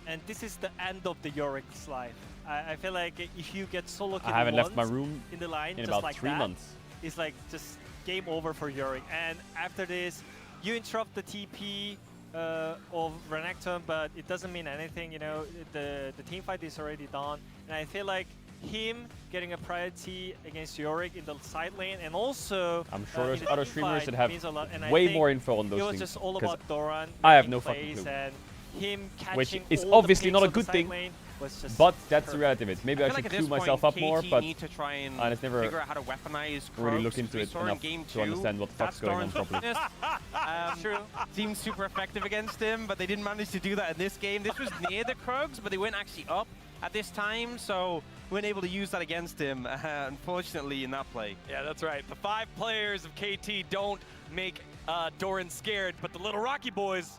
and this is the end of the Yorick's life. I feel like if you get solo kill I haven't left my room in the line in just about like 3 months. It's like just game over for Yorick. And after this, you interrupt the TP of Renekton, but it doesn't mean anything. You know, the team fight is already done, and I feel like him getting a priority against Yorick in the side lane, and also I'm sure there's other streamers that have and way more info on those things. It was things. just all about Doran. I have no fucking clue. And him which is obviously not a good thing, but that's the reality of it. Maybe I should clue myself up more, but I just never really look into it enough to understand what the fuck's going on properly. True. Seems super effective against him, but they didn't manage to do that in this game. This was near the Krugs, but they weren't actually up at this time, so we weren't able to use that against him, unfortunately, in that play. Yeah, that's right. The 5 players of KT don't make Doran scared, but the Little Rocky boys,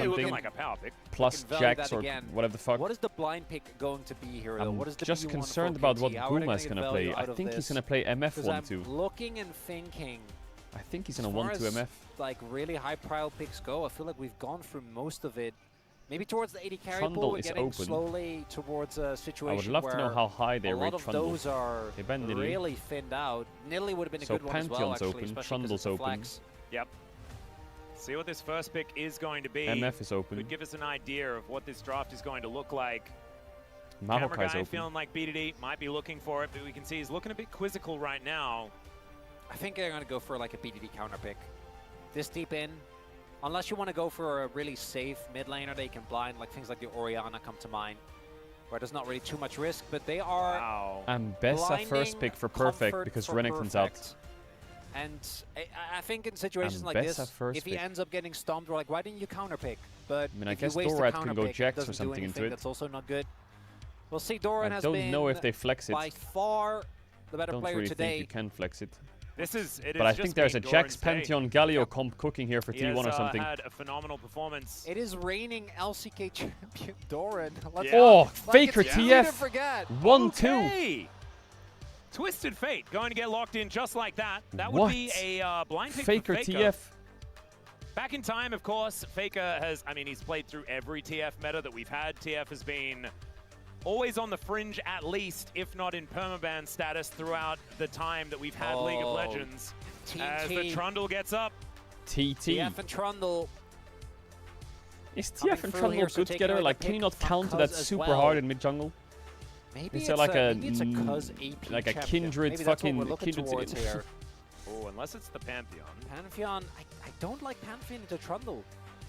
or something. Like a power pick. Plus jacks or whatever the fuck. What is the blind pick going to be here, though? What is the just B1 concerned for about KT? what How are they Buma's gonna gonna get play. value I out of think he's this? gonna play MF 'Cause 1-2. I'm looking and thinking. I think he's gonna As far 1-2 as, MF. like really high prio picks go, I feel like we've gone through most of it. Maybe towards the 80 carry Trundle pool, we're is getting open. slowly towards a situation I would love where to know how high they a rate lot of Trundle. those are They ban Nidalee. really thinned out. Nidalee would have been a So good one as well, Pantheon's actually, open, especially 'cause Trundle's it's a open. flex. Yep. See what this first pick is going to be. MF is open. Could give us an idea of what this draft is going to look like. Mahokai's Camera guy open. feeling like BDD might be looking for it, but we can see he's looking a bit quizzical right now. I think they're going to go for like a BDD counter pick. This deep in, unless you want to go for a really safe mid laner that you can blind, like things like the Orianna come to mind, where there's not really too much risk, but they are And Bessa first pick for perfect comfort because for Renekton's out. And I think in situations like Bessa this, first if he pick. ends up getting stomped, we're like, why didn't you counter pick? But I mean, I if you guess waste the Dorat counter can go pick, Jax or doesn't do something into anything, it. That's also not good. We'll see. Doran I has don't been know if they flex it. by far the better Don't player really today. think you can flex it. This is But I think there's a Jax Pantheon Galio comp cooking here for He T1 has, or something. had a phenomenal performance. It is reigning LCK champion Doran. Let's Oh, like, Faker it's easy to TF. forget. 1-2. Okay. Twisted Fate going to get locked in just like that. That What? would be a blind pick Faker for Faker. TF. Back in time, of course, Faker has, I mean, he's played through every TF meta that we've had. TF has been always on the fringe at least, if not in permaban status throughout the time that we've had League of Legends. As the Trundle gets up. TT. TF and Trundle. Is coming TF and through Trundle here, so good taking together? away Like, the can you pick not from counter Cuz that as super well. hard in mid jungle? Maybe Is there like a maybe it's a Cuz AP like a champion. kindred Maybe that's what fucking we're looking kindred towards here. Oh, unless it's the Pantheon. Pantheon, I don't like Pantheon into Trundle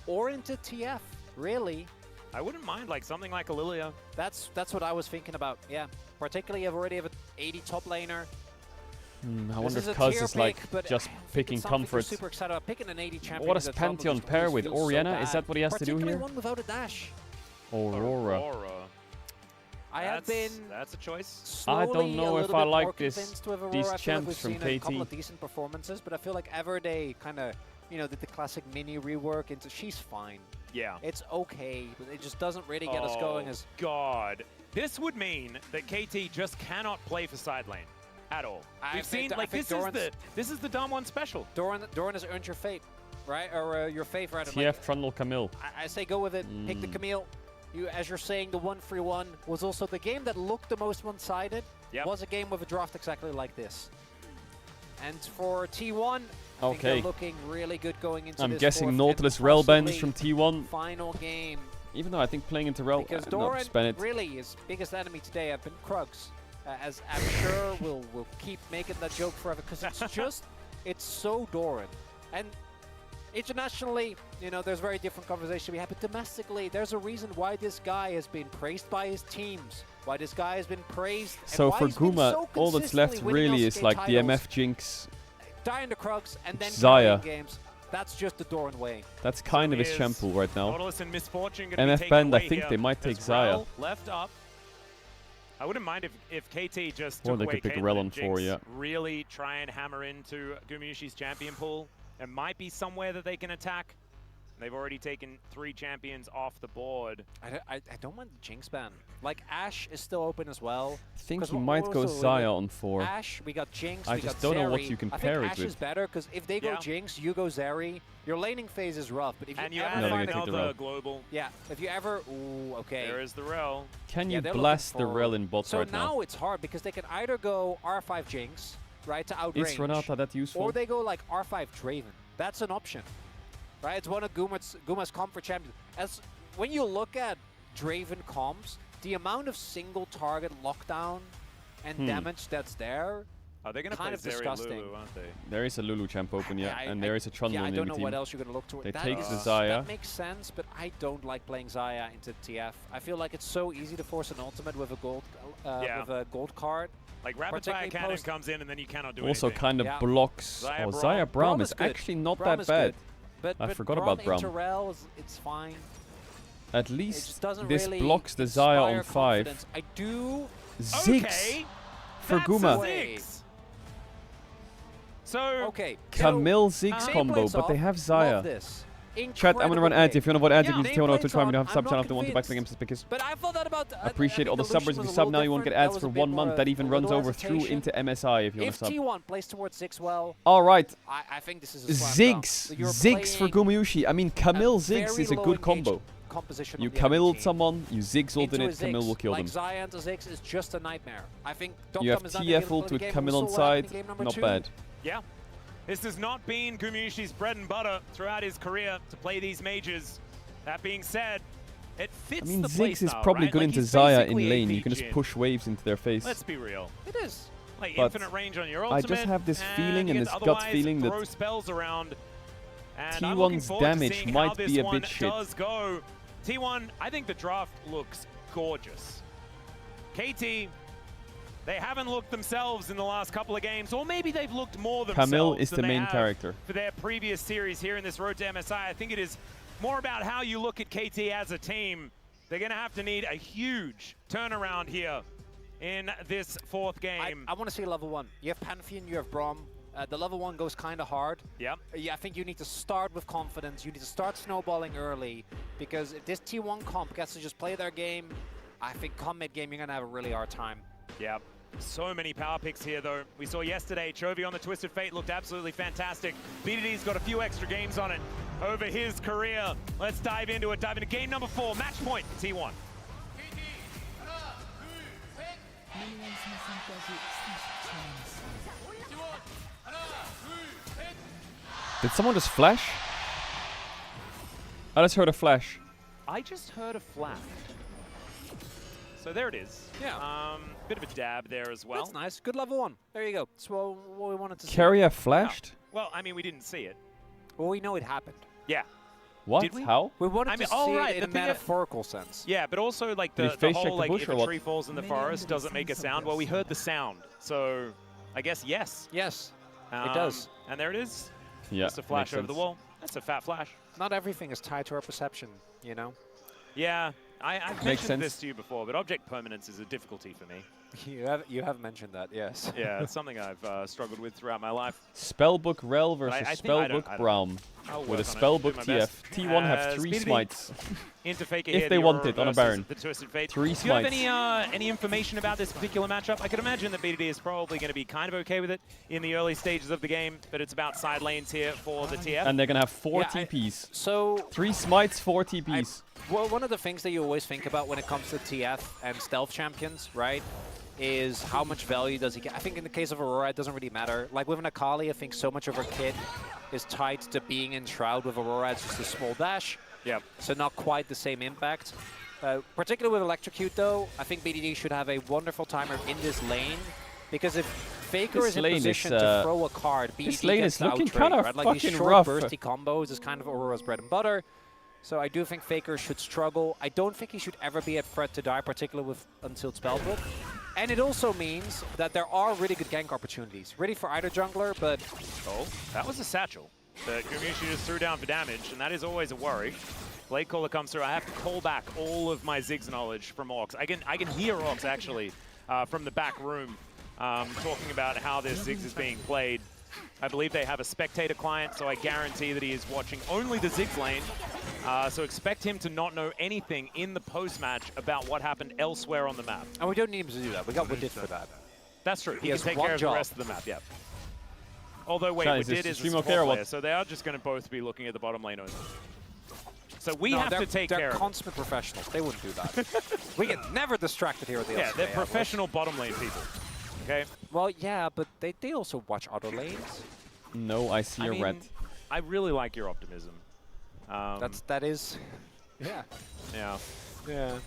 or into TF, really. I wouldn't mind like something like a Lilia. That's what I was thinking about, yeah. Particularly if already have an 80 top laner. I This wonder is if a Cuz tier is like pick, but just I think picking it's something we're comfort. super excited about. Picking an 80 champion What does into Trundle Pantheon just pair always with? feels so Orianna? Is bad. that what he has to do Particularly here? one without a dash. Aurora. I have been That's a choice. slowly I don't know a if little I bit like more this. convinced with Aurora. These I feel like champs we've from seen a couple KT. of decent performances, but I feel like ever they kind of, you know, did the classic mini rework into she's fine. Yeah. It's okay, but it just doesn't really get us going as God. This would mean that KT just cannot play for side lane at all. We've seen like this is the dumb one special. Doran has earned your fate, right? Or your faith, right? TF Trundle Camille. I say go with it. Pick the Camille. You, as you're saying, the 1-3-1 was also the game that looked the most one-sided. Was a game with a draft exactly like this. And for T1, I think they're looking really good going into I'm this guessing fourth Nautilus and Rel bans possibly from T1. Final game. Even though I think playing into Rel, Because no, Doran spend it. really, his biggest enemy today have been Krugs. As I'm sure we'll keep making that joke forever because it's just, it's so Doran. And internationally, you know, there's very different conversation we have, but domestically, there's a reason why this guy has been praised by his teams, why this guy has been praised. So and why for he's been Guma, so all that's left consistently winning really is LCK like the titles, MF Jinx. dying to Krugs and then Xayah. carrying games. That's just the Doran way. That's kind of his Here's shampoo right now. Nautilus and Misfortune gonna be MF taken banned, I away think here they might take as Rel Xayah. left up. I wouldn't mind if KT just Or took they away could pick Caitlyn Rel and on 4, Jinx, yeah. really try and hammer into Gumayusi's champion pool. There might be somewhere that they can attack. They've already taken 3 champions off the board. I don't want the Jinx ban. Like, Ashe is still open as well. I think 'Cause he what might was go the limit? Xayah on 4. Ashe, we got Jinx, I we just got don't know what Zeri. you can I pair think it Ashe with. is better because if they go Jinx, you go Zeri. Your laning phase is rough, but if And you you ever add find take the another Rel. global. yeah, if you ever okay. There is the Rel. Can Yeah, you they're blast the looking for- Rel in bots So right now? now it's hard because they can either go R5 Jinx, right, to outrange. Is Renata that useful? Or they go like R5 Draven. That's an option, right? It's one of Guma's comfort champions. As when you look at Draven comps, the amount of single target lockdown and damage that's there, they're going to kind play of Zeri disgusting. Lulu, aren't they? There is a Lulu champ open, yeah, and there is a Trundle yeah, I in don't the know team. what else you're going to look toward. They That take is- the Xayah. That makes sense, but I don't like playing Xayah into TF. I feel like it's so easy to force an ultimate with a gold card. Like rapid fire Particularly cannon post- comes in and then you cannot do Also anything. kind of Yeah. blocks. Xayah Oh, Braum. Xayah Braum is good. actually not Braum that is bad. good. I But forgot Braum about into Braum. Rel, it's fine. At It least just doesn't this really blocks the Xayah on inspire 5. confidence. I do. Ziggs Okay, for that's Guma. a Ziggs. So Okay. Camille so, Ziggs gameplay combo, but they off. have Love Xayah. this. Chat, I'm gonna run ads. If you wanna vote ads, you can just tell on Twitch. on. We don't have sub I'm channel not if you want to back the convinced. games because But I thought that about. appreciate all the subbers. If you sub now, you won't get ads for 1 month. That even runs over through into MSI if you want If to sub. T1 plays towards 6 well, Alright. I think this is a slam dunk. Ziggs. So you're Ziggs for playing Gumayusi. I mean, Camille a Ziggs very is a low good engaged combo. composition. You on the enemy Camille team. someone, you Ziggs ult in Into a it, Camille will kill like them. Xayah into Ziggs is just a nightmare. I think You have Dom is not gonna be able TF to ult play with the game. Camille We on saw what happened side, in game number not 2. bad. Yeah. This has not been Gumushi's bread and butter throughout his career to play these mages. That being said, it fits I mean, the Ziggs is playstyle, probably right? good Like, into he's Xayah basically in lane. AP You can just Jhin. push waves into their face. Let's be real. It is. Like But infinite range on your I ultimate. just have this feeling you and get this to gut otherwise feeling that throw spells around. And I'm looking T1's forward to damage seeing how might this be a one bit shit. does go. T1, I think the draft looks gorgeous. KT, they haven't looked themselves in the last couple of games, or maybe they've looked more themselves Camille is than the they main have character. for their previous series here in this Road to MSI. I think it is more about how you look at KT as a team. They're going to have to need a huge turnaround here in this fourth game. I want to see level 1. You have Pantheon, you have Braum. The level 1 goes kind of hard. Yep. Yeah, I think you need to start with confidence. You need to start snowballing early, because if this T1 comp gets to just play their game, I think come mid-game you're going to have a really hard time. Yep. So many power picks here, though. We saw yesterday, Chovy on the Twisted Fate looked absolutely fantastic. BDD's got a few extra games on it over his career. Let's dive into it. Dive into game number 4, match point, T1. Did someone just flash? I just heard a flash. I just heard a flash. So there it is. Yeah. Bit of a dab there as well. That's nice. Good level 1. There you go. That's what we wanted to see. Keria flashed? Well, I mean, we didn't see it. Well, we know it happened. Yeah. What? Did we? How? We wanted to see right, it in a metaphorical sense. Yeah, but also like Did the he face check whole the like bush if or a what? tree falls in the forest doesn't make a sound. Well, we heard the sound, so I guess yes. Yes, it does. And there it is. Yeah, Just a flash makes over the sense. wall. That's a fat flash. Not everything is tied to our perception, you know? Yeah, I've Makes mentioned this sense. to you before, but object permanence is a difficity for me. You have mentioned that, yes. Yeah, it's something I've struggled with throughout my life. Spellbook Rel versus I think- I don't- Spellbook I don't- Braum. I'll With a work on it, do Spellbook my TF. best. T1 have 3 Speedy smites. Into Faker If here, they the want Aurora it on a versus Baron. The Twisted Fate. 3 Do you smites. have any information about this particular matchup? I could imagine that BDD is probably going to be kind of okay with it in the early stages of the game, but it's about side lanes here for the TF. And they're going to have 4 Yeah, TPs. So 3 smites, 4 TPs. Well, one of the things that you always think about when it comes to TF and stealth champions, right, is how much value does he get. I think in the case of Aurora, it doesn't really matter. Like with an Akali, I think so much of her kit is tied to being in Shroud. With Aurora, it's just a small dash. Yeah. So not quite the same impact. Particularly with Electrocute, though, I think BDD should have a wonderful timer in this lane. Because if Faker This is in lane position is, to throw a card, BDD this lane gets is looking outraged, kinda right? Like these fucking short rough. bursty combos is kind of Aurora's bread and butter. So I do think Faker should struggle. I don't think he should ever be at threat to die, particularly with Unsealed Spellbook. And it also means that there are really good gank opportunities. Ready for either jungler, but... Oh, that was a satchel that Gumushu just threw down for damage, and that is always a worry. Blade Caller comes through. I have to call back all of my Ziggs knowledge from Orcs. I can hear Orcs, actually, from the back room, talking about how this Ziggs is being played. I believe they have a spectator client, so I guarantee that he is watching only the Ziggs lane. So expect him to not know anything in the post-match about what happened elsewhere on the map. And we don't need him to do that. We got Woodit for that. That's true. He has can take one care job. of the rest of the map, yeah. Although, wait, Shine, is Woodit this is a stream support okay or what? player, so they are just going to both be looking at the bottom lane only. So we No, have to take care They're of it. consummate professionals. They wouldn't do that. We get never distracted here at the Yeah, they're LCK, professional bottom lane people. Okay? Well, yeah, but they also watch other lanes. No, I see I a mean, red. I really like your optimism. That is... Yeah. Yeah. Yeah.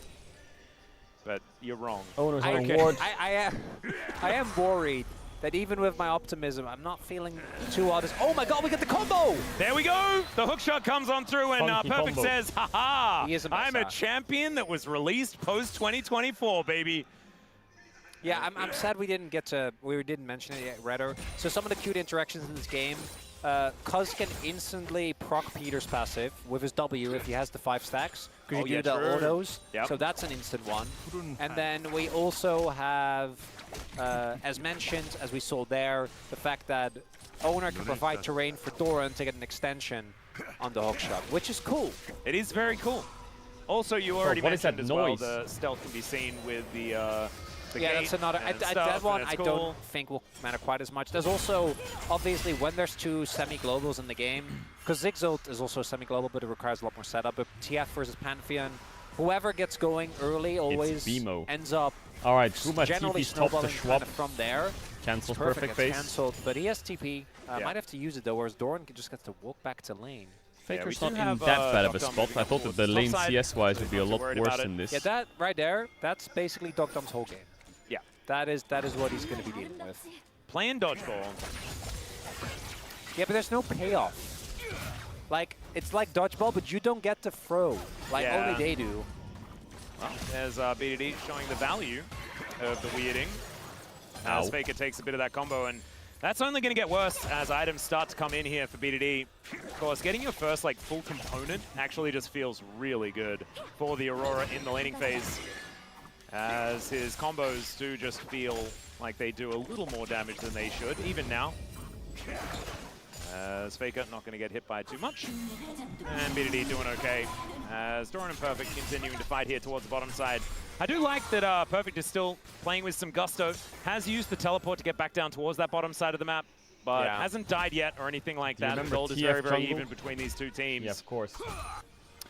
But you're wrong. Owners I, on award. I am worried that even with my optimism, I'm not feeling too honest. Oh my god, we get the combo! There we go! The hook shot comes on through, and Funky Perfect combo. says, haha! He is a I'm a mess, champion that was released post-2024, baby. Yeah, I'm sad we didn't mention it yet, Redder. So some of the cute interactions in this game, Cuz can instantly proc Peter's passive with his W if he has the 5 stacks, because Oh, you yeah, do the true. autos. Yep. So that's an instant one. And then we also have, as mentioned, as we saw there, the fact that Owner can provide terrain for Doran to get an extension on the hookshot, which is cool. It is very cool. Also, you already what is that mentioned as well noise? the stealth can be seen with the the yeah, gate. that's another. and That stuff, one and I it's don't cool. think will matter quite as much. There's also, obviously, when there's two semi-globals in the game, because Zigzult is also semi-global, but it requires a lot more setup. But TF versus Pantheon, whoever gets going early always BMO. ends up Alright, Guma generally TP's top to snowballing Schwab. kind of from there. Cancels Perfect, perfect gets face. cancelled, but he has TP. Yeah. Might have to use it though, whereas Doran just gets to walk back to lane. Faker's we not do in have, that bad of a Dogdom spot. moving I up thought that towards the the lane top side. CS-wise would be a Not too lot worried worse about it. than this. Yeah, that right there, that's basically Dogdom's whole game. Yeah. That is what he's going to be dealing with. Playing dodgeball. Yeah, but there's no payoff. Like, it's like dodgeball, but you don't get to throw. Like, Yeah. only they do. Well, there's BDD showing the value of the weirding. As Ow. Faker takes a bit of that combo, and that's only going to get worse as items start to come in here for BDD. Of course, getting your first like full component actually just feels really good for the Aurora in the laning phase, as his combos do just feel like they do a little more damage than they should, even now. As Faker not going to get hit by too much. And BDD doing okay. As Doran and Perfect continuing to fight here towards the bottom side. I do like that Perfect is still playing with some gusto. Has used the teleport to get back down towards that bottom side of the map, but Yeah. hasn't died yet or anything like Do you that. The remember gold is TF very, very jungle? even between these two teams. Yeah, of course.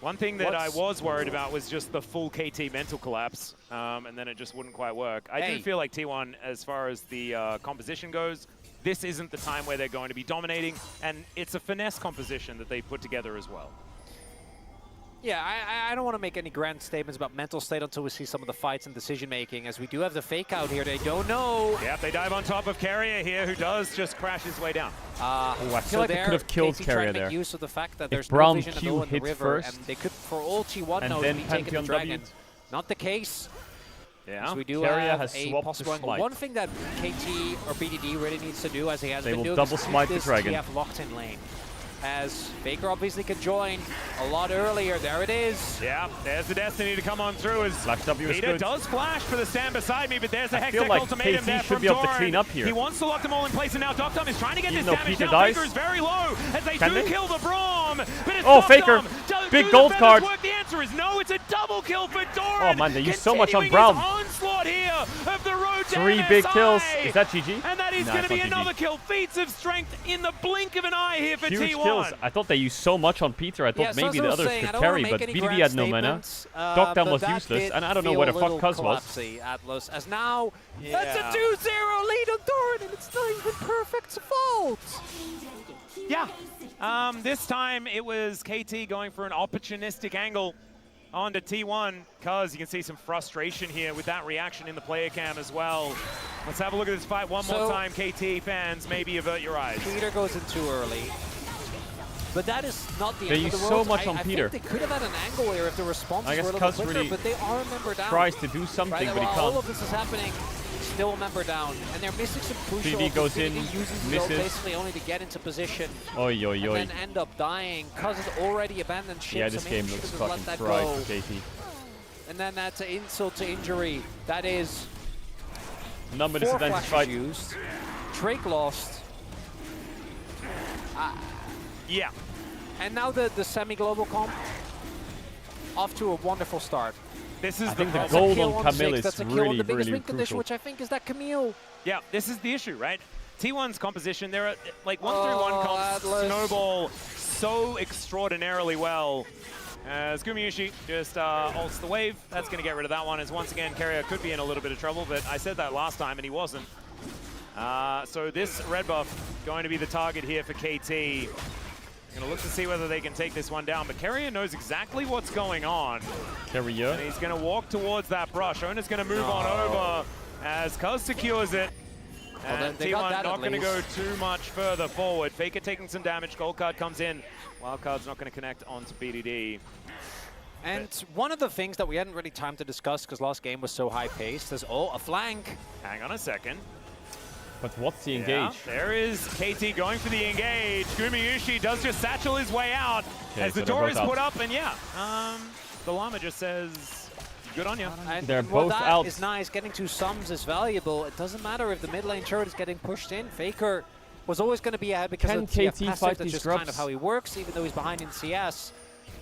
One thing that I was worried about was just the full KT mental collapse, and then it just wouldn't quite work. I do feel like T1, as far as the composition goes, this isn't the time where they're going to be dominating, and it's a finesse composition that they put together as well. Yeah, I don't want to make any grand statements about mental state until we see some of the fights and decision-making, as we do have the fake out here. They don't know. Yep, they dive on top of Carrier here, who does just crash his way down. I feel like they could have killed KT Carrier trying to there. make use of the fact that If there's Braum no vision at Q all in the hit river, first, and they could, for all T1 and nodes, then be taking the Pantheon dragon. W'd. Not the case. Yeah. So we do Carrier have has a swapped possible to angle. smite. One thing that KT or BDD really needs to do, as he has They been will doing, double is keep smite the this dragon. TF locked in lane. As Faker obviously can join a lot earlier. There it is. Yeah, there's the Destiny to come on through as Flash W is Peter good. does flash for the stand beside me, but there's a I feel Hextech like ultimatum KT there should from be able to Doran. clean up here. He wants to lock them all in place, and now Dogdom is trying to get Even this though damage Peter down. dies. Faker is very low as they Can do they? kill the Braum, but it's Oh, Dogdom. Faker. Big Do gold the feathers card. work? The answer is no. It's a double kill for Doran. Oh man, they used so much on Continuing Braum. his onslaught here of the road to 3 big MSI. kills. Is that GG? And that is Nah, going to it's be not GG. another kill. Feats of strength in the blink of an eye here for Huge T1. kills. I thought they used so much on Peter. I thought Yeah, so maybe as I the was others saying, I could don't wanna carry, make but any BDD grand had no mana. statements, Dogdom but was that useless, did and I don't know feel where a the fuck little Cuz was. collapsy, Atlas, as now Yeah. that's a 2-0 lead on Doran, and it's not even Perfect's fault. Yeah. This time it was KT going for an opportunistic angle onto T1, because you can see some frustration here with that reaction in the player cam as well. Let's have a look at this fight one more So- time. KT fans, maybe avert your eyes. Peter goes in too early. But that is not the They end of the use so world. much on I Peter. think they could have had an angle here if the responses I guess were a little Cuz quicker, really but they are a member down. tries to do something, Right, but he while all can't. of this is happening, still a member down. And they're missing some crucial BD goes opportunity, in, uses his ult misses. basically only to get into position. Oi, oi, oi. And then end up dying. Cuz has already abandoned ship, Yeah, so this maybe game she looks should have let fucking that fried go. for KT. And then that's an insult to injury. That is Number 4 disadvantage flashes fight. used. Drake lost. Yeah. And now the semi-global comp, off to a wonderful start. This is I think the That's a gold kill on on Camille 6. is That's a kill really, on the biggest really win condition, crucial. which I think is that Camille. Yeah, this is the issue, right? T1's composition, there are like 1-3-1 comps Atlas. snowball so extraordinarily well. As Gumayushi just ults the wave, that's going to get rid of that one. As once again, Carrier could be in a little bit of trouble, but I said that last time and he wasn't. So this red buff going to be the target here for KT. Going to look to see whether they can take this one down, but Carrier knows exactly what's going on. Carrier. And he's going to walk towards that brush. Ona's going to move on over as Cuz secures it. And they got T1 that not at going to go least. too much further forward. Faker taking some damage. Gold card comes in. Wild card's not going to connect onto BDD. And one of the things that we hadn't really time to discuss because last game was so high-paced is, a flank. Hang on a second. But what's the Yeah, engage? there is KT going for the engage. Gumayushi does just satchel his way out as so the they're door both is out. put up. And yeah, the llama just says, good on you. And They're while both that out. is nice. Getting 2 sums is valuable. It doesn't matter if the mid lane turret is getting pushed in. Faker was always going to be ahead because Can of TF KT passive. fight That's these just grubs? kind of how he works, even though he's behind in CS.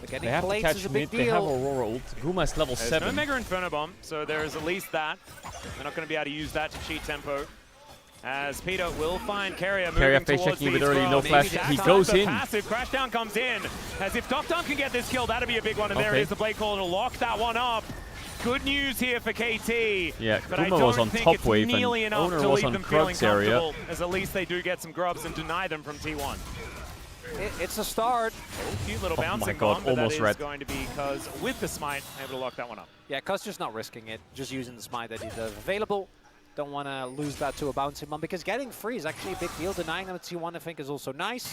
But getting They have to plates catch is a mid. big They have deal. Aurora ult. Guma's level There's 7. no Mega Inferno Bomb, so there is at least that. They're not going to be able to use that to cheat tempo. As Peter will find Carrier moving face towards checking these with early, no throws. flash. He goes in. Passive Crashdown comes in. As if Docton can get this kill, that'd be a big one. And there Okay. is the Blade Call to lock that one up. Good news here for KT. Yeah, but I Guma don't was on think top it's wave nearly and enough Owner to was leave on them feeling Krug's area. comfortable, as at least they do get some grubs and deny them from T1. It's a start. Cute little Oh my bouncing God, bomb, but almost that is red. going to be Cuz with the smite able to lock that one up. Yeah, Cuz just not risking it, just using the smite that he does available. Don't want to lose that to a bouncing bomb because getting free is actually a big deal. Denying them at T1 I think is also nice.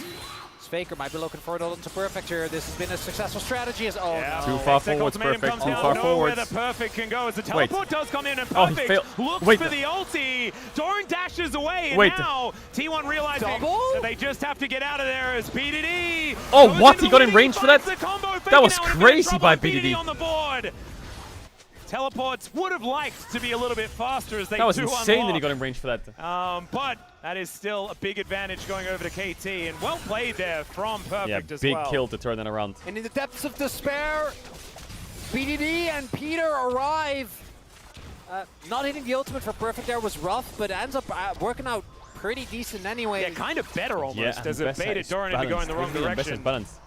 Faker might be looking for it all into Perfect here. This has been a successful strategy. As Yeah, Too far forwards, Perfect. Too far forwards. Where the Perfect can go as the Wait. teleport does come in and Oh, he Perfect failed. looks Wait. for the ulti. Doran dashes away and Wait. now T1 realizing that they just have to get out of there as PDD. Oh, goes what? into He got the in lead, range for finds that? the combo. Faker That was now in a bit of crazy trouble, by and PDD. on the board. Teleports would have liked to be a little bit faster as they That was do insane unlock. that he got in range for that. But that is still a big advantage going over to KT, and well played there from Perfect Yeah, as big well. kill to turn it around. And in the depths of despair, BDD and Peter arrive. Not hitting the ultimate for Perfect there was rough, but ends up working out pretty decent anyway. Yeah, kind of better almost, Yeah, as it baited Doran into going the wrong direction. Balance.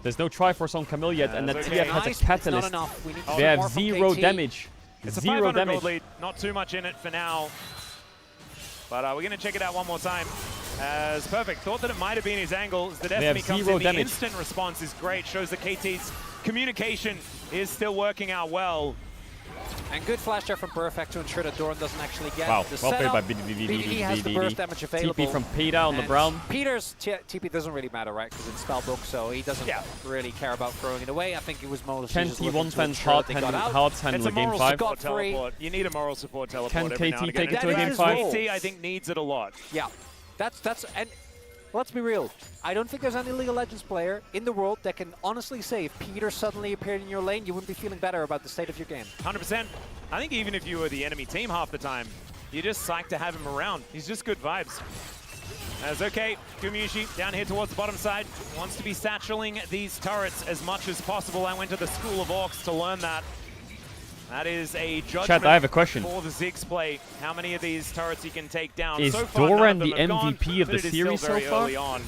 There's no Triforce on Camille yet, and the that's TF okay. has Nice, a but it's not catalyst. enough. We need to They see have more from 0 KT. damage. It's a 0 500 damage. gold lead, not too much in it for now. But we're going to check it out one more time. As Perfect thought that it might have been his angle. As the Destiny have comes 0 in, damage. the instant response is great. Shows that KT's communication is still working out well. And good flash there from Perfect to ensure that Doran doesn't actually get Wow, the well played setup. by BDD. BDD has the burst damage available. TP from Peter on the And Brown. Peter's TP doesn't really matter, right? Because it's spellbook, so he doesn't really care about throwing it away. I think it was mostly Can just looking T1 to fans ensure that they got out. handle It's a a game moral 5? support Scot-free. teleport. You need a moral support teleport Can every KT now and again. take it to a And game his 5? KT, I think, needs it a lot. Yeah, that's and let's be real. I don't think there's any League of Legends player in the world that can honestly say if Peter suddenly appeared in your lane, you wouldn't be feeling better about the state of your game. 100%. I think even if you were the enemy team half the time, you're just psyched to have him around. He's just good vibes. As okay, Gumayushi down here towards the bottom side, wants to be satcheling these turrets as much as possible. I went to the School of Orcs to learn that. That is a judgment Chat, I have a question. for the Ziggs play. How many of these turrets he can take down. Is So far, Doran none of the them have gone, MVP of but the it is series still very so far? early on.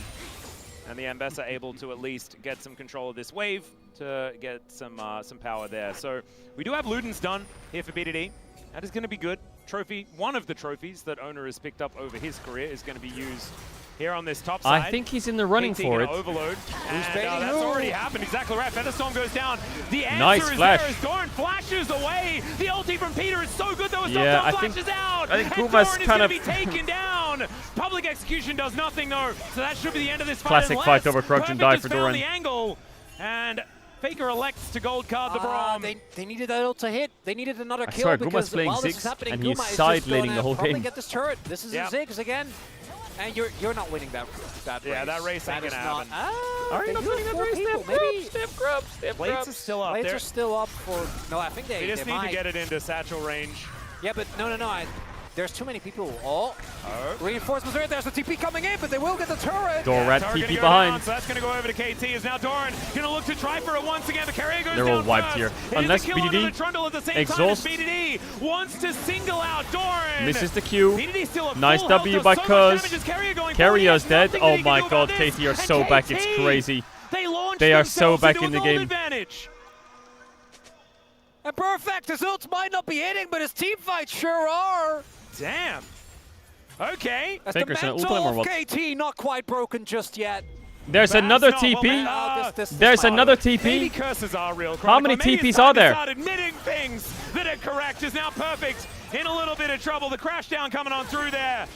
And the Ambessa able to at least get some control of this wave to get some power there. So we do have Ludens done here for BDD. That is going to be good. Trophy, one of the trophies that Owner has picked up over his career is going to be used here on this top side. I think he's in the running KT for gonna it. Overload. And baiting that's who? already happened. Exactly right. Featherstorm goes down. The answer Nice is flash. there as Doran flashes away. The ulti from Peter is so good though. As Yeah, Docton I think- flashes out. I think and Puma's Doran is kind going of- to be taken down. Public execution does nothing though. So that should be the end of this fight. Classic unless fight over Krug and Perfect die has for found Doran. the angle. And Faker elects to gold card the Braum. They needed that ult to hit. They needed another I kill swear, because Guma's playing while this Ziggs, is happening, and he's Guma is side just laning gonna the whole probably game. get this turret. This is Yeah. a Ziggs again. And you're not winning that race. Yeah, that race ain't That is gonna not. happen. Are you they not do winning have that 4 race? people. Maybe They have grubs. They have Blades grubs. is still up. Blades They're- are still up for. No, I think They just need might. to get it into satchel range. Yeah, but no. There's too many people. Oh. Reinforcements are there's the TP coming in, but they will get the turret. Doran Turret TP gonna go behind. down, so that's going to go over to KT. Is now Doran going to look to try for it once again. The carrier goes They're down all wiped first. here. It is Unless a kill BDD under the trundle at the same exhaust. time as BDD wants to single out Doran. Misses the Q. BDD still at Nice full W health, by does so Cuz. much damage as Carrier going Carrier's forward. He has dead. nothing that Oh he my can do god, about this. KT are And so back. It's KT, crazy. They launched They are so themselves back into in the a gold game. advantage. And Perfect, his ults might not be hitting, but his team fights sure are. Damn. Okay. As the Faker's gonna ult mental him or of what? KT not quite broken just yet. There's That's another not what TP. we- There's another Maybe TP. curses are real. How many Maybe it's TPs time are to there? Start admitting things that are correct. Is now Perfect in a little bit of trouble. The crash down coming on through there.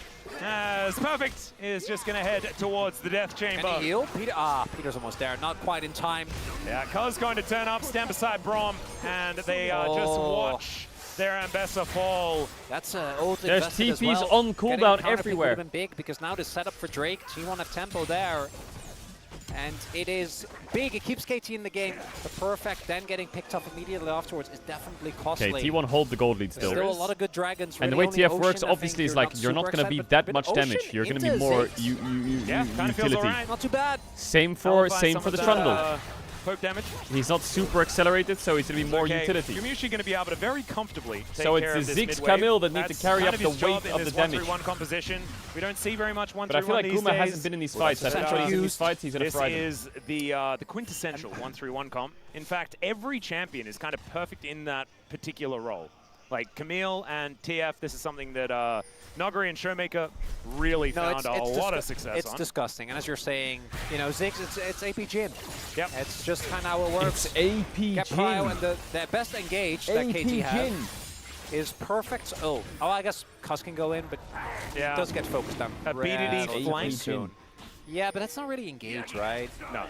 As Perfect is just going to head towards the death chamber. Can he heal? Peter's almost there. Not quite in time. Yeah, Cuz going to turn up, stand beside Braum, and they just watch their Ambessa fall. That's old There's invested as TPs well. on Getting cooldown counter pick everywhere. would have been big because now the setup for Drake, T1 have tempo there. And it is big. It keeps KT in the game. The Perfect then getting picked up immediately afterwards is definitely costly. Okay, T1 hold the gold lead still. Still a lot of good dragons. And the really way only TF Ocean, works I obviously think is like you're not super going to be excited, that but much Ocean damage. You're going to into be more Ziggs. Yeah, kind of feels utility. alright. Not too bad. Same Followed for by same some for of the Trundle. poke damage. He's not super accelerated, so he's going to be more Okay. utility. Gumayusi going to be able to very comfortably take So care it's of the this Ziggs mid-wave. Camille that need to That's carry kind up his the job weight in of the this damage. 1-3-1 composition. We don't see very much 1-3-1 But I feel like these Guma days. hasn't been in these fights. I think when he's in these fights, he's going to This thrive. is the quintessential 1-3-1 comp. In fact, every champion is kind of perfect in that particular role. Like Camille and TF, this is something that Noguri and Showmaker really found a lot of success It's on. disgusting, and as you're saying, you know, Ziggs, it's AP Jin. Yep. It's just kind of how it works. It's AP Get Jin. Prio, and the best engage that AP KT has Jin. is perfect. Oh, I guess Cuss can go in, but Yeah. it does get focused on. A BDD flank. soon. Yeah, but that's not really engaged, right? No.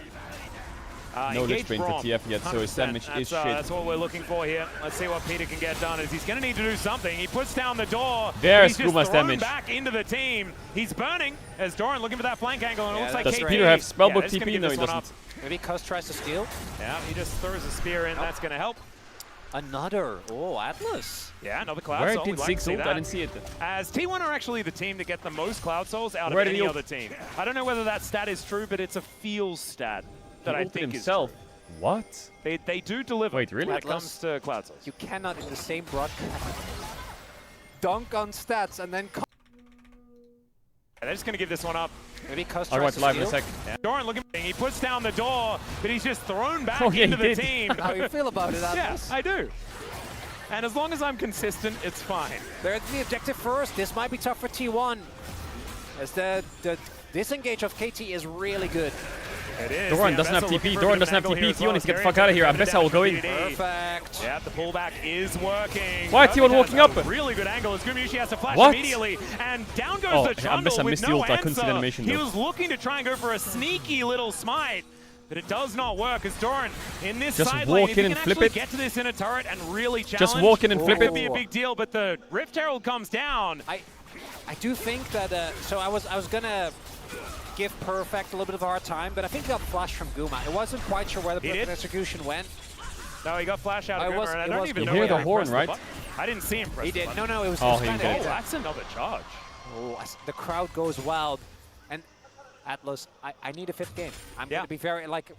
No engage lich bane for Braum, TF yet, so his 100%. damage is shit. That's what we're looking for here. Let's see what Peter can get done. As he's going to need to do something. He puts down the door. There's he's just Guma's thrown damage. back into the team. He's burning as Doran looking for that flank angle. And it looks like Does KT. Peter have spellbook they're just gonna TP? give No, this he one up. doesn't. Maybe Cuss tries to steal. Yeah, he just throws a spear in. That's going to help. Another. Oh, Atlas. Yeah, another Cloud Where Soul. did We'd like to Ziggs see ult? I that. didn't see it. As T1 are actually the team that get the most Cloud Souls out Where of did he any ult? other team. I don't know whether that stat is true, but it's a feels stat that I He ulted think himself. is true. What? They do deliver Wait, really? when it Atlas. comes to Cloud Souls. You cannot in the same broadcast dunk on stats and then. They're just going to give this one up. Maybe Cuss I'll tries watch to live in a steal. sec. Yeah. Doran looking, he puts down the door, but he's just thrown back Oh, yeah, into he the did. team. How you feel about it, Yeah, Atlas? I do. And as long as I'm consistent, it's fine. They're at the objective first. This might be tough for T1. As the disengage of KT is really good. It is. Doran Yeah, doesn't have Vessel looking TP. for a Doran bit of doesn't have an angle TP. here as T1 well. needs to get the Scary fuck out of here. bit of Ambessa will go in. damage. Perfect. Yeah, the pullback is working. Why Perfect T1 has walking a up? Really good angle as Gumayusi has to flash What? immediately. And down goes Oh, the Trundle Ambessa with missed the no ult. I couldn't see the answer. animation, He though. was looking to try and go for a sneaky little smite. But it does not work as Doran in this Just side walk lane, if in he and can flip actually it. get to this in a turret and really challenge, Just walk in and flip that it. could be a big deal, but the Rift Herald comes down. I do think that. So I was gonna give Perfect a little bit of a hard time, but I think he got flash from Guma. I wasn't quite sure where the He did? perfect execution went. No, he got flash out of It was- Grimmer, and I it don't was even good. know You hear whether the he horn, pressed right? button. I didn't see him press He the did. button. No, it was. Oh, it was he kinda did. Oh, like that. that's another charge. Oh, the crowd goes wild. And Atlas, I need a fifth game. I'm Yeah. gonna be very like.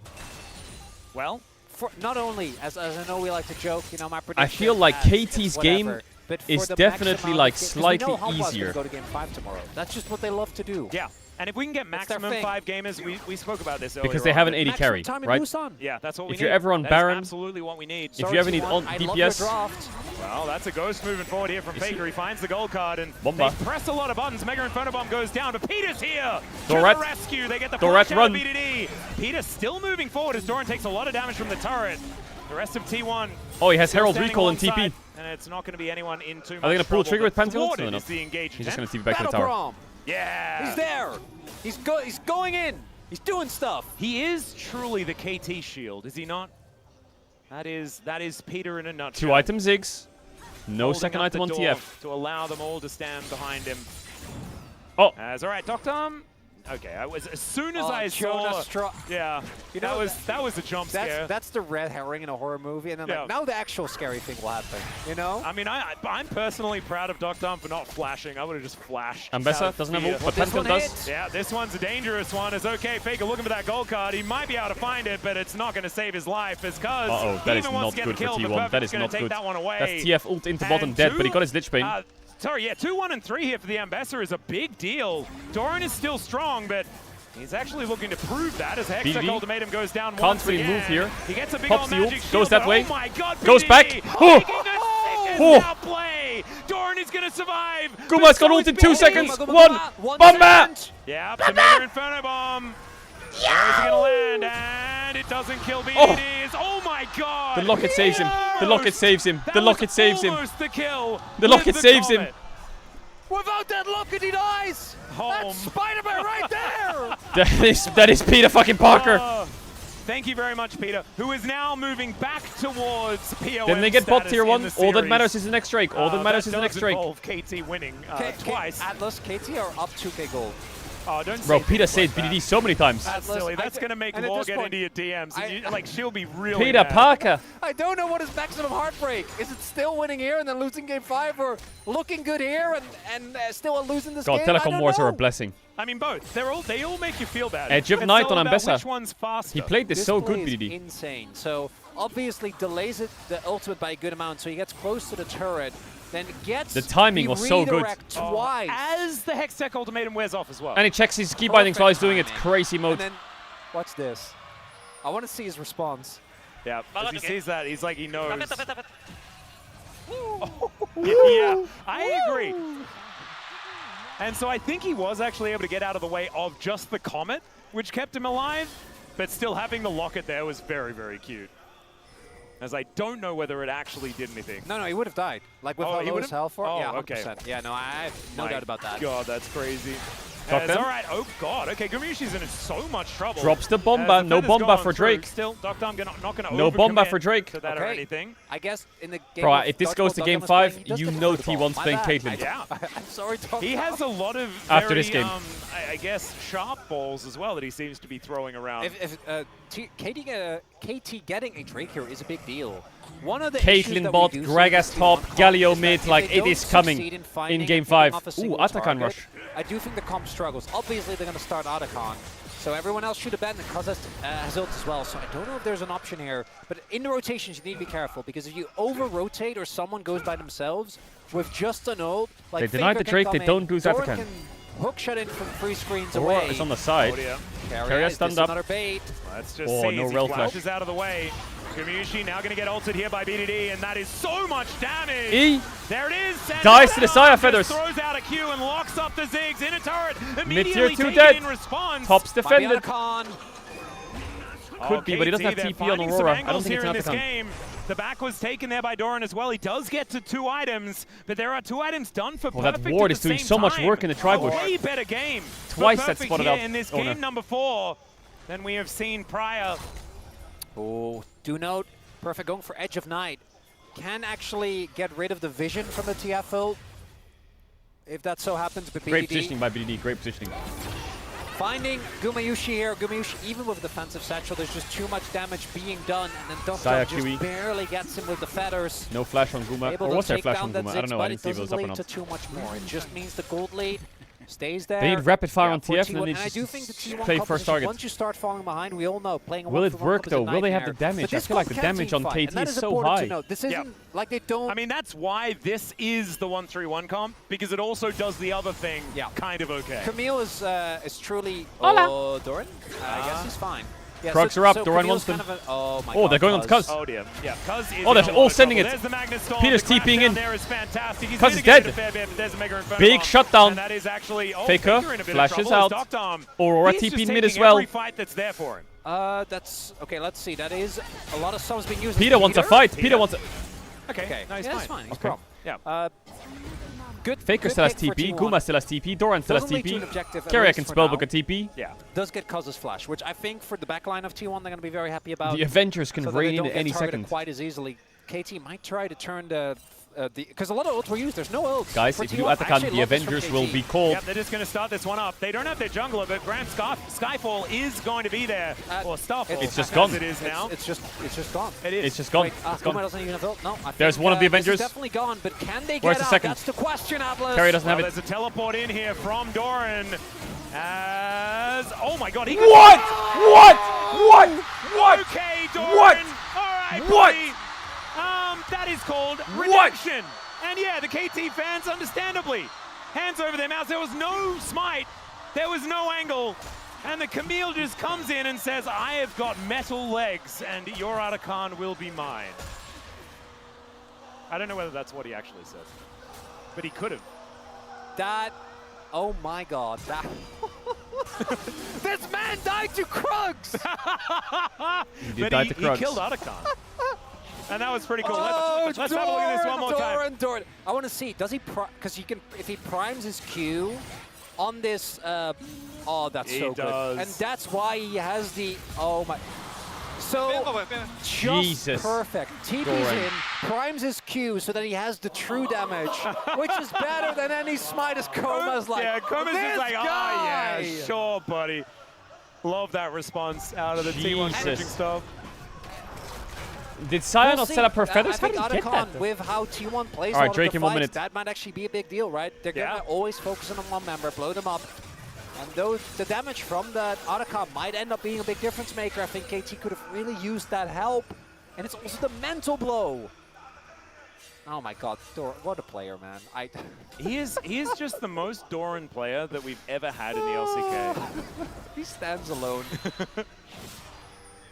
Well, For, not only as I know we like to joke, you know, my prediction. I feel like KT's game whatever, but for is the definitely, maximum like, of ga- 'cause we slightly know Hanwha's gonna easier. Go to game 5 tomorrow. That's just what they love to do. yeah. And if we can get That's their maximum thing. 5 gamers, we spoke about this earlier. Because they on, have an but 80 Maximum carry, time in right? Busan. Yeah, that's what we If need. you're ever on That is Baron, absolutely what we need. if you ever need on I love your DPS, draft. Well, that's a ghost moving forward here from Faker. He finds the gold card and Bomba. they press a lot of buttons. Mega Inferno Bomb goes down, but Peter's here to Dorat. the rescue. They get the Dorat, flash out run. of BDD. Peter still moving forward as Doran takes a lot of damage from the turret. The rest of T1. Oh, he has still Herald standing recall and alongside, TP. And it's not going to be anyone in too much Are they going to pull trouble, trigger with but Pantheon? thwarted No, no. is the engagement. He's just going to TP back to the Battle tower. Braum. Yeah. He's there. He's going in. He's doing stuff. He is truly the KT shield, is he not? That is Peter in a nutshell. 2 item Ziggs. No Holding second up item the on door TF. to allow them all to stand behind him. Oh. All right, Doctor. Okay, as soon as Oh, I Jonas saw, yeah, You that know, was a jump scare. That's the red herring in a horror movie, and then Yeah. like now the actual scary thing will happen. You know? I mean, I'm personally proud of Doctor for not flashing. I would have just flashed. Ambessa out of doesn't have fear. ult, but Pantheon does. Yeah, this one's a dangerous one. It's okay, Faker looking for that gold card. He might be able to find it, but it's not going to save his life. It's because Uh-oh, he that is even wants not to get good the for kill. T1. But That Perfect's is going not to take good. that one away. That's TF ult into bottom And dead, but he got his Lich Bane. Sorry, yeah, 2, 1, and 3 here for the Ambassador is a big deal. Doran is still strong, but he's actually looking to prove that as Hexa BDD Ultimatum goes down can't once really again. move here. He gets a big Pops old the magic ult, shield, goes that but way, oh my God, goes BDD back. Oh. making the sickest Oh. outplay. Doran is going to survive. Guma's got ult in 2 seconds. One Bomba! Yeah, the Mega Inferno Bomb. Where is he going to land? And it doesn't kill BDD. Oh my God. The locket saves him. The locket saves him. That The was locket saves him. almost the kill. The with locket the saves him. Comet. Without that locket, he dies. That's Spider-Man right there. That is Peter fucking Parker. Thank you very much, Peter, who is now moving back towards POM. Then they get bot tier 1. status All in that the matters series. is the next Drake. All that matters is the next does Drake. involve KT winning twice. Atlas, KT are up 2k gold. Oh, don't Bro, say Peter things said like BDD that. so many times. That's silly. That's going to make and at Law this get point, into your DMs. And you, like, she'll be really Peter mad. Parker. I don't know what is maximum heartbreak. Is it still winning here and then losing game 5, or looking good here and still losing this God, game? I Telecom don't Wars know. are a blessing. I mean, both. They all make you feel bad. Edge of It's Night all on about Ambessa. Which one's faster? He played this so good, play is BDD. insane. So obviously delays it the ultimate by a good amount, so he gets close to the turret, then gets The timing was so good. redirect twice. As the Hextech ultimatum wears off as well. And he checks his key bindings while he's doing it. timing. Crazy mode. And then, watch this. I want to see his response. Yeah, as he sees that, he's like, he knows. Woo! Yeah, I agree. And so I think he was actually able to get out of the way of just the Comet, which kept him alive, but still having the Locket there was very, very cute. As I don't know whether it actually did anything. No, he would have died. Like with he the would've? lowest health for it. Oh, Yeah, 100%. okay. Yeah, no, I have no My doubt about that. God, that's crazy. Got them? All right. Oh, God. Okay, Gumayusi's in so much trouble. Drops the bomba. As the No feather's bomba gone for through, Drake. Still, Dr. I'm not going to No bomba for Drake. to that or anything. I guess in the game. Bro, of if this Dodgeball, goes to Dr. game was 5, playing, he does you get the know protocol. T1's My playing bad. Caitlyn. Yeah. I'm sorry, Dr. He has a lot of After very, this game. I guess, sharp balls as well that he seems to be throwing around. If KT getting a Drake here is a big deal. One of the issues Caitlyn that bot, we do see Gragas in top, T1 Galio is that mid, if like they it don't is coming succeed in finding in game and picking 5. off a Ooh, single Atakan target, rush. I do think the comp struggles. Obviously, they're going to start Atakan. So everyone else should have been, because has ult as well. So I don't know if there's an option here. But in the rotations, you need to be careful, because if you over-rotate or someone goes by themselves with just an ult, like They denied Faker the Drake, can they come don't in, lose Doran Atakan. can hook shot in from 3 screens Aurora away. is on the side. Carrier Is stunned this up. another bait? Let's just Oh, see no as he rail flash. flashes out of the way. Gumayusi now going to get ulted here by BDD, and that is so much damage. E. There it is. Sends Dies it to the out, Saya just feathers. Throws out a Q and locks up the Ziggs in a turret. Mid-tier Immediately 2 taken dead. in response. Tops defended. Atakan. Could be, but he doesn't have KT, TP they're on finding Aurora. some I don't angles think it's here in an this Atakan. game. The back was taken there by Doran as well. He does get to 2 items, but there are 2 items done for Well, that Perfect ward at is the doing same so much time. work in the tri-bush. A way better game. for Twice that Perfect spotted here up in this owner. game number 4 than we have seen prior. Oh, do note, Perfect going for Edge of Night. Can actually get rid of the vision from the TF ult. If that so happens, but Great BDD positioning by BDD. Great positioning. finding Gumayusi here. Gumayusi, even with a defensive satchel, there's just too much damage being done. And then Saya Dr. just QE. barely gets him with the feathers. No flash on Guma. Able Or to was there take flash down on that Guma? I don't Ziggs, know. but I didn't see if it was doesn't up or lead not. to too much more. It just means the gold lead stays there. They need rapid fire on for TF, and then T1. they I just do think the T1 play comp first position, target. once you start falling behind, we all know playing a Will it 1-for-1 work comp is a though? Will they have the nightmare. damage? But I this feel like the comp can damage on team fight, KT and that is so important high. to note. This isn't like they don't. I mean, that's why this is the 1-3-1 comp, because it also does the other thing kind of okay. Camille is truly. Hola. Oh, Doran? I guess he's fine. Yeah, Krugs are up. Doran Camille's wants them. kind of oh my Oh, God, they're going on to Cuz. Oh dear. Yeah, Cuz is Oh, they're in a all lot of sending trouble. it. There's the Magnus Storm. Peter's The crash TPing down in. there is fantastic. He's Cuz is mitigated dead. a fair bit, but there's a Mega Inferno Big bomb, shutdown. And that is actually Faker in a bit of flashes trouble as out. Doctom, Aurora he's just TP mid as taking well. every fight that's there for him. That's okay. Let's see. That is a lot of subs being used. Peter wants a fight. Peter wants a... Okay, no, he's yeah, fine. it's fine. He's Okay. calm. Yeah. Good. Faker good still has pick for TP. T1. Guma still has TP. Doran still has Doesn't lead to an TP. objective, at Carrier least can for spellbook now. a TP. Yeah. Does get Cuz's flash, which I think for the backline of T1 they're going to be very happy about. The Avengers can so that rain they in don't at get any targeted second. quite as easily. KT might try to turn the because a lot of ults were used. There's no ults. Guys, for if you do T1. I Atakan, actually the love this from Avengers will KT. be called. Yep, they're just going to start this one up. They don't have their jungler, but Graham Skyfall is going to be there. Or Starfall. It's just as gone. It is now. It's just gone. It is. It's just gone. Wait, It's Guma gone. doesn't even have ult. No, I There's think, one of the this is Avengers. definitely gone, but can they get Where's the out? second? That's the question, Atlas. Carrier doesn't have Well, it. there's a teleport in here from Doran. As oh my God, he What? What? What? What? Okay, Doran. What? All right, What? buddy. That is called redemption. And yeah, the KT fans, understandably, hands over their mouths. There was no smite. There was no angle. And the Camille just comes in and says, I have got metal legs, and your Atakan will be mine. I don't know whether that's what he actually says, but he could have. That, oh my God, that. This man died to Krugs! He did But die he to Krugs. killed Atakan. And that was pretty cool. Oh, let's have a look at this one more time. Doran. I want to see, does he, because he can, if he primes his Q on this, oh, that's He so does. good. And that's why he has the, oh my. So, Jesus. just perfect. TP's Doran. in, primes his Q so that he has the true damage, which is better than any smite as Koma's like, yeah, Koma's this is like, oh guy! yeah, sure, buddy. Love that response out of the T1 switching Jesus. stuff. Did Saya We'll not see. set up her feathers? I How think did he get Otacon, that? with how T1 plays All right, a lot Drake of the in 1 fights, minute. that might actually be a big deal, right? They're Yeah. gonna always focus on one member, blow them up. And the damage from that Otacon might end up being a big difference maker. I think KT could have really used that help. And it's also the mental blow. Oh my god, what a player, man. He is just the most Doran player that we've ever had in the LCK. He stands alone.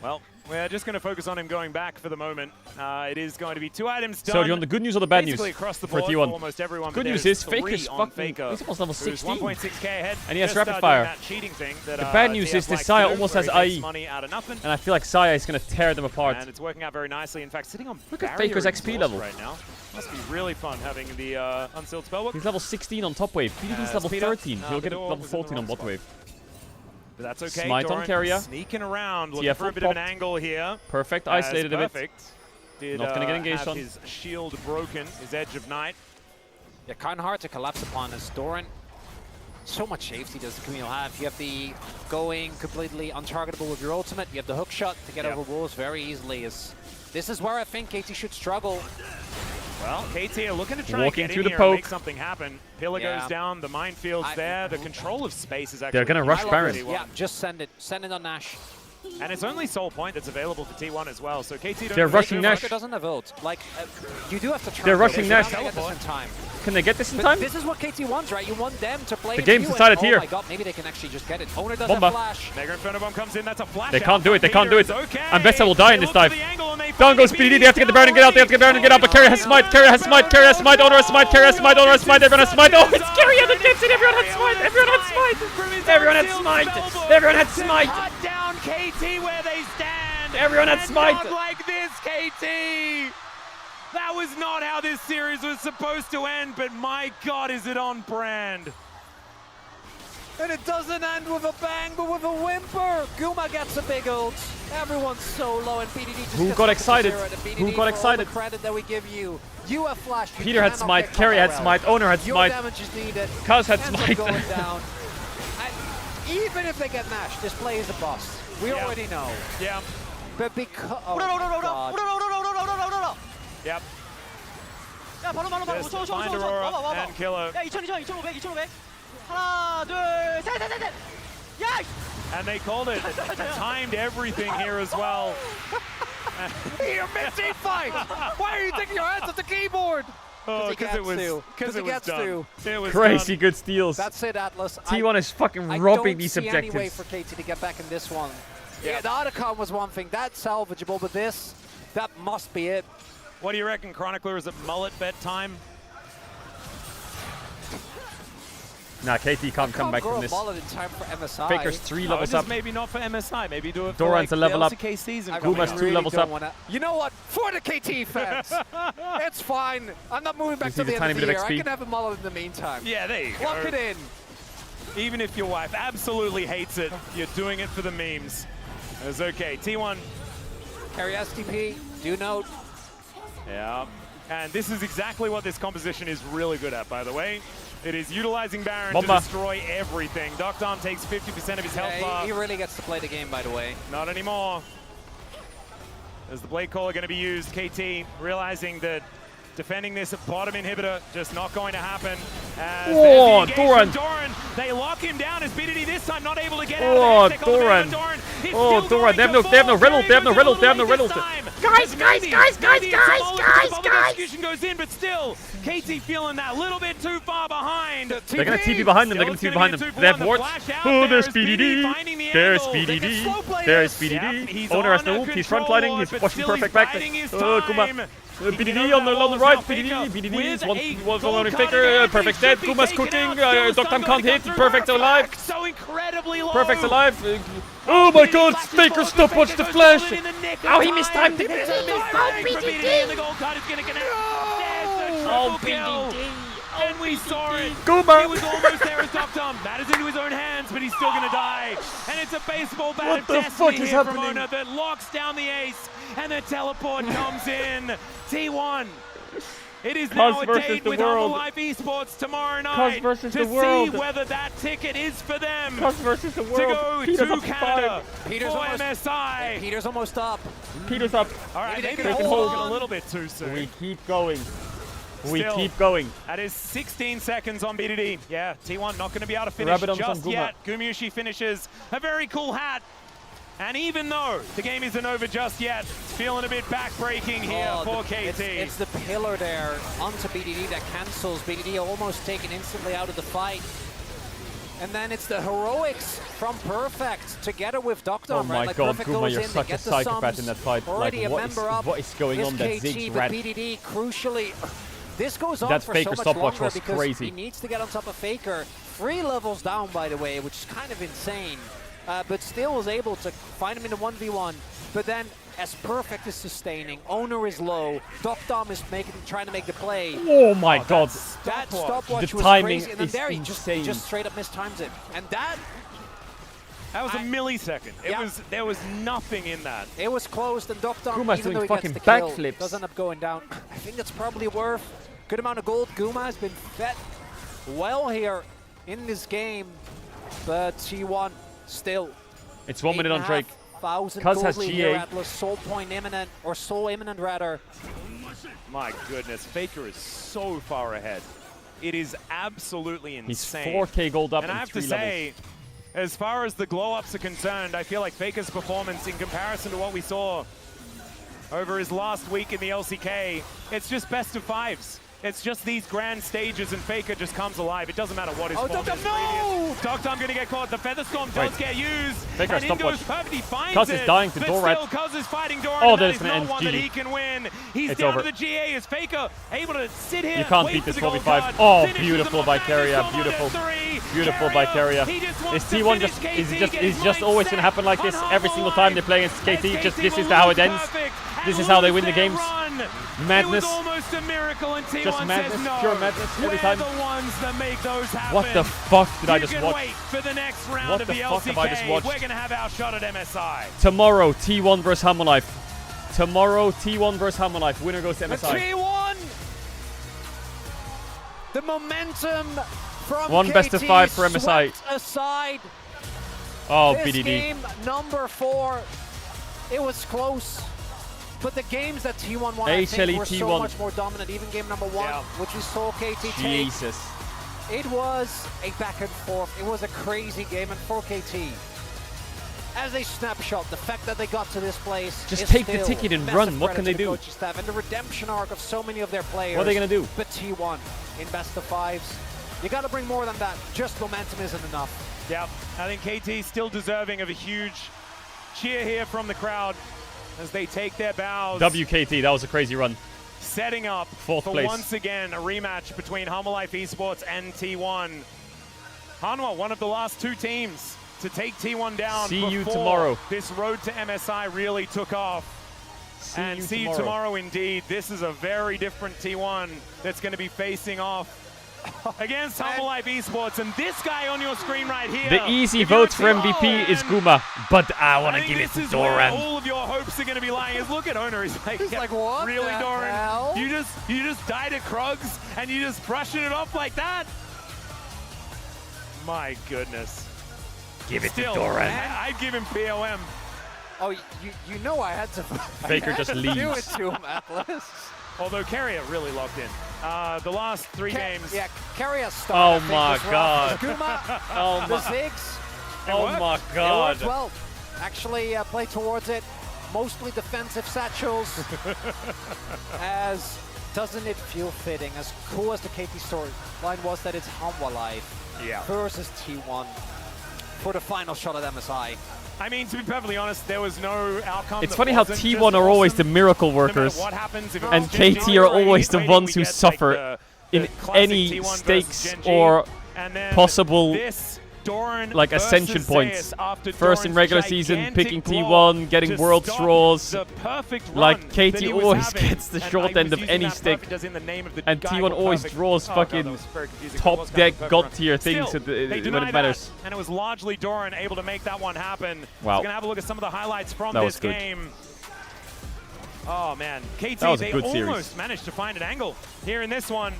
Well, we're just going to focus on him going back for the moment. It is going to be 2 items done. So, do you want the good news or the bad news Basically across the for board T1? almost everyone. Good but news there's is Faker's 3 on fucking. Faker, He's almost level who's 16. 1.6k ahead. And he has Just rapid doing fire. that cheating thing that, The bad news TF is this likes to Saya do, almost where has he makes IE. money out of nothing. And I feel like Saya is going to tear them apart. And it's working out very nicely. In fact, sitting on Look at barrier Faker's XP exhaust level. right now. Must be really fun having the unsealed spellbook. He's level 16 on top wave. PDD's level Speed up. 13. No, He'll the get door level was in the 14 on wrong bot spot. wave. But that's okay. Smite on Doran carrier. sneaking around, looking TF for a bit of an popped. angle here. Perfect. As Isolated a bit. perfect. Did, Not going to get engaged have on. his shield broken, his Edge of Night. Yeah, kind of hard to collapse upon as Doran. So much safety does the Camille have. You have the going completely untargetable with your ultimate. You have the hook shot to get over walls very easily. This is where I think KT should struggle. Well, KT are looking to try Walking and get through in the here poke. and make something happen. Pillar goes down, the minefield's there, the control of space is actually... They're gonna rush Baron. Yeah, just send it. Send it on Nash. And it's only Soul Point that's available for T1 as well, so KT don't... They're rushing Nash. Faker doesn't have ult. Like, you do have to try. They're rushing Nash. This in time. Can they get this in But time? this is what KT wants, right? You want them to play The game's you, decided and, here. Oh my god, maybe they can actually just get it. Owner does Bomba. have flash. Mega Inferno Bomb comes in, that's a flash. They can't do it. They can't do it. And Vesta will die in this dive. Down goes PDD. They have to get the Baron and get out. They have to get the Baron and get out. But Carry has smite. Carry has smite. Carry has smite. Owner has smite. Carry has smite. Owner has smite. Everyone has smite. Oh, it's Carry and the Dipsy. Everyone had smite. Everyone had smite. Everyone had smite. Everyone had smite. Cut down KT where they stand. Everyone had And smite. not like this, KT. That was not how this series was supposed to end, but my god, is it on brand. And it doesn't end with a bang, but with a whimper. Guma gets a big ult. Everyone's so low, and BDD just Who gets got up to excited? 0, and BDD Who got for all excited? the credit that we give you. You have flash. You Peter had cannot smite. get Carry had caught smite. Owner had Your smite. damage is needed. Kaz had Ends up smite. going down. And even if they get Nash, this play is a bust. We already know. Yeah. But because Yep. 야 바로 바로 바로 Just 5초 5초 find 5초 Aurora 와봐 와봐 and Killer. 야 2000 2000 2500 2500 하나 둘셋셋셋 야 And they called it. Timed everything here as well. You're missing fight. Why are you taking your hands off the keyboard? Oh, because it was done. It was Crazy done. good steals. That's it, Atlas. T1 is fucking I robbing don't these see any way objectives. for KT to get back in this one. Yeah, the Otacon was one thing. That's salvageable, but this, that must be it. What do you reckon, Chronicler? Is it mullet bet time? Nah, KT can't come back grow from a this. mullet in time for MSI. Faker's 3 levels just up. maybe not for MSI. Maybe do it for Doran's like, a level the up. LCK season. Guma's 2 levels don't up. wanna- You know what? For the KT fans, it's fine. I'm not moving back Just to needs the a end tiny of the bit year. of I XP. can have a mullet in the meantime. Yeah, there you Lock go. it in. Even if your wife absolutely hates it, you're doing it for the memes. It's okay. T1. Carry STP. Do note. Yeah. And this is exactly what this composition is really good at, by the way. It is utilizing Baron Bomba. to destroy everything. Dom takes 50% of his health bar. He really gets to play the game, by the way. Not anymore. As the Blade Caller going to be used, KT realizing that defending this bottom inhibitor just not going to happen. As Oh, there's the Doran. engagement. Doran, they lock him down as BDD this time not able to get Oh, out of the Doran. He's Oh, still Doran. going They have to no fall. riddle. They have no Very riddle. good They have no this riddle. time. Guys, Maybe guys. Execution goes in, but still, KT feeling that little bit too far behind. They're going to TP behind them. They're going to TP behind them. They have wards. Oh, there's BDD. There's BDD. There's BDD. Owner has no ult. He's front lighting. He's pushing perfect back. Oh, Kuma. BDD on the right. BDD is one on Faker. Perfect dead. Kuma's cooking. Doctam can't hit. Perfect alive. So incredibly low. Perfect alive. Oh my god, Faker stopwatch the flash. Oh, he mistimed it. Oh, BDD. And the gold card is going to connect. There's the triple kill. And we saw it. Guma. He was almost there as Dr. Matters into his own hands, but he's still going to die. And it's a baseball bat What of the destiny fuck is here from happening? Owner that locks down the ace. And the teleport comes in. T1. It is now Cuz a versus date the with world. Humble Life Esports tomorrow Cuz night versus to the world. see whether that ticket is for them. Cuz versus the To world. go Peter's to up Canada 5. Peter's for almost, MSI. Peter's almost up. Peter's up. All right, Maybe maybe they they can hold hold it on. a little bit too soon. We keep going. We Still, keep going. That is 16 seconds on BDD. Yeah, T1 not going to be able to finish Rabbit on just some Guma. yet. Gumyushi finishes a very cool hat. And even though the game isn't over just yet, it's feeling a bit backbreaking here for KT. It's the pillar there onto BDD that cancels. BDD almost taken instantly out of the fight. And then it's the heroics from Perfect together with Dr. Oh my like god, Perfect Guma, goes you're in, such they a get the psychopath sums. in that fight. Already Like, a member up. what is going on? That Here's Ziggs KT, but ran. BDD crucially. This goes on That for Faker so much stopwatch longer was because crazy. he needs to get on top of Faker. 3 levels down, by the way, which is kind of insane. But still was able to find him in a 1v1. But then, as Perfect is sustaining, Owner is low, Dom is trying to make the play. Oh my god. That stopwatch The was timing crazy, and then is there insane. he just straight up mistimes it. And that was a millisecond. There was nothing in that. It was closed, and Dom, Guma's even doing though he fucking gets the kill, backflips. does end up going down. I think that's probably worth good amount of gold. Guma has been fed well here in this game, but T1 still. It's 1 minute on Drake. 8,500 Cuz gold has lead GA. here, Atlas. Soul point imminent, or soul imminent rather. My goodness, Faker is so far ahead. It is absolutely He's insane. 4k gold up And in I have 3 to levels. say, as far as the glow-ups are concerned, I feel like Faker's performance in comparison to what we saw over his last week in the LCK, it's just best of 5s. It's just these grand stages and Faker just comes alive. It doesn't matter what his form is previous. Dogtom going to get caught. The Featherstorm does get used. Faker, and in goes stopwatch. Perfect. He finds Cuz it. is dying to but Dorat. still, Cuz is fighting Doran. Oh, and that there's is gonna not end. one that GG. he can win. He's It's down over. to the GA. Is Faker able to sit here? You can't wait beat for this the gold 4v5. card, Oh, finishes beautiful him by off, Carrier. Dinosaur Beautiful. on a 3. Beautiful by Carrier. He just wants Is to T1 finish just KT, is get his just mind always set gonna happen like this on every single time they play against KT? Just this is how it ends. This is how they win the games. Madness. It was almost a miracle, and T1 Just madness, says no. pure madness every We're time. the ones that make those happen. What the fuck did I just You can watch? wait for the next round What of the the fuck have I just LCK. watched? We're gonna have our shot at MSI. Tomorrow, T1 versus Humble Life. Tomorrow, T1 versus Humble Life. Winner goes to The MSI. T1! The momentum from One KT best of 5 for MSI. swept aside. Oh, This BDD. game number 4, it was close. But the games that T1 won, I think, were so T1. much more dominant. Even game number 1, which we saw KT take. Jesus. It was a back and forth. It was a crazy game, and for KT, as a snapshot, the fact that they got to this place Just is take the still ticket and massive run. What credit can to they the do? coaching staff and the redemption arc of so many of their players. What are they gonna do? But T1 in best of 5s, you got to bring more than that. Just momentum isn't enough. Yeah, I think KT still deserving of a huge cheer here from the crowd as they take their bows. WKT, that was a crazy run. Setting up Fourth for place. once again a rematch between Humble Life Esports and T1. Hanwha, one of the last 2 teams to take T1 down See you before tomorrow. this road to MSI really took off. See you tomorrow indeed. This is a very different T1 that's going to be facing off against Humble Life Esports, and this guy on your screen right here. The easy if you're a vote for MVP T1 is Guma, but I want I to think give it this to is where Doran. all of your hopes are going to be lying. Is look at Owner. He's like what really, the Doran? hell? You just died at Krugs and you just brushing it off like that? My goodness. Give it Still, to Doran. I'd give him POM. Oh, you know I had to. Faker I had just to leaves. do it to him, Atlas. Although Carrier really locked in. The last 3 games. Yeah, Carrier started. Oh my god. Guma, Oh the my. Ziggs. Oh my god. It worked well. Actually, play towards it. Mostly defensive satchels. As doesn't it feel fitting? As cool as the KT storyline was, that it's Hanwha Life versus T1 for the final shot at MSI. I mean, to be perfectly honest, there was no outcome. It's that funny how wasn't T1 just are always the awesome. miracle No matter workers, what happens, if it and was Gen KT G are or always the Waiting, ones we who get, like, suffer the in classic any T1 versus stakes Gen G. or And then possible this Doran like ascension versus points. Zeus after First in Doran's regular season, gigantic picking block T1, getting to world stop straws. the perfect run Like that KT he was always having. gets the And short I end was of using any that stick, perfect as in the name of the and guy T1 called always Perfect. draws Oh, God, that fucking was very confusing. It top was kind of deck a perfect god run. tier things Still, they when deny it matters. that, and it was largely Doran able to make that one happen. Wow. We're gonna have a look at some of the highlights from That this was good. game. Oh man, KT, That was a they good almost series. managed to find an angle here in this one.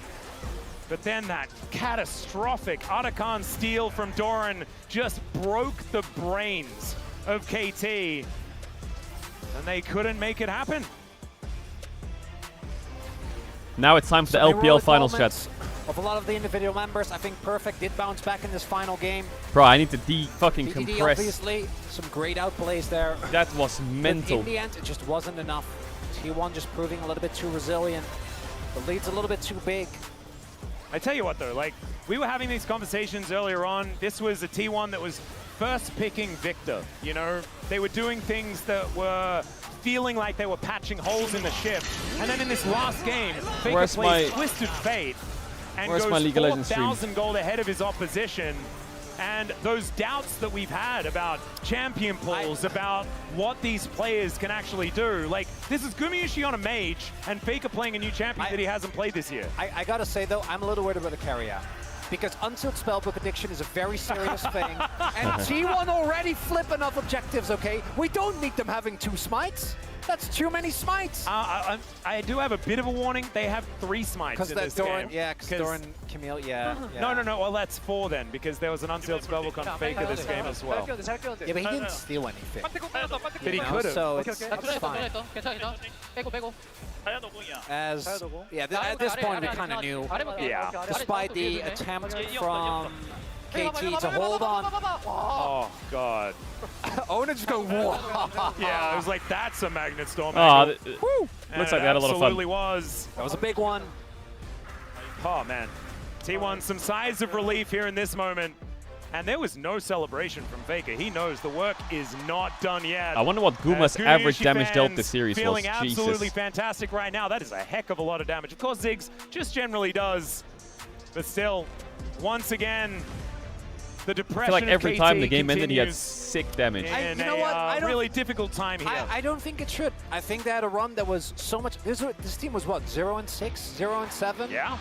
But then that catastrophic Otacon steal from Doran just broke the brains of KT. And they couldn't make it happen. Now it's time for the Some LPL heroic finals, moments chat. of a lot of the individual members. I think Perfect did bounce back in this final game. Bro, I need to fucking DDD compress. obviously, some great outplays there. That was mental. But in the end, it just wasn't enough. T1 just proving a little bit too resilient. The lead's a little bit too big. I tell you what though, like we were having these conversations earlier on. This was a T1 that was first picking Victor. You know, they were doing things that were feeling like they were patching holes in the ship. And then in this last game, Faker Where's plays my- Twisted Fate and Where's goes my League of Legends stream? 4,000 gold ahead of his opposition. And those doubts that we've had about champion pools, about what these players can actually do. Like, this is Gumayushi on a mage, and Faker playing a new champion that he hasn't played this year. I gotta say though, I'm a little worried about the carry out. Because Unsealed Spellbook addiction is a very serious thing. And T1 already flipping off objectives, okay? We don't need them having 2 smites. That's too many smites. I do have a bit of a warning. They have 3 smites Because in that this Doran, game. yeah, because Doran, Camille, yeah. No. Well, that's 4 then, because there was an unsealed spellbook on Faker this game as well. Yeah, but he didn't steal anything. But he You know, could have. So it's fine. As at this point, we kind of knew. Yeah. Despite the attempt from KT to hold on. Oh, God. Owen just go, whoa. Yeah, I was like, that's a Magnet Storm. Oh, angle. looks And like they had a lot of fun. absolutely was. That was a big one. Oh, man. T1, some sighs of relief here in this moment. And there was no celebration from Faker. He knows the work is not done yet. I wonder what Guma's Gumayushi average damage dealt fans this series was. feeling absolutely Jesus. fantastic right now. That is a heck of a lot of damage. Of course, Ziggs just generally does. But still, once again, the I depression feel like every of KT time the game ended, he had continues sick damage. in You know what? I a don't- really difficult time here. I don't think it should. I think they had a run that was so much. This team was what, 0-6, 0-7? Yeah.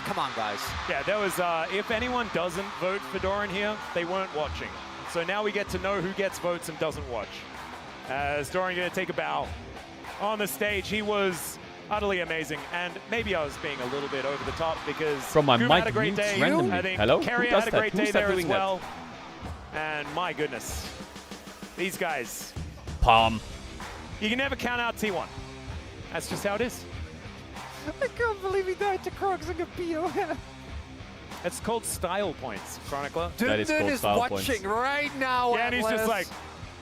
Come on, guys. Yeah, there was, if anyone doesn't vote for Doran here, they weren't watching. So now we get to know who gets votes and doesn't watch. As Doran going to take a bow on the stage, he was utterly amazing. And maybe I was being a little bit over the top because From my Guma mic had a great mutes day. randomly. I think Hello? Who Carrier does had a that? great Who's day that there as doing that? well. And my goodness, these guys, Palm. you can never count out T1. That's just how it is. I can't believe he died to Krogs and a POM. It's called style points, Chronicler. That is Dundun called is style watching points. right now. Yeah, and he's just Atlas. like,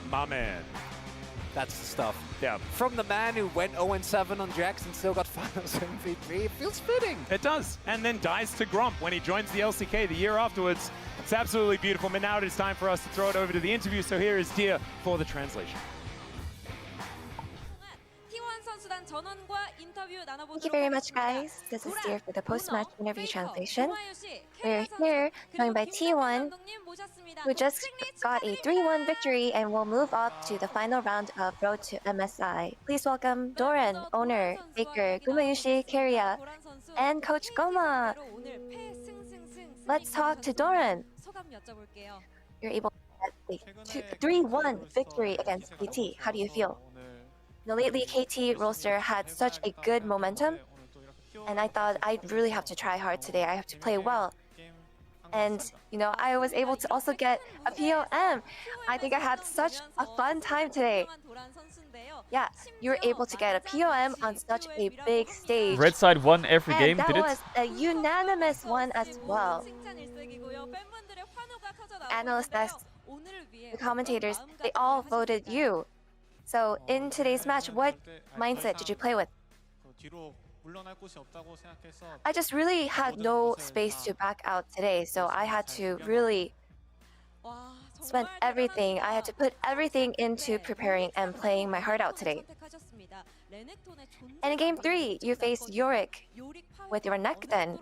my man. That's the stuff. Yeah. From the man who went 0-7 on Jax and still got finals MVP, it feels fitting. It does. And then dies to Grump when he joins the LCK the year afterwards. It's absolutely beautiful. But now it is time for us to throw it over to the interview. So here is Dia for the translation. Thank you very much, guys. This is Dear for the post-match interview translation. We're here joined by T1, who just got a 3-1 victory and will move up to the final round of Road to MSI. Please welcome Doran, owner, Faker, Gumayushi, Keria, and Coach Goma. Let's talk to Doran. You're able to get a 3-1 victory against KT. How do you feel? Lately, KT roster had such a good momentum, and I thought I really have to try hard today. I have to play well. And, you know, I was able to also get a POM. I think I had such a fun time today. Yeah, you were able to get a POM on such a big stage. Red side won every game, and did that it? was a unanimous one as well. Analysts, the commentators, they all voted you. So in today's match, what mindset did you play with? I just really had no space to back out today, so I had to really spent everything. I had to put everything into preparing and playing my heart out today. And in game 3, you faced Yorick with your Renekton.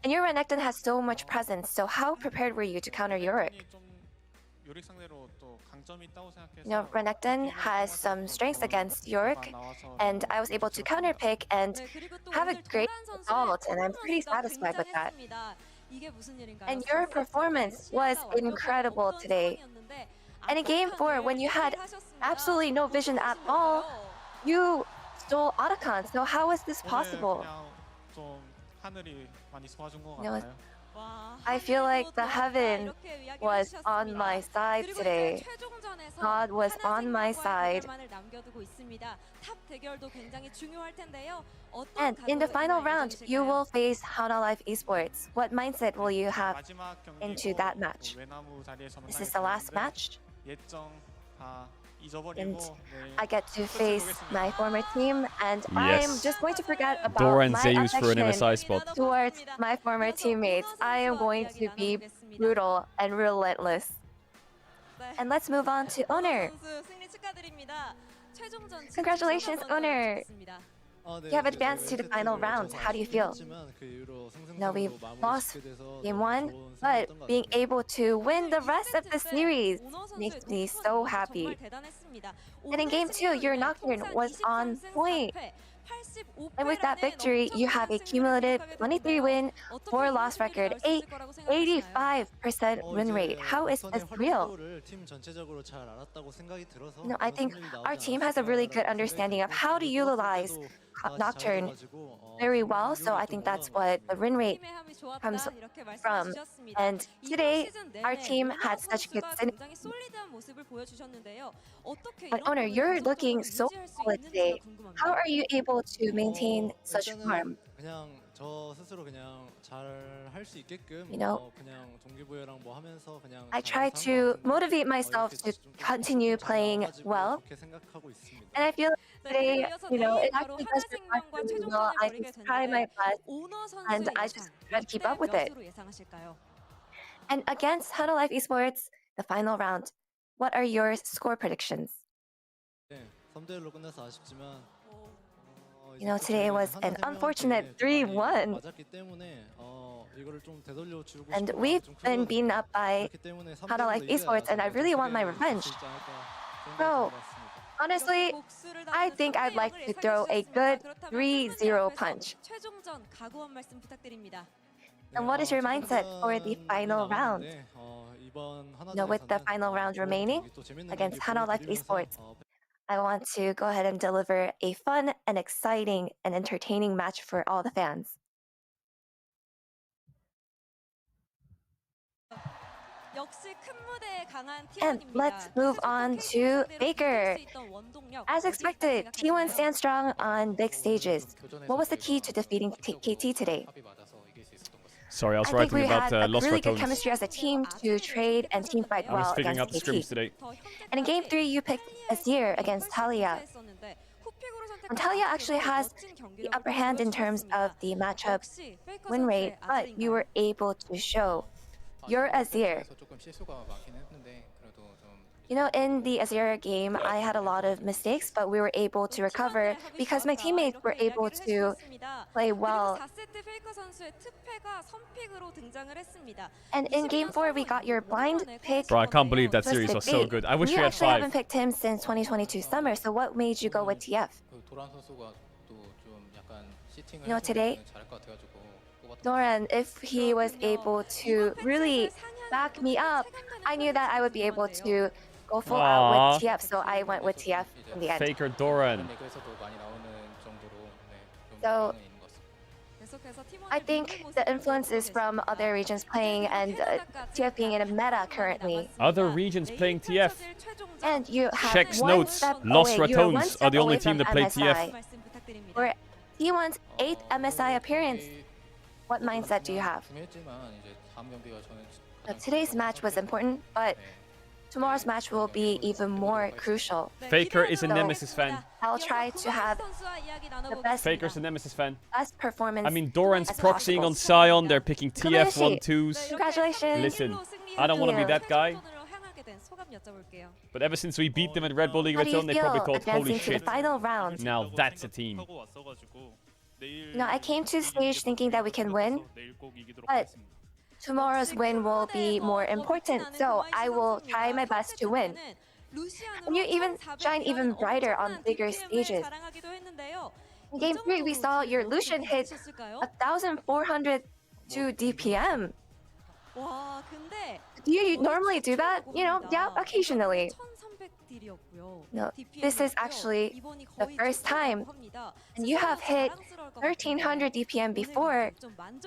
And your Renekton has so much presence, so how prepared were you to counter Yorick? You know, Renekton has some strengths against Yorick, and I was able to counterpick and have a great result, and I'm pretty satisfied with that. And your performance was incredible today. And in game 4, when you had absolutely no vision at all, you stole Otacon. So how is this possible? You know, I feel like the heaven was on my side today. God was on my side. And in the final round, you will face Hana Life Esports. What mindset will you have into that match? Is this the last match? And I get to face my former team, and Yes. I'm just going to forget about Dora and my Zeus for an affection MSI spot. towards my former teammates. I am going to be brutal and relentless. And let's move on to Owner. Congratulations, Owner. You have advanced to the final round. How do you feel? No, we lost game 1, but being able to win the rest of the series makes me so happy. And in game 2, your Nocturne was on point. And with that victory, you have a cumulative 23 win, 4 loss record, 85% win rate. How is this real? No, I think our team has a really good understanding of how to utilize Nocturne very well, so I think that's what the win rate comes from. And today, our team had such good synergy. But Owner, you're looking so solid today. How are you able to maintain such form? You know, I try to motivate myself to continue playing well. And I feel like today, you know, it actually does reflect really well. I just try my best, and I just try to keep up with it. And against Hana Life Esports, the final round, what are your score predictions? You know, today was an unfortunate 3-1. And we've been beaten up by Hana Life Esports, and I really want my revenge. So, honestly, I think I'd like to throw a good 3-0 punch. And what is your mindset for the final round? You know, with the final round remaining against Hana Life Esports, I want to go ahead and deliver a fun and exciting and entertaining match for all the fans. And let's move on to Faker. As expected, T1 stands strong on big stages. What was the key to defeating KT today? Sorry, I was I think writing we about had a Lost really good Ratones. chemistry as a team to trade and team fight I was well figuring out against the scrims KT. today. And in game 3, you picked Azir against Talia. And Talia actually has the upper hand in terms of the matchup win rate, but you were able to show your Azir. You know, in the Azir game, I had a lot of mistakes, but we were able to recover because my teammates were able to play well. And in game 4, we got your blind pick. Bro, I can't believe that series was so good. I wish we had actually 5. haven't picked him since 2022 summer, so what made you go with TF? You know, today, Noran, if he was able to really back me up, I knew that I would be able to go full out with TF, so I went with TF in the end. Faker Doran. So I think the influence is from other regions playing and TF being in a meta currently. Other regions playing TF. And you have Checks one notes. step Lost away. You're one Ratones step are the only away team from that play MSI. TF. For T1's 8th MSI appearance, what mindset do you have? Today's match was important, but tomorrow's match will be even more crucial. Faker is a So, Nemesis fan. I'll try to have the best Faker's a Nemesis fan. performance. I mean, Doran's as proxying possible. on Sion. They're picking TF Kobayashi, 1-2s. Congratulations. Listen, I don't want to be that guy, But ever since we beat them in Red Bull League of How do its you own, they probably feel thought, holy advancing to shit, the final round? now that's a team. I came to the stage thinking that we can win, but tomorrow's win will be more important, so I will try my best to win. And you even shine even brighter on bigger stages. In Game 3, we saw your Lucian hit 1,402 DPM. Do you normally do that? Yeah, occasionally. No, this is actually the first time. And you have hit 1,300 DPM before,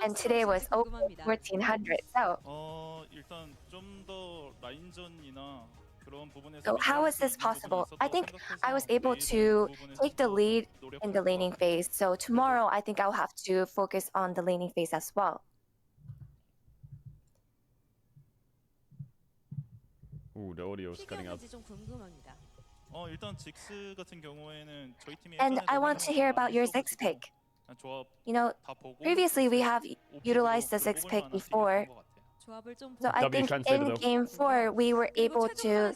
and today was over 1,400. So how is this possible? I think I was able to take the lead in the laning phase. So tomorrow, I think I'll have to focus on the laning phase as well. Ooh, the audio is cutting out. And I want to hear about your Ziggs pick. Previously we have utilized the Ziggs pick before. So I think in Game 4, we were able to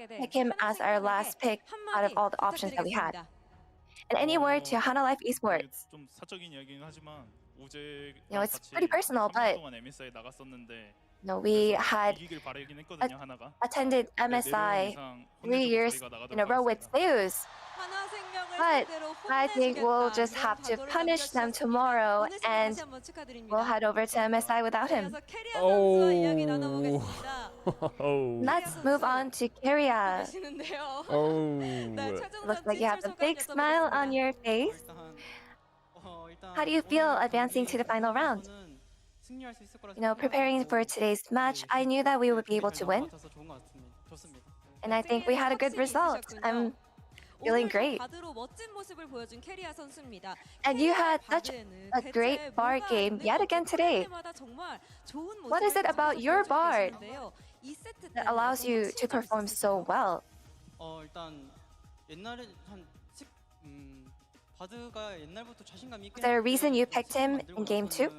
pick him as our last pick out of all the options that we had. And any word to Hana Life Esports? It's pretty personal, but we had attended MSI 3 years in a row with Zeus. But I think we'll just have to punish them tomorrow, and we'll head over to MSI without him. Oh. Let's move on to Keria. Oh. Looks like you have a big smile on your face. How do you feel advancing to the final round? Preparing for today's match, I knew that we would be able to win. And I think we had a good result. I'm feeling great. And you had such a great bard game yet again today. What is it about your bard that allows you to perform so well? Is there a reason you picked him in Game 2?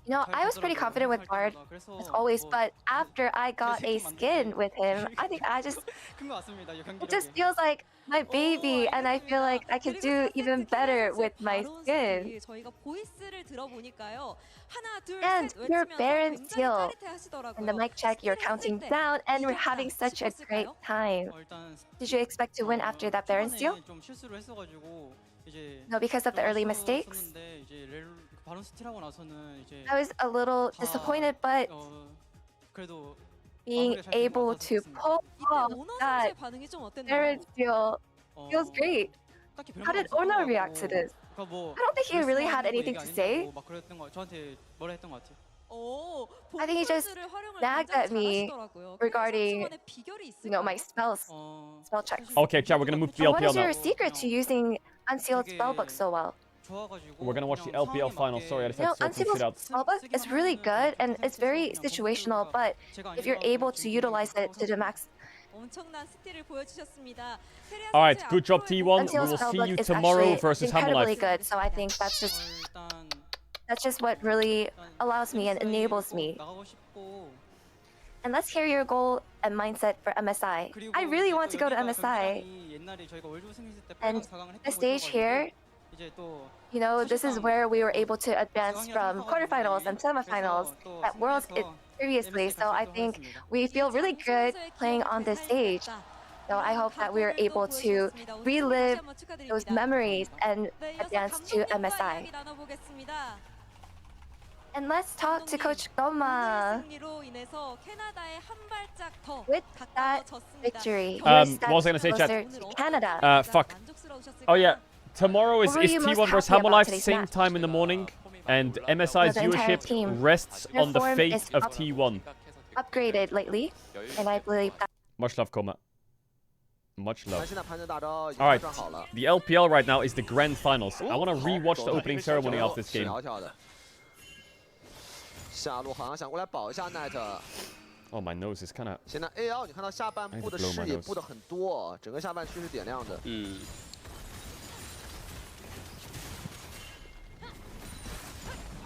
I was pretty confident with Bard, as always, but after I got a skin with him, I think it just feels like my baby, and I feel like I can do even better with my skin. And your Baron Seal. In the mic check, you're counting down, and we're having such a great time. Did you expect to win after that Baron Seal? No, because of the early mistakes? I was a little disappointed, but being able to pull off that Baron Seal feels great. How did Ono react to this? I don't think he really had anything to say. I think he just nagged at me regarding, my spell checks. Okay, chat, we're gonna move to the LPL now. What is your secret to using Unsealed Spellbook so well? We're gonna watch the LPL final. Sorry, I just had to sort some shit out. Spellbook is really good and it's very situational, but if you're able to utilize it to the max. Alright, good job T1. We will see you tomorrow versus Hammer Life. Incredibly good, so I think that's just what really allows me and enables me. And let's hear your goal and mindset for MSI. I really want to go to MSI. And the stage here, this is where we were able to advance from quarterfinals and semifinals at Worlds previously. So I think we feel really good playing on this stage. So I hope that we are able to relive those memories and advance to MSI. And let's talk to Coach Goma. With that victory, what was I gonna say, chat? Canada. Fuck. Oh yeah. Tomorrow is T1 versus Hammer Life, same time in the morning, and MSI's viewership rests on the fate of T1. Upgraded lately, and I believe that. Much love, Koma. Much love. Alright, the LPL right now is the grand finals. I want to rewatch the opening ceremony of this game. Oh, my nose is kind of... I need to blow my nose.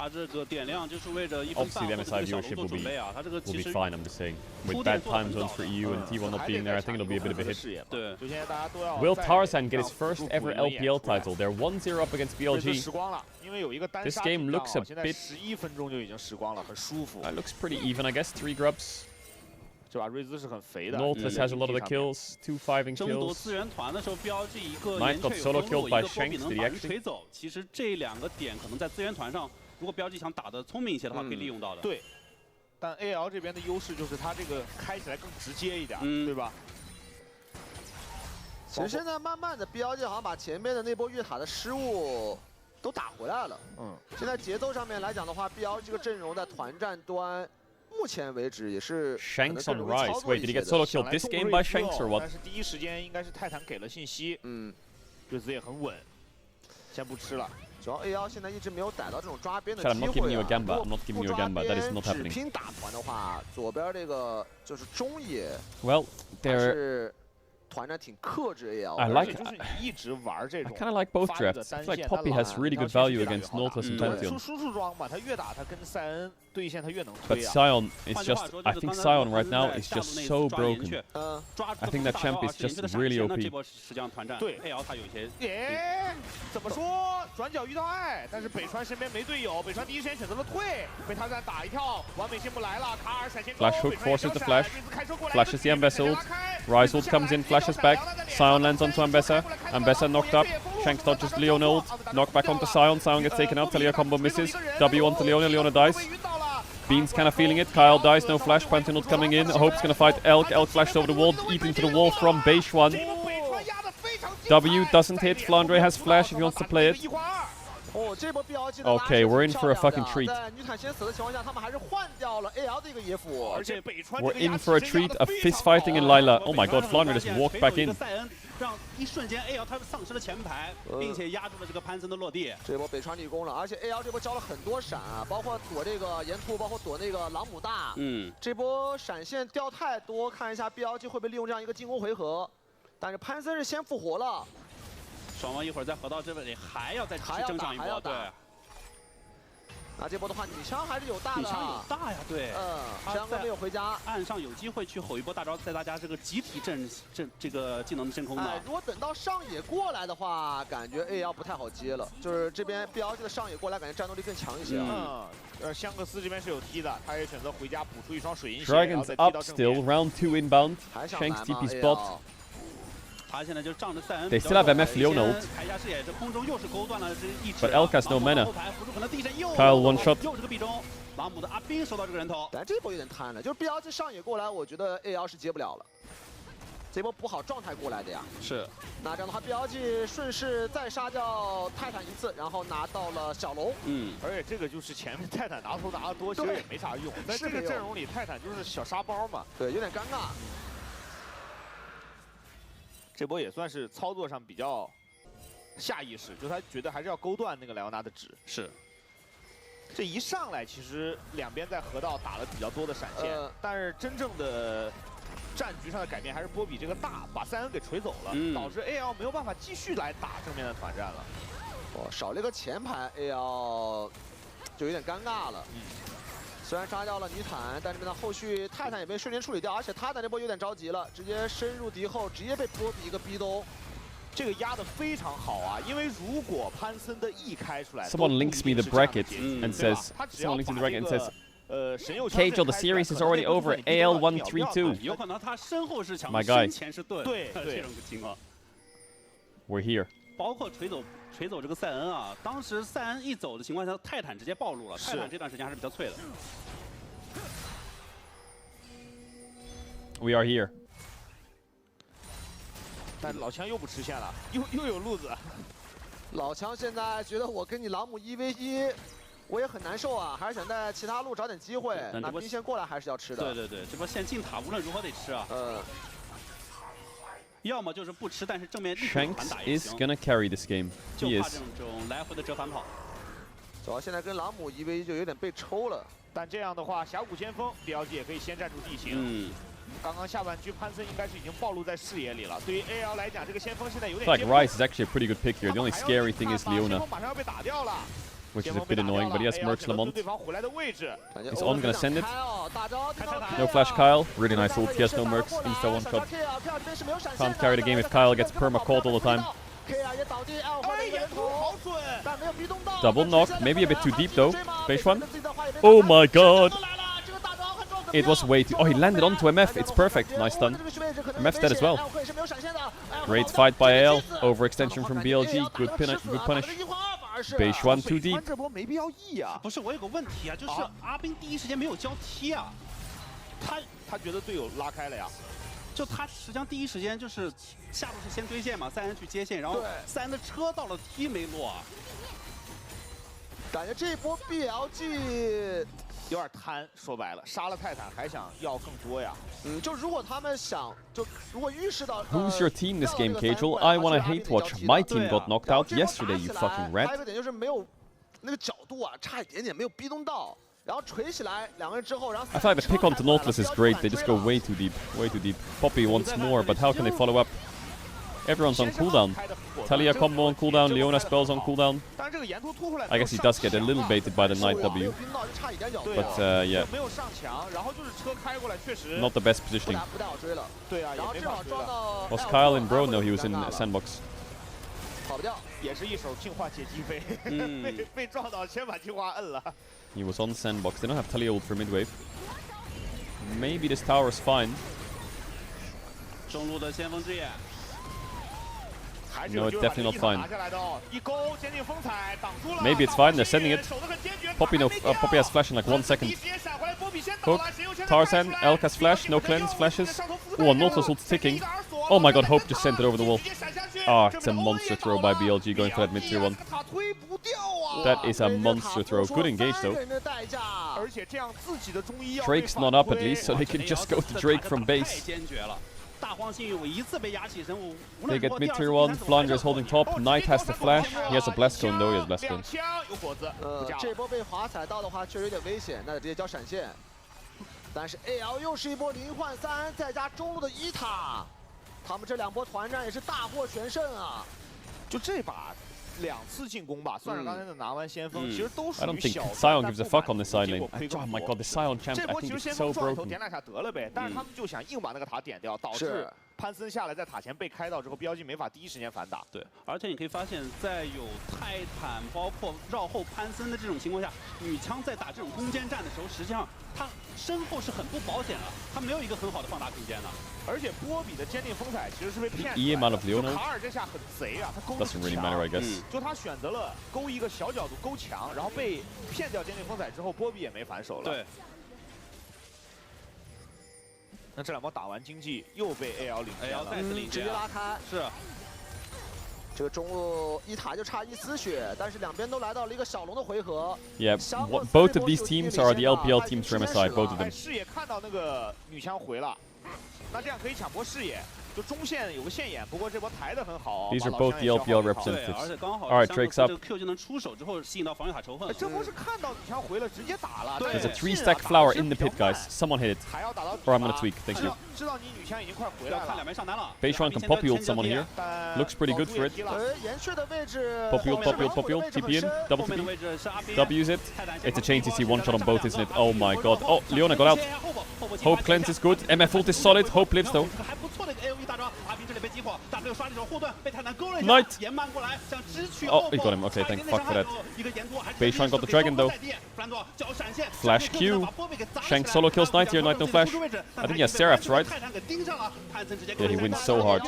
Obviously, the MSI viewership will be fine. I'm just saying, with bad time zones for EU and T1 not being there, I think it'll be a bit of a hit. Will Tarzan get his first ever LPL title? They're 1-0 up against BLG. This game looks a bit. Looks pretty even, I guess. 3 grubs. Nautilus has a lot of the kills, 2 5-ing kills. Knight got solo killed by Shanks, did he actually? 其实这2个点可能在资源团上，如果标记想打得聪明一些的话，可以利用到的。对，但 AL 这边的优势就是它这个开起来更直接一点，对吧？其实现在慢慢的 BLG 好像把前面的那波越塔的失误都打回来了。现在节奏上面来讲的话 ，BLG 这个阵容在团战端。 目前为止也是 Shanks on Rise. Wait, did he get solo killed this game by Shanks or what? 但是第一时间应该是泰坦给了信息，对子也很稳，先不吃了。主要 AL 现在一直没有逮到这种抓边的 I'm not giving you a gamba. I'm not giving you a gamba. That is not 只 happening. 拼打团的话，左边这个就是中野。 Well, they're. 团战挺克制 AL。 I like. 就是你一直玩这种。I kind of like both drafts. I feel like Poppy has really good value against Nautilus and Pantheon. 输出装嘛，他越打他跟塞恩对线他越能 But 推啊。 Sion is just. I think Sion right now is just so broken. I think that champ is just really OP. 对 ，AL 他有一些。怎么说？转角遇到爱，但是北川身边没队友，北川第一时间选择了退，被他在打一跳，完美信不来了，卡尔闪现。 Flash hook forces the flash. Flashes the Ambessa ult. Rise ult comes in. Flashes back. Sion lands onto Ambessa. Ambessa knocked up. Shanks dodges Leona ult. Knock back onto Sion. Sion gets taken out. Talia combo misses. W onto Leona. Leona dies. Bean's kind of feeling it. Kyle dies. No flash. Pantheon ult coming in. Hope's gonna fight Elk. Elk flashed over the wall. Eat into the wall from Beishuan. W doesn't hit. Flandre has flash if he wants to play it. Okay, we're in for a fucking treat. We're in for a treat of fist fighting in Lila. Oh my god, Flandre just walked back in. 让一瞬间 AL 他丧失了前排，并且压住了这个潘森的落地。这波北川立功了，而且 AL 这波交了很多闪啊，包括躲这个岩突，包括躲那个朗姆大。这波闪现掉太多，看一下 BLG 会不会利用这样一个进攻回合。但是潘森是先复活了。 双方一会儿再回到这里，还要再争上一波，对。那这波的话，女枪还是有大的。女枪有大呀，对。香哥没有回家，岸上有机会去吼一波大招，带大家这个集体这个技能的真空的。如果等到上野过来的话，感觉 AL 不太好接了。就是这边 BLG 的上野过来，感觉战斗力更强一些。香克斯这边是有踢的，他也选择回家补出一双水银鞋。 Dragons up still, round 2 inbound. Shanks TP spot. 他现在就仗着塞恩。 They still have MF Leona ult. 台下视野，这空中又是勾断了这一直。 But Elk has no mana. 后排辅助可能地震又。 Kyle one shot. 又是个壁中，朗姆的阿宾收到这个人头。但这波有点贪了，就是 BLG 上野过来，我觉得 AL 是接不了了。这波补好状态过来的呀。是。那这样的话 ，BLG 顺势再杀掉泰坦一次，然后拿到了小龙。而且这个就是前面泰坦拿头拿得多，其实也没啥用。在这个阵容里，泰坦就是小沙包嘛。对，有点尴尬。 这波也算是操作上比较下意识，就他觉得还是要勾断那个莱昂纳的纸。是。这一上来，其实两边在河道打了比较多的闪现，但是真正的战局上的改变还是波比这个大把塞恩给锤走了，导致 AL 没有办法继续来打正面的团战了。少了一个前排 AL 就有点尴尬了。虽然杀掉了女坦，但这边的后续泰坦也被瞬间处理掉，而且泰坦这波有点着急了，直接深入敌后，直接被波比一个逼咚。这个压得非常好啊，因为如果潘森的 E 开出来 ，Someone links me the bracket and says, someone links me the bracket and says, Caedrel, the series is already over. AL 132. 有可能他身后是强， My guy. 身前是盾，对这种情况。 We're here. 包括锤走这个塞恩啊，当时塞恩一走的情况下，泰坦直接暴露了。泰坦这段时间还是比较脆的。We are here. 但老枪又不吃线了，又有路子。老枪现在觉得我跟你朗姆1v1，我也很难受啊，还是想在其他路找点机会。那兵线过来还是要吃的。对，这波线进塔无论如何得吃啊。要么就是不吃，但是正面立刻反打也行。 Shanks is gonna carry this game. 就怕这种来回的折返跑。主要现在跟朗姆1v1就有点被抽了。但这样的话，峡谷先锋 BLG 也可以先站住地形。刚刚下半局潘森应该是已经暴露在视野里了。对于 AL 来讲，这个先锋现在有点。 I feel like Rise is actually a pretty good pick here. The only scary thing is Leona. 马上要被打掉了。which is a bit annoying, but he has Merch Lamont. Is On gonna send it? No flash Kyle. Really nice ult. He has no Mercs. Insta one shot. Can't carry the game if Kyle gets perma caught all the time. Double knock. Maybe a bit too deep though. Base one. Oh my god. It was way too... Oh, he landed onto MF. It's perfect. Nice stun. MF's dead as well. Great fight by AL. Overextension from BLG. Good punish. Base one too deep. 不是，我有个问题啊，就是阿斌第一时间没有交踢啊，他觉得队友拉开了呀。 就他实际上第一时间就是下路是先堆线嘛，3人去接线，然后3人的车到了 T 没落啊。感觉这一波 BLG 有点贪，说白了，杀了泰坦还想要更多呀。就如果他们想，就如果预示到。Who's your team this game, Caedrel? I wanna hate watch. My team got knocked out yesterday, you fucking rat. 还有一个点就是没有那个角度啊，差一点点没有逼动到。 然后锤起来，两个人之后，然后 I thought the pick onto Nautilus is great. They just go way too deep, way too deep. Poppy wants more, but how can they follow up? Everyone's on cooldown. Talia combo on cooldown, Leona spells on cooldown. I guess he does get a little baited by the Knight W. But yeah, not the best positioning. Was Kyle in bro? No, he was in sandbox. 跑不掉，也是一手净化解击飞，被撞到先把净化摁了。 He was on sandbox. They don't have Talia ult for mid wave. Maybe this tower is fine. 中路的先锋之眼。 No, it's definitely not fine. Maybe it's fine. They're sending it. Poppy has flash in like 1 second. Hook, Tarzan, Elk has flash. No cleanse, flashes. Oh, Nautilus ult's ticking. Oh my god, Hope just sent it over the wall. Ah, it's a monster throw by BLG going for that mid tier 1. That is a monster throw. Good engage though. Drake's not up at least, so they can just go to Drake from base. They get mid tier 1. Flanger is holding top. Knight has the flash. He has a blast cone though. He has blast cone. 这波被滑踩到的话，确实有点危险，那得直接交闪现。但是 AL 又是一波0换3，再加中路的伊塔，他们这两波团战也是大获全胜啊！就这把。 2次进攻吧，算是刚才的拿完先锋，其实都属于 I don't think 小 Sion gives a fuck on this side lane. Oh my god, the Sion champ, 这 I 波其 think 实 it's 先 so 锋突然头 broken. 点2下得了呗，但是他们就想硬把那个塔点掉，导致潘森下来在塔前被开到之后，标记没法第一时间反打。对，而且你可以发现，在有泰坦包括绕后潘森的这种情况下，女枪在打这种攻坚战的时候，实际上她身后是很不保险的，她没有一个很好的放大空间的。 而且波比的坚定风采其实是被骗。 EM out of Leona. 卡尔这下很贼啊，他勾 Doesn't really matter, I guess. 就他选择了勾一个小角度勾墙，然后被骗掉坚定风采之后，波比也没反手了。对。那这两波打完经济又被 AL 领先了，直接拉开。是。这个中路一塔就差一丝血，但是两边都来到了一个小龙的回合。Yeah, both of these teams are the LPL teams from MSI, both of them. 视野看到那个女枪回了。 那这样可以抢波视野，就中线有个线眼，不过这波抬得很好。These are both the LPL representatives. All right, Drake's up. 这个 Q 就能出手之后吸引到防御塔仇恨。这波是看到女枪回了，直接打了。 There's a 3-stack flower in the pit, guys. Someone hit it. Or I'm gonna tweak. Thank you. 知道你女枪已经快回来了。看两边上单了。Beishuan can poppy ult someone here. Looks pretty good for it. Poppy ult. TP in. Double TP. W's it. It's a chain CC one shot on both, isn't it? Oh my god. Oh, Leona got out. Hope cleanse is good. MF ult is solid. Hope lives though. Knight! Oh, he got him. Okay, thank fuck for that. Beishuan got the dragon though. Flash Q. Shank solo kills Knight here. Knight no flash. I think he has Seraphs, right? Yeah, he wins so hard.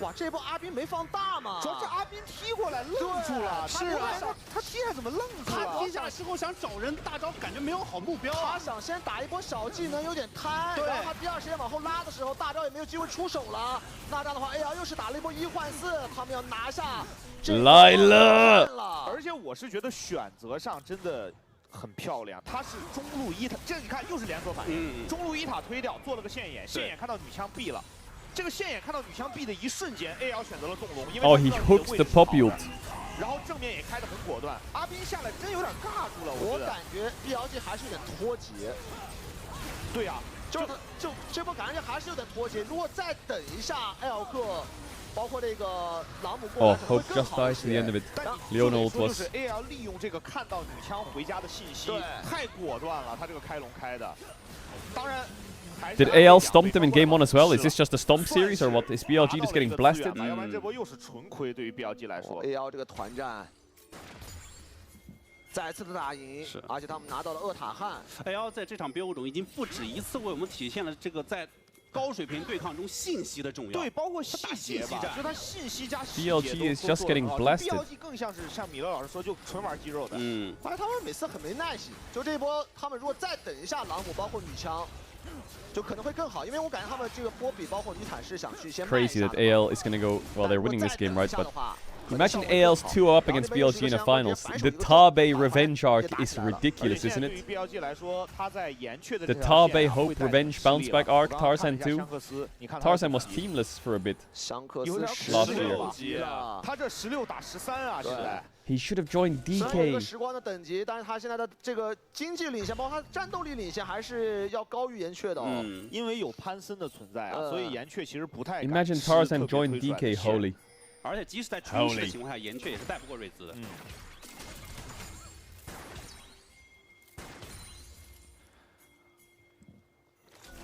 哇，这波阿斌没放大嘛？主要是阿斌踢过来愣住了，是啊，他踢还怎么愣住了？他踢下来之后想找人大招，感觉没有好目标。他想先打一波小技能，有点贪，然后他第二时间往后拉的时候，大招也没有机会出手了。那这样的话 ，AL 又是打了一波1换4，他们要拿下。来了！而且我是觉得选择上真的。 很漂亮，他是中路一塔，这你看又是连锁反应，中路一塔推掉，做了个线眼，线眼看到女枪毙了，这个线眼看到女枪毙的一瞬间 ，AL 选择了纵龙，因为 Oh, he hooks the poppy ult. 然后正面也开得很果断，阿斌下来真有点尬住了，我感觉 BLG 还是有点脱节。对啊，就这波感觉还是有点脱节，如果再等一下，艾尔克包括这个朗姆 Oh, Hope just dies to the end of it. Leona ult 就 was 是 AL 利用这个看到女枪回家的信息，太果断了，他这个开龙开的。当然。 Did AL stomp them in game 1 as well? Is this just a stomp series or what? Is BLG just getting blasted? 要不然这波又是纯亏对于 BLG 来说。 AL 这个团战再次的打赢，而且他们拿到了厄塔汗。AL 在这场编舞中已经不止一次为我们体现了这个在高水平对抗中信息的重要。对，包括细节吧，就他信息加细节 BLG is just getting blasted. BLG 更像是像米勒老师说，就纯玩肌肉的。而且他们每次很没耐心。就这波，他们如果再等一下朗姆，包括女枪。 就可能会更好，因为我感觉他们这个波比包括女坦是想去先。Crazy that AL is gonna go. Well, they're winning this game, right? But imagine AL's 2-0 up against BLG in the finals. The Tabe revenge arc is ridiculous, isn't it? The Tabe Hope revenge bounce back arc, Tarzan 2. Tarzan was teamless for a bit last year. 他这16打13啊，现在。 He should have joined 一 DK. 个时光的等级，但是他现在的这个经济领先，包括他战斗力领先，还是要高于岩雀的哦。因为有潘森的存在啊，所以岩雀其实不太。 Imagine Tarzan joined DK, holy. 而且即使在冲刺的情况下，岩雀也是带不过瑞兹的。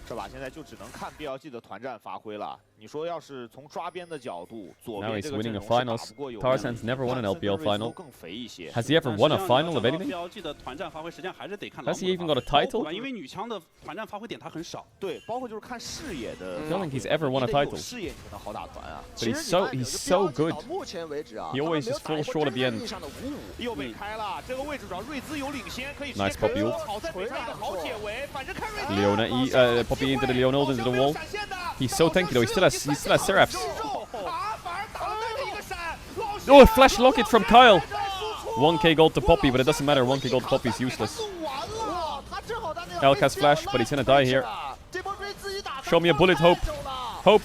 是吧？现在就只能看 BLG 的团战发挥了。你说要是从抓边的角度，左 Now 边 he's 这个 winning 阵 a 容是打 finals. 不过有 Tarzan's never won an LPL final. 更肥一些。 Has he ever won a final of anything? BLG 的团战发挥实际上还是得看。 Has he even got a title? 因为女枪的团战发挥点他很少。对，包括就是看视野的。 I don't think he's ever won a title. 视野你才能好打团啊。 But he's so good. 目前为止啊， He always is full short at the end. 又被开了，这个位置主要瑞兹有领先，可以 Nice Poppy ult. 好在北上一个好解围，反正看瑞兹。 Leona Poppy into the Leona ult into the wall. He's so tanky though. He still has Seraphs. Oh, a flash locket from Kyle. 1k gold to Poppy, but it doesn't matter. 1k gold to Poppy is useless. Elk has flash, but he's gonna die here. Show me a bullet, Hope. Hope.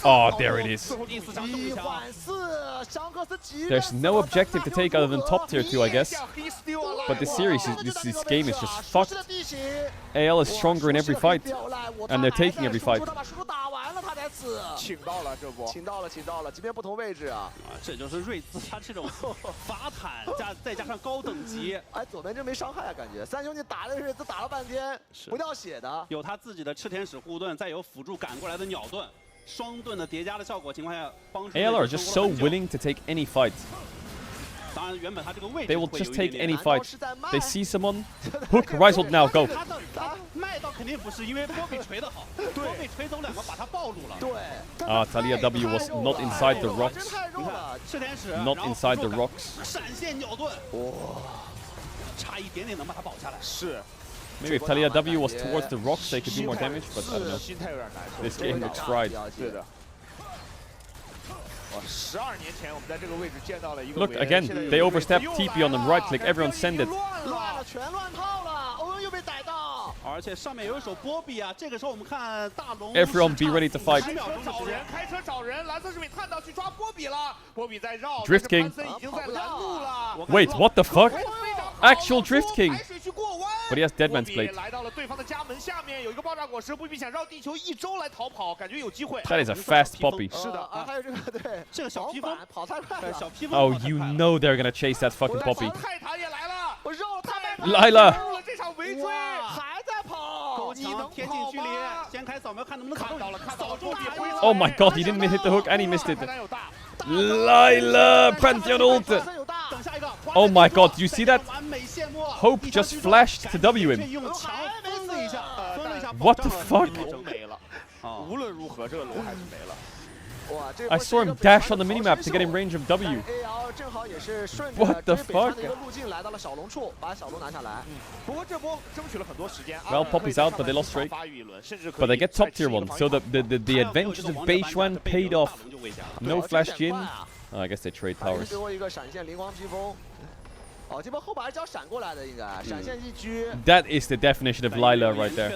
Oh, there it is. There's no objective to take other than top tier 2, I guess. But this series, this game is just fucked. AL is stronger in every fight, and they're taking every fight. 请到了这波，请到了，即便不同位置啊。这就是瑞兹他这种法坦再加上高等级。哎，左边真没伤害啊，感觉三兄弟打的瑞兹打了半天不掉血的。有他自己的赤天使护盾，再有辅助赶过来的鸟盾。 双盾的叠加的效果情况下，帮助 AL are just so willing to take any fight. 当然，原本他这个位置 They will just take any fight. They see someone, hook, rise hold now, go. 他卖到肯定不是，因为波比锤得好，波比锤走两个把他暴露了。对。Talia W was not inside the rocks. 你看赤天使 Not inside the rocks. 闪现鸟盾，哇，差一点点能把他保下来。是。 Maybe if Talia W was towards the rocks, they could do more damage, but I don't know. This game looks fried. 对的。12年前我们在这个位置见到了一个。 Look again, they overstep TP on them. Right click, everyone send it. 乱了，全乱套了，欧文又被逮到。而且上面有一手波比啊，这个时候我们看大龙。 Everyone be ready to fight. 开车找人，蓝色士兵看到去抓波比了，波比在绕。 Drift King. 已经在拦路了。 Wait, what the fuck? Actual Drift King. But he has Deadman's Blade. 来到了对方的家门下面，有一个爆炸果实，波比想绕地球1周来逃跑，感觉有机会。 That is a fast Poppy. 是的，还有这个对，这个小披风跑太快了。小披风。 Oh, you know they're gonna chase that fucking Poppy. 泰坦也来了，我绕了他们。来了。入了这场围追，还在跑。够强，贴近距离，先开扫描，看能不能看到了，扫中比挥。 Oh my god, he didn't hit the hook and he missed it. Lila Pantheon ult. Oh my god, do you see that? Hope just flashed to W him. What the fuck? 无论如何，这个龙还是没了。 I saw him dash on the minimap to get in range of W. What the fuck? Well, Poppy's out, but they lost straight. But they get top tier 1, so the adventures of Beishuan paid off. No flash Jin. Oh, I guess they trade towers. That is the definition of Lila right there.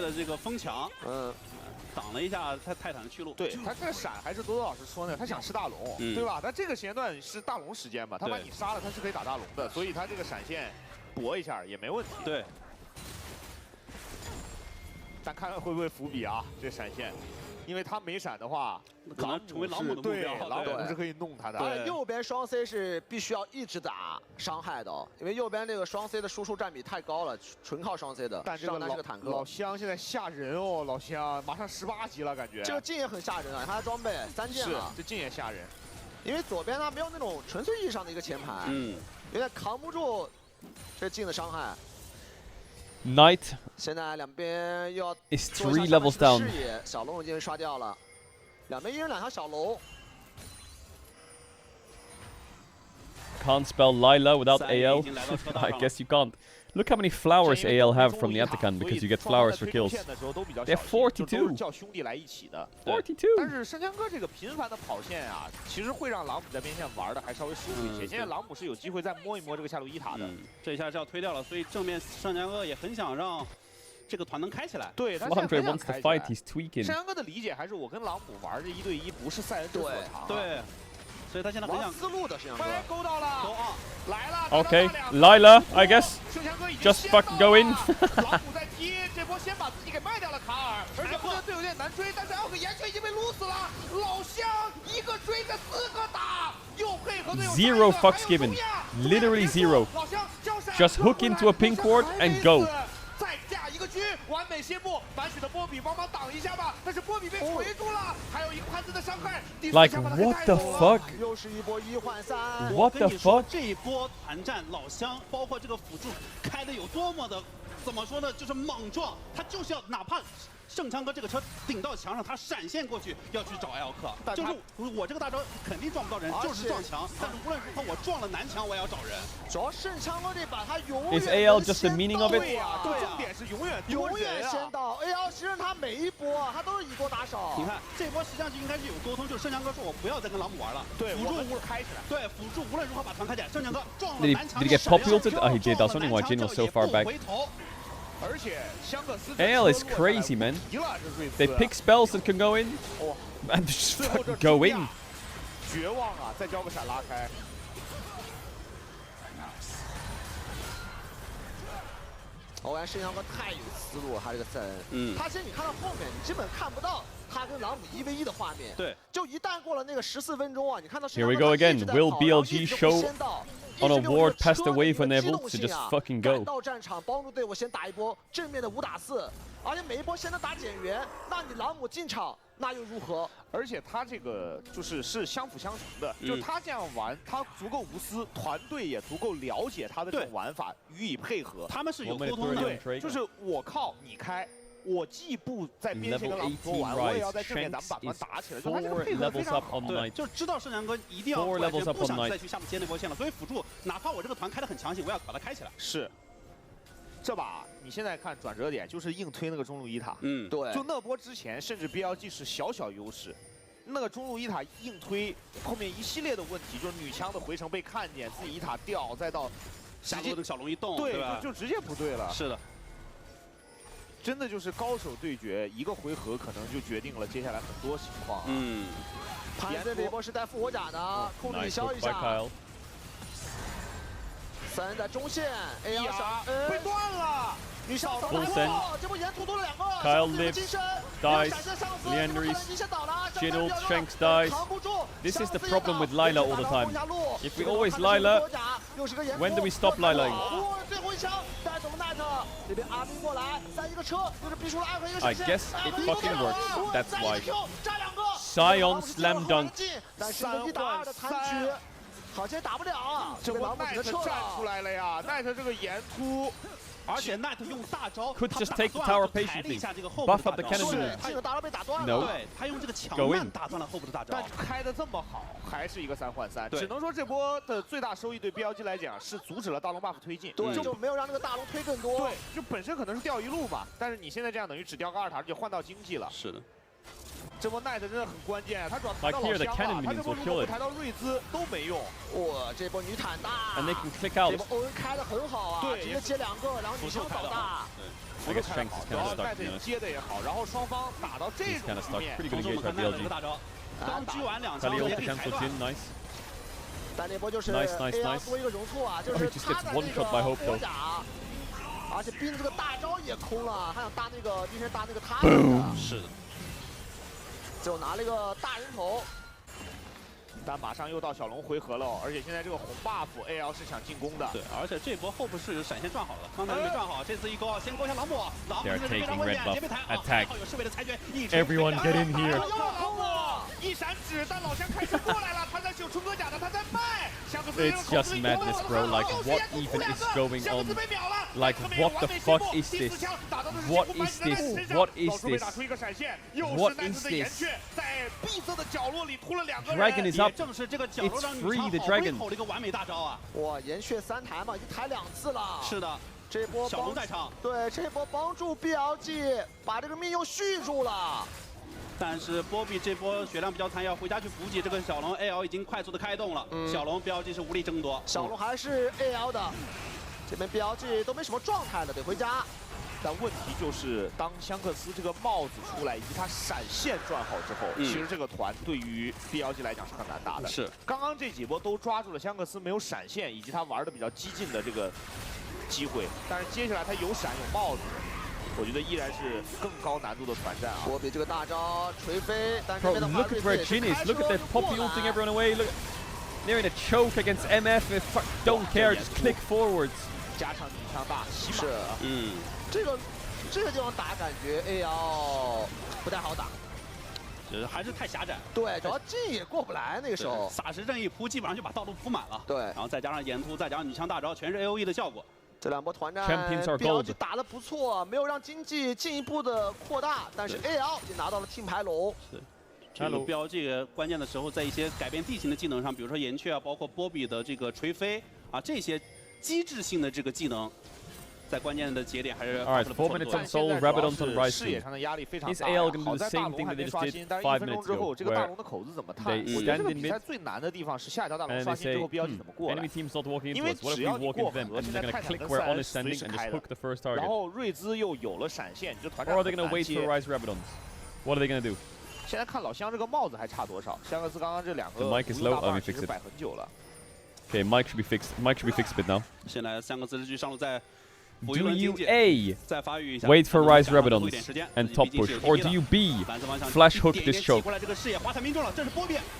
挡了一下泰坦的去路，对他这个闪还是多多老师说呢，他想吃大龙，对吧？他这个时间段是大龙时间嘛，他把你杀了，他是可以打大龙的，所以他这个闪现搏一下也没问题。对。但看看会不会伏笔啊？这闪现。因为他没闪的话，可能成为朗姆的目标。朗姆是可以弄他的。对，右边双 C 是必须要一直打伤害的，因为右边这个双 C 的输出占比太高了，纯靠双 C 的。但这个上单是个坦克。老乡现在吓人哦，老乡马上18级了，感觉。这个镜也很吓人啊，他的装备3件了。是，这镜也吓人。因为左边他没有那种纯粹意义上的一个前排，有点扛不住这镜的伤害。 Knight 现在两边又要 is 3 levels down. 视野，小龙已经刷掉了，两边一人2条小龙。 Can't spell Lila without AL. I guess you can't. Look how many flowers AL have from the Atakan because you get flowers for kills. They have 42. 叫兄弟来一起的 42. 但是生强哥这个频繁的跑线啊，其实会让朗姆在边线玩的还稍微舒服一些。现在朗姆是有机会再摸一摸这个下路一塔的。这一下是要推掉了，所以正面盛强哥也很想让这个团能开起来。对，他 Andre wants to fight. He's tweaking. 盛强哥的理解还是我跟朗姆玩这1对1不是赛恩之所长。对。 所以他现在很想思路的盛强哥，勾到了，来了。 Okay, Lila, I guess. Just fucking go in. 朗姆在踢，这波先把自己给卖掉了卡尔，而且后面队友有点难追，但是奥克岩却已经被撸死了。老乡一个追着4个打，又配合队友。 Zero fucks given. Literally zero. Just hook into a pink ward and go. 再架一个狙，完美谢幕。满血的波比帮忙挡一下吧，但是波比被锤住了，还有一个潘兹的伤害。 Like what the fuck? 又是一波1换3。 What the fuck? 这一波团战老乡，包括这个辅助开的有多么的，怎么说呢？就是猛撞，他就是要哪怕。 盛强哥这个车顶到墙上，他闪现过去要去找艾奥克，就是我这个大招肯定撞不到人，就是撞墙。但是无论如何，我撞了南墙，我也要找人。主要盛强哥这把他永远 Is AL just the meaning of it? 对呀，重点是永远先到。AL 其实他每一波他都是以多打少。你看这波实际上就应该是有沟通，就是盛强哥说我不要再跟朗姆玩了，对，辅助开起来。对，辅助无论如何把团开起来。盛强哥撞了 Did 南墙， he get pop ulted? Oh, he did. That's only why Jin was so far back. 而且香克斯 AL is crazy, man. They pick spells that can go in and just fucking go in. 绝望啊！再交个闪拉开。我感觉盛强哥太有思路了，他这个赛恩。他其实你看到后面，你基本看不到他跟朗姆1v1的画面。对。就一旦过了那个14分钟啊，你看到 Here we go again. Will BLG show on a ward past the wave when able to just fucking go? 到战场帮助队伍先打一波正面的5打4，而且每一波先能打减员，那你朗姆进场那又如何？而且他这个是相辅相成的，就他这样玩，他足够无私，团队也足够了解他的这种玩法，予以配合。他们是有沟通的，对，就是我靠你开。 我既不在边线跟朗姆做完，我也要在正面咱们把团打起来，就他这个配合非常好。对，就知道盛强哥一定要过来，不想再去下面接那波线了。所以辅助，哪怕我这个团开得很强行，我要把它开起来。是。这把你现在看转折点就是硬推那个中路一塔，对。就那波之前，甚至 BLG 是小优势，那个中路一塔硬推，后面一系列的问题，就是女枪的回城被看见，自己一塔掉，再到下路这个小龙一动，对，就直接不对了。是的。 真的就是高手对决，一个回合可能就决定了接下来很多情况啊。潘森这波是带复活甲的，控制消一下。3在中线 ，AR 小被断了。 女小走了，这波沿途多了2个。 Kyle lives, dies. Leandries, Jinul, Shanks dies. This is the problem with Lila all the time. If we always Lila, when do we stop Lilaing? I guess it fucking works. That's why. Sion slam dunk. 3打2的残局，好像打不了啊！这波奈特站出来了呀，奈特这个沿突。 而且奈特用大招 could just take the tower patiently, buff up the cannon. 这个大招被打断了。 No. 对，他用这个强慢打断了后部的大招。但开的这么好，还是一个3换3，只能说这波的最大收益对 BLG 来讲是阻止了大龙 buff 推进，对，就没有让这个大龙推更多。对，就本身可能是掉一路嘛，但是你现在这样等于只掉个2塔，而且换到经济了。是的。 这波奈特真的很关键，他主要抬到老乡啊，他这波如果不抬到瑞兹都没用。哇，这波女坦大， And they can click out. 这波欧文开的很好啊，直接接2个，然后女生倒大。I guess Shanks is kind of stuck. 奈特接的也好，然后双方打到这种局面， pretty good engage by BLG. 刚狙完2枪， Kali ult cancel Jin, nice. 但这波就是 nice. 多一个容错啊，就是他的那个护甲，而且逼着这个大招也空了，还想搭那个之前搭那个他。是的。最后拿了一个大人头。 但马上又到小龙回合了，而且现在这个红 buff AL 是想进攻的。对，而且这波后部是闪现转好了，刚才没转好，这次一勾先勾一下朗姆，朗姆现在非常危险，截被抬好，还好有侍卫的裁决。 Everyone get in here. 一闪指，但老乡开始过来了，他在秀春哥甲的，他在卖。 It's just madness, bro. Like, what even is going on? Like, what the fuck is this? What is this? What is this? What is this? Dragon is up. It's free the dragon. 哇，岩雀3抬嘛，已经抬2次了。是的，这波小龙在场。对，这波帮助 BLG 把这个命又续住了。 但是波比这波血量比较残，要回家去补给。这个小龙 AL 已经快速的开动了，小龙 BLG 是无力争夺。小龙还是 AL 的，这边 BLG 都没什么状态了，得回家。但问题就是，当香克斯这个帽子出来以及他闪现转好之后，其实这个团对于 BLG 来讲是很难打的。是，刚刚这几波都抓住了香克斯没有闪现以及他玩的比较激进的这个机会，但是接下来他有闪有帽子。 我觉得依然是更高难度的团战啊！波比这个大招锤飞，但是 Bro, look at where Jin is. Look at that Poppy ulting everyone away. Look, they're in a choke against MF. If don't care, just click forwards. 加上女枪大，起码这个地方打感觉 AL 不太好打，还是太狭窄。对，主要进也过不来那个时候。撒石阵一铺，基本上就把道路铺满了。对，然后再加上沿突，再加上女枪大招，全是 AOE 的效果。 这2波团战 ，BLG 打得不错，没有让经济进一步的扩大，但是 AL 也拿到了听牌龙。是，这个 BLG 关键的时候，在一些改变地形的技能上，比如说岩雀啊，包括波比的这个锤飞啊，这些机制性的这个技能，在关键的节点还是。Alright, 4 minutes on Soul, Rabadon's on Rise. 视野上的压力非常大。 Is AL gonna do the same thing that they just did 5 minutes ago? 这个大龙的口子怎么探？我觉得这个比赛最难的地方是下一条大龙刷新之后 BLG 怎么过来。 Enemy teams not walking into us. What if we walk into them and they're gonna click where On is standing and just hook the first target? 然后瑞兹又有了闪现，这团战 Or are they gonna wait for Rise Rabadons? What are they gonna do? 现在看老乡这个帽子还差多少？香克斯刚刚这2个 The mic is low. Let me fix it. 摆很久了。 Okay, mic should be fixed. Mic should be fixed a bit now. 现在香克斯日剧上路在。 Do you A, wait for Rise Rabadons and top push, or do you B, flash hook this choke?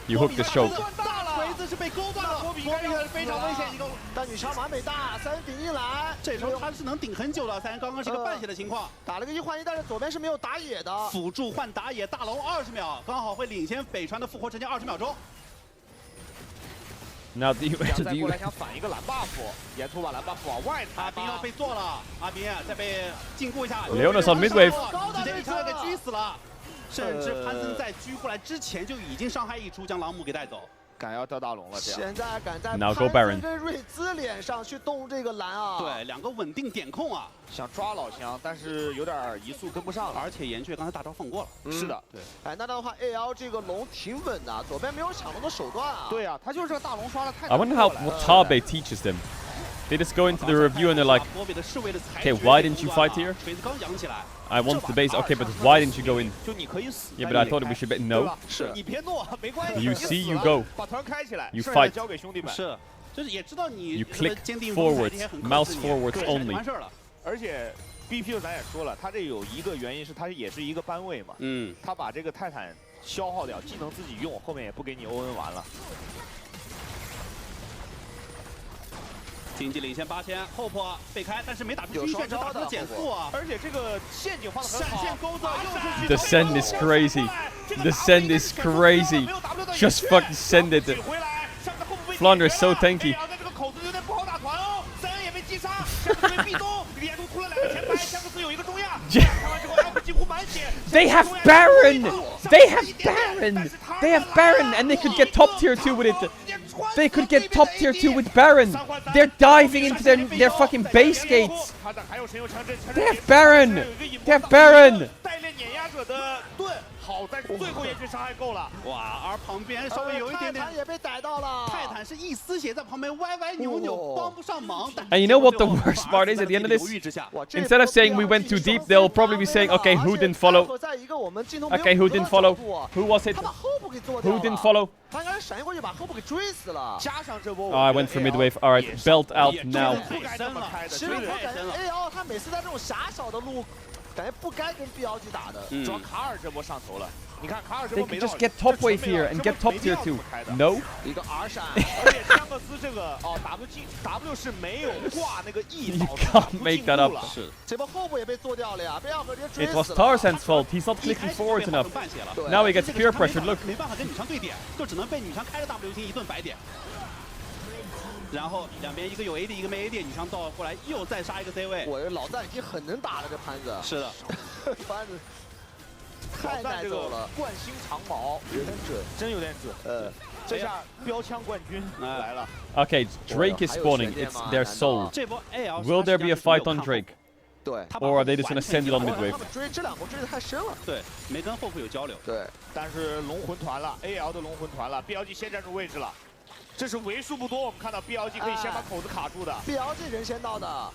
You hook this choke. 锤子是被勾断了，波比应该是非常危险一个。但女枪完美大，3人顶进来，这时候他是能顶很久的。3人刚刚是一个半血的情况，打了个1换1，但是左边是没有打野的。辅助换打野，大龙20秒，刚好会领先北川的复活时间20秒钟。 Now do you 再过来想反一个蓝 buff， 沿途把蓝 buff 往外抬。阿斌要被做了，阿斌再被禁锢一下。Leona's on midwave， 直接一枪给狙死了，甚至潘森在狙过来之前就已经伤害一出，将朗姆给带走。 敢要掉大龙了，这样。现在敢在 Now go Baron 跟瑞兹脸上去动这个蓝啊！对，2个稳定点控啊，想抓老乡，但是有点移速跟不上了。而且岩雀刚才大招放过了。是的，对。哎，那的话 ，AL 这个龙挺稳的，左边没有抢龙的手段啊。对啊，他就是这个大龙刷的太。 I wonder what Tabe teaches them. They just go into the review and they're like, okay, why didn't you fight here? I want the base. Okay, but why didn't you go in? Yeah, but I thought we should bet. No. You see, you go. You fight. You click forwards, mouse forwards only. 而且 BP 咱也说了，他这有一个原因是他也是一个班位嘛。他把这个泰坦消耗掉，技能自己用，后面也不给你欧恩完了。 经济领先8000，后破被开，但是没打出晕眩，只打出了减速啊！而且这个陷阱放得很好，闪现钩子又是 The send is crazy. The send is crazy. Just fucking send it. Flounder is so tanky. They have Baron! They have Baron! They have Baron and they could get top tier 2 with it. They could get top tier 2 with Baron. They're diving into their fucking base gates. They have Baron! They have Baron! 好在最后也去伤害够了，哇！而旁边稍微有一点点，泰坦也被逮到了。泰坦是一丝血在旁边歪歪扭扭，帮不上忙。And you know what the worst part is at the end of this? Instead of saying we went too deep, they'll probably be saying, okay, who didn't follow? Okay, who didn't follow? Who was it? Who didn't follow? Oh, I went for midwave. All right, belt out now. 其实我感觉 AL 他每次在这种狭小的路。 感觉不该跟 BLG 打的，主要卡尔这波上头了， They could just get top wave here and get top tier 2. No. 一个 R 闪，而且香克斯这个W 是没有挂那个 E， You can't make that up. 这波后部也被做掉了呀，被奥克直接追 It 死 was 了。 Tarzan's fault. He's not clicking forwards enough. Now he gets peer pressured. Look. 没办法跟女枪对点，就只能被女枪开着 W 星一顿白点。然后两边一个有 AD， 一个没 AD， 女枪倒过来又再杀一个 C 位。我老赞已经很能打了，这潘子。是的，潘子太耐揍了，惯心长矛有点准，真有点准。这下标枪冠军来了。Okay, Drake is spawning. It's their soul. Will there be a fight on Drake? 对 Or are they just gonna send it on mid wave? 追这两波追得太深了。对，没跟后部有交流。对，但是龙魂团了 ，AL 的龙魂团了 ，BLG 先占住位置了。这是为数不多我们看到 BLG 可以先把口子卡住的。BLG 人先到的。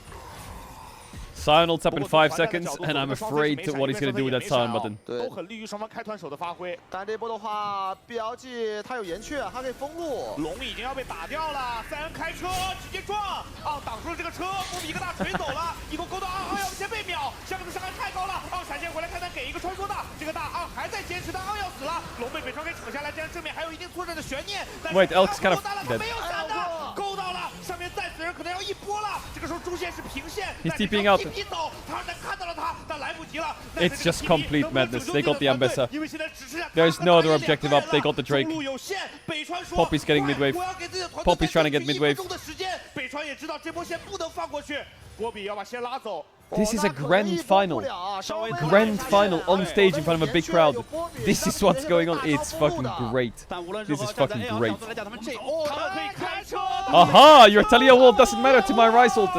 Sion ults up in 5 seconds, and I'm afraid to what he's gonna do with that Sion button. 都很利于双方开团手的发挥。但这波的话 ，BLG 他有岩雀，他可以封路。龙已经要被打掉了，塞恩开车直接撞，挡住了这个车，波比一个大锤走了，一个勾到要先被秒，下面的伤害太高了，闪现回来看他给一个穿梭的，这个大还在坚持，但要死了，龙被北川给扯下来，这样正面还有一定作战的悬念。Wait, Elk's kind of 没有闪的，勾到了，上面再死人可能要一波了，这个时候中线是平线。He's TPing out. 走，他看到了他，但来不及了。It's just complete madness. They got the Ambessa. There's no other objective up. They got the Drake. Poppy's getting mid wave. Poppy's trying to get mid wave. This is a grand final. Grand final on stage in front of a big crowd. This is what's going on. It's fucking great. This is fucking great. Aha! Your Talia wall doesn't matter to my Rise ult.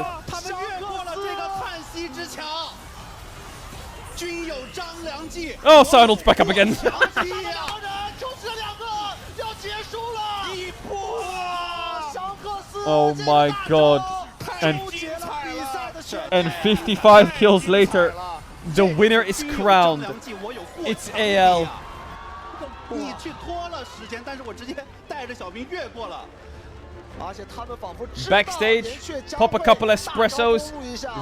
Oh, Sion ult's back up again. Oh my god. And 55 kills later, the winner is crowned. It's AL. Backstage, pop a couple espressos,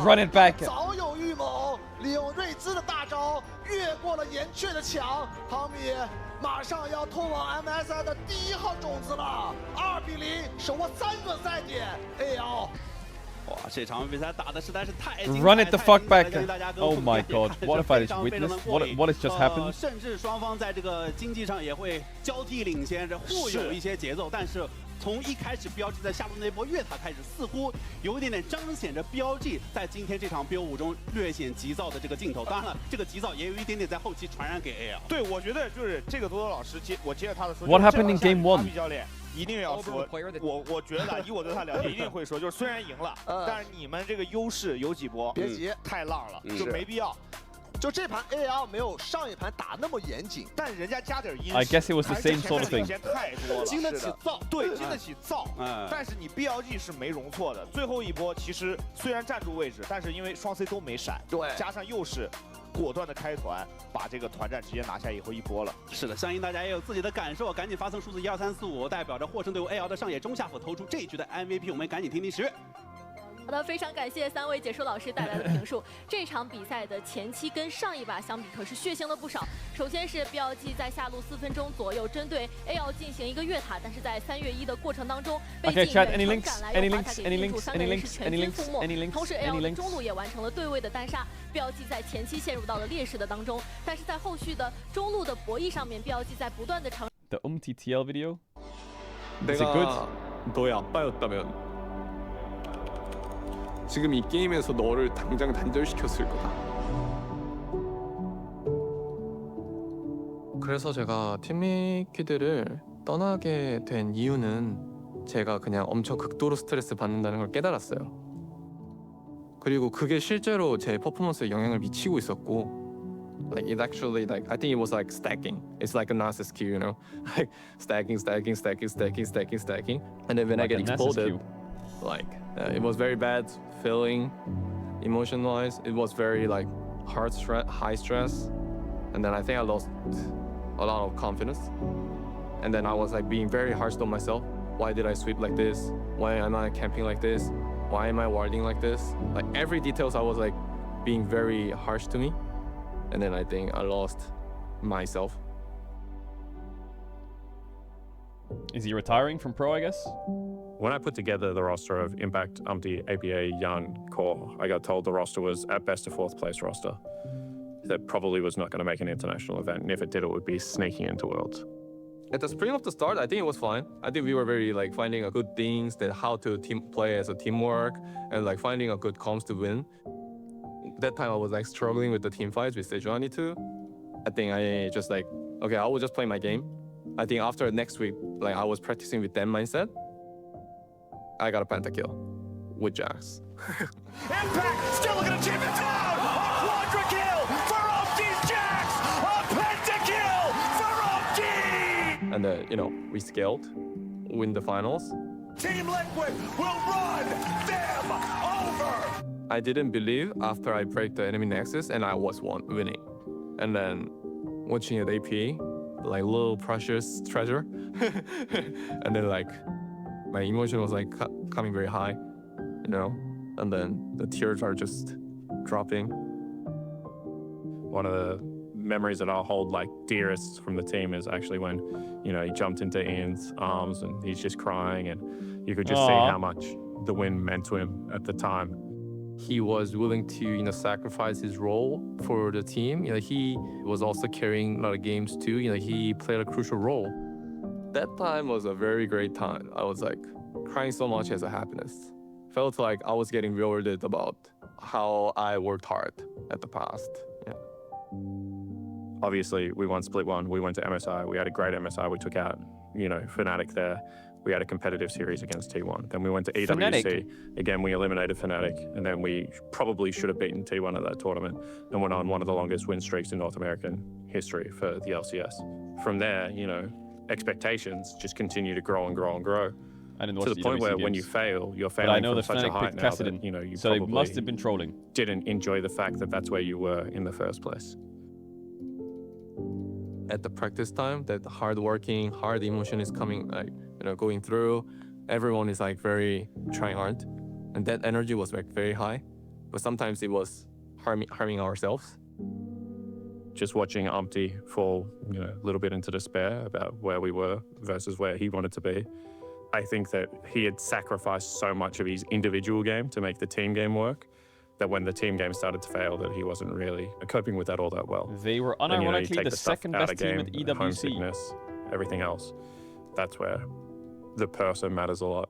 run it back. 早有预谋，利用瑞兹的大招越过了岩雀的墙，汤米马上要通往 MSI 的第1号种子了，2比0，手握3个赛点 ，AL。哇，这场比赛打的实在是太精彩 Run it the fuck back. Oh my god, what if I just witnessed? What has just happened? 甚至双方在这个经济上也会交替领先，这互有一些节奏，但是从一开始 BLG 在下路那波越塔开始，似乎有一点点彰显着 BLG 在今天这场 BO5 中略显急躁的这个镜头。当然了，这个急躁也有一点点在后期传染给 AL。对，我觉得就是这个多多老师我接着他的说。What happened in Game 1? 教练一定要说，我觉得以我对他了解，一定会说，就是虽然赢了，但是你们这个优势有几波，别急，太浪了，就没必要。就这盘 AL 没有上一盘打那么严谨，但人家加点阴。I guess it was the same sort of thing. 太多了，经得起造，对，经得起造。但是你 BLG 是没容错的。最后一波其实虽然站住位置，但是因为双 C 都没闪，对，加上又是果断的开团，把这个团战直接拿下以后一波了。是的，相信大家也有自己的感受，赶紧发送数字12345，代表着获胜队伍 AL 的上野中下辅投出这一局的 MVP， 我们赶紧听听10月。好的，非常感谢3位解说老师带来的评述。这场比赛的前期跟上一把相比，可是血腥了不少。首先是 BLG 在下路4分钟左右针对 AL 进行一个越塔，但是在3月1的过程当中，被近远程赶来又把他给定住，3个人是全军覆没。同时 AL 的中路也完成了对位的单杀 ，BLG 在前期陷入到了劣势的当中，但是在后续的中路的博弈上面 ，BLG 在不断的尝。The TL video. Is it good? 너의 아빠였다면 지금 이 게임에서 너를 당장 단절시켰을 거다. 그래서 제가 팀미키드를 떠나게 된 이유는 제가 그냥 엄청 극도로 스트레스 받는다는 걸 깨달았어요. 그리고 그게 실제로 제 퍼포먼스에 영향을 미치고 있었고, like it actually like I think it was like stacking. It's like a Nasus Q, you know, like stacking, and then when I get exploded, like it was very bad feeling, emotion-wise. It was very like high stress, and then I think I lost a lot of confidence, and then I was like being very harsh on myself. Why did I sweep like this? Why am I camping like this? Why am I warding like this? Like every details I was like being very harsh to me, and then I think I lost myself Is he retiring from pro, I guess? When I put together the roster of Impact, Umpty, APA, Yan, Core, I got told the roster was at best a 4th place roster. That probably was not going to make an international event, and if it did, it would be sneaking into Worlds. At the spring of the start, I think it was fine. I think we were very like finding a good things that how to play as a teamwork and like finding a good comms to win. That time I was like struggling with the team fights with Sejuani too. I think I just like, okay, I will just play my game. I think after next week, like I was practicing with that mindset. I got a pentakill with Jax. Impact still looking to chip it down. A quadra kill for Umpty's Jax. A pentakill for Umpty. And then, you know, we scaled, win the finals. Team Liquid will run them over. I didn't believe after I break the enemy nexus and I was winning. And then watching at AP, like little precious treasure. And then like my emotion was like coming very high, you know? And then the tears are just dropping. One of the memories that I'll hold like dearest from the team is actually when, you know, he jumped into Ian's arms and he's just crying, and you could just see how much the win meant to him at the time. He was willing to, you know, sacrifice his role for the team. You know, he was also carrying a lot of games too. You know, he played a crucial role. That time was a very great time. I was like crying so much as a happiness. Felt like I was getting rewarded about how I worked hard at the past. Yeah. Obviously, we won Split 1. We went to MSI. We had a great MSI. We took out, you know, Fnatic there. We had a competitive series against T1. Then we went to EWC. Fnatic. Again, we eliminated Fnatic. And then we probably should have beaten T1 at that tournament and went on one of the longest win streaks in North American history for the LCS. From there, you know, expectations just continue to grow and grow and grow. I didn't watch to the point where when you fail, you're failing but I know from the such a Fnatic height picked now Caedrel, that, you know, you so they probably must have been trolling. Didn't enjoy the fact that that's where you were in the first place. At the practice time, that hard working, hard emotion is coming, like, you know, going through. Everyone is like very trying hard, and that energy was like very high, but sometimes it was harming ourselves. Just watching Umpty fall, you know, a little bit into despair about where we were versus where he wanted to be. I think that he had sacrificed so much of his individual game to make the team game work, that when the team game started to fail, that he wasn't really coping with that all that well. They were And, you know, you unironically take the stuff second out best of team game, at EWC. homesickness, everything else. That's where the person matters a lot.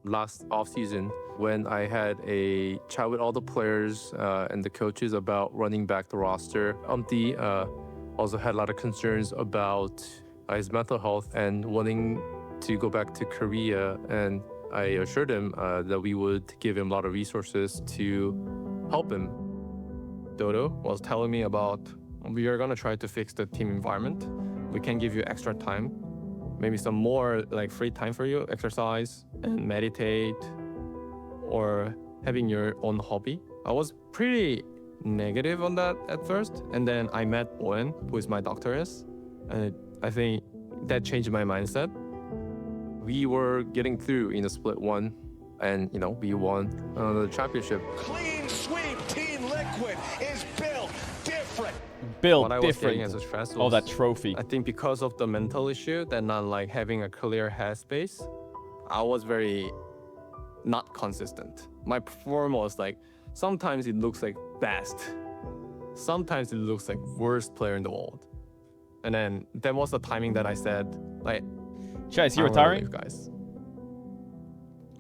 Last offseason, when I had a chat with all the players and the coaches about running back the roster, Umpty also had a lot of concerns about his mental health and wanting to go back to Korea. And I assured him that we would give him a lot of resources to help him. Dodo was telling me about, we are gonna try to fix the team environment. We can give you extra time, maybe some more like free time for you, exercise and meditate, or having your own hobby. I was pretty negative on that at first, and then I met Owen, who is my doctor, and I think that changed my mindset. We were getting through in the Split 1, and you know, we won the championship. Clean sweep. Team Liquid is built different. Built What I was getting different. as a stress Oh, was, that trophy. I think because of the mental issue, that not like having a clear headspace, I was very not consistent. My performance was like, sometimes it looks like best, sometimes it looks like worst player in the world. And then that was the timing that I said, like, Chad, is he I wanna retiring? leave, guys.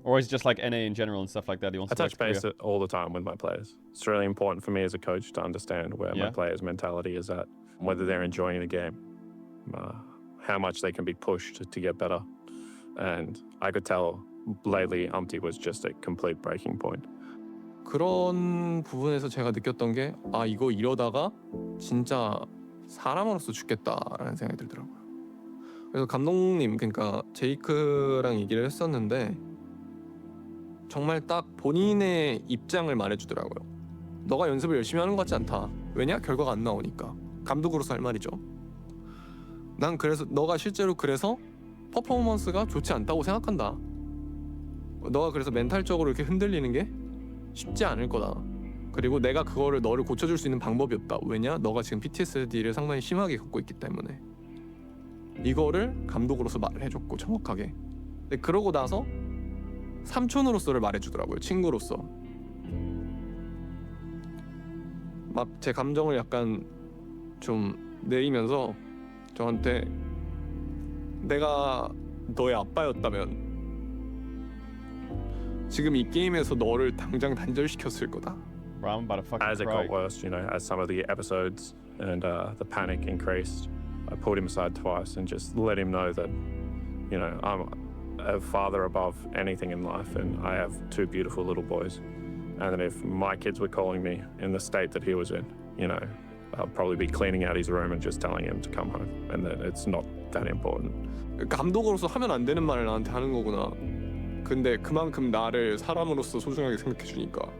Or is it just like NA in general and stuff like that? He wants I to touch go to base Korea? all the time with my players. It's really important for me as a coach to understand where my Yeah. players' mentality is at, whether they're enjoying the game, how much they can be pushed to get better. And I could tell lately Umpty was just a complete breaking point. 그런 부분에서 제가 느꼈던 게, 아, 이거 이러다가 진짜 사람으로서 죽겠다라는 생각이 들더라고요. 그래서 감독님, 그러니까 제이크랑 얘기를 했었는데 정말 딱 본인의 입장을 말해주더라고요. 너가 연습을 열심히 하는 것 같지 않다. 왜냐? 결과가 안 나오니까. 감독으로서 할 말이죠. 난 그래서 너가 실제로 그래서 퍼포먼스가 좋지 않다고 생각한다. 너가 그래서 멘탈적으로 이렇게 흔들리는 게 쉽지 않을 거다. 그리고 내가 그거를 너를 고쳐줄 수 있는 방법이 없다. 왜냐? 너가 지금 PTSD를 상당히 심하게 겪고 있기 때문에. 이거를 감독으로서 말을 해줬고 정확하게. 근데 그러고 나서 삼촌으로서를 말해주더라고요. 친구로서. 막 제 감정을 약간 좀 내리면서 저한테 내가 너의 아빠였다면 지금 이 게임에서 너를 당장 단절시켰을 거다. Bro, I'm about to fucking As it cry. got worse, you know, as some of the episodes and the panic increased, I pulled him aside twice and just let him know that, you know, I'm a father above anything in life, and I have 2 beautiful little boys. And that if my kids were calling me in the state that he was in, you know, I'll probably be cleaning out his room and just telling him to come home, and that it's not that important. 감독으로서 하면 안 되는 말을 나한테 하는 거구나. 근데 그만큼 나를 사람으로서 소중하게 생각해 주니까.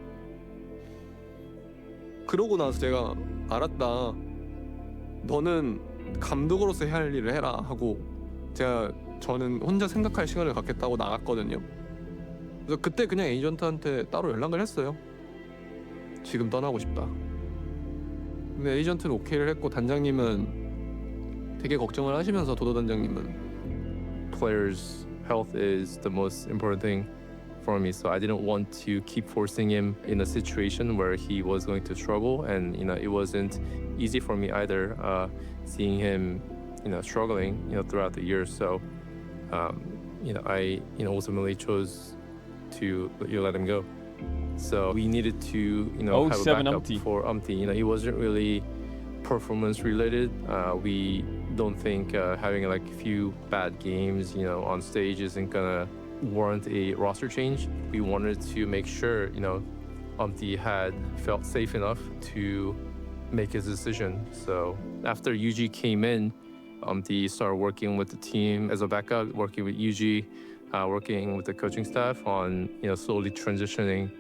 그러고 나서 제가 알았다. 너는 감독으로서 해야 할 일을 해라 하고 저는 혼자 생각할 시간을 갖겠다고 나갔거든요. 그래서 그때 그냥 에이전트한테 따로 연락을 했어요. 지금 떠나고 싶다. 근데 에이전트는 오케이를 했고 단장님은 되게 걱정을 하시면서 도도 단장님은 Players' health is the most important thing for me, so I didn't want to keep forcing him in a situation where he was going to struggle, and you know it wasn't easy for me either, seeing him, you know, struggling, you know, throughout the years. So, you know, I, you know, ultimately chose to let him go. So we needed to, you know, have a backup for Umti. You know, it wasn't really performance related. We don't think having like a few bad games, you know, on stage isn't gonna warrant a roster change. We wanted to make sure, you know, Umti had felt safe enough to make his decision. So after Yuji came in, Umti started working with the team as a backup, working with Yuji, working with the coaching staff on, you know, slowly transitioning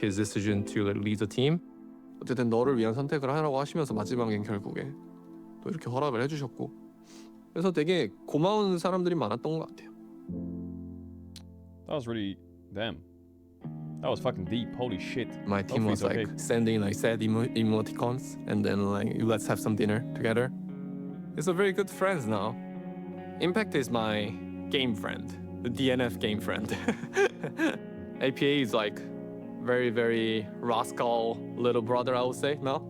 his decision to lead the team. 어쨌든 너를 위한 선택을 하라고 하시면서 마지막엔 결국에 또 이렇게 허락을 해주셨고 그래서 되게 고마운 사람들이 많았던 것 같아요. That was really damn. That was fucking deep. Holy shit. My team was like sending like sad emoticons and then like let's have some dinner together. It's a very good friends now. Impact is my game friend, the DNF game friend. APA is like very, very rascal little brother, I would say now.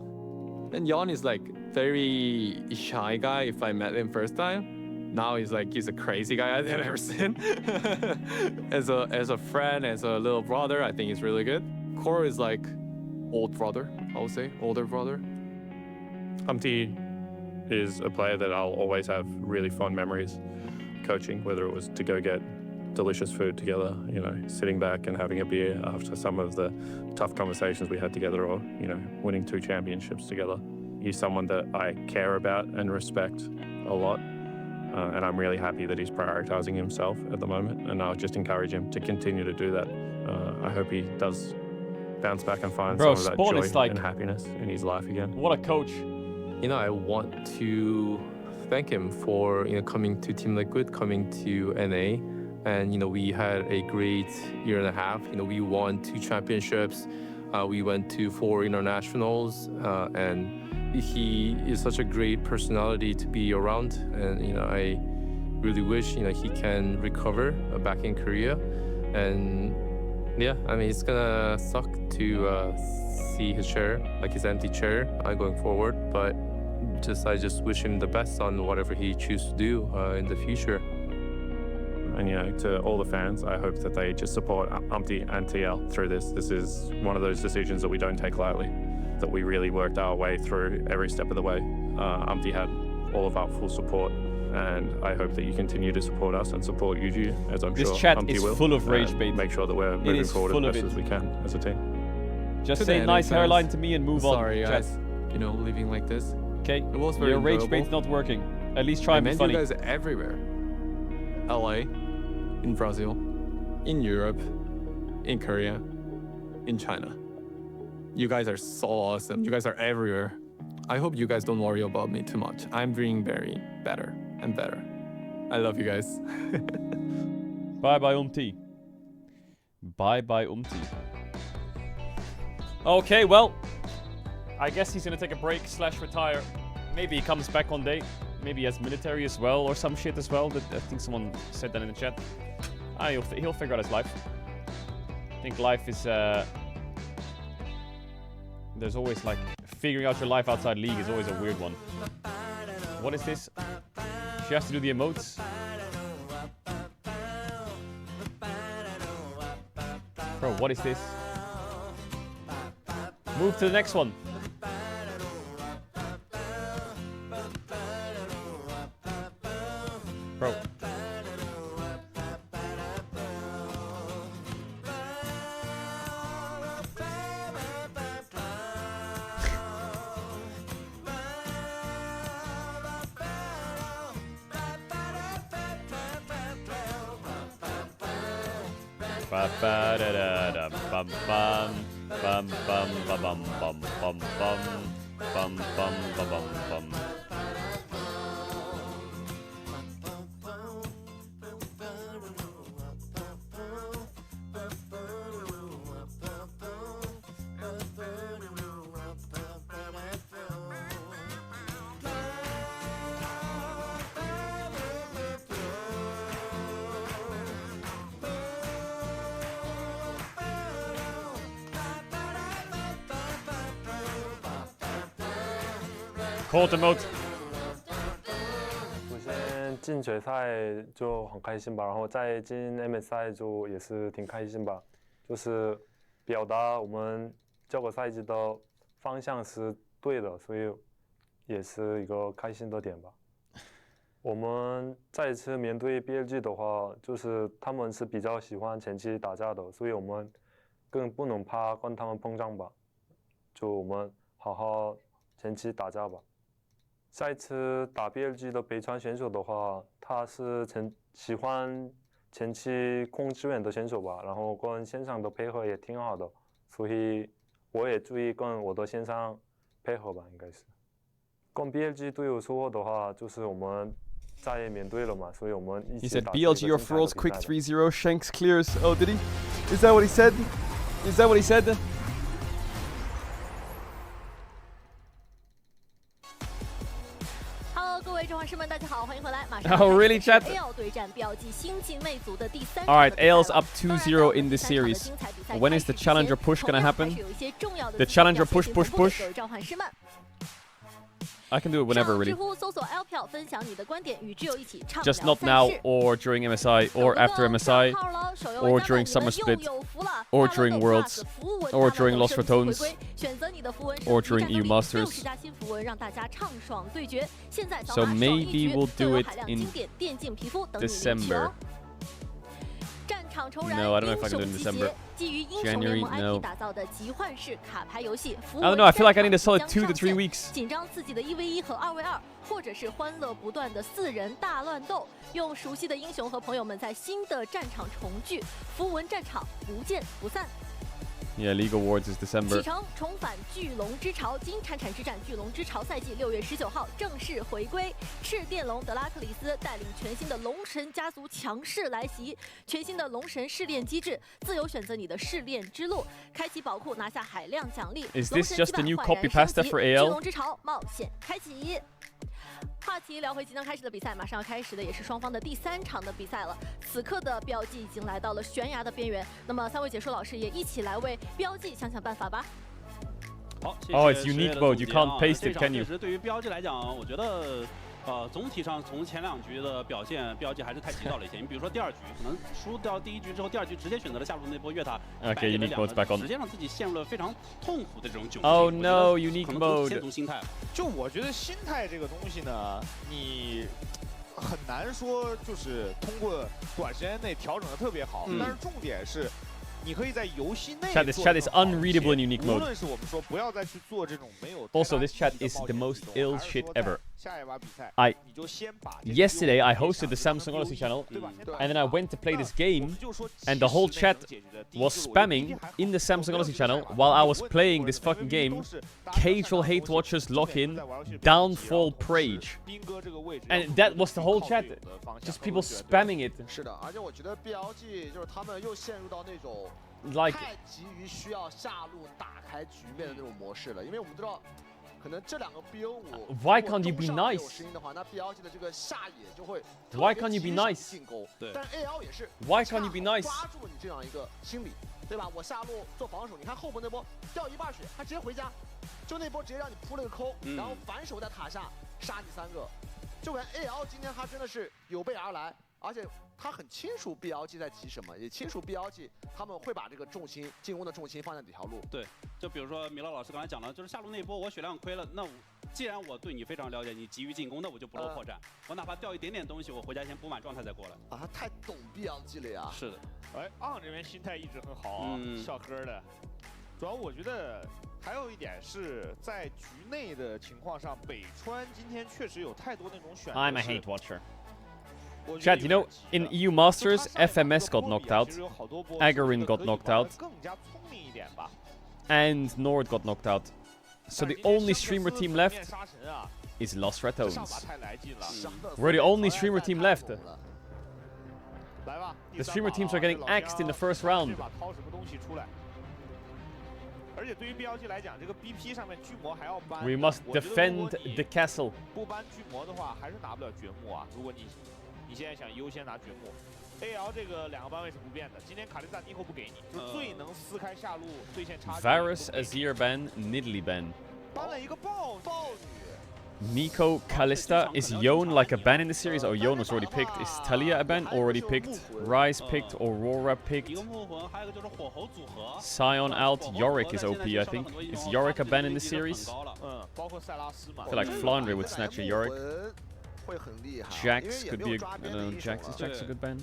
And Yon is like very shy guy if I met him first time. Now he's a crazy guy I've ever seen. as a friend, as a little brother, I think he's really good. Core is like old brother, I would say, older brother. Umti is a player that I'll always have really fond memories coaching, whether it was to go get delicious food together, you know, sitting back and having a beer after some of the tough conversations we had together, or, you know, winning 2 championships together. He's someone that I care about and respect a lot. And I'm really happy that he's prioritizing himself at the moment, and I'll just encourage him to continue to do that. I hope he does bounce back and find some of that joy and happiness in his life again. What a coach. You know, I want to thank him for, you know, coming to Team Liquid, coming to NA, and, you know, we had a great year and a half. You know, we won 2 championships, we went to 4 internationals, and he is such a great personality to be around, and, you know, I really wish, you know, he can recover back in Korea. And yeah, I mean, it's gonna suck to see his chair, like his empty chair, going forward, but I just wish him the best on whatever he chooses to do in the future. And, you know, to all the fans, I hope that they just support Umti and TL through this. This is one of those decisions that we don't take lightly, that we really worked our way through every step of the way. Umti had all of our full support, and I hope that you continue to support us and support Yuji, as I'm sure This chat Umti is will, full of rage bait. Make sure that we're moving forward as best as we can as a team. Just say nice hairline to me and move on. Sorry, chat. guys. You know, living like this. Okay, It was very your rage enjoyable. bait's not working. At least try I and be met funny. you guys everywhere. LA, in Brazil, in Europe, in Korea, in China. You guys are so awesome. You guys are everywhere. I hope you guys don't worry about me too much. I'm doing very better and better. I love you guys. Bye bye Umti. Bye bye Umti. Okay, well, I guess he's gonna take a break / retire. Maybe he comes back one day. maybe as military as well or some shit as well. I think someone said that in the chat. He'll figure out his life. I think life is there's always like figuring out your life outside League is always a weird one. What is this? She has to do the emotes. Bro, what is this? Move to the next one. Bro. Ba ba da da da bum bum bum bum ba bum bum bum bum bum bum ba bum bum. Cold emote。首先进决赛就很开心吧，然后再进 MSI 就也是挺开心吧，就是表达我们这个赛季的方向是对的，所以也是一个开心的点吧。我们再次面对 BLG 的话，就是他们是比较喜欢前期打架的，所以我们更不能怕跟他们碰撞吧，就我们好好前期打架吧。下一次打 BLG 的北川选手的话，他是喜欢前期控支援的选手吧，然后跟线上的配合也挺好的，所以我也注意跟我的线上配合吧，应该是。跟 BLG 队友说的话，就是我们在面对了嘛，所以我们一 He 起 said 打。BLG your furls quick 3-0 Shanks clears. Oh, did he? Is that what he said? Is that what he said? Oh, really, chat? Alright, AL's up 2-0 in this series. When is the challenger push gonna happen? The challenger push. I can do it whenever, really. Just not now, or during MSI, or after MSI, or during Summer Split, or during Worlds, or during Lost for Tones, or during EU Masters. So maybe we'll do it in December. No, I don't know if I can do it in December. January, no. I don't know, I feel like I need a solid 2 to 3 weeks. 紧张刺激的1v1和2v2，或者是欢乐不断的4人大乱斗，用熟悉的英雄和朋友们在新的战场重聚，符文战场不见不散。 Yeah, League Awards is December. 启程重返巨龙之巢，金铲铲之战巨龙之巢赛季6月19号正式回归。赤电龙德拉克里斯带领全新的龙神家族强势来袭，全新的龙神试炼机制，自由选择你的试炼之路，开启宝库拿下海量奖励。 Is this just a new copy pasta for AL? 巨龙之巢冒险开启。 话题聊回即将开始的比赛，马上要开始的也是双方的第3场的比赛了。此刻的标记已经来到了悬崖的边缘，那么3位解说老师也一起来为标记想想办法吧。好，谢谢 Oh, it's unique mode. You can't paste it, can you? 其实对于标记来讲，我觉得。总体上从前2局的表现，标记还是太急躁了一些。你比如说第2局，可能输掉第1局之后，第2局直接选择了下路那波越塔， Okay, unique mode's back on. 直接让自己陷入了非常痛苦的这种窘境。 Oh no, unique 可能 mode. 先从心态。就我觉得心态这个东西呢，你很难说就是通过短时间内调整的特别好，但是重点是。 你可以在游戏内 Chat is unreadable in unique mode. 无论是我们说不要再去做这种没有 Also, this chat is the most ill shit ever. 下一把比赛 Yesterday I hosted the Samsung Odyssey channel, and then I went to play this game, and the whole chat was spamming in the Samsung Odyssey channel while I was playing this fucking game. Caedrel hate watchers lock in, downfall Prage, and that was the whole chat. Just people spamming it. 是的，而且我觉得 BLG 就是他们又陷入到那种 Like 太急于需要下路打开局面的那种模式了，因为我们知道可能这两个 BO5 Why can't you be 有 nice? 声音的话，那 BLG 的这个下野就会 Why can't you be nice? 进攻。对，但是 AL 也是 Why can't you be nice? 抓住了你这样一个心理，对吧？我下路做防守，你看后部那波掉一半血，他直接回家，就那波直接让你扑了个抠，然后反手在塔下杀你3个，就感觉 AL 今天他真的是有备而来，而且他很清楚 BLG 在急什么，也清楚 BLG 他们会把这个重心进攻的重心放在哪条路。对，就比如说米勒老师刚才讲了，就是下路那一波我血量亏了，那既然我对你非常了解，你急于进攻，那我就不漏破绽，我哪怕掉一点点东西，我回家先补满状态再过来。啊，他太懂 BLG 了呀。是的。哎，on 这边心态一直很好啊，笑呵的。主要我觉得还有一点是在局内的情况上，北川今天确实有太多那种选择。 I'm a hate watcher. Chad, you know, in EU Masters, FMS got knocked out, Agarin got knocked out, and Nord got knocked out. So the only streamer team left is Lost Red Tones. We're the only streamer team left. The streamer teams are getting axed in the first round. 而且对于 BLG 来讲，这个 BP 上面巨魔还要搬。 We must defend the castle. 不搬巨魔的话，还是拿不了掘墓啊。如果你现在想优先拿掘墓 ，AL 这个2个班位是不变的。今天卡利萨尼后不给你，就是最能撕开下路对线差距。Varus, Azir ban, Nidalee ban. 搬了一个暴女。 Nico, Kalista, is Yone like a ban in the series? Oh, Yone was already picked. Is Talia a ban? Already picked. Ryze picked. Aurora picked. Sion out. Yorick is OP, I think. Is Yorick a ban in the series? I feel like Flandre would snatch a Yorick. Jax could be a... I don't know, Jax a good ban?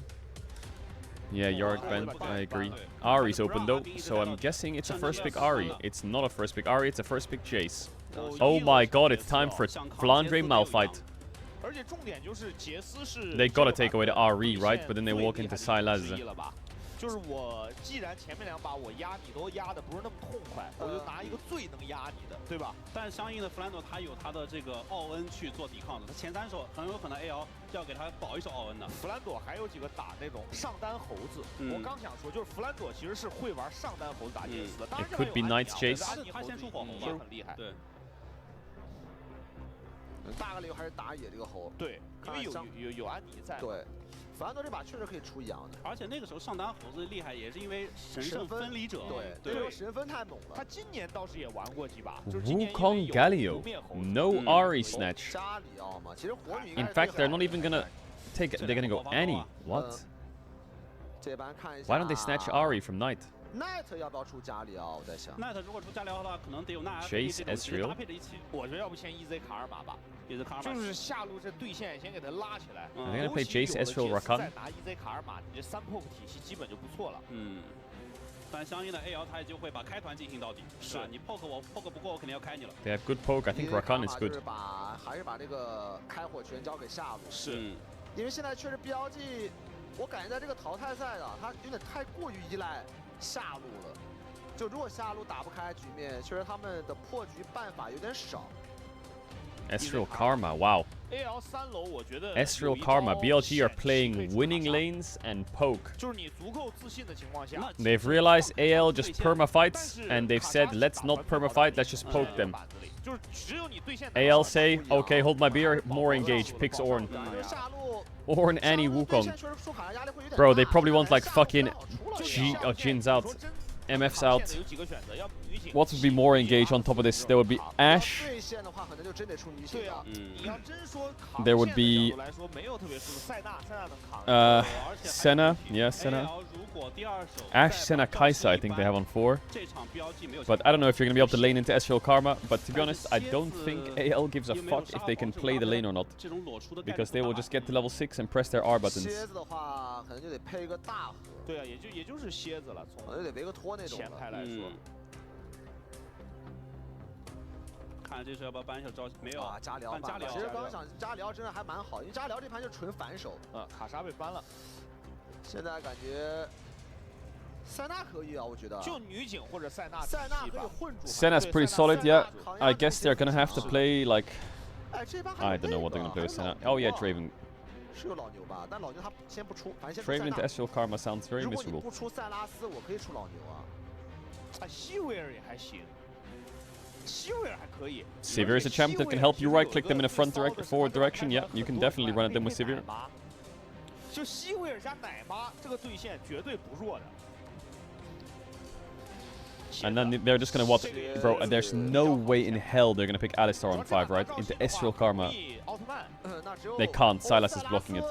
Yeah, Yorick ban, I agree. Ahri's open though, so I'm guessing it's a first pick Ahri. It's not a first pick Ahri, it's a first pick Jace. Oh my god, it's time for Flandre Malphite. They gotta take away the RE, right? But then they walk into Sylas. 就是我既然前面2把我压你都压的不是那么痛快，我就拿一个最能压你的，对吧？但相应的弗兰多他有他的这个奥恩去做抵抗的，他前3手很有可能 AL 就要给他保一手奥恩的。弗兰多还有几个打那种上单猴子，我刚想说就是弗兰多其实是会玩上单猴子打杰斯的。It could be Knight's Chase. 他先出火猴很厉害。对。 大概率还是打野这个猴，对，因为有安妮在。对，弗兰多这把确实可以出一样的，而且那个时候上单猴子厉害，也是因为神圣分离者。对，那时候神分太猛了。他今年倒是也玩过几把， Wukong Galio, no Ahri snatch. In fact, they're not even gonna take it. They're gonna go Annie. What? Why don't they snatch Ahri from Knight? Knight 要不要出加里奥？我在想。 Knight 如果出加里奥的话，可能得有纳 Chase Ezreal 搭配在一起。我觉得要不先 EZ 卡尔玛吧，EZ 卡尔玛就是下路这对线先给他拉起来。They're gonna play Chase Ezreal Rakan. 再拿 EZ 卡尔玛，你这3 poke 体系基本就不错了。但相应的 AL 他也就会把开团进行到底，是吧？你 poke 我 poke 不过，我肯定要开你了。 They have good poke. I think Rakan is good. 还是把这个开火权交给下路。是，因为现在确实 BLG， 我感觉在这个淘汰赛的他有点太过于依赖下路了。 就如果下路打不开局面，确实他们的破局办法有点少。Ezreal Karma, wow. AL 3楼，我觉得 Ezreal Karma, BLG are playing winning lanes and poke. 就是你足够自信的情况下 They've realized AL just perma fights, and they've said, let's not perma fight, let's just poke them. AL say, okay, hold my beer, more engage, picks Ornn. Ornn, Annie, Wukong. Bro, they probably want like fucking Jin's out. MF's out. What would be more engaged on top of this? There would be Ashe. There would be Senna. Yeah, Senna. Ashe, Senna, Kai'Sa, I think they have on 4. But I don't know if you're going to be able to lane into Ezreal Karma. But to be honest, I don't think AL gives a fuck if they can play the lane or not. Because they will just get to level 6 and press their R buttons. 对啊，也就是蝎子了，从得围个拖那种前排来说。看这是要不要搬一手招？没有啊，加里奥。其实刚想加里奥真的还蛮好，因为加里奥这盘就纯反手。卡莎被搬了。现在感觉塞纳可以啊，我觉得。就女警或者塞纳。塞纳可以混住。 Senna's pretty solid, yeah. I guess they're gonna have to play like. I don't know what they're gonna play with Senna. Oh yeah, Draven. 是有老牛吧，但老牛他先不出，反正先。Draven into Ezreal Karma sounds very miserable. 如果你不出塞拉斯，我可以出老牛啊。啊，希维尔也还行。Sivir is a champ that can help you right click them in a forward direction. Yeah, you can definitely run at them with Sivir. 就西维尔加奶妈这个对线绝对不弱的。 And then they're just gonna watch, bro. There's no way in hell they're gonna pick Alistar on 5, right? Into Ezreal Karma. They can't. Sylas is blocking it.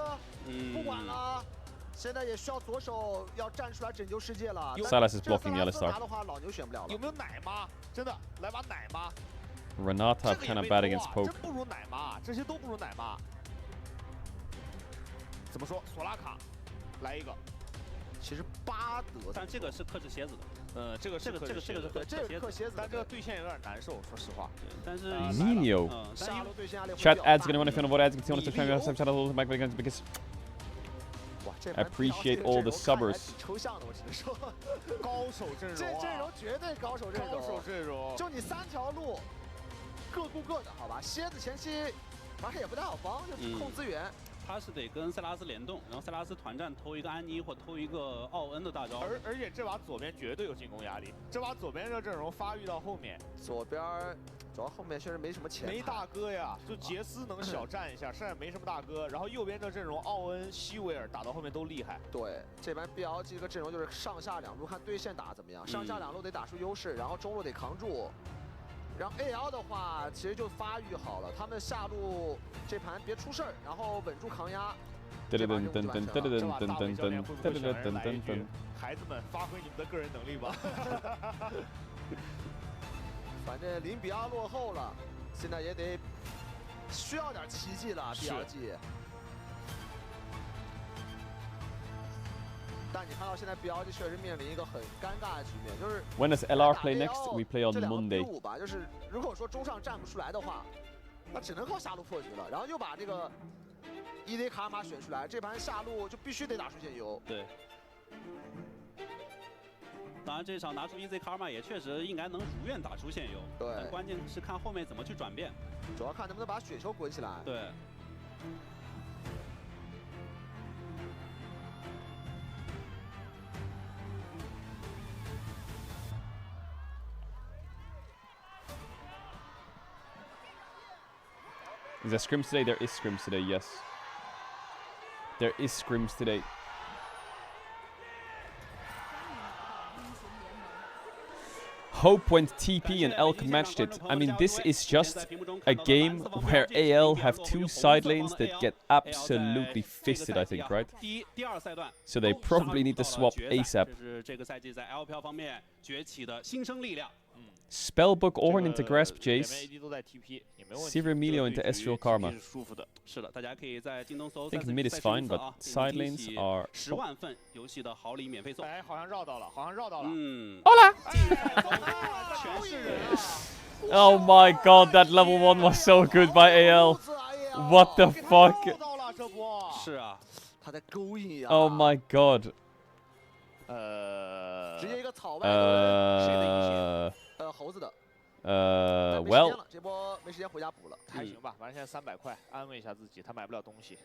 Sylas is blocking the Alistar. Renata kind of bad against poke. 怎么说？索拉卡来一个，其实巴德，但这个是克制蝎子的。这个是克蝎子，但这个对线有点难受，说实话。但是 Nino. Chat ads gonna run if you know what ads. Because I appreciate all the subbers. 高手阵容，这阵容绝对高手阵容。高手阵容，就你3条路，各顾各的，好吧？蝎子前期反正也不太好帮，就控资源。 他是得跟塞拉斯联动，然后塞拉斯团战偷一个安妮或偷一个奥恩的大招，而且这把左边绝对有进攻压力，这把左边这个阵容发育到后面，左边主要后面确实没什么钱，没大哥呀，就杰斯能小站一下，剩下没什么大哥，然后右边这阵容奥恩、希维尔打到后面都厉害。对，这边 BLG 这个阵容就是上下两路看对线打怎么样，上下两路得打出优势，然后中路得扛住。 然后 AL 的话，其实就发育好了，他们下路这盘别出事儿，然后稳住扛压。噔噔噔噔噔噔噔噔噔噔噔。孩子们，发挥你们的个人能力吧。反正0比2落后了，现在也得需要点奇迹了 BLG。但你看到现在 BLG 确实面临一个很尴尬的局面，就是 When does LR play next? We play on Monday. 吧，就是如果说中上站不出来的话，那只能靠下路破局了。然后又把这个EZ 卡玛选出来，这盘下路就必须得打出线游。对。当然这场拿出 EZ 卡玛也确实应该能如愿打出线游。对。但关键是看后面怎么去转变。主要看能不能把雪球滚起来。对。 Is there scrims today? There is scrims today, yes. There is scrims today. Hope went TP and Elk matched it. I mean, this is just a game where AL have 2 side lanes that get absolutely fisted, I think, right? So they probably need to swap ASAP. Spellbook Ornn into Grasp Jace. Sivir Emilio into Ezreal Karma. I think mid is fine, but side lanes are... Hola! Oh my god, that level 1 was so good by AL. What the fuck? Oh my god. Well, 这波没时间回家补了，还行吧，反正现在300块，安慰一下自己，他买不了东西。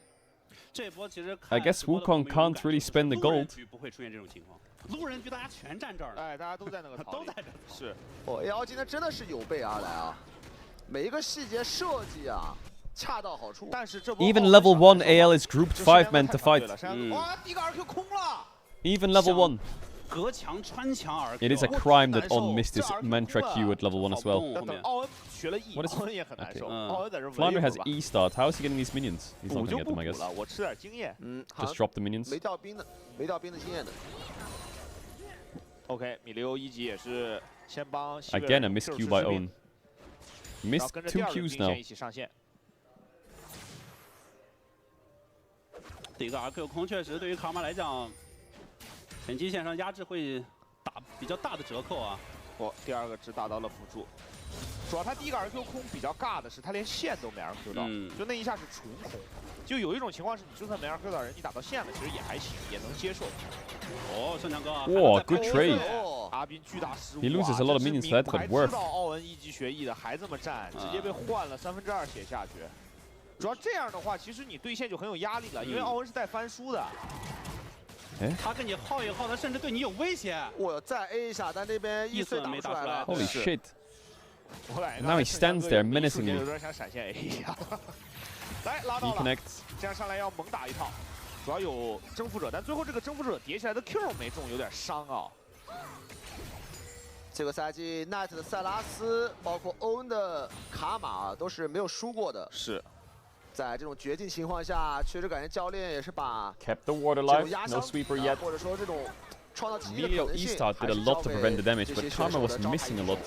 这波其实 I guess Wukong can't really spend the gold. 不会出现这种情况，路人局大家全站这儿了，哎，大家都在那个都在这。是，哦 ，AL 今天真的是有备而来啊，每一个细节设计啊，恰到好处。但是这波 even level 1 AL is grouped 5 men to fight. 哇，第一个2Q 空了。Even level 1. 隔墙穿墙而 It is a crime that On missed his mantra Q at level 1 as well. What is okay. Flounder has E start. How is he getting these minions? He's not gonna get them, I guess. 我吃点经验。Just drop the minions. 没掉兵的经验的。OK， 米利欧1级也是先帮。Again a miss Q by On. Missed 2 Qs now. 一起上线。第一个 RQ 空确实对于卡玛来讲。 前期线上压制会打比较大的折扣啊！第2个只打到了辅助，主要他第一个 RQ 空比较尬的是他连线都没 RQ 到，就那一下是纯空。就有一种情况是你就算没 RQ 到人，你打到线了，其实也还行，也能接受。哦，盛强哥，哇 ，good trade！ 阿斌巨大失误 He loses a lot of minions for that, but worth. 知道奥恩1级学艺的孩子们站，直接被换了2/3血下去。主要这样的话，其实你对线就很有压力了，因为奥恩是带翻书的。 他跟你耗一耗，他甚至对你有威胁。我再 A 一下，但那边易碎打不出来了。Holy shit！ Now he stands there 有 menacingly. 点想闪现 A 一样。来拉到 He 了， connects. 这样上来要猛打一套，主要有征服者，但最后这个征服者叠起来的 Q 没中，有点伤啊。这个赛季 Knight 的塞拉斯，包括欧恩的卡玛都是没有输过的。是，在这种绝境情况下，确实感觉教练也是把 Kept the ward 这 alive. 种压 No 伤 sweeper yet. 或者说这种创造奇迹的可 Emilio 能性， Easthart 还 did a 是 lot 交 to 给 prevent the 这 damage, 些 but 选 Karma 手 was 的招牌 missing a 英 lot. 雄。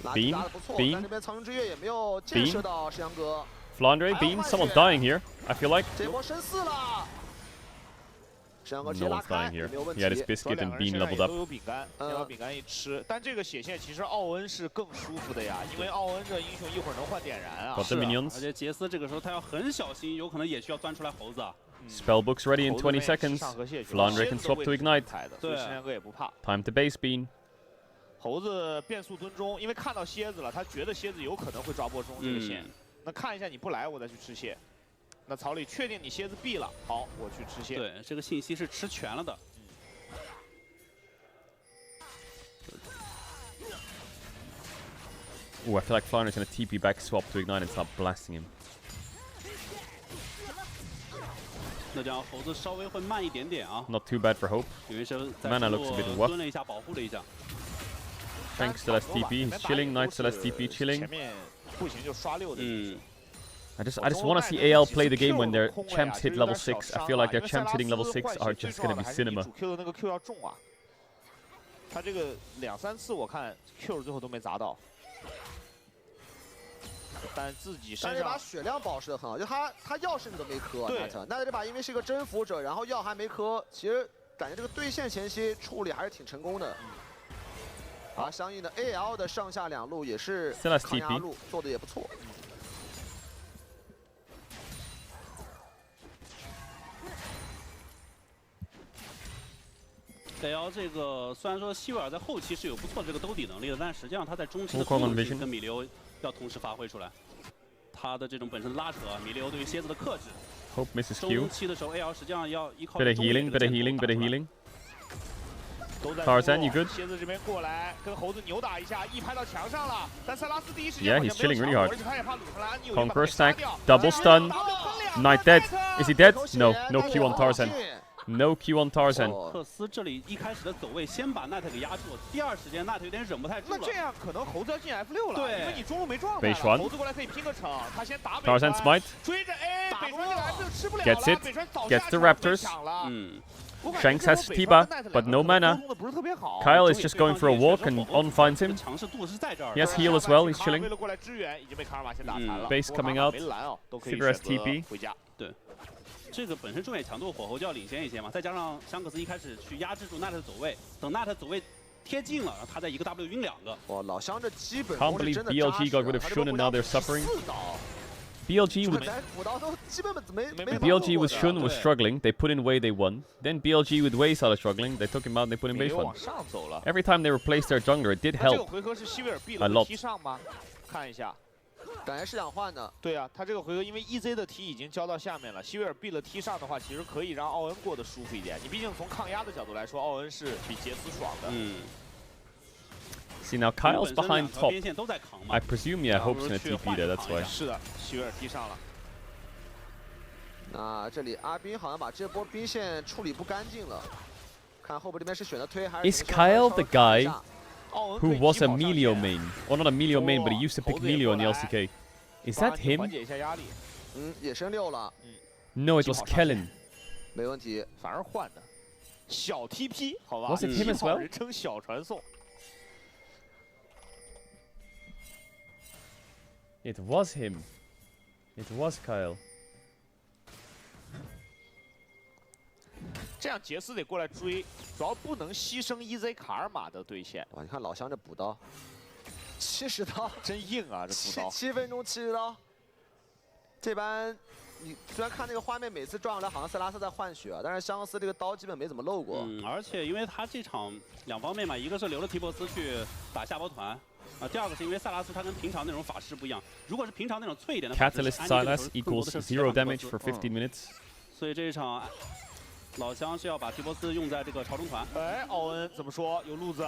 拉 Beam, 打得不错， Beam 但这边苍穹之月也没有建设到石阳哥。 Flandre, Beam, someone's dying here. I feel like. 这波升4了。石阳哥直 No 接拉 one's 开 dying 也 here. 没有问 He 题。 had his biscuit and Beam leveled 都 up. 有饼干，先把饼干一吃。但这个血线其实奥恩是更舒服的呀，因为奥恩这英雄一会儿能换点燃啊。 Got the minions. 而且杰斯这个时候他要很小心，有可能也需要钻出来猴子啊。 Spellbook's ready in 20 seconds. Flandre can swap to ignite. 所以石阳哥也不怕。 Time to base beam. 猴子变速蹲中，因为看到蝎子了，他觉得蝎子有可能会抓波中这个线。那看一下你不来，我再去吃蟹。那曹理确定你蝎子毙了，好，我去吃蟹。对，这个信息是吃全了的。 Ooh, I feel like Flandre's gonna TP back, swap to ignite, and start blasting him. 那这样猴子稍微会慢一点点啊。 Not too bad for Hope. 因为是在 Mana looks a bit rough. 蹲了一下，保护了一下。 Shank still has TP. He's chilling. Knight still has TP. Chilling. 前面不行就刷6的英雄。 I just want to see AL play the game when their champs hit level 6. I feel like their champs hitting level 6 are just gonna be cinema. 主 Q 的那个 Q 要中啊，他这个2、3次我看 Q 最后都没砸到。 但自己身上，但这把血量保持的很好，就他药甚至都没磕。对，那这把因为是个征服者，然后药还没磕，其实感觉这个对线前期处理还是挺成功的。而相应的 AL 的上下2路也是抗压路做的也不错。 AL 这个虽然说希维尔在后期是有不错的这个兜底能力的，但实际上他在中期的控制跟米利欧要同时发挥出来。他的这种本身的拉扯，米利欧对于蝎子的克制。 Hope misses Q. 中期的时候 AL 实际上要依靠 Bit of healing, bit of healing, bit of healing. Tarzan, you good? 蝎子这边过来跟猴子扭打一下，一拍到墙上了。但塞拉斯第一时间 Yeah, he's chilling really hard. 而且他也怕鲁上来，你有 Conqueror stack, double stun. Knight dead. Is he dead? No, no Q on Tarzan. No Q on Tarzan. 克斯这里一开始的走位，先把奈特给压住，第二时间奈特有点忍不太住了。那这样可能猴子要进 F6了，对，因为你中路没状态了。猴子过来可以拼个城，他先打北川。Tarzan smite. 追着 A， 北川这个 F6吃不了了。 Gets it. 北川早 Gets the Raptors. Shanks has Tiba, but no mana. Kyle is just going for a walk and On finds him. He has heal as well, he's chilling. Base coming out. Caedrel has TP. 对，这个本身中野强度火候就要领先一些嘛，再加上香克斯一开始去压制住奈特的走位，等奈特走位贴近了，然后他再一个 W 晕2个。哇，老乡这基本 Can't believe BLG got rid of Shun and now they're suffering. BLG with Shun was struggling, they put in Wei, they won. Then BLG with Wei started struggling, they took him out and they put in base one. Every time they replaced their jungler, it did help a lot. 看一下，感觉是想换的。对啊，他这个回合因为 EZ 的题已经交到下面了，希维尔避了踢上的话，其实可以让奥恩过得舒服一点。你毕竟从抗压的角度来说，奥恩是比杰斯爽的。See, now Kyle's behind top. I presume, yeah, Hope's gonna TP there, that's why. 是的，希维尔踢上了。那这里阿斌好像把这波兵线处理不干净了，看后边这边是选择推还是？ Is Kyle the guy who was a Melio main? Or not a Melio main, but he used to pick Melio in the LCK. Is that him? 缓解一下压力。也升6了。No, it was Kellen. 没问题，反而换的。小 TP 好吧 Was it him as well? 人称小传送。 It was him. It was Kyle. 这样杰斯得过来追，主要不能牺牲 EZ 卡尔玛的对线。哇，你看老乡这补刀，70刀，真硬啊！这补刀7分钟70刀。这般你虽然看那个画面，每次撞上来好像塞拉斯在换血，但是香克斯这个刀基本没怎么漏过。而且因为他这场2方面嘛，一个是留了提波斯去打下波团。 第二个是因为塞拉斯他跟平常那种法师不一样，如果是平常那种脆一点的 Catalyst Silas equals 0 damage for 15 minutes. 所以这一场老乡是要把提波斯用在这个朝中团。哎，奥恩怎么说？有路子。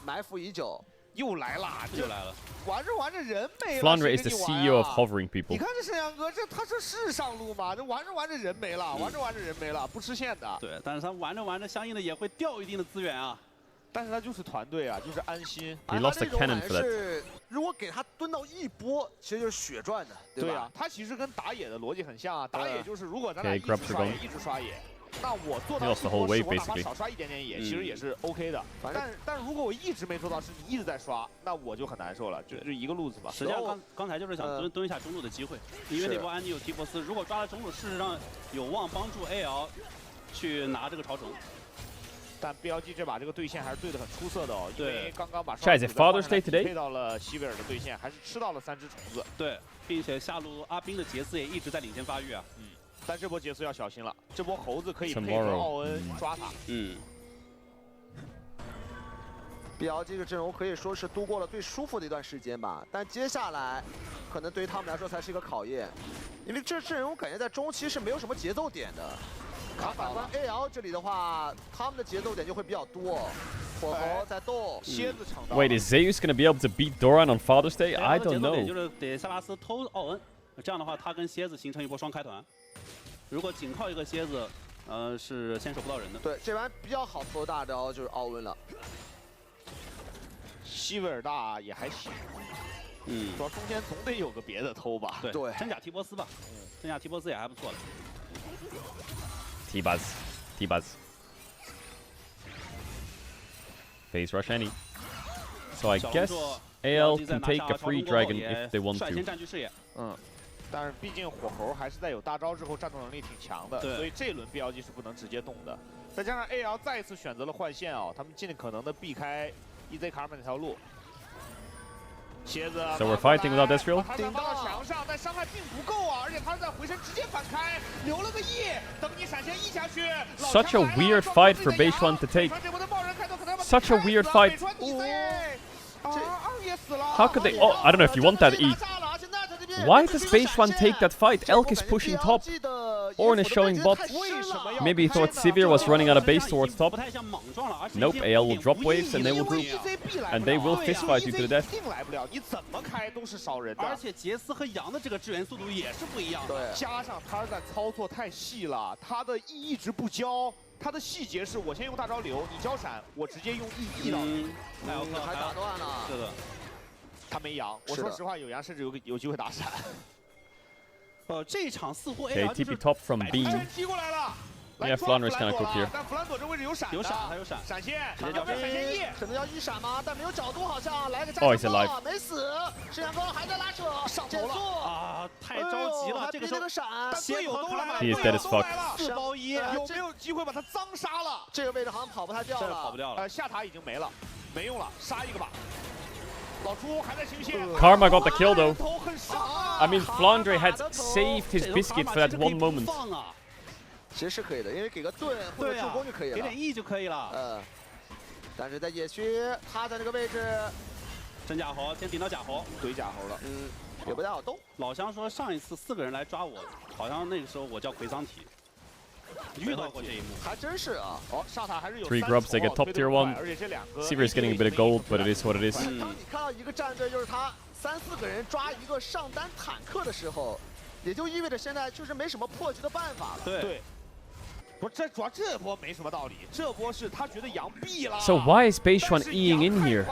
埋伏已久，又来了，又来了。玩着玩着人没了。 Flandre is the CEO of hovering 你 people. 看这沈阳哥，他是上路吗？这玩着玩着人没了，玩着玩着人没了，不吃线的。对，但是他玩着玩着，相应的也会掉一定的资源啊。但是他就是团队啊，就是安心。 He lost a cannon for that. 是如果给他蹲到一波，其实就是血赚的，对吧？对啊，他其实跟打野的逻辑很像啊。打野就是如果咱俩 Okay, 一直 grab 刷野 Dragon. 一直刷野，那我做到 He lost the whole 一波 wave 是我哪怕 basically. 少刷一点点野，其实也是 OK 的。但如果我一直没做到，是你一直在刷，那我就很难受了，就一个路子嘛。实际上刚才就是想蹲一下中路的机会，因为那波安妮有提波斯，如果抓了中路，事实上有望帮助 AL 去拿这个潮虫。 但 BLG 这把这个对线还是对的很出色的哦，因为刚刚把 Chad, is it Father's Day today? 配到了希维尔的对线，还是吃到了3只虫子。对，并且下路阿斌的杰斯也一直在领先发育啊。但这波杰斯要小心了，这波猴子可以配合 Tomorrow. 奥恩抓他。BLG 这个阵容可以说是度过了最舒服的一段时间吧，但接下来可能对于他们来说才是一个考验，因为这阵容感觉在中期是没有什么节奏点的。 反观 AL 这里的话，他们的节奏点就会比较多，火候在动，蝎子抢到。 Wait, is Zeus gonna be able to beat Doran on Father's Day? I don't 节奏点 know. 就是得塞拉斯偷奥恩，这样的话他跟蝎子形成一波双开团。如果仅靠一个蝎子，是先手不到人的。对，这玩意比较好偷的大招就是奥恩了。希维尔大也还行，主要中间总得有个别的偷吧。对，真假提波斯吧，真假提波斯也还不错的。 T-Buzz. T-Buzz. Phase rush any. So I guess AL can take a free dragon if they want to. 但是毕竟火猴还是在有大招之后战斗能力挺强的，所以这轮 BLG 是不能直接动的。再加上 AL 再一次选择了换线哦，他们尽可能的避开 EZ 卡尔曼那条路。 蝎子 So we're fighting without Ezreal? 他打到墙上，但伤害并不够啊！而且他在回身直接反开，留了个 E， 等你闪现 E 下去。 Such a weird fight for Beishuan to take. Such a weird fight. How could they? Oh, I don't know if you want that E. Why does Beishuan take that fight? Elk is pushing top. Ornn is showing bot. Maybe he thought Sivir was running out of base towards top. Nope, AL will drop waves and they will group. And they will fistfight you to the death. 你怎么开都是少人的。而且杰斯和杨的这个支援速度也是不一样的。加上他的操作太细了，他的 E 一直不交。 他的细节是我先用大招流，你交闪，我直接用 E 到你。还打断了。是的，他没阳。我说实话，有阳甚至有机会打闪。这一场似乎 Okay, TP top from B. 踢过来了。 Yeah, Flandre is kind of cooked here. 但弗兰朵这位置有闪，有闪，还有闪，闪现，要不要闪现 E？ 可能要一闪吗？但没有角度，好像来个炸 Oh, he's alive. 没死。沈阳哥还在拉扯，上头了啊！太着急了，这个时候闪，队友都来了， He is dead as fuck. 4包1，有没有机会把他脏杀了？这个位置好像跑不太掉了，跑不掉了。下塔已经没了，没用了，杀一个吧。老朱还在行线。Karma got the kill though. I mean, Flandre had saved his biscuit for that one moment. 其实是可以的，因为给个盾或者助攻就可以了，给点 E 就可以了。但是在野区，他在这个位置，真假猴先顶到假猴，怼假猴了，也不太好动。老乡说上一次4个人来抓我，好像那个时候我叫魁桑提，遇到过这一幕，还真是啊。上塔还是有 3 grubs, they get top tier 1. Sivir is getting a bit of gold, but it is what it is. 当你看到一个战队就是他3、4个人抓一个上单坦克的时候，也就意味着现在就是没什么破局的办法了。对。 不是，这主要这波没什么道理，这波是他觉得羊毙了。 So why is Beishuan Eing in here?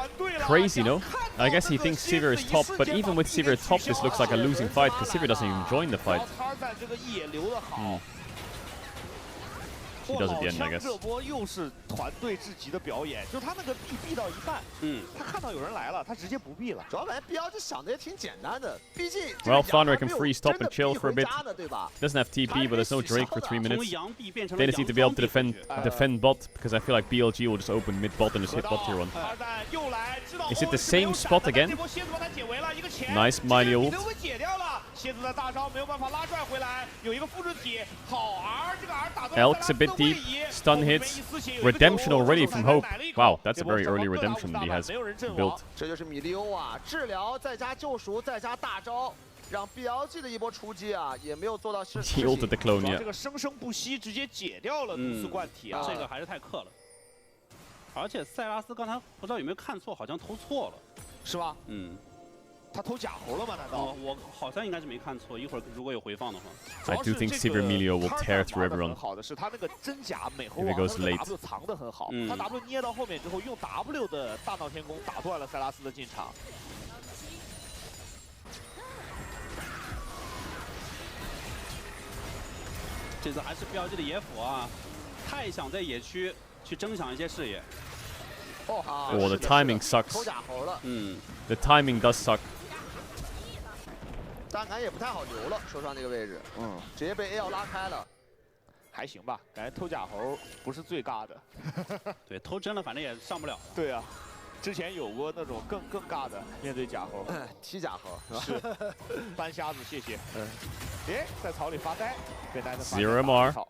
Crazy, no? I guess he thinks Sivir is top, but even with Sivir top, this looks like a losing fight because Sivir doesn't even join the fight. He does at the end, I guess. 这波又是团队至极的表演，就是他那个避到一半，他看到有人来了，他直接不避了。主要感觉 BLG 想的也挺简单的，毕竟 Well, Flandre can freeze top and chill for a bit. Doesn't have TP, but there's no Drake for 3 minutes. They just need to be able to defend bot because I feel like BLG will just open mid bot and just hit bot tier 1. Is it the same spot again? Nice Miley ult. Elk's a bit deep. Stun hits. Redemption already from Hope. Wow, that's a very early redemption that he has built. 这就是米利欧啊，治疗再加救赎再加大招，让 BLG 的一波出击啊，也没有做到是。He ulted the clone, yeah. 这个生生不息，直接解掉了毒刺灌体啊，这个还是太克了。而且塞拉斯刚才不知道有没有看错，好像投错了，是吧？嗯。 他投假猴了吗？难道？我好像应该是没看错，一会儿如果有回放的话。 I do think Sivir Emilio will tear through everyone. 很好的是他那个真假美猴 If 王 it goes 那个 late. W 藏得很好，他 W 捏到后面之后，用 W 的大闹天宫打断了塞拉斯的进场。这次还是 BLG 的野辅啊，太想在野区去争抢一些视野。 Oh, the timing sucks. 偷假猴了。The timing does suck. 但感觉也不太好留了，受伤那个位置，直接被 AL 拉开了，还行吧，感觉偷假猴不是最尬的。对，偷真了反正也上不了。对啊，之前有过那种更尬的，面对假猴，踢假猴是搬瞎子，谢谢。哎，在草里发呆，被奈特 Zero MR.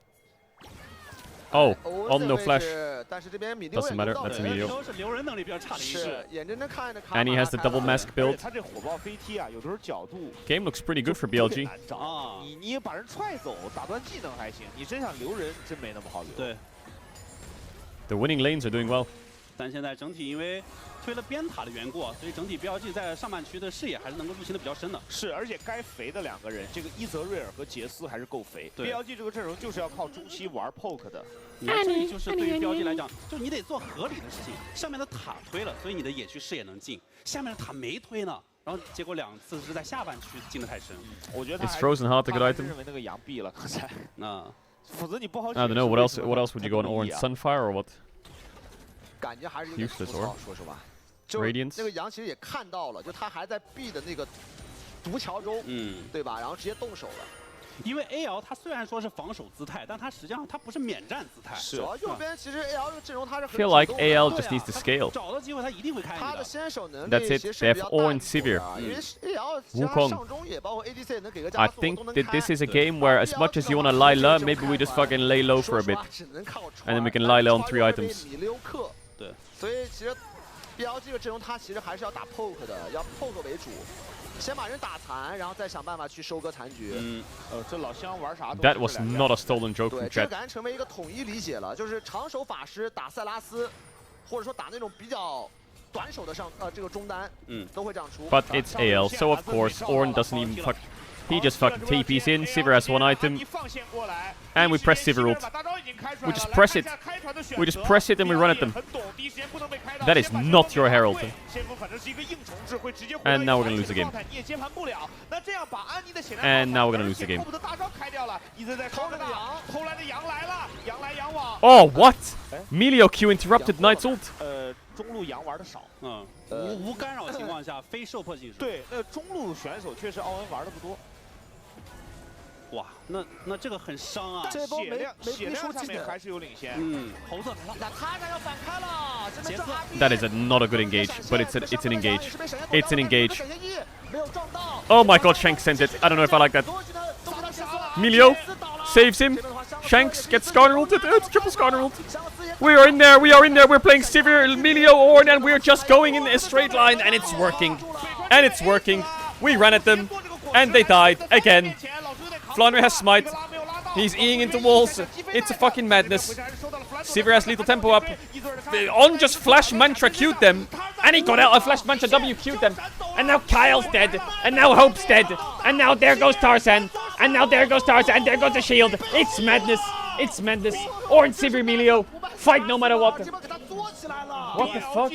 Oh, no flash. 但是这边米六 Doesn't matter. That's Emilio. 都是留人能力比较差的一个。眼睁睁看着。And he has the double mask build. 他这火爆飞踢啊，有的时候角度。 Game looks pretty good for BLG. 你把人踹走，打断技能还行，你真想留人，真没那么好留。对。 The winning lanes are doing well. 但现在整体因为推了边塔的缘故，所以整体 BLG 在上半区的视野还是能够入侵的比较深的。是，而且该肥的两个人，这个伊泽瑞尔和杰斯还是够肥。BLG 这个阵容就是要靠中期玩 poke 的。这就是对于 BLG 来讲，就你得做合理的事情。上面的塔推了，所以你的野区视野能进；下面的塔没推呢，然后结果2次是在下半区进的太深。我觉得 It's frozen hard, a good item. 认为那个羊毙了刚才。否则你不好。I don't know what else. What else would you go on Orange Sunfire or what? 感觉还是有点粗糙，说实话。 Radiance 那个羊其实也看到了，就他还在 B 的那个毒桥中，对吧？然后直接动手了。因为 AL 他虽然说是防守姿态，但他实际上他不是免战姿态。是。主要右边其实 AL 这个阵容他是很。 Feel like AL just needs to scale. 找到机会他一定会开。他的先手能力 That's it. They have Orange Sivir. Wukong. I think that this is a game where as much as you want to lie low, maybe we just fucking lay low for a bit, and then we can lie low on 3 items. 对。所以其实 BLG 这个阵容他其实还是要打 poke 的，要 poke 为主。 先把人打残，然后再想办法去收割残局。这老乡玩啥都。 That was not a stolen joke from 对， chat. 这感觉成为一个统一理解了，就是长手法师打塞拉斯，或者说打那种比较短手的这个中单，都会这样出。 But it's AL, so of course Ornn doesn't even fuck. He just fucking TPs in. Sivir has 1 item, and we press Sivir ult. We just press it. We just press it and we run at them. That is not your Herald. And now we're gonna lose the game. And now we're gonna lose the game. Oh, what? Emilio Q interrupted Knight's ult. 中路羊玩的少，无干扰情况下非受迫性质。对，那中路选手确实奥恩玩的不多。哇，那这个很伤啊！这波血量上面还是有领先。红色来了，那他要反开了，这边正 That is not a good engage, but it's an engage. It's an engage. 没有撞到。 Oh my god, Shanks sent it. I don't know if I like that. Emilio saves him. Shanks gets Skarner ulted. It's triple Skarner ult. We are in there. We're playing Sivir, Emilio, Ornn, and we're just going in a straight line, and it's working. And it's working. We ran at them, and they died again. Flannery has smite. He's eating into walls. It's a fucking madness. Sivir has lethal tempo up. On just flash mantra Q'd them, and he got out. I flash mantra W Q'd them, and now Kyle's dead, and now Hope's dead, and now there goes Tarzan, and now there goes Tarzan, and there goes the shield. It's madness. It's madness. Ornn, Sivir, Emilio, fight no matter what. What the fuck?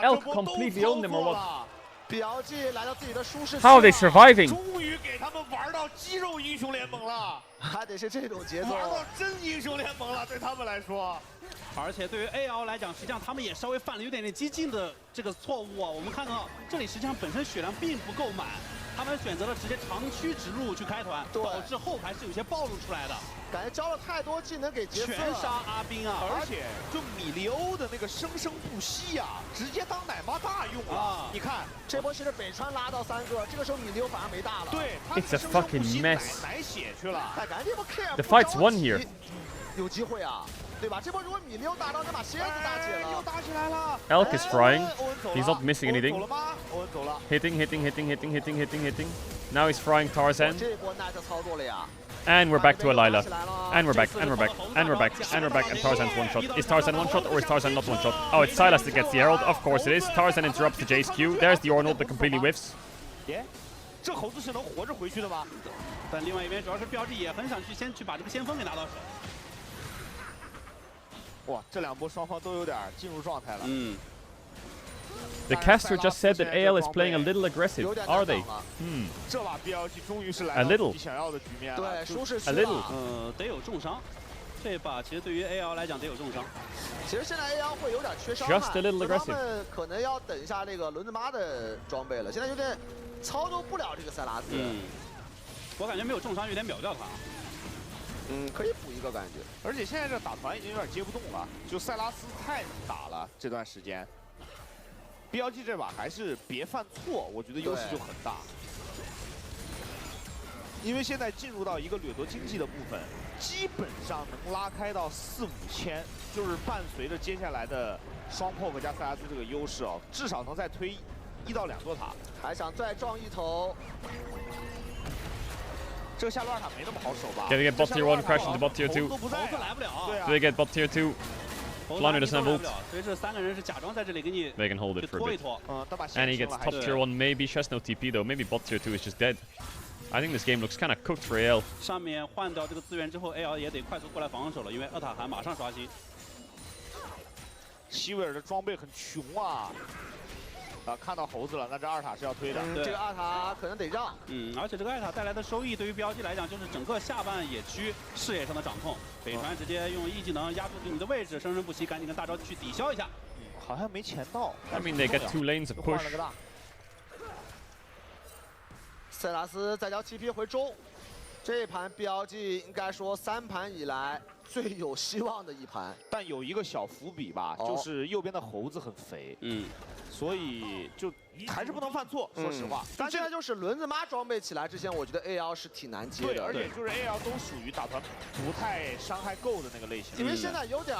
Elk completely owned them or what? How are they surviving? 终于给他们玩到肌肉英雄联盟了，还得是这种节奏，玩到真英雄联盟了，对他们来说。而且对于 AL 来讲，实际上他们也稍微犯了有点激进的这个错误啊。我们看到这里实际上本身血量并不够满，他们选择了直接长驱直入去开团，导致后排是有些暴露出来的。感觉交了太多技能给杰斯，全杀阿斌啊！而且就米利欧的那个生生不息啊，直接当奶妈大用了。你看这波其实北川拉到3个，这个时候米利欧反而没大了。对 ，It's a fucking mess. 奶血去了。哎，感觉这波 care The fight's won here. 有机会啊。对吧？这波如果米溜打到，能把蝎子打起了，又打起来了。 Elk is frying. 欧文走了 He's not missing 欧文 anything. 走了吗？欧文走了。 Hitting. Now he's frying Tarzan. 这波 Knight 操作了呀。 And we're back to a Lila. And we're back. And Tarzan's one shot. Is Tarzan one shot or is Tarzan not one shot? Oh, it's Silas that gets the Herald. Of course it is. Tarzan interrupts the Jace Q. There's the Arnold that completely whiffs. 耶，这猴子是能活着回去的吗？但另外一边主要是标志也很想先去把这个先锋给拿到手。哇，这两波双方都有点进入状态了。嗯。 The caster just said that AL is playing a little aggressive. Are they? 这把 BLG 终于是来 A 到 little. 自己想要的局面了。对，舒适区 A little. 得有重伤。这把其实对于 AL 来讲得有重伤。其实现在 AL 会有点缺伤 Just a little 他 aggressive. 们可能要等一下那个轮子妈的装备了，现在有点操作不了这个塞拉斯。我感觉没有重伤有点秒掉他。可以补一个感觉。而且现在这打团已经有点接不动了，就塞拉斯太打了这段时间。BLG 这把还是别犯错，我觉得优势就很大。因为现在进入到一个掠夺经济的部分，基本上能拉开到4、5千，就是伴随着接下来的双 poke 加塞拉斯这个优势哦，至少能再推1到2座塔。还想再撞一头。 这个下路二塔没那么好守吧 Can they get bot tier 1 crash into bot tier 2? 猴子来不了。Do they get bot tier 2? Flounder doesn't have ult. 所以这3个人是假装在这里给你 They can hold it for a 拖一 bit. 拖。And he gets top tier 1. Maybe she has no TP though. Maybe bot tier 2 is just dead. I think this game looks kind of cooked for AL. 上面换掉这个资源之后 ，AL 也得快速过来防守了，因为2塔还马上刷新。希维尔的装备很穷啊！看到猴子了，那这2塔是要推的。这个2塔可能得让。而且这个2塔带来的收益对于BLG来讲，就是整个下半野区视野上的掌控。北川直接用 E 技能压住你的位置，生生不息，赶紧跟大招去抵消一下。好像没钱到。I mean, they get 2 lanes of push. 塞拉斯再交 TP 回中，这盘 BLG 应该说3盘以来最有希望的一盘。但有一个小伏笔吧，就是右边的猴子很肥。所以就还是不能犯错，说实话。但现在就是轮子妈装备起来之前，我觉得 AL 是挺难接的。对，而且就是 AL 都属于打团不太伤害够的那个类型。因为现在有点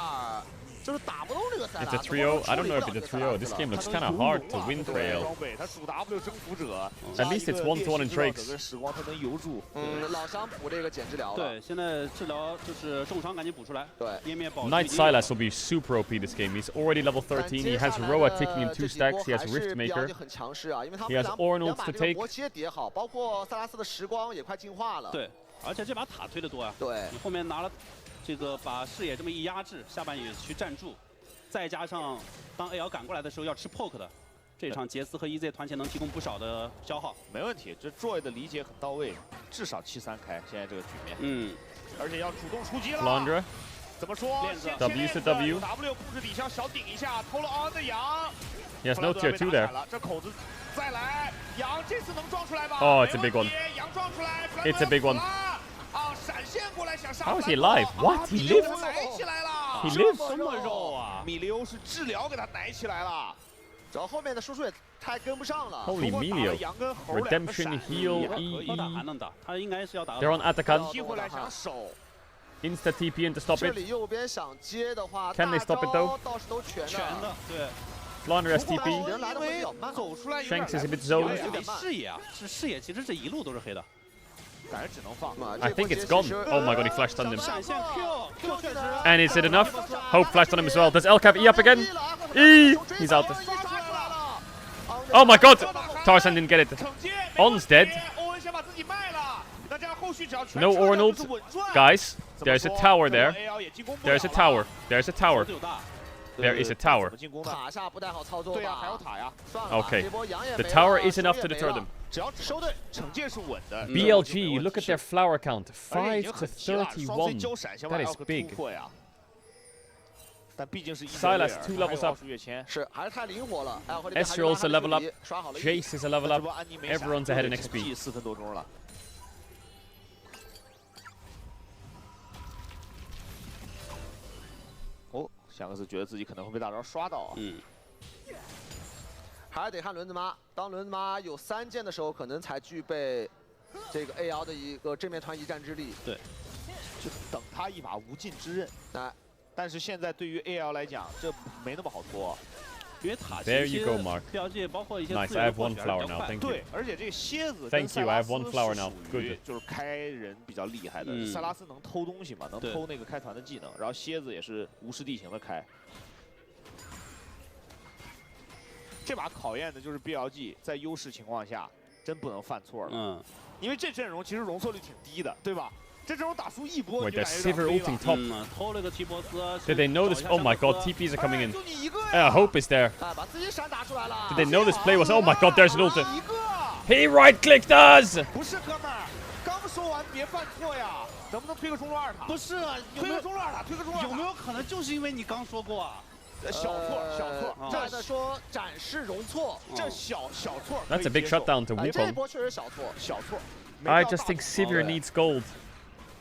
就是打不动这个塞拉斯。 It's a trio. I don't know if it's a trio. This game looks kind of hard to win for AL. 他主 W 征服者。 At least it's 1-to-1 in Drakes. 时光他能留住。老乡补这个减治疗了。对，现在治疗就是重伤赶紧补出来。对，湮灭保。 Knight Silas will be super OP this game. He's already level 13. He has Roa ticking in 2 stacks. He has Riftmaker. 很强势啊，因为他 He has Arnold to take. 魔切叠好，包括塞拉斯的时光也快进化了。对，而且这把塔推得多啊。对，你后面拿了这个把视野这么一压制，下半野区站住。 再加上当 AL 赶过来的时候要吃 poke 的，这场杰斯和 EZ 团前能提供不少的消耗。没问题，这 Joy 的理解很到位，至少7-3开现在这个局面。而且要主动出击了。Flandre. 怎么说 W 是 W. W 布置底下小顶一下，偷了昂的羊。He has no tier 2 there. 这口子再来，羊这次能撞出来吧 Oh, it's a big one. 羊撞出来 It's a big one. 闪现过来想杀。 How is he alive? What? He lives? 奶起来了。 He lives? 这么肉啊！米利欧是治疗给他奶起来了。 主要后面的输出也太跟不上了。 Holy Melio. Redemption, heal, EE. They're on Atakan. Insta TP in to stop 这 it. 里右边想接的话 Can they stop it though? 倒是都全的。对。 Flandre has TP. 人来的会比较慢。 Shanks is a bit zoned. 视野啊，是视野，其实这一路都是黑的。 感觉只能放。 I think it's gone. Oh my god, he flashed on him. And is it enough? Hope flashed on him as well. Does Elk have E up again? E! He's out. Oh my god! Tarzan didn't get it. On's dead. No Arnold. Guys, there's a tower there. There's a tower. There's a tower. There is a tower. Okay. The tower is enough to deter them. BLG, look at their flower count. 5 to 31. That is big. Silas 2 levels up. Ezreal's a level up. Jace is a level up. Everyone's ahead in XP. 香克斯觉得自己可能会被大招刷到啊。还是得看轮子妈。当轮子妈有3件的时候，可能才具备这个 AL 的一个正面团一战之力。对，就等他一把无尽之刃。来，但是现在对于 AL 来讲，这没那么好拖。 因为塔There you go, Mark. 标记包括一些 Nice. I have one flower now. Thank you. 对，而且这个蝎子 Thank you. I have one flower now. Good. 就是开人比较厉害的。塞拉斯能偷东西嘛？能偷那个开团的技能，然后蝎子也是无视地形的开。这把考验的就是 BLG 在优势情况下真不能犯错了。因为这阵容其实容错率挺低的，对吧？ 这阵容打输一波， Wait, there's Sivir ulting top. 偷了个 T 波斯。 Did they know this? Oh my god, TPs are coming in. Hope is there. 把自己闪打出来了。 Did they know this play was? Oh my god, there's an ult. He right clicked us. 不是哥们儿，刚说完别犯错呀，能不能推个中路二塔？不是，推个中路二塔，推个中路二塔。有没有可能就是因为你刚说过啊？小错，这在说展示容错，这小错。 That's a big shutdown to 这一 Wukong. 波确实小错。 I just think Sivir needs gold.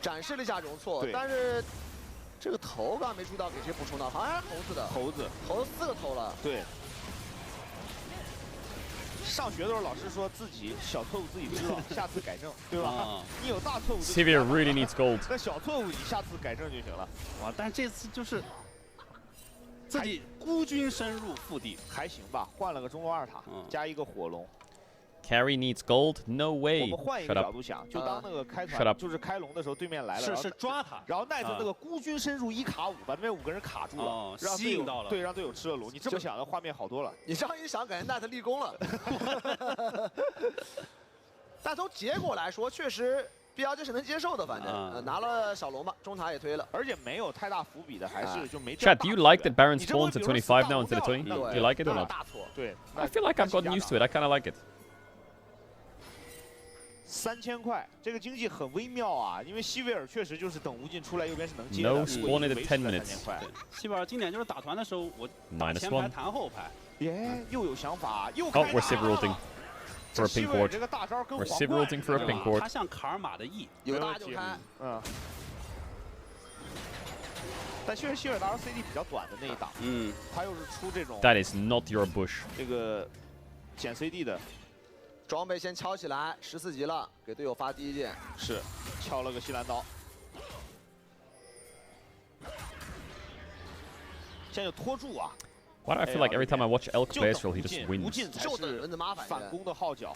展示了一下容错，但是这个头刚没注意到，给谁补充到？好像是猴子的。猴子4个头了。对。上学的时候，老师说自己小错误自己知道，下次改正，对吧？你有大错误。Sivir really needs gold. 那小错误你下次改正就行了。哇，但这次就是自己孤军深入腹地，还行吧？换了个中路二塔，加一个火龙。 Carry needs gold? No 我 way. 们换一个角度想，就当那个开团就是开龙的时候，对面来了，是抓他，然后奈特那个孤军深入1卡5，把那边5个人卡住了，吸引到了，对，让队友吃了龙。你这么想的画面好多了。你这样一想，感觉奈特立功了。但从结果来说，确实 BLG 是能接受的，反正拿了小龙吧，中塔也推了，而且没有太大伏笔的，还是就没。Chad, do you like that Baron spawns at 25 now instead of 20? Do you like it or not? 对 I feel like I've gotten used to it. I kind of like it. 3000块，这个经济很微妙啊，因为希维尔确实就是等无尽出来，右边是能接的。No spawn at 10 minutes. 希维尔今年就是打团的时候，我前排弹后排，耶，又有想法，又 Oh, we're Sivir ulting for a pink ward. We're Sivir ulting for a pink ward. 他像卡尔玛的 E， 有大就开。但确实希维尔大招 CD 比较短的那一档，他又是出这种。 That is not your bush. 这个减 CD 的。 装备先敲起来，14级了，给队友发第一剑。是，敲了个西兰刀。现在就拖住啊！ Why do I feel like every time I watch Elk play Ezreal, he just wins? 无尽才是反攻的号角。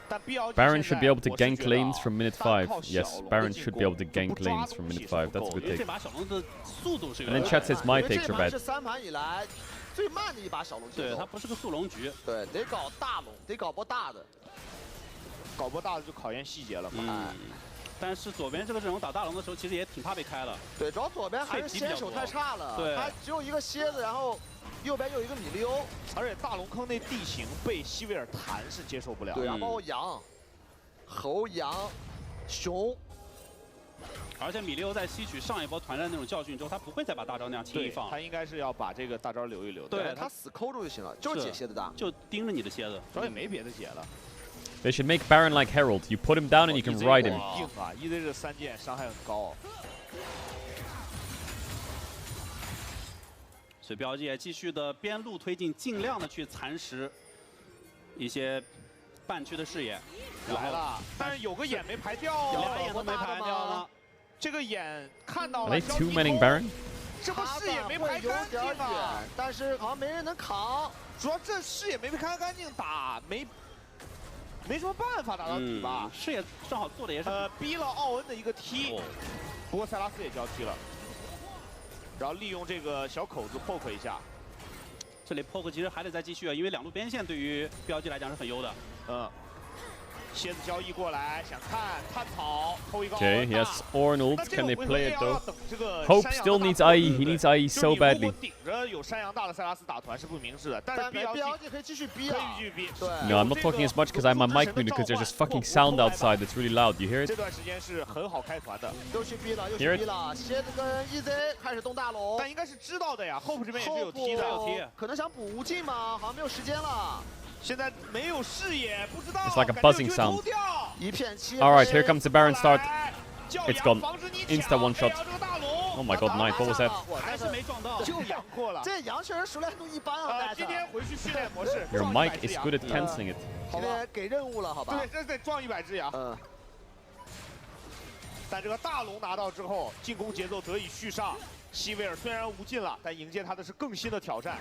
但 Baron should be able to gank lanes from minute 5. Yes, Baron should be able to gank lanes from minute 5. That's a good take. 这把小龙的速度是。 And then Chad says my takes are bad. 这是3盘以来 最慢的一把小龙节奏，对，它不是个速龙局，对，得搞大龙，得搞波大的，搞波大的就考验细节了嘛。但是左边这个阵容打大龙的时候，其实也挺怕被开了。对，主要左边还是先手太差了，对，他只有一个蝎子，然后右边又有一个米利欧，而且大龙坑那地形被希维尔弹是接受不了。对啊，包括羊、猴、羊、熊。 而且米利欧在吸取上一波团战那种教训之后，他不会再把大招那样轻易放。他应该是要把这个大招留一留的。对他死抠住就行了，就是解蝎子大，就盯着你的蝎子，主要也没别的解了。They should make Baron like Herald. You put him down and you can ride him. 硬啊！EZ 这3剑伤害很高。所以标记也继续的边路推进，尽量的去蚕食一些半区的视野。 来了，但是有个眼没排掉， 2眼都没排掉呢。这个眼看到了。 Are they 2 manning Baron? 这不视野没排干净啊！但是好像没人能扛，主要这视野没排干净，打没什么办法打到底吧？视野正好做的也是逼了奥恩的一个踢，不过塞拉斯也交踢了，然后利用这个小口子 poke 一下。这里 poke 其实还得再继续啊，因为2路边线对于标记来讲是很优的。蝎子交易过来，想看探草，偷一个。 Okay, he has Ornn ult. Can they play it though? Hope still needs IE. He needs IE so badly. 顶着有山羊大的塞拉斯打团是不明智的，但是 BLG 可以继续逼啊，可以继续逼。对。 No, I'm not talking as much because I'm on mic muted because there's this fucking sound outside that's really loud. You hear it? 这段时间是很好开团的，又去逼了，又去逼了。蝎子跟 EZ 开始动大龙，但应该是知道的呀。Hope 这边也是有踢的，可能想补无尽嘛，好像没有时间了。 现在没有视野，不知道。 It's like a buzzing sound. 一片漆。 All right, here comes the Baron start. It's gone. Insta one shot. Oh my god, Knight, what was that? 还是没撞到，就阳过了。这羊确实熟练度一般啊。今天回去训练模式。 Your mic is good at canceling it. 今天给任务了，好吧？对，这得撞100只羊。但这个大龙拿到之后，进攻节奏得以续上。希维尔虽然无尽了，但迎接他的是更新的挑战。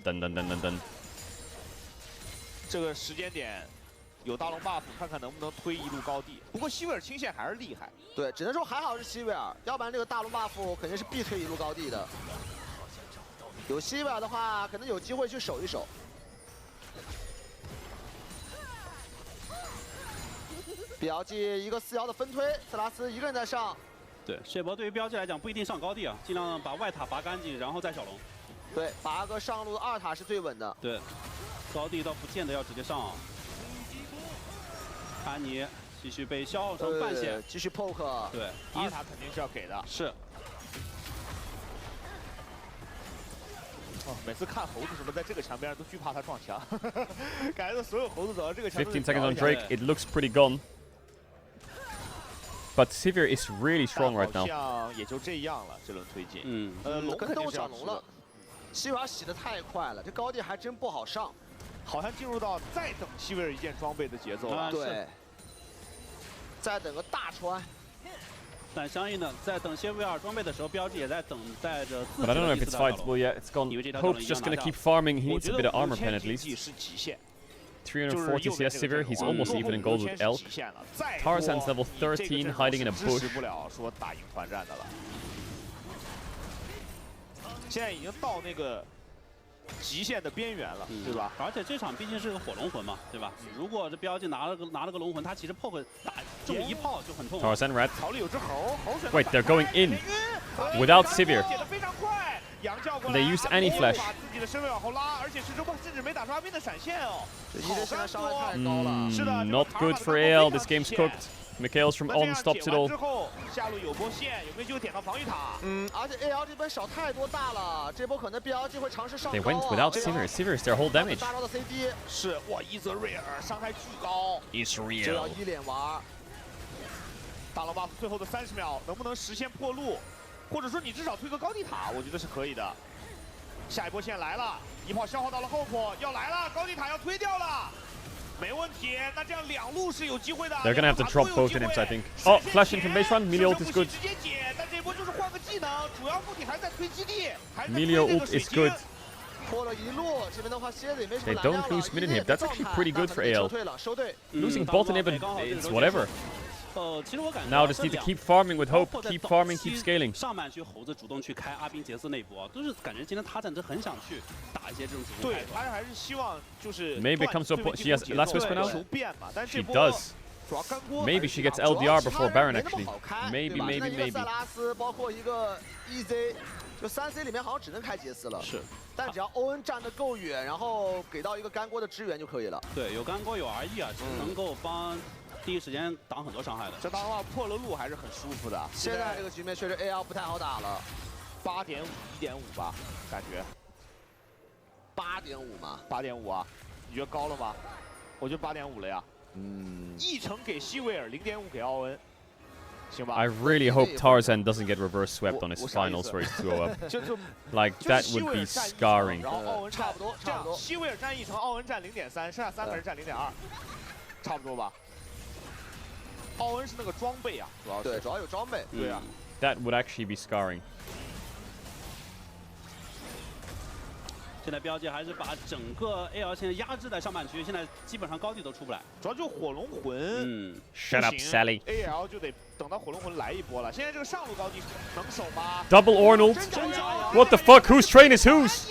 噔噔噔噔噔。这个时间点有大龙 buff， 看看能不能推一路高地。不过希维尔清线还是厉害。对，只能说还好是希维尔，要不然这个大龙 buff 肯定是必推一路高地的。有希维尔的话，可能有机会去守一守。 BLG 一个4摇的分推，斯拉斯一个人在上。对，谢博对于BLG来讲不一定上高地啊，尽量把外塔拔干净，然后再小龙。对，拔个上路的2塔是最稳的。对，高地倒不见得要直接上啊。安妮继续被消耗成半血，继续 poke。对，2塔肯定是要给的。是。 哦，每次看猴子什么在这个墙边都惧怕他撞墙，感觉所有猴子走到这个墙。15 seconds on Drake. It looks pretty gone. But Sivir is really strong right now. 好像也就这样了，这轮推进。龙跟动小龙了。希维尔洗得太快了，这高地还真不好上。好像进入到再等希维尔一件装备的节奏了。对。再等个大穿。 但相应的，在等谢维尔装备的时候，标志也在等待着自己 But I don't know 的 if it's fightable yet. It's gone. Hope's just gonna keep farming. He needs a bit of armor pen at least. 340 CS Sivir. He's almost even in gold with Elk. Tarzan's level 13, hiding in a bush. 不了说打赢团战的了。现在已经到那个极限的边缘了，对吧？而且这场毕竟是个火龙魂嘛，对吧？如果这标记拿了个龙魂，他其实 poke 打中一炮就很痛。Tarzan red. 草里有只猴，猴选。 Wait, they're going in without Sivir. They used Annie Flash. 把自己的身位往后拉，而且是这甚至没打出阿斌的闪现哦。现在伤害太高了。是的 Not good for AL. This game's cooked. Mikhail's from on stops it all. 之后下路有波线，有没有机会点到防御塔？而且 AL 这边少太多大了，这波可能 BLG 会尝试上高。 They went without Sivir. Sivir is their whole damage. 大招的 CD 是哇，伊泽瑞尔伤害巨高。It's 就要 real. 一脸玩。大龙 buff 最后的30秒能不能实现破路，或者说你至少推个高地塔，我觉得是可以的。下一波线来了，一炮消耗到了后坡，要来了，高地塔要推掉了。 没问题，那这样两路是有机会的。 They're gonna have to drop both inhibs, I think. Oh, flash in from base run. Milio ult is good. 直接解，但这波就是换个技能，主要目的还在推基地。 Milio ult is good. 破了一路，这边的话蝎子也没什么 They 蓝量 don't 了。 lose mid inhib. That's actually pretty good for AL. 收队。 Losing bot inhib, it's whatever. 其实我感觉 Now just need to keep farming with hope, keep farming, keep scaling. 上半区猴子主动去开阿宾杰斯那波，都是感觉今天他战真很想去打一些这种主动开对，他还是希望就是。 Maybe it comes to a point. She has last whisper now. 求变嘛，但是 She does. Maybe she gets LDR before Baron actually. Maybe. 塞拉斯包括一个 EZ， 就3C 里面好像只能开杰斯了。是。但只要欧恩站得够远，然后给到一个干锅的支援就可以了。对，有干锅有 RE 啊，能够帮。 第一时间挡很多伤害的，这当然话破了路还是很舒服的。现在这个局面确实 AL 不太好打了，8.5、1.5吧，感觉。8.5吗？8.5啊？你觉得高了吗？我觉得8.5了呀。1成给希维尔，0.5给奥恩，行吧 I really hope Tarzan doesn't get reverse swept on his finals where he's 2-0 up. Like that would be scarring. 然后奥恩差不多，这样希维尔占1成，奥恩占0.3，剩下3个人占0.2，差不多吧。 奥恩是那个装备啊，主要是对，主要有装备。对啊 ，That would actually be scarring. 现在标记还是把整个 AL 现在压制在上半区，现在基本上高地都出不来。主要就火龙魂，Shut up, Sally. AL 就得等到火龙魂来一波了。现在这个上路高地能守吗 ？Double Arnold. What the fuck? Whose train is whose?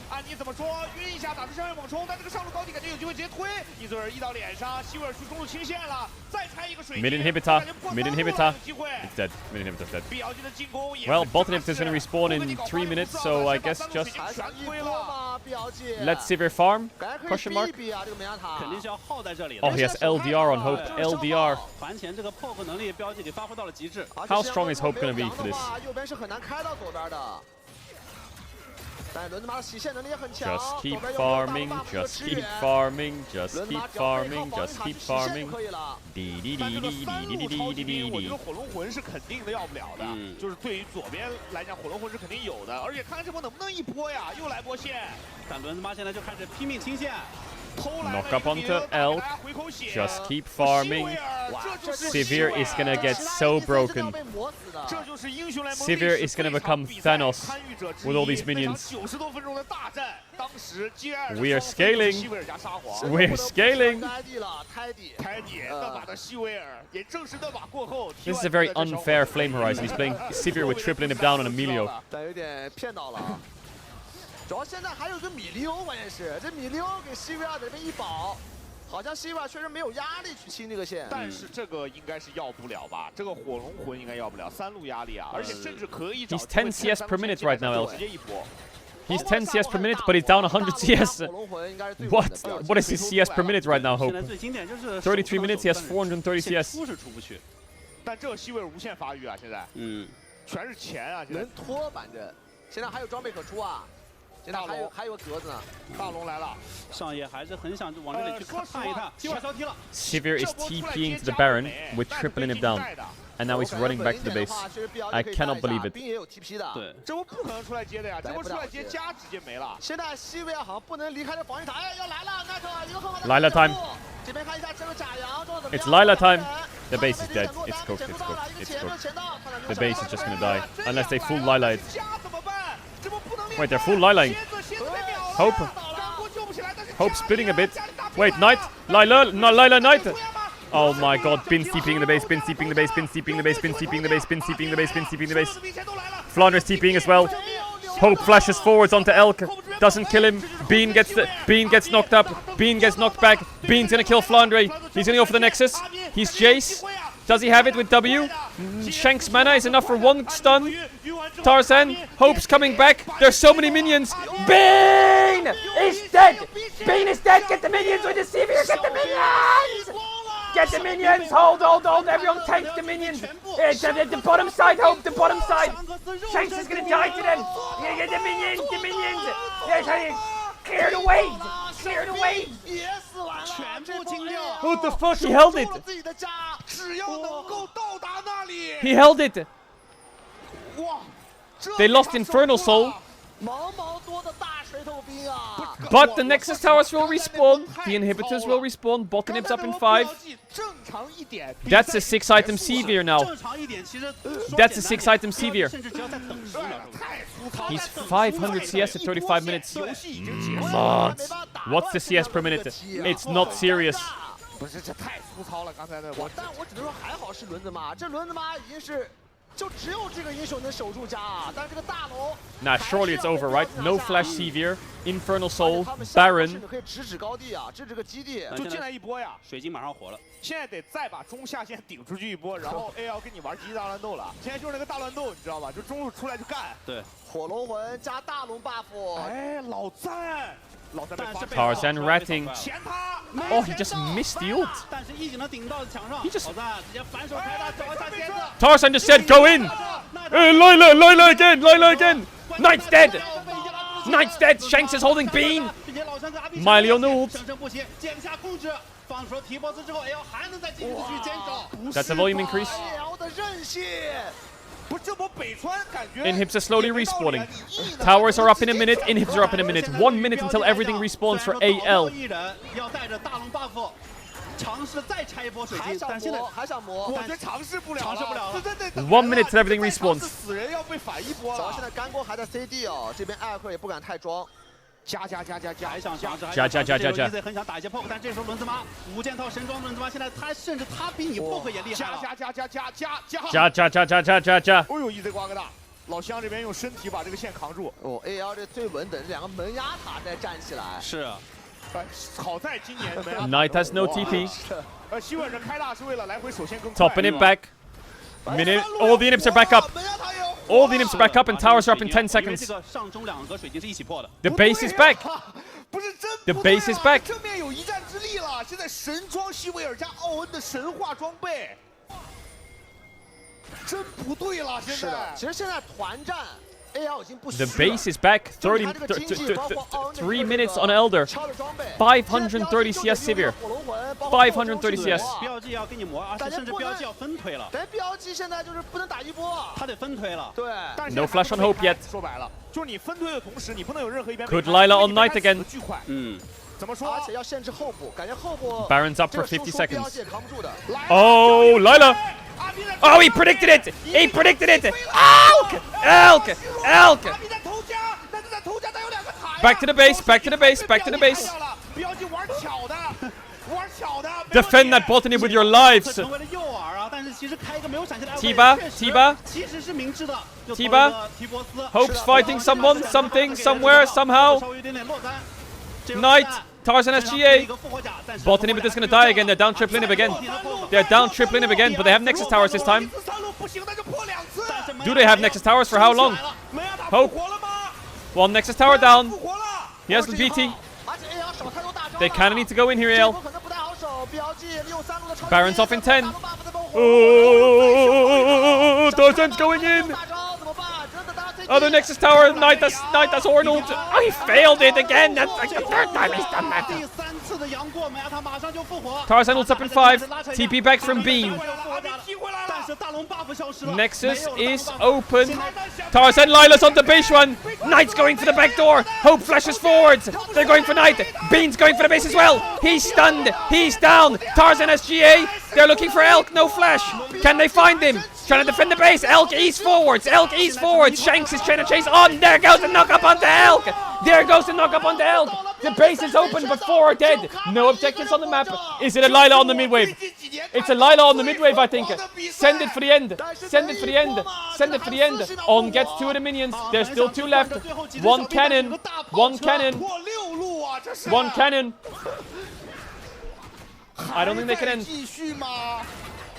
安妮怎么说？晕一下打出上位猛冲，但这个上路高地感觉有机会直接推。伊泽尔1到脸上，希维尔去中路清线了，再拆一个水晶。Mid inhibitor. Mid inhibitor. It's dead. Mid inhibitor's dead. Well, bot inhibitor is gonna respawn in 3 minutes, so I guess just let Sivir farm? Question mark. 肯定是要耗在这里。 Oh, he has LDR on Hope. LDR. 团前这个 poke 能力标记给发挥到了极致。 How strong is Hope gonna be for this? 右边是很难开到左边的。 但轮子马的洗线能力也很强。 Just keep farming, just keep farming, just keep farming, just keep farming. 滴滴滴滴滴滴滴滴滴。我觉得火龙魂是肯定的要不了的，就是对于左边来讲，火龙魂是肯定有的，而且看看这波能不能一波呀，又来波线。但轮子妈现在就开始拼命清线。Knock up onto Elk. Just keep farming. Sivir is gonna get so broken. Sivir is gonna become Thanos with all these minions. We are scaling. We're scaling. This is a very unfair Flame Horizon. He's playing Sivir with tripling him down on Emilio. 主要现在还有一个米利欧，关键是这米利欧给西维尔这边一保，好像西维尔确实没有压力去清这个线。但是这个应该是要不了吧？这个火龙魂应该要不了3路压力啊，而且甚至可以找。He's 10 CS per minute right now, Elk. He's 10 CS per minute, but he's down 100 CS. What? What is his CS per minute right now, Hope? 33 minutes, he has 430 CS. 但这西维尔无限发育啊，现在。全是钱啊！能拖，反正现在还有装备可出啊。 现在还有个格子呢，大龙来了，上野还是很想往这里去看一看，今晚烧踢了。Sivir is TPing to the Baron with tripling him down, and now he's running back to the base. I cannot believe it. 兵也有 TP 的，对，这波不可能出来接的呀，这波出来接家直接没了。现在西维尔好像不能离开这防御塔，哎，要来了，奈特一个后方的 Lila time. 这边看一下这个假羊状怎么样 It's Lila time. The base is dead. It's cooked. It's cooked. It's cooked. The base is just gonna die unless they full Lila it. Wait, they're full Lilaing. Hope. Hope splitting a bit. Wait, Knight. Lila, no, Lila Knight. Oh my god, Bin TPing the base, Bin TPing the base, Bin TPing the base, Bin TPing the base, Bin TPing the base, Bin TPing the base. Flandre's TPing as well. Hope flashes forwards onto Elk. Doesn't kill him. Bean gets knocked up. Bean gets knocked back. Bean's gonna kill Flandre. He's gonna go for the Nexus. He's Jace. Does he have it with W? Shank's mana is enough for one stun. Tarzan. Hope's coming back. There's so many minions. Bean is dead. Bean is dead. Get the minions with the Sivir. Get the minions. Get the minions. Hold. Everyone tank the minions. The bottom side, Hope. The bottom side. Shanks is gonna die to them. Get the minions. The minions. Clear the waves. Clear the waves. What the fuck? He held it. He held it. They lost Infernal Soul. But the Nexus Towers will respawn. The inhibitors will respawn. Bot inhibs up in 5. That's a 6-item Sivir now. That's a 6-item Sivir. He's 500 CS at 35 minutes. Mod. What's the CS per minute? It's not serious. 不是，这太粗糙了，刚才那我只能说还好是轮子妈，这轮子妈已经是就只有这个英雄能守住家啊，但是这个大龙。Nah, surely it's over, right? No Flash Sivir, Infernal Soul, Baron. 可以直指高地啊，直指个基地，就进来一波呀，水晶马上活了。现在得再把中下线顶出去一波，然后 AL 跟你玩极大乱斗了。现在就是那个大乱斗，你知道吧？就中路出来就干。对，火龙魂加大龙 buff。哎，老赞。 Tarzan ratting. Oh, he just missed the ult. He just... Tarzan just said, go in. Lila again. Knight's dead. Knight's dead. Shanks is holding Bean. Miley on the ult. That's a volume increase. Inhibs are slowly respawning. Towers are up in a minute. Inhibs are up in a minute. 1 minute until everything respawns for AL. 尝试再拆一波水晶，但现在还想磨，我觉得尝试不了了，这真的 1 minute till everything respawns. 死人要被反一波了。现在干锅还在 CD 哦，这边艾克也不敢太装。 加，还想尝试，加，很想打一些 poke， 但这时候轮子妈无间套神装轮子妈，现在他甚至他比你 poke 也厉害了。加！哦呦，EZ 瓜疙瘩，老乡这边用身体把这个线扛住。哦 ，AL 这最稳等，这两个门牙塔在站起来。是啊，好在今年门牙。Knight has no TP. 希望这开大是为了来回手线更快。 Topping it back. Minute. All the inhibs are back up. All the inhibs are back up and towers are up in 10 seconds. The base is back. The base is back. 正面有一战之力了，现在神装希维尔加奥恩的神话装备，真不对了。现在，其实现在团战。 The base is back. 3 minutes on Elder. 530 CS Sivir. 530 CS. 标记要给你磨，而且甚至标记要分推了。但标记现在就是不能打一波，他得分推了。对。 No flash on Hope yet. 说白了，就是你分推的同时，你不能有任何一边。 Could Lila on Knight again? 怎么说？而且要限制后部，感觉后部 Baron's up for 这个 50 输标 seconds. 记也扛不住的。 Oh, Lila! Oh, he predicted it! He predicted it! Elk! Elk! Elk! Back to the base, back to the base, back to the base. Defend that botany with your lives. Tiba, Tiba. Tiba. Hope's fighting someone, something, somewhere, somehow. Knight. Tarzan SGA. Bot inhibitor is going to die again. They're down triple inhib again. They're down triple inhib again, but they have Nexus Towers this time. Do they have Nexus Towers for how long? Hope. One Nexus Tower down. He has the BT. They kind of need to go in here, AL. Baron's off in 10. Oh, Tarzan's going in. Other Nexus Tower, Knight has Ornald. Oh, he failed it again. That's like the third time he's done that. Tarzan ults up in 5. TP back from Beam. Nexus is open. Tarzan, Lila's on the base run. Knight's going for the back door. Hope flashes forwards. They're going for Knight. Bean's going for the base as well. He's stunned. He's down. Tarzan SGA. They're looking for Elk. No flash. Can they find him? Trying to defend the base. Elk east forwards. Elk east forwards. Shanks is trying to chase on. There goes the knock up onto Elk. There goes the knock up onto Elk. The base is open, but 4 are dead. No objectives on the map. Is it a Lila on the midwave? It's a Lila on the midwave, I think. Send it for the end. Send it for the end. Send it for the end. On gets 2 of the minions. There's still 2 left. 1 cannon. 1 cannon. 1 cannon. I don't think they can end.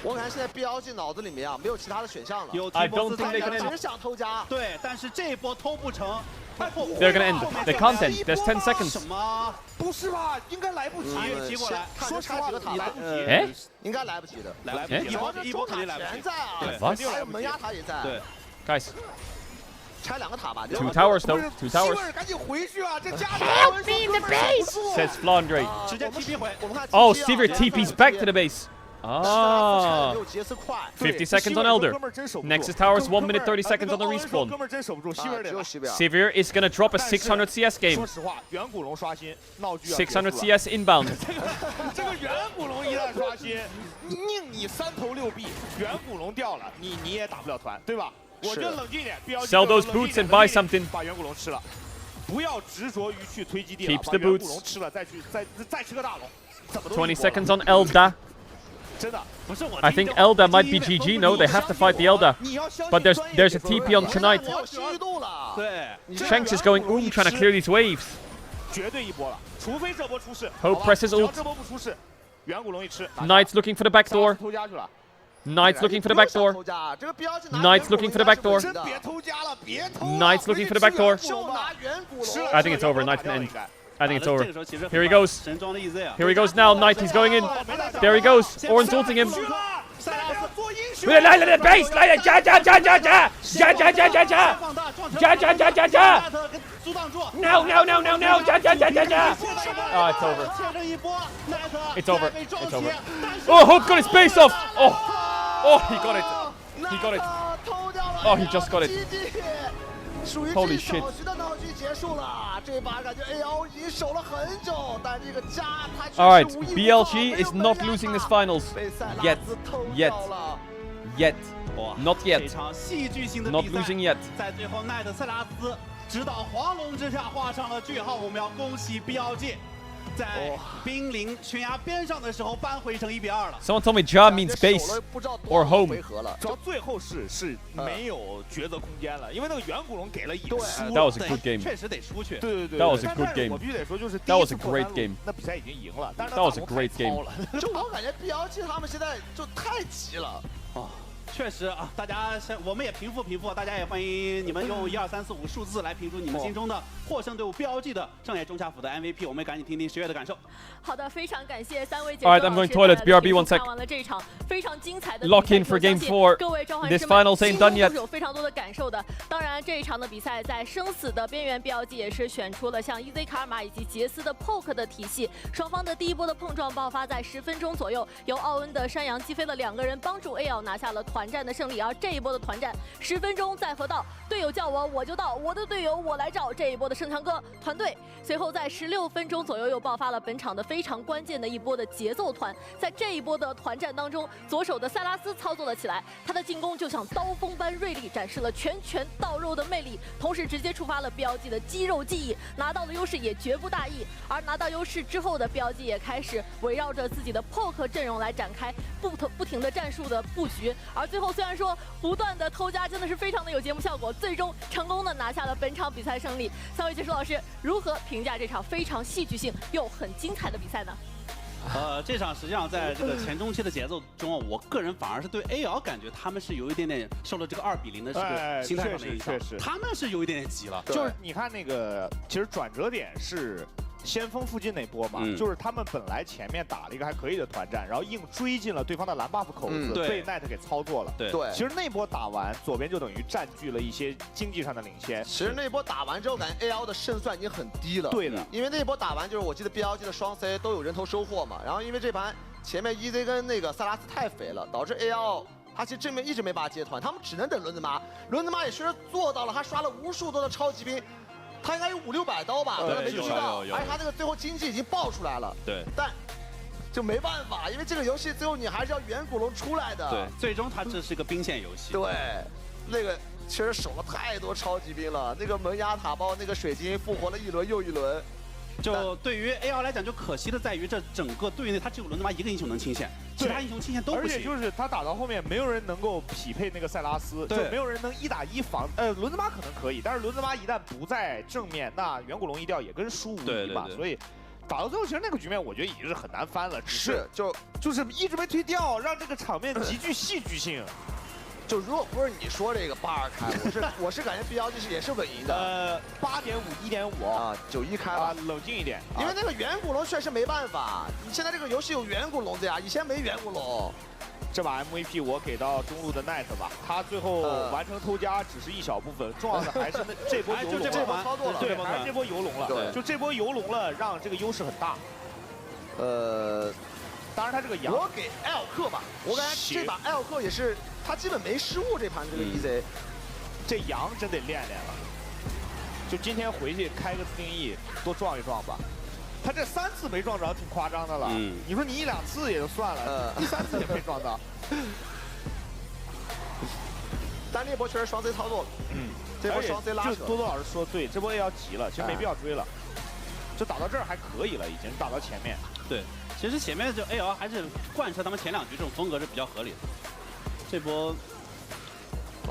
我感觉现在 BLG 脑子里面啊，没有其他的选项了。I don't think they can end. 只想偷家。对，但是这一波偷不成。 They're gonna end. They can't end. There's 10 seconds. 不是吧？应该来不及。接过来，说实话，来不及。哎，应该来不及的。来不及，一波肯定来不及。全在啊，还有门牙塔也在。对 ，Guys. 拆2个塔吧。 2 towers though. 2 towers. 赶紧回去啊！这家 Help me the base. Says Flandre. 直接 TP 回。 Oh, Sevier TP's back to the base. Ah. 50 seconds on Elder. Nexus Towers 1 minute 30 seconds on the respawn. Sevier is gonna drop a 600 CS game. 600 CS inbound. 这个远古龙一旦刷新，宁你3头6臂，远古龙掉了，你也打不了团，对吧？我觉得冷静点， Sell those boots and buy something. 把远古龙吃了，不要执着于去推基地了， Keeps 把 the 远古龙 boots. 吃了，再吃个大龙，怎么都20 seconds on Elda. I think Elda might be GG. No, they have to fight the Elda. But there's a TP on tonight. Shanks is going trying to clear these waves. 绝对一波了，除非这波出事。 Hope presses 只要 ult. 这波不出事，远古龙一吃。 Knight's looking for the back door. 偷家去了。 Knight's looking for the back door. Knight's looking for the back door. 真别偷家了，别偷了。 Knight's looking for the back door. I think it's over. Knight's gonna end. I think it's over. Here he goes. Here he goes now. Knight, he's going in. There he goes. Orn's ulting him. Lila the base! Lila! Ja! No! Ja! Oh, it's over. It's over. It's over. Oh, Hope got his base off! Oh, he got it. He got it. Oh, he just got it. Holy shit. Alright, BLG is not losing this finals. Yet. Not yet. Not losing yet. 在最后，奈特塞拉斯直捣黄龙之下画上了句号。我们要恭喜 BLG 在濒临悬崖边上的时候扳回成1比2了。 Someone told me Ja means base or home. 到最后是没有抉择空间了，因为那个远古龙给了赢。 That was a good game. 确实得出去。对。 That was a good game. 我必须得说，就是 That was a great game. 那比赛已经赢了，但是 That was a great game. 就我感觉 BLG 他们现在就太急了。确实啊，大家我们也平复，大家也欢迎你们用1、2、3、4、5数字来评出你们心中的获胜队伍 BLG 的上野中下辅的 MVP。我们赶紧听听10月的感受。好的，非常感谢3位解说 Alright, I'm going toilet. BRB 1 sec. 看完了这场非常精彩的 Lock in for game 4. 各位召唤 This 师们 finals ain't done yet. 有非常多的感受的。当然，这一场的比赛在生死的边缘 ，BLG 也是选出了像 EZ 卡尔玛以及杰斯的 Poke 的体系。双方的第一波的碰撞爆发在10分钟左右，由奥恩的山羊击飞了2个人，帮助 AL 拿下了团。团战的胜利。而这一波的团战，10分钟再河道，队友叫我我就到，我的队友我来找。这一波的盛强哥团队，随后在16分钟左右又爆发了本场的非常关键的一波的节奏团。在这一波的团战当中，左手的塞拉斯操作了起来，他的进攻就像刀锋般锐利，展示了拳拳到肉的魅力，同时直接触发了BLG的肌肉记忆，拿到了优势也绝不大意。而拿到优势之后的BLG也开始围绕着自己的 poke 阵容来展开不停的战术的布局。而最后虽然说不断的偷家真的是非常的有节目效果，最终成功的拿下了本场比赛胜利。3位解说老师如何评价这场非常戏剧性又很精彩的比赛呢？这场实际上在这个前中期的节奏中，我个人反而是对 AL 感觉他们是有一点点受了这个2比0的这个心态上的影响，他们是有一点点急了。就是你看那个，其实转折点是先锋附近那波嘛，就是他们本来前面打了一个还可以的团战，然后硬追进了对方的蓝 buff 口子，被 Knight 给操作了。对，其实那波打完，左边就等于占据了一些经济上的领先。其实那波打完之后，感觉 AL 的胜算已经很低了。对的，因为那波打完就是我记得 BLG 的双 C 都有人头收获嘛，然后因为这盘前面 EZ 跟那个萨拉斯太肥了，导致 AL 他其实正面一直没办法接团，他们只能等轮子妈。轮子妈也确实做到了，他刷了无数多的超级兵。他应该有500-600刀吧，可能没遇到，而且他那个最后经济已经爆出来了，对，但就没办法，因为这个游戏最后你还是要远古龙出来的，对，最终它这是个兵线游戏，对，那个确实守了太多超级兵了，那个门牙塔包那个水晶复活了一轮又一轮。就对于 AL 来讲，就可惜的在于这整个队内他只有轮子妈一个英雄能清线，其他英雄清线都不行。而且就是他打到后面，没有人能够匹配那个塞拉斯，就没有人能1打1防。轮子妈可能可以，但是轮子妈一旦不在正面，那远古龙一掉也跟输无疑嘛。所以打到最后，其实那个局面我觉得已经是很难翻了。是，就是一直没推掉，让这个场面极具戏剧性。就如果不是你说这个8-2开，我是感觉 BLG 也是稳赢的。8.5、1.5啊，9-1开吧，冷静一点。因为那个远古龙确实没办法，你现在这个游戏有远古龙的呀，以前没远古龙。这把 MVP 我给到中路的 Knight 吧，他最后完成偷家只是一小部分，重要的还是这波游龙，这波操作了，对，还是这波游龙了，对，就这波游龙了，让这个优势很大。当然他这个羊，我给艾尔克吧，我感觉这把艾尔克也是他基本没失误这盘这个 EZ，这羊真得练练了。就今天回去开个自定义，多撞一撞吧。他这3次没撞着，挺夸张的了。你说你1-2次也就算了，第3次也没撞到。但那波确实双 C 操作，这波双 C 拉扯。就多多老师说对，这波也要急了，其实没必要追了，就打到这儿还可以了，已经打到前面。对，其实前面就 AL 还是贯彻他们前2局这种风格是比较合理的。这波，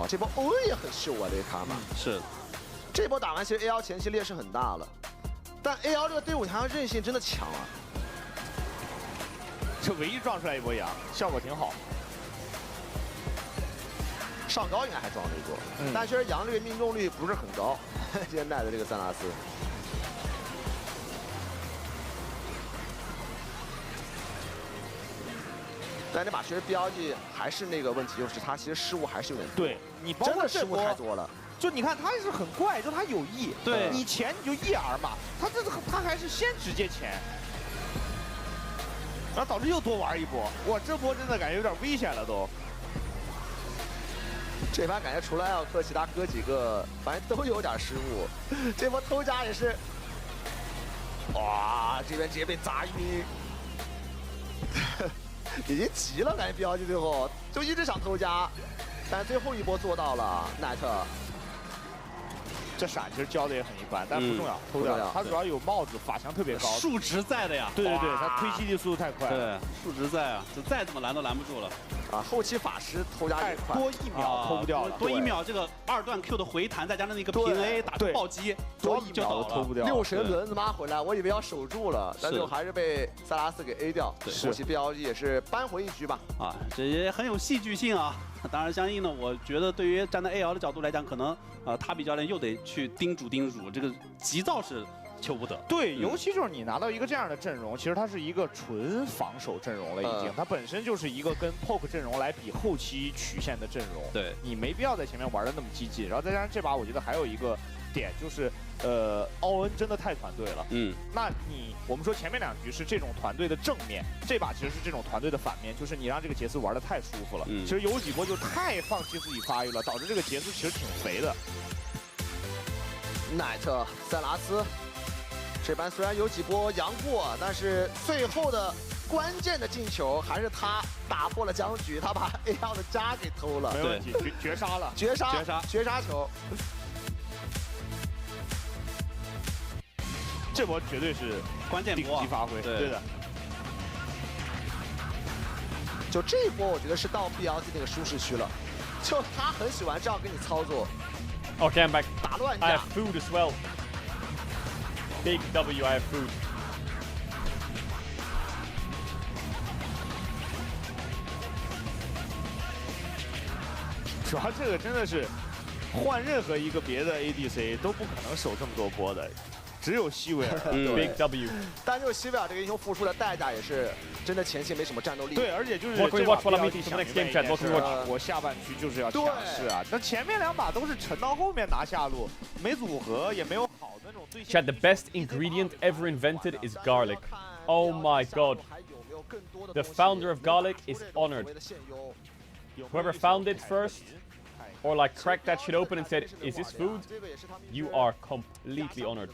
这波欧恩也很秀啊，这个卡玛。是，这波打完，其实 AL 前期劣势很大了。但 AL 这个队伍好像韧性真的强啊！这唯一撞出来一波羊，效果挺好。上高应该还撞了一波，但确实羊这个命中率不是很高。今天带的这个塞拉斯，但这把确实 BLG 还是那个问题，就是他其实失误还是有点多。对你包括失误太多了。就你看他是很怪，就他有意，对你前你就1R嘛，他还是先直接前，然后导致又多玩一波，哇，这波真的感觉有点危险了都。这盘感觉除了艾尔克，其他哥几个反正都有点失误。这波偷家也是，哇，这边直接被砸晕，已经急了，感觉 BLG 最后就一直想偷家，但最后一波做到了奈特。这闪其实交的也很一般，但不重要，偷掉了。他主要有帽子，法强特别高，数值在的呀。对，他推基地速度太快了。对，数值在啊，就再怎么拦都拦不住了。啊，后期法师偷家也快，多1秒偷不掉了，多1秒这个2段 Q 的回弹，再加上那个平 A 打出暴击，多1秒都偷不掉。6神轮子妈回来，我以为要守住了，但最后还是被塞拉斯给 A 掉。对，后期 BLG 也是扳回一局吧。啊，这也很有戏剧性啊。当然，相应的，我觉得对于站在 AL 的角度来讲，可能塔比教练又得去叮嘱这个急躁是求不得。对，尤其就是你拿到一个这样的阵容，其实它是一个纯防守阵容了，已经，它本身就是一个跟 poke 阵容来比后期曲线的阵容。对，你没必要在前面玩的那么激进，然后再加上这把，我觉得还有一个点就是，奥恩真的太团队了。那我们说前面2局是这种团队的正面，这把其实是这种团队的反面，就是你让这个杰斯玩的太舒服了。其实有几波就太放弃自己发育了，导致这个杰斯其实挺肥的。奈特、塞拉斯，这班虽然有几波杨过，但是最后的关键的进球还是他打破了僵局，他把 AL 的家给偷了。没问题，绝杀了，绝杀球。这波绝对是关键波，顶级发挥，对的。就这一波，我觉得是到 BLT 那个舒适区了，就他很喜欢这样跟你操作。Okay, I'm back. 打乱 I have food as well. Big W, I have food. 主要这个真的是换任何一个别的 ADC 都不可能守这么多波的。只有希维尔，Big W。但就是希维尔这个英雄付出的代价也是真的前期没什么战斗力。对，而且就是这把我下半区就是要强势啊。那前面2把都是沉到后面拿下路，没组合也没有好的那种对线。Chat, the best ingredient ever invented is garlic. Oh my god. The founder of garlic is honored. Whoever found it first, or like cracked that shit open and said, "Is this food?" You are completely honored.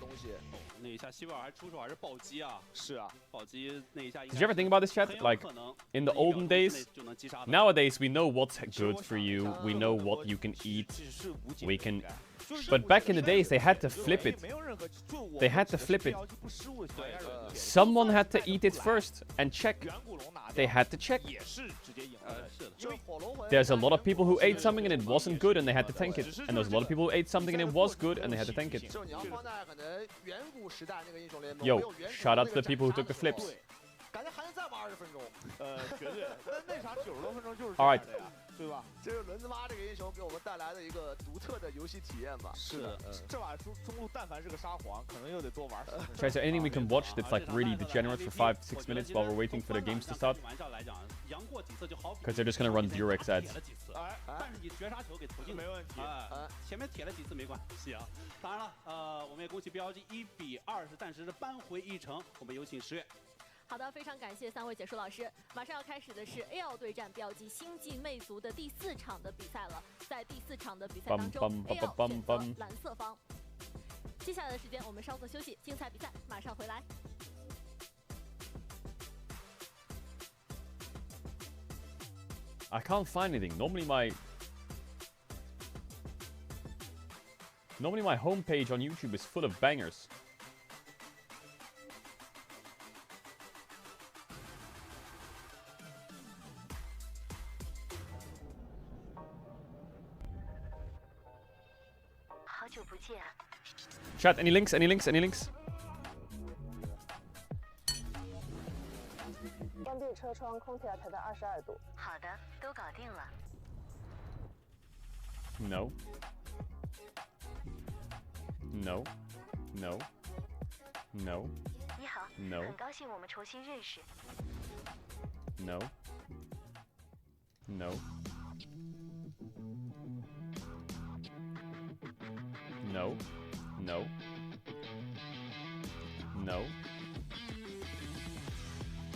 那一下希维尔还出手还是暴击啊！是啊，暴击那一下。Did you ever think about this, chat? Like in the olden days, nowadays we know what's good for you. We know what you can eat. We can. But back in the days, they had to flip it. They had to flip it. Someone had to eat it first and check. They had to check. There's a lot of people who ate something and it wasn't good and they had to tank it. And there's a lot of people who ate something and it was good and they had to tank it. Yo, shout out to the people who took the flips. All right. 对吧？这是轮子妈这个英雄给我们带来的一个独特的游戏体验吧。是的，这把中路但凡是个沙皇，可能又得多玩。Is there anything we can watch that's like really degenerate for 5-6 minutes while we're waiting for the games to start? Because they're just gonna run Durex ads. 但是你绝杀球给投进没问题。前面铁了几次没关系啊。当然了，我们也恭喜标记1比20暂时扳回一城。我们有请10月。好的，非常感谢3位解说老师。马上要开始的是 AL 对战标记星际魅族的第4场的比赛了。在第4场的比赛当中 ，AL 选择蓝色方。接下来的时间我们稍作休息，精彩比赛马上回来。I can't find anything. Normally my homepage on YouTube is full of bangers. Chat, any links? Any links? Any links? 关闭车窗，空调调到22度。好的，都搞定了。No. No. No. No. 你好。No. 很高兴我们重新认识。No. No. No. No. No.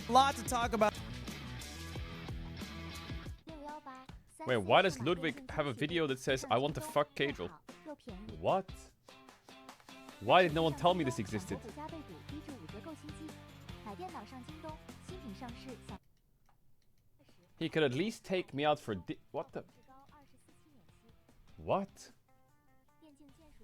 Lot to talk about. Wait, why does Ludwig have a video that says, I want to fuck Caedrel? What? Why did no one tell me this existed? He could at least take me out for what the? What?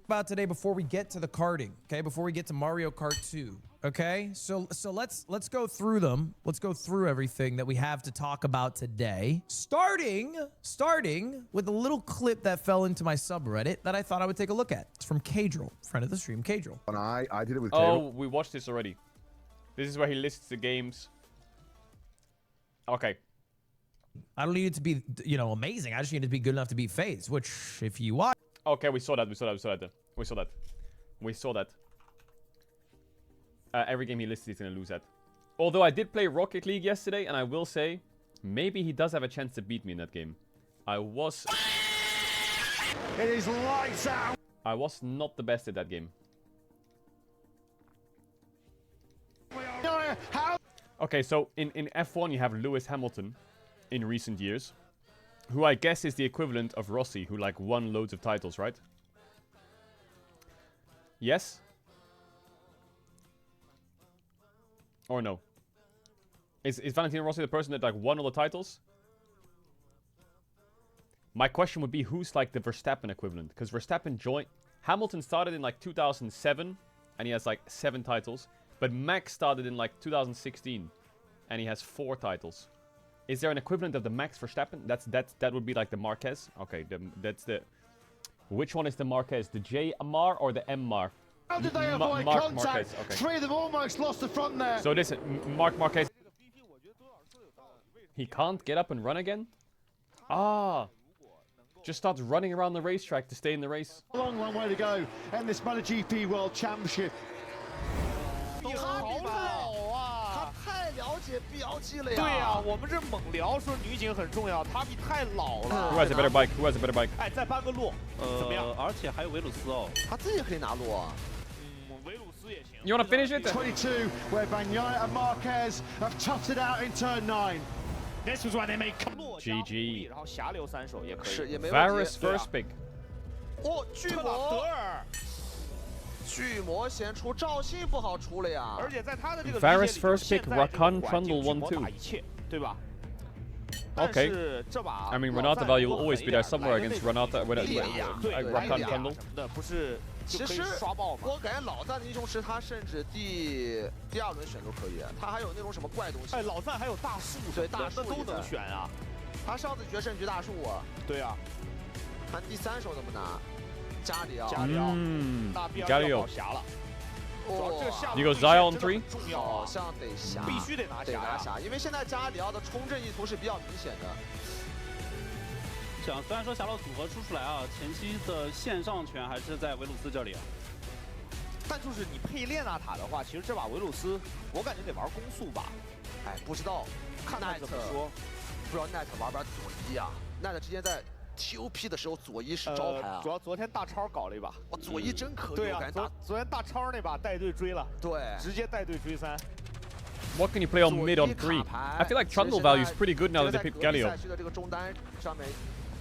About today before we get to the karting, okay? Before we get to Mario Kart 2, okay? So let's go through them. Let's go through everything that we have to talk about today. Starting with a little clip that fell into my subreddit that I thought I would take a look at. It's from Caedrel, friend of the stream, Caedrel. And I did it with Caedrel. Oh, we watched this already. This is where he lists the games. Okay. I don't need it to be, you know, amazing. I just need it to be good enough to beat FaZe, which if you watch. Okay, we saw that. We saw that. every game he listed he's going to lose at. Although I did play Rocket League yesterday, and I will say, maybe he does have a chance to beat me in that game. I was... It is lights out. I was not the best at that game. Okay, so in F1 you have Lewis Hamilton in recent years, who I guess is the equivalent of Rossi, who like won loads of titles, right? Yes? Or no? Is Valentino Rossi the person that like won all the titles? My question would be, who's like the Verstappen equivalent? Because Verstappen joined... Hamilton started in like 2007, and he has like 7 titles. But Max started in like 2016, and he has 4 titles. Is there an equivalent of the Max Verstappen? That would be like the Marquez. Okay, that's the... Which one is the Marquez? The J Amar or the M Mar? How did they avoid contact? Marquez. Okay. 3 of them almost lost the front there. So this Marquez. He can't get up and run again? Ah. Just starts running around the racetrack to stay in the race. A long, long way to go in this MotoGP World Championship. 好老啊！他太了解标记了呀。对呀，我们这猛聊说女警很重要，他比太老了。 Who has a better bike? Who has a better bike? 哎，再搬个路，怎么样？而且还有维鲁斯哦，他自己也可以拿路啊。维鲁斯也行。 You wanna finish it? 22, where Bagnaia and Marquez have toughed it out in turn 9. This was when they made GG. 然后下流3手也可以。是也没问题。 Varus first pick. 哦，巨魔。巨魔先出，赵信不好出了呀。而且在他的这个 Varus first pick, Rakan Trundle 1-2，一切，对吧？ Okay. I mean, Renata value will always be there somewhere against Renata. Rakan Trundle. 不是。 其实我感觉老赞的英雄池，他甚至第2轮选都可以，他还有那种什么怪东西。哎，老赞还有大树，对大树都能选啊。他上次决胜局大树啊。对啊。看第3手怎么拿，加里奥。那必要要侠了。You go Zion 3？ 好像得侠，必须得拿侠，因为现在加里奥的冲阵意图是比较明显的。 虽然说侠盗组合出来啊，前期的线上权还是在维鲁斯这里啊。但就是你配列娜塔的话，其实这把维鲁斯，我感觉得玩攻速吧。哎，不知道，看奈特怎么说。不知道奈特玩不玩左一啊？奈特之前在 TOP 的时候左一是招牌啊。主要昨天大超搞了一把，哇，左一真可以。对啊，昨天大超那把带队追了，对，直接带队追3。 What can you play on mid on 3? I feel like Trundle value is pretty good now that they picked Galio. 赛区的这个中单上面。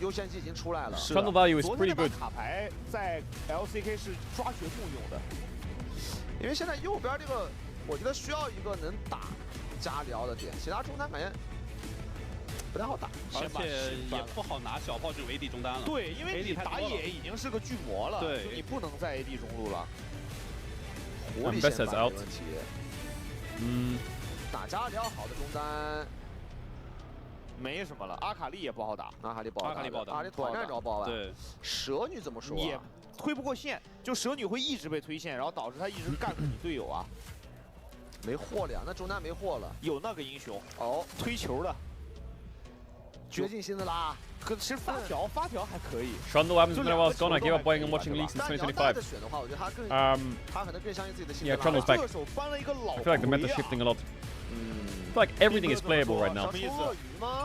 优先级已经出来了 ，Trundle value is pretty good。卡牌在 LCK 是抓血木用的，因为现在右边这个，我觉得需要一个能打加里奥的点，其他中单感觉不太好打，而且也不好拿小炮这种 AD 中单了。对，因为你打野已经是个巨魔了，对，你不能在 AD 中路了。狐狸先发没问题。打加里奥好的中单。 没什么了，阿卡丽也不好打，阿卡丽不好打，阿卡丽团战着爆吧？对，蛇女怎么说？也推不过线，就蛇女会一直被推线，然后导致她一直干你队友啊。没货了呀，那中单没货了。有那个英雄哦，推球的，绝境心的啦。可是发条还可以。 Trundle happens when I was gone. I gave up playing and watching leagues since 2025. 选的话，我觉得他更他可能更相信自己的心。 Yeah, Trundle's back. I feel like the meta's shifting a lot. I feel like everything is playable right now.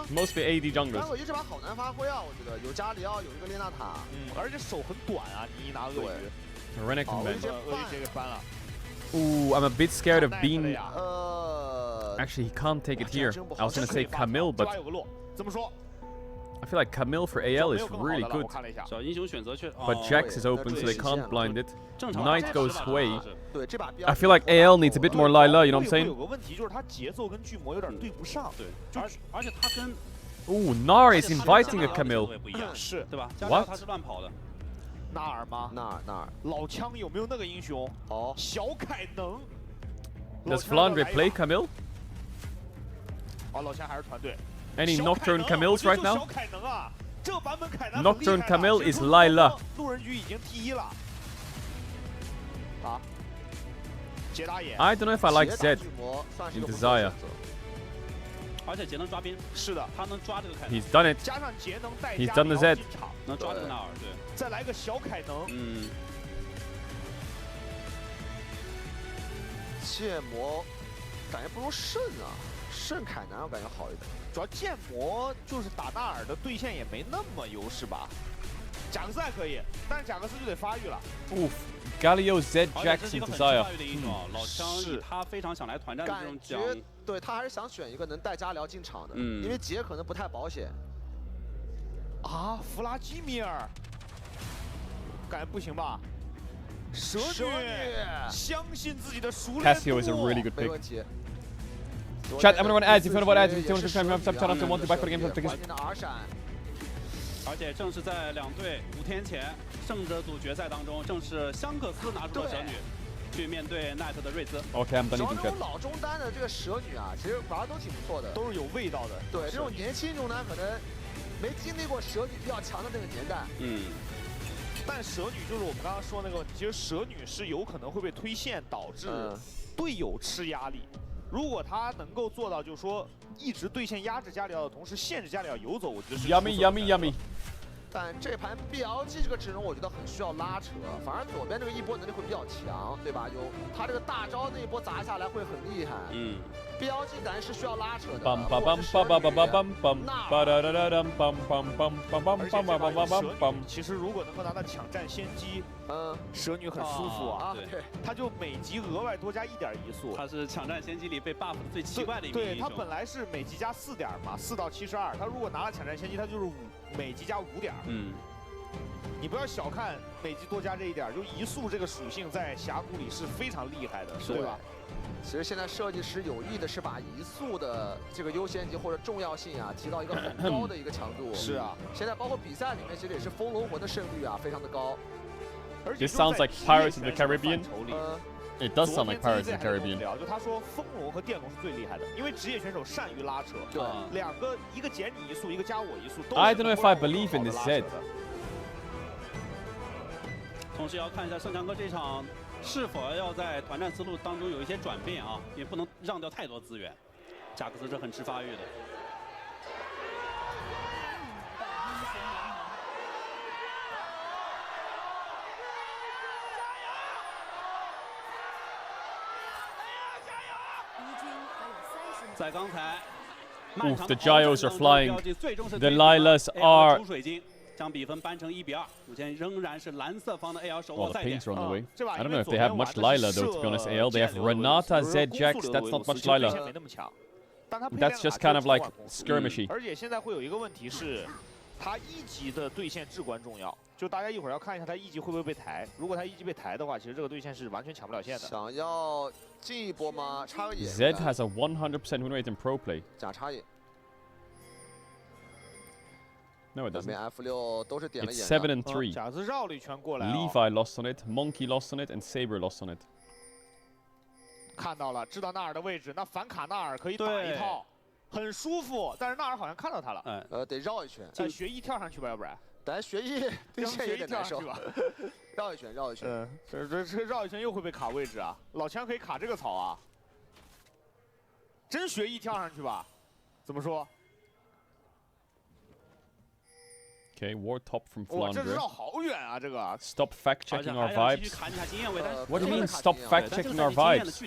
Mostly AD junglers. 鳄鱼这把好难发挥啊，我觉得有加里奥，有一个列娜塔，而且手很短啊，你一拿鳄鱼。Renekton ban. 鳄鱼直接翻了。 Ooh, I'm a bit scared of being. Actually, he can't take it here. I was gonna say Camille, but I feel like Camille for AL is really good. But Jax is open, so they can't blind it. Knight goes away. I feel like AL needs a bit more Lila, you know what I'm saying? 有个问题就是他节奏跟巨魔有点对不上，对，而且他跟 Ooh, Nar is inviting a Camille. 是，对吧？ What? 他是乱跑的。纳尔吗？纳尔。老枪有没有那个英雄？哦，小凯能。 Does Flandre play Camille? 哦，老枪还是团队。 Any Nocturne Camilles right now? 小凯能啊，这版本凯能 Nocturne Camille is Lila. 路人局已经第1了。啊。捷达野。 I don't know if I like Zed in Desire. 而且杰能抓边，是的，他能抓这个凯能。 He's done it. 加上杰能带 He's done the Zed. 能抓这个纳尔，对。再来个小凯能。其剑魔感觉不如圣啊，圣凯南我感觉好一点。主要剑魔就是打纳尔的对线也没那么优势吧。贾克斯还可以，但是贾克斯就得发育了。Oof. Galio Z 而且 Jax 这是一 and 个很 Desire. 发育的一种老枪，以他非常想来团战的这种感觉对他还是想选一个能带加疗进场的，因为杰可能不太保险。啊，弗拉基米尔，感觉不行吧？蛇女相信自己的熟练。 Cassio is a really good pick. Chat, I'm gonna run ads. If you want to ads, if you want to subscribe, channel if you want to back for the game, because 而且正是在两队5天前胜者组决赛当中，正是香克斯拿出了蛇女，去面对奈特的瑞兹。 Okay, I'm done 主要 eating 这 chat. 种老中单的这个蛇女啊，其实玩都挺不错的，都是有味道的。对，这种年轻中单可能没经历过蛇女比较强的那个年代。但蛇女就是我们刚刚说那个问题，其实蛇女是有可能会被推线导致队友吃压力。如果他能够做到，就是说一直对线压制加里奥的同时限制加里奥游走，我觉得是 Yummy. 但这盘 BLG 这个阵容，我觉得很需要拉扯，反而左边这个一波能力会比较强，对吧？有他这个大招那一波砸下来会很厉害。BLG 感觉是需要拉扯的。Bum bum bum bum bum bum bum bum bum. 其实如果能够拿到抢占先机，蛇女很舒服啊。对，他就每级额外多加1点移速。他是抢占先机里被 buff 的最奇怪的一名英雄。对他本来是每级加4点嘛，4到72，他如果拿了抢占先机，他就是每级加5点。你不要小看每级多加这1点，就移速这个属性在峡谷里是非常厉害的，对吧？其实现在设计师有意的是把移速的这个优先级或者重要性啊提到一个很高的一个强度。是啊，现在包括比赛里面其实也是风龙魂的胜率啊非常的高。 This sounds like Pirates of the Caribbean. It does sound like Pirates of the Caribbean. 就他说风龙和电龙是最厉害的，因为职业选手善于拉扯。对，一个减你移速，一个加我移速。I don't know if I believe in this Zed. 同时要看一下圣强哥这场是否要在团战思路当中有一些转变啊，也不能让掉太多资源。贾克斯是很吃发育的。 在刚才， Oof, the Gyos are flying. The Lilas are. 将比分扳成1比2。目前仍然是蓝色方的 AL 手 Well, 握 the 赛点。 pings are on the way. I don't know if they have much Lila though. To be honest, AL they have Renata, Zed, Jax. That's not much Lila. That's just kind of like skirmishy. 而且现在会有一个问题是，他1级的对线至关重要。就大家一会儿要看一下他1级会不会被抬。如果他1级被抬的话，其实这个对线是完全抢不了线的。想要进一波吗？插个眼。Zed has a 100% win rate in pro play. 假插眼。 No, it doesn't. F6 都是点了 It's 7 and 3. 贾子绕了一圈过来。Levi lost on it, Monkey lost on it, and Saber lost on it. 看到了，知道纳尔的位置，那反卡纳尔可以打一套，很舒服。但是纳尔好像看到他了。得绕一圈。学艺跳上去吧，要不然。咱学艺对线有点难受。绕一圈，绕一圈。这绕一圈又会被卡位置啊！老枪可以卡这个草啊！真学艺跳上去吧？怎么说？ Okay, War top from 哇，这 Flandre. 绕好远啊！这个。Stop fact checking our vibes. What do you mean stop fact checking our vibes?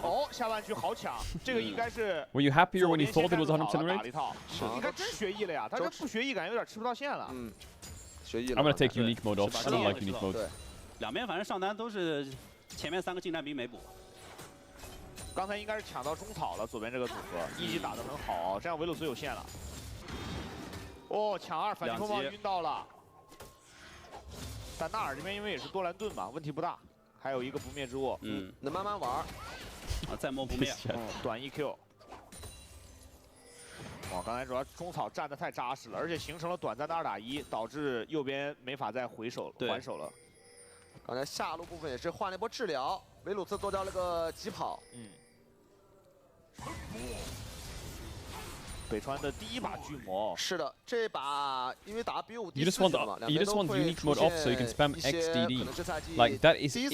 哦，下半局好抢，这个应该是。 Were you happier when you thought it was 100% win rate? 是，应该真学艺了呀！他这不学艺，感觉有点吃不到线了。学艺了。 I'm gonna take unique mode off. I don't like unique mode. 两边反正上单都是前面3个近战兵没补。刚才应该是抢到中草了，左边这个组合1级打得很好，这样维鲁斯有线了。 哦，抢2反击风暴晕到了，但纳尔这边因为也是多兰盾嘛，问题不大，还有一个不灭之握，能慢慢玩。啊，再摸不灭，短1Q。哇，刚才主要中草站得太扎实了，而且形成了短暂的2打1，导致右边没法再还手了。刚才下路部分也是换了一波治疗，维鲁斯多掉了个疾跑。北川的第1把巨魔，是的，这把因为打 B5 You just want unique mode off so you can spam XDD. Like that is it.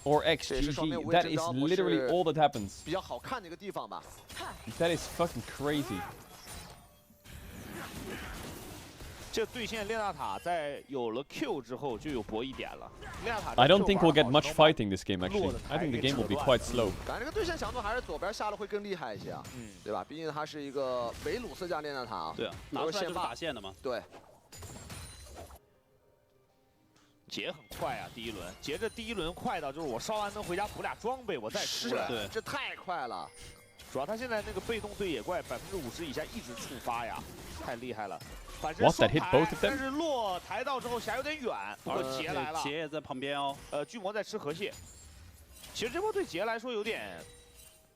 Or XGG. That is literally all that happens. 比较好看的一个地方吧。 That is fucking crazy. 这对线练大塔在有了 Q 之后就有博弈点了。练大塔 I don't think we'll get much fighting this game actually. I think the game will be quite slow. 感觉这个对线强度还是左边下路会更厉害一些啊，对吧？毕竟它是一个维鲁斯加练大塔，对啊，拿出来就是打线的嘛。对。杰很快啊，第一轮，杰这第一轮快到就是我烧完能回家补俩装备，我再出来。对，这太快了。主要他现在那个被动对野怪50%以下一直触发呀，太厉害了。反正 What, that hit both of them? 但是落抬到之后霞有点远，不过杰来了，杰也在旁边哦。巨魔在吃河蟹。其实这波对杰来说有点，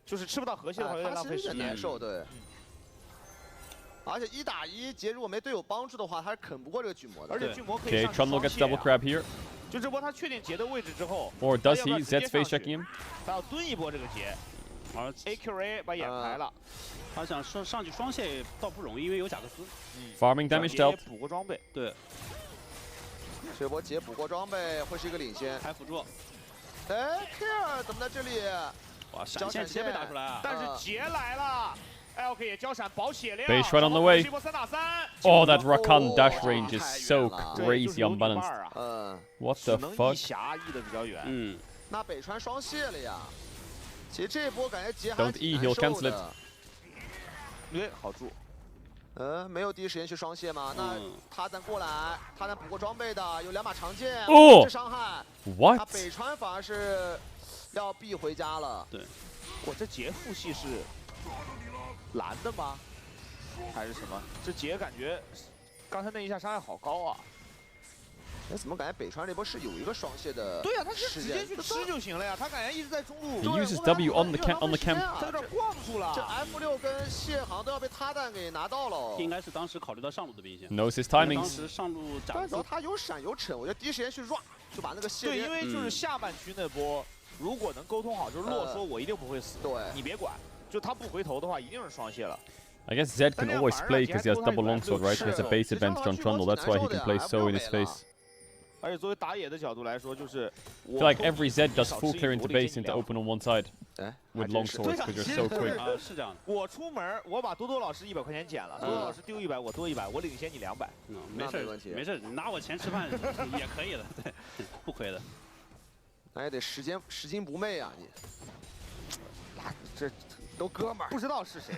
就是吃不到河蟹的话有点浪费时间，难受，对。而且1打1，杰如果没队友帮助的话，他是啃不过这个巨魔的。而且巨魔可以上 Trundle gets double crab here. 就这波他确定杰的位置之后 ，Or does he? Zed's face checking him. 他要蹲一波这个杰，而 AQA 把眼排了。他想上去双线倒不容易，因为有贾克斯。Farming damage dealt. 补过装备，对。这波杰补过装备会是一个领先。还辅助。哎 ，Care 怎么在这里？哇，闪现直接被打出来啊！但是杰来了。LK 也交闪保血量 Base right on the way. Oh, that Rakan dash range is so crazy unbalanced. What the fuck? 狭义的比较远。那北川双蟹了呀。其实这波感觉杰还 Don't E, he'll cancel it. 好住。没有第一时间去双蟹吗？那他咱过来，他咱补过装备的，有2把长剑，这伤害。What？ 他北川反而是要避回家了。对，我这杰副系是。蓝的吗？还是什么？这杰感觉刚才那一下伤害好高啊！哎，怎么感觉北川这波是有一个双蟹的？对呀，他是直接去吃就行了呀，他感觉一直在中路。 He uses W on the camp. 他有点逛住了。这 F6跟蟹好像都要被他弹给拿到了。应该是当时考虑到上路的兵线。Knows his timings. 当时上路贾克斯他有闪有惩，我觉得第一时间去 run 就把那个蟹。对，因为就是下半区那波，如果能沟通好，就是洛说我一定不会死，对，你别管。 就他不回头的话，一定是双蟹了。 I guess Zed can always play because he has double longsword, right? He has a base advantage on Trundle. That's why he can play so in his face. 而且作为打野的角度来说，就是 I feel like every Zed does full clear into base into open on one side with long swords because they're so quick. 是这样的。我出门，我把多多老师100块钱减了，多多老师丢100，我多100，我领先你200。没事问题，没事，你拿我钱吃饭也可以的，对，不亏的。那也得拾金不昧啊你。这。 都哥们儿，不知道是谁。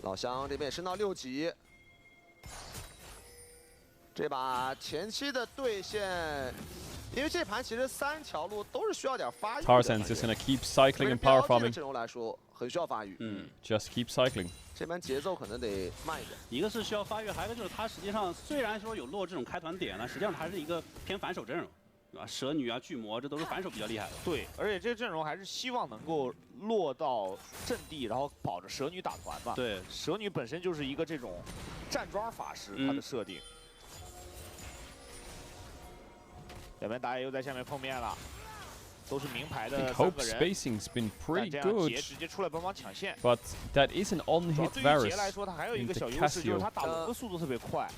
老乡这边也升到6级，这把前期的对线，因为这盘其实3条路都是需要点发育。Tarzan's just gonna keep cycling and power farming. 阵容来说很需要发育。Just keep cycling. 这盘节奏可能得慢一点。一个是需要发育，还有一个就是他实际上虽然说有落这种开团点呢，实际上还是一个偏反手阵容。 啊，蛇女啊，巨魔，这都是反手比较厉害的。对，而且这个阵容还是希望能够落到阵地，然后保着蛇女打团吧。对，蛇女本身就是一个这种站桩法师，它的设定。两边打野又在下面碰面了，都是名牌的3个人。Spacing's been pretty good. 直接出来帮忙抢线。 But that is an on-hit Varus. 杰来说，他还有一个小优势，就是他打龙的速度特别快。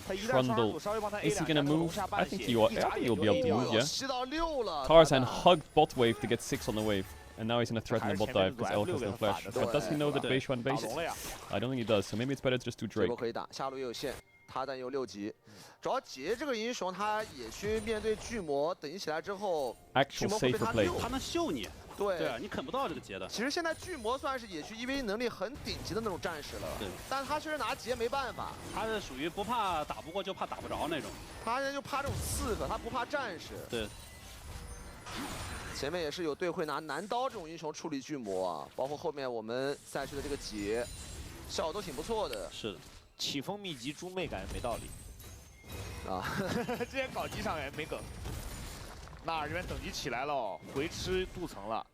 他一旦刷速稍微帮他 A 2下，龙下半血， you'll be able to move, yeah. Tarzan hugged bot wave to get 6 on the wave. And now he's gonna threaten the bot dive because Elk has no flash. But does he know that base one base? I don't think he does, so maybe it's better to just do Drake. 可以打，下路也有线，他但有6级。主要杰这个英雄，他野区面对巨魔等级起来之后， Actual safer play. 他能秀你。对啊，你啃不到这个杰的。其实现在巨魔算是野区1v1能力很顶级的那种战士了。对。但他确实拿杰没办法。他是属于不怕打不过，就怕打不着那种。他就怕这种刺客，他不怕战士。对。 前面也是有队会拿男刀这种英雄处理巨魔啊，包括后面我们赛区的这个杰，效果都挺不错的。是的，起风秘籍猪妹感觉没道理啊，之前搞基上也没梗。纳尔这边等级起来了，回吃镀层了。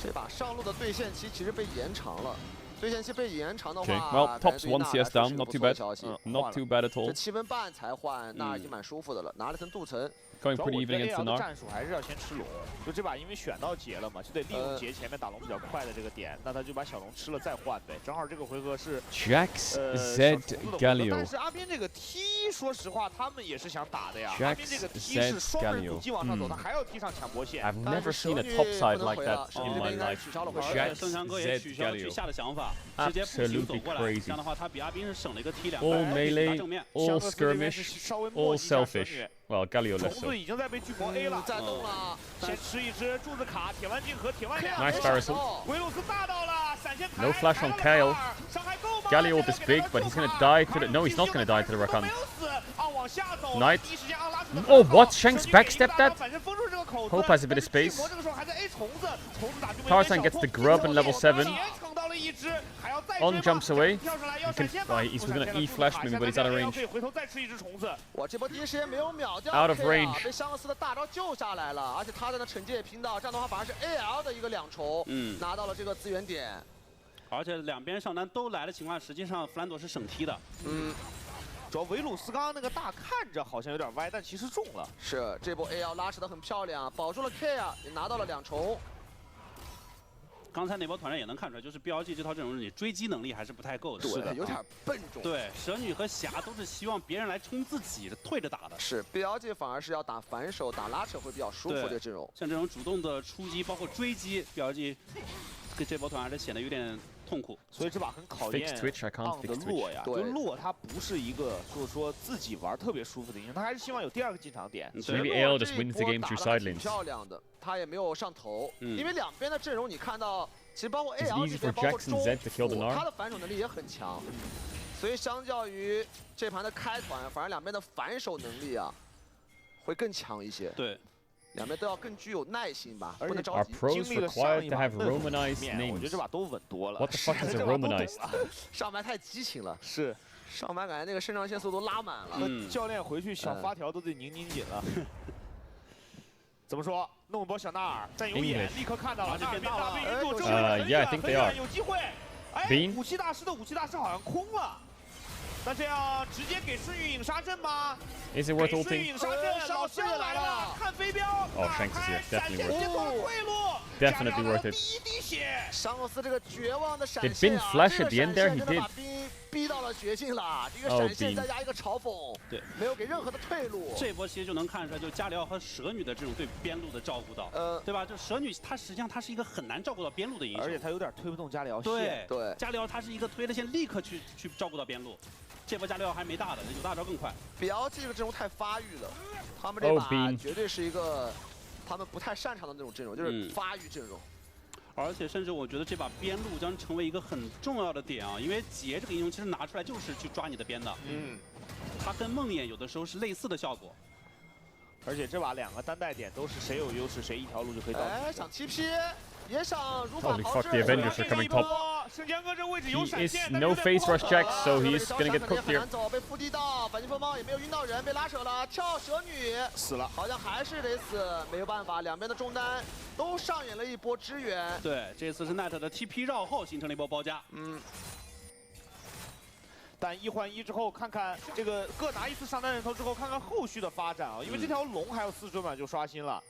这把上路的对线期其实被延长了。 对线期被延长的话 well, tops 1 CS down, not too bad. Not too bad at all. 这7分半才换，那已经蛮舒服的了，拿了层镀层。going pretty 我觉 even 得 against AL 的 Nar. 战术还是要先吃龙，就这把因为选到劫了嘛，就得利用劫前面打龙比较快的这个点，那他就把小龙吃了再换呗。正好这个回合是 Jax 小 Z 虫子的回合 Galio 但是阿斌这个 T， 说实话他们也是想打的呀。 Jax 阿斌这个 T Z 是双人 Galio 阻击往上走，他还要踢上抢博线。 I've never seen a top side like that in my life. 而且盛强哥也取消去下的想法，直接步行走过来，这样的话他比阿斌是省了一个 T 2， All melee, all skirmish, all selfish. Well, Galio less 虫 so. 子已经在被巨魔 A 了，再动了，先吃一只柱子卡，铁腕镜和铁腕两。 Nice Parasol. 维鲁斯大到了，闪现 No flash on Kale. Galio is big, but he's gonna die to the. No, he's not gonna die to the Rakan. 往下走。 Knight. Oh, what? Shanks backstepped that? Hope has a bit of space. 这个时候还在 A 虫子，虫子打巨魔 Tarzan gets the grub in level 7. 蹭到了一只，还要再 On jumps away. 跳上来 He 要 can, 闪现 he's gonna E flash maybe, but he's out of range. 可以回头再吃一只虫子。哇，这波第一时间没有秒掉 Out of K 啊 range 被香克斯的大招救下来了，而且他的呢惩戒也拼到，这样的话反而是 AL 的一个2重，拿到了这个资源点。而且两边上单都来的情况，实际上弗兰朵是省 T 的。主要维鲁斯刚刚那个大看着好像有点歪，但其实中了。是这波 AL 拉扯的很漂亮，保住了 K 啊，也拿到了2重。刚才那波团战也能看出来，就是 BLG 这套阵容，你追击能力还是不太够的。是的，有点笨重。对，蛇女和霞都是希望别人来冲自己，退着打的。是 BLG 反而是要打反手、打拉扯会比较舒服这个阵容。像这种主动的出击，包括追击 ，BLG 跟这波团还是显得有点痛苦。所以这把很考验 on 的洛呀，就洛他不是一个就是说自己玩特别舒服的英雄，他还是希望有第2个进场点。Maybe AL just wins the game through side lanes. 漂亮的，他也没有上头，因为两边的阵容你看到，其实包括 It's AL easy 这 for 边，包括 Jackson Z to kill the 中， Nar. 他的反手能力也很强，所以相较于这盘的开团，反而两边的反手能力啊会更强一些。对。两边都要更具有耐心吧，不能着 Are 急。 pros required to have Romanized 我觉得这 names? 把都稳多了。 What the fuck is a Romanized? 上盘太激情了，是上盘感觉那个肾上腺素都拉满了。教练回去小发条都得拧紧了。怎么说？弄一波小纳尔，战有眼，立刻看到了，这变大了。Yeah, I think they are. 有机会。哎，武器大师的武器大师好像空了。那这样直接给顺玉影杀阵吗？ Is it worth 顺玉 ulting? 影杀阵，老乡来了，看飞镖。Oh, Shanks is here. Definitely worth it. Definitely Definitely worth it. 第一滴血，桑洛斯这个绝望的闪 Did 现 Bin 啊， flash 这 at 个 the end 闪 there? 现 He 真的 did. 把冰逼到了绝境了。这个 Oh, 闪现 Bin 再加一个嘲讽，对，没有给任何的退路。这波其实就能看出来，就加里奥和蛇女的这种对边路的照顾到，对吧？就蛇女她实际上她是一个很难照顾到边路的英雄，而且她有点推不动加里奥线。对，加里奥她是一个推了线立刻去照顾到边路。这波加里奥还没大的，有大招更快。BLG 这个阵容太发育了，他们这把绝对是一个他们不太擅长的那种阵容，就是发育阵容。而且甚至我觉得这把边路将成为一个很重要的点啊，因为杰这个英雄其实拿出来就是去抓你的边的，他跟梦魇有的时候是类似的效果。而且这把2个单带点都是谁有优势谁一条路就可以到。哎，想 TP。也想如法 Holy 炮 fuck, 制。 the Avengers are coming top. He is no face rush Jax, so he's gonna get cooked here. 被附地到，反击风暴也没有晕到人，被拉扯了，跳蛇女死了，好像还是得死，没有办法，两边的中单都上演了一波支援。对，这次是 Net 的 TP 绕后形成了一波包夹。但1换1之后，看看这个各拿1次上单人头之后，看看后续的发展啊，因为这条龙还有4追满就刷新了。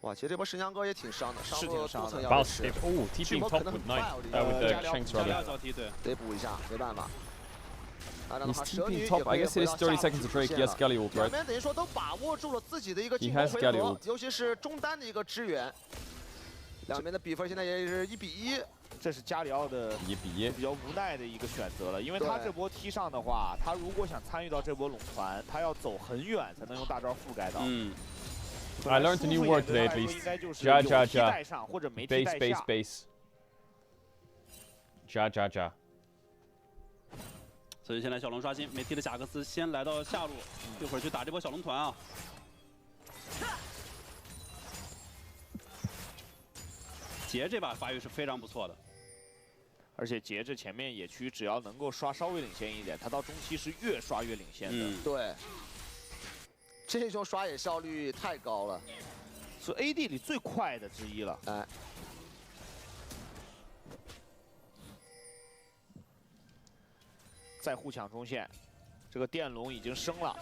哇，其实这波神枪哥也挺伤的，是挺伤的。Bounce it. Oh, TPing top with 9. With the Shanks rather. 得补一下，没办法。 He's TPing top. I guess it is 30 seconds to Drake. He has Galio ult, right? 两边等于说都把握住了自己的一个 He has Galio ult. 尤其是中单的一个支援。两边的比分现在也是1比1。这是加里奥的比较无奈的一个选择了，因为他这波踢上的话，他如果想参与到这波龙团，他要走很远才能用大招覆盖到。I learned a new word today at least. Ja ja ja. Base base base. Ja ja ja. 所以现在小龙刷新，没踢的贾克斯先来到下路，一会儿去打这波小龙团啊。杰这把发育是非常不错的，而且杰这前面野区只要能够刷稍微领先一点，他到中期是越刷越领先的。对。 这英雄刷野效率太高了，是 AD 里最快的之一了。哎，再互抢中线，这个电龙已经升了，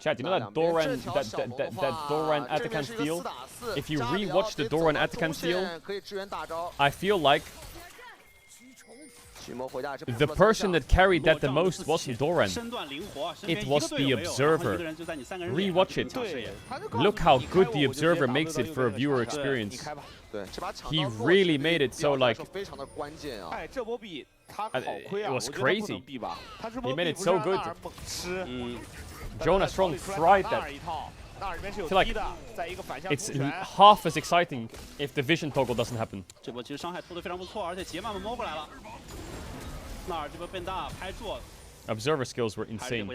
Chad, you know that Doran that Doran Atakan steal? If you rewatch the Doran Atakan steal, I feel like the person that carried that the most wasn't Doran. It was the Observer. Rewatch it. Look how good the Observer makes it for a viewer experience. He really made it so like... It was crazy. He made it so good. Jonas Strong tried that. I feel like it's half as exciting if the vision toggle doesn't happen. Observer skills were insane.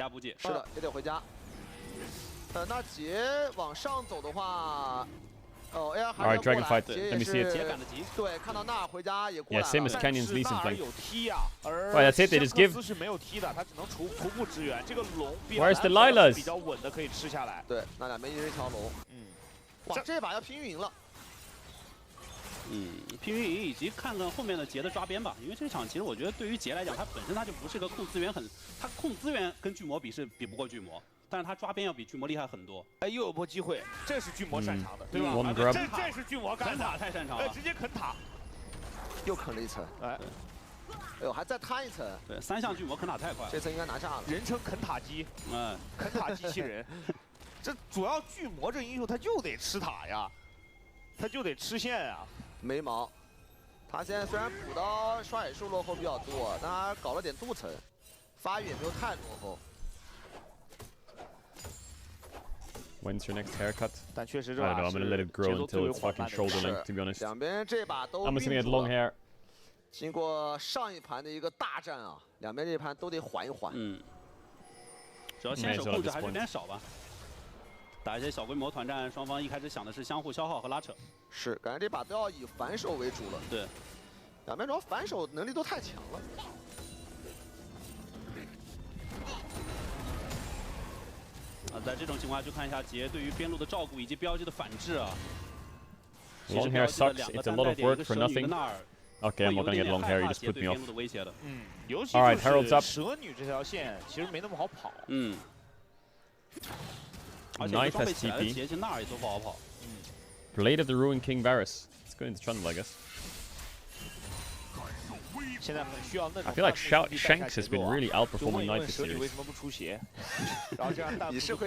Alright, Dragon Fight. Let me see it. Yeah, same as Canyon's Lee Sin flank. Right, that's it. They just give. Where's the Lilas? 对，那两边一人一条龙。哇，这把要拼运营了。拼运营以及看看后面的杰的抓边吧，因为这场其实我觉得对于杰来讲，他本身他就不是个控资源他控资源跟巨魔比是比不过巨魔。 但是他抓边要比巨魔厉害很多。哎，又有波机会，这是巨魔擅长的，对吧？这是巨魔干的，啃塔太擅长了，直接啃塔，又啃了一层。哎呦，还再摊一层。对，3项巨魔啃塔太快了，这层应该拿下了。人称啃塔机，啃塔机器人。这主要巨魔这英雄他就得吃塔呀，他就得吃线啊。没毛，他现在虽然补刀刷野术落后比较多，但他搞了点镀层，发育也没有太落后。 When's your next haircut? I don't know, I'm gonna let it grow until it's fucking shoulder length, to be honest. I'm assuming it long hair. 经过上一盘的一个大战啊，两边这一盘都得缓一缓。主要先手控制还是有点少吧。打一些小规模团战，双方一开始想的是相互消耗和拉扯。是，感觉这把都要以反手为主了。对，两边主要反手能力都太强了。 在这种情况下，就看一下杰对于边路的照顾以及标记的反制啊。 Long hair sucks. It's a lot of work for nothing. Okay, I'm not gonna get long hair. You just put me off. 尤其是蛇女这条线其实没那么好跑。Knight has TP. 杰纳尔也都不好跑。Blade of the Ruined King Varus. Let's go into Trundle, I guess. I feel like Shanks has been really outperforming Knight this series.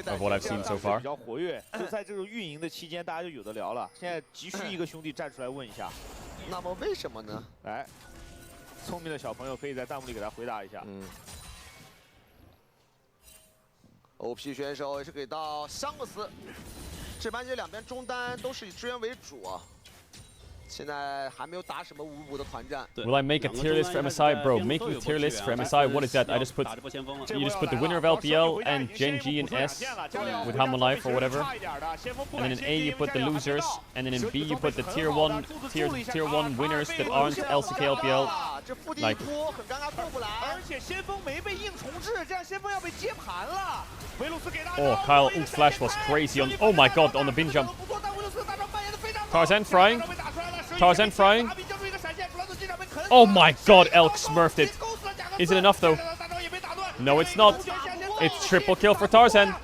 Of what I've seen so far. 比较活跃，就在这个运营的期间，大家就有的聊了。现在急需一个兄弟站出来问一下，那么为什么呢？来，聪明的小朋友可以在弹幕里给他回答一下。OP 选手也是给到香克斯，这盘这两边中单都是以支援为主啊。 现在还没有打什么五补的团战。 Will I make a tier list for MSI, bro? Making a tier list for MSI, what is that? I just put you just put the winner of LPL and Gen G in S with Hamon Life or whatever, and then in A you put the losers, and then in B you put the tier one winners that aren't LCK LPL. Like. 而且先锋没被硬重置，这样先锋要被接盘了。维鲁斯给大招。 Oh, Kyle ult flash was crazy on. Oh my god, on the bin jump. Tarzan frying. Tarzan frying. Oh my god, Elk smurfed it. Is it enough though? No, it's not. It's triple kill for Tarzan.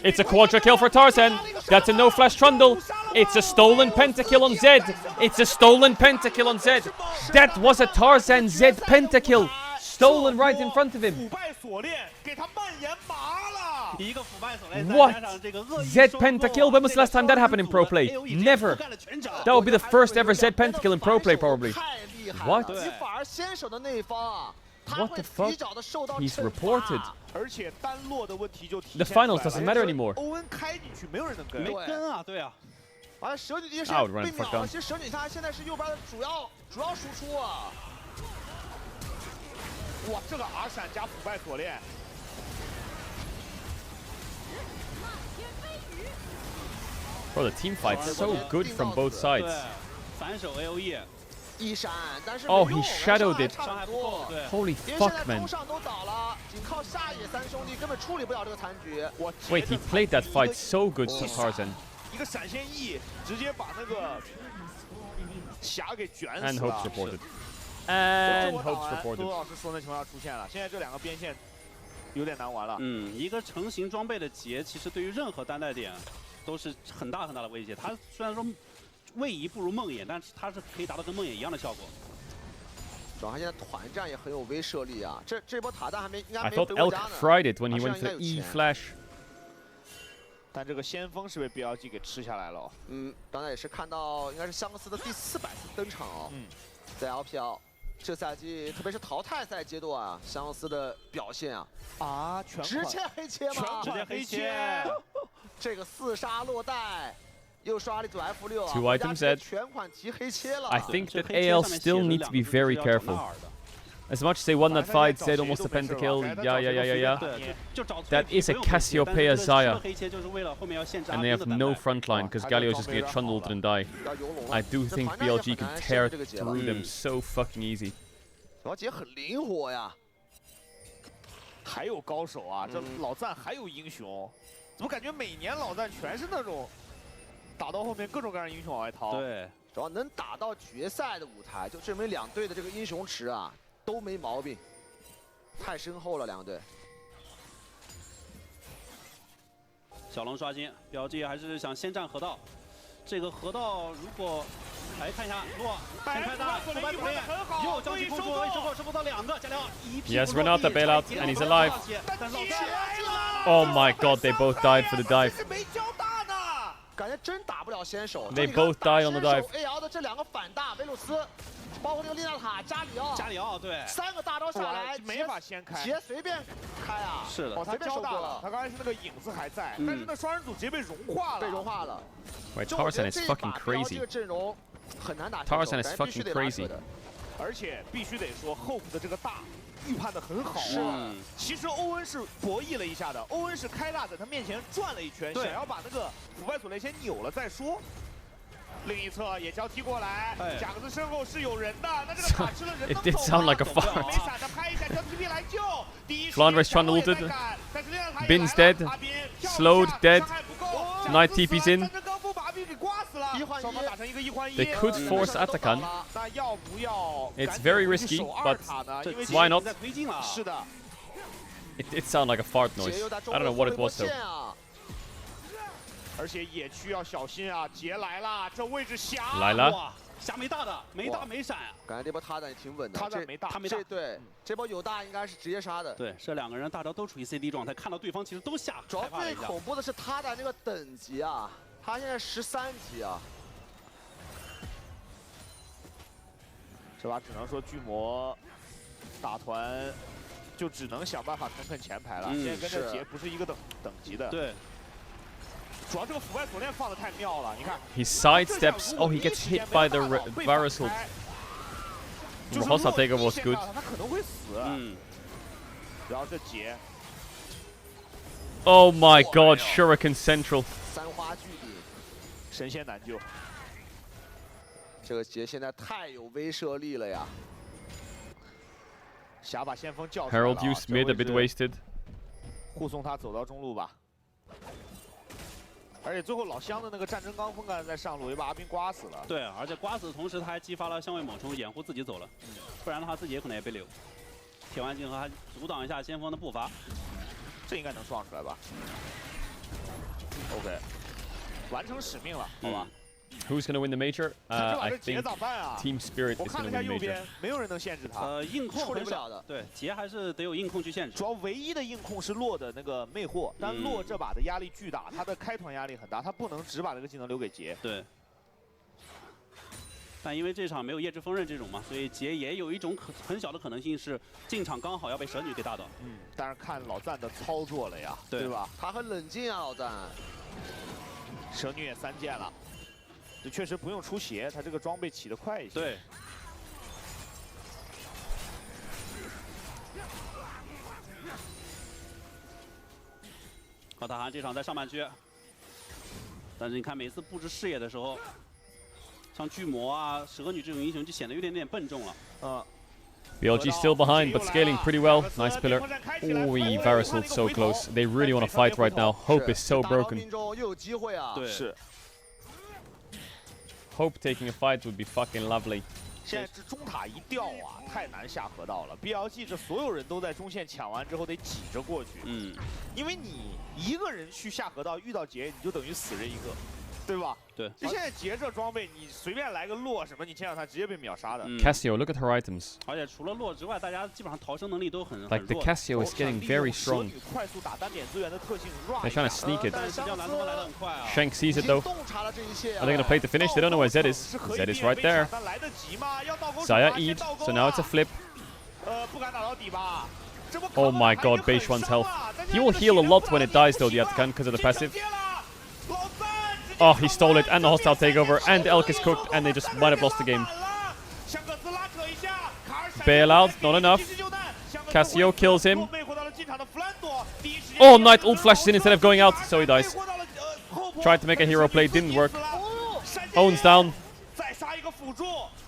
It's a quadra kill for Tarzan. That's a no flash trundle. It's a stolen pentakill on Zed. It's a stolen pentakill on Zed. That was a Tarzan Zed pentakill. Stolen right in front of him. What? Zed pentakill? When was the last time that happened in pro play? Never. That would be the first ever Zed pentakill in pro play, probably. What? What the fuck? He's reported. The finals doesn't matter anymore. I would run it fuck down. 其实蛇女她现在是右边的主要输出啊。哇，这个 R 闪加腐败锁链。 Bro, the team fight's so good from both sides. Oh, he shadowed it. Holy fuck, man. Wait, he played that fight so good to Tarzan. And Hopes reported. And Hopes reported. 有点难玩了。一个成型装备的劫，其实对于任何单带点都是很大的威胁。它虽然说位移不如梦魇，但是它是可以达到跟梦魇一样的效果。主要他现在团战也很有威慑力啊！这波塔弹应该 I 没有 thought 回 Elk 家呢。 fried it when he went for E flash. 但这个先锋是被 BLG 给吃下来了。刚才也是看到，应该是香克斯的第400次登场哦。在 LPL 这赛季，特别是淘汰赛阶段啊，香克斯的表现啊，直接黑切吗？直接黑切。这个4杀落袋。 又刷了一组 F6啊！ 2 items dead. 全款提黑切了。 I think that AL still need to be very careful. As much as they won that fight, Zed almost a pentakill. Yeah. That is a Cassiopeia Zaya. And they have no frontline because Galio's just gonna get trundled and die. I do think BLG can tear through them so fucking easy. 老姐很灵活呀，还有高手啊！这老赞还有英雄，怎么感觉每年老赞全是那种？ 打到后面各种各样的英雄往外逃，对，主要能打到决赛的舞台，就证明两队的这个英雄池啊都没毛病，太深厚了两队。小龙刷新，BLG还是想先占河道。这个河道如果来看一下，落先开大，后排左链又将其控住，收获到2个，加料一屁股 Yes, Renata bailout and he's alive. Oh my god, they both died for the dive. 感觉真打不了先手。 They both die on the dive. AL 的这2个反大，维鲁斯，包括这个丽娜塔、加里奥，对，3个大招下来，没法先开，杰随便开啊。是的，哦，他交大了，他刚才是那个影子还在，但是那双人组直接被融化了，Wait, Tarzan is fucking crazy. 这个阵容很难打。 Tarzan is fucking crazy. 而且必须得说 ，Hope 的这个大。 预判的很好啊！其实欧文是博弈了一下的，欧文是开大在他面前转了一圈，想要把那个腐败锁链先扭了再说。另一侧也交替过来，贾克斯身后是有人的，那这个塔吃了人能走吗？ It did sound like a fart. 没闪的拍一下，交 TP 来救。Flandre's trundled. Bin's dead. Slowed dead. Knight TP's in. They could force Atakan. It's very risky, but why not? It sounded like a fart noise. I don't know what it was though. 而且也需要小心啊！杰来了，这位置瞎来了，瞎没大的，没大没闪。感觉这波塔弹也挺稳的，他没大，对，这波有大应该是直接杀的。对，这2个人大招都处于 CD 状态，看到对方其实都吓。主要最恐怖的是他的那个等级啊，他现在13级啊。 是吧？只能说巨魔打团就只能想办法啃前排了。现在跟这杰不是一个等级的。对。主要这个腐败锁链放的太妙了，你看。He sidesteps. Oh, he gets hit by the Varus ult. Rosa Taker was good. 他可能会死。然后这杰。 Oh my god, Shuriken Central. 3花巨顶，神仙难救。 这个杰现在太有威慑力了呀！想把先锋叫出来 Herald used mid a bit wasted. 护送他走到中路吧。而且最后老乡的那个战争刚锋干在上路也把阿斌刮死了。对，而且刮死的同时他还激发了相位猛冲，掩护自己走了，不然的话自己也可能也被留。铁腕镜河还阻挡一下先锋的步伐，这应该能撞出来吧 ？OK， 完成使命了，好吧。 Who's gonna win the major? I think 咋办啊 Team Spirit is 我看 gonna 了一下 win the 右边 major. 没有人能限制他。硬控很少的，对，杰还是得有硬控去限制。主要唯一的硬控是洛的那个魅惑，但洛这把的压力巨大，他的开团压力很大，他不能只把这个技能留给杰。对。但因为这场没有夜之锋刃这种嘛，所以杰也有一种很小的可能性是进场刚好要被蛇女给打倒。但是看老赞的操作了呀，对吧？他很冷静啊，老赞。蛇女也3件了。 这确实不用出血，他这个装备起得快一些。对。高塔韩这场在上半区，但是你看每次布置视野的时候，像巨魔啊、蛇女这种英雄就显得有点笨重了。BLG still behind, but scaling pretty well. Nice pillar. Ooh, Varus ult so close. They really want to fight right now. Hope is so broken. 对。 Hope taking a fight would be fucking lovely. 现在这中塔一掉啊，太难下河道了。BLG 这所有人都在中线抢完之后得挤着过去，因为你一个人去下河道遇到杰，你就等于死人一个，对吧？对。就现在杰这装备，你随便来个洛什么，你见到他直接被秒杀的。Cassio, look at her items. 而且除了洛之外，大家基本上逃生能力都很 Like the Cassio is getting very strong. 快速打单点资源的特性 They're trying to sneak it. 但是实际上蓝东来得很快啊。 Shank sees it though. Are they gonna play to finish? They don't know where Zed is. Zed is right there. Zaya Eid. So now it's a flip. 不敢打到底吧？ Oh my god, Beishuan's health. He will heal a lot when it dies though, the Atakan, because of the passive. Oh, he stole it, and the hostile takeover, and Elk is cooked, and they just might have lost the game. Bailout, not enough. Cassio kills him. Oh, Knight ult flashes in instead of going out, so he dies. Tried to make a hero play, didn't work. Owns down.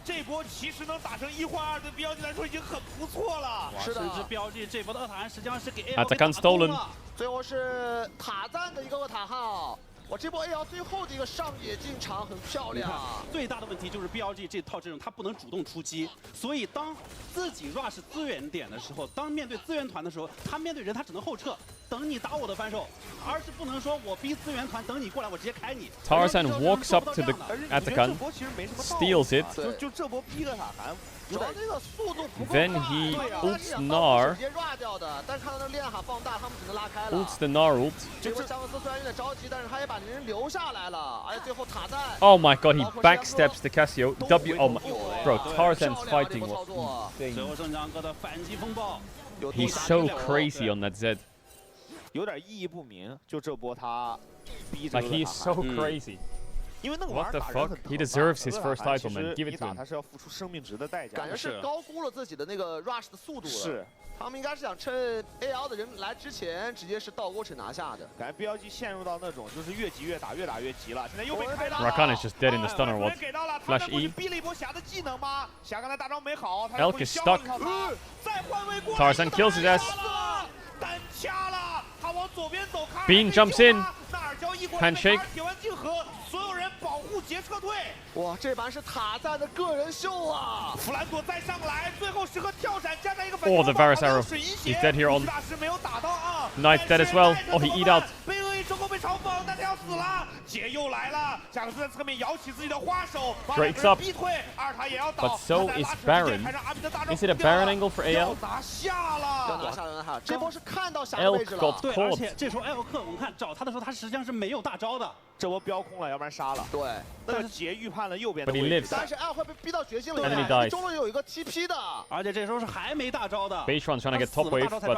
这波其实能打成1换2，对 BLG 来说已经很不错了。是的，甚至 BLG 这波的2塔汉实际上是给 Atakan stolen. 最后是塔赞的一个塔号。 我这波 AL 最后的一个上野进场很漂亮。最大的问题就是 BLG 这套阵容他不能主动出击，所以当自己 rush 资源点的时候，当面对资源团的时候，他面对人他只能后撤，等你打我的翻手，而是不能说我逼资源团等你过来，我直接开你。Tarzan walks up to the Atakan, steals it. 就这波逼个塔韩。 Then he ults Gnar. Ults the Gnar ult. Oh my god, he backsteps the Cassio. Oh my, bro, Tarzan's fighting was insane. He's so crazy on that Zed. 有点意义不明，就这波他逼着。 Like he's so crazy. 因为那个玩 What the 意儿打人 fuck? 很疼 He deserves his first title, man. Give it to 打 him. 他是要付出生命值的代价。感觉是高估了自己的那个 rush 的速度了。是，他们应该是想趁 AL 的人来之前，直接是倒钩尺拿下的。感觉 BLG 陷入到那种就是越急越打，越打越急了。现在又被开到。 Rakan is just dead in the stunner. What? 给到了， Flash E. 逼了一波霞的技能吗？霞刚才大招没好， Elk is stuck. 再换位过 Tarzan kills his ass. 单掐了，他往左边走。 Bean jumps in. Handshake. 铁腕竞合，所有人保护杰撤退。哇，这盘是塔赞的个人秀啊！弗兰多再上来，最后时刻跳闪加上一个反 Oh, the Varus arrow. He's dead here on. 大师没有打到啊。 Knight's dead as well. Oh, he eat out. 被恶意收购被嘲讽，但他要死了。杰又来了，贾克斯在侧面摇起自己的花手，把两个人逼退。二塔也要倒。 But so is Baron. Is it a Baron angle for AL? 要拿下了哈！这波是看到霞的位置了。 Elk got 对， caught. 而且这时候艾尔克，我们看找他的时候，他实际上是没有大招的。 这波飙空了，要不然杀了。对，但是杰预判了右边的 But he 位置。 lives. 但是艾尔会被逼到绝境了。 And then he dies. 中路有一个 TP 的，而且这时候是还没大招的。 Beishuan's trying to get top wave, but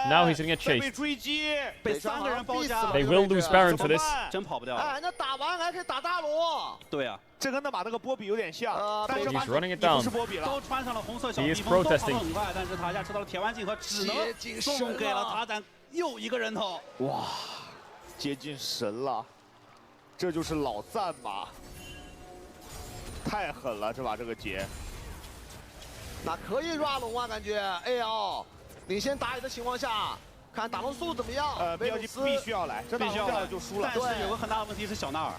now he's gonna get 被 chased. 追击，被3个人包夹。 They will lose Baron for this. 真跑不掉。哎，那打完还可以打大罗。对啊，这跟那把那个波比有点像。但是 He's running it down. 不是波比了。都穿上了红色小 He 披 is 风，都跑 protesting. 得很快，但是塔下吃到了铁腕镜和，只能送给了塔赞又一个人头。哇，接近神了。 这就是老赞嘛，太狠了，这把这个劫。那可以 run 龙啊，感觉 AL 领先打野的情况下，看打龙速度怎么样。BLG 必须要来，这打龙掉了就输了。但是有个很大的问题是小纳尔。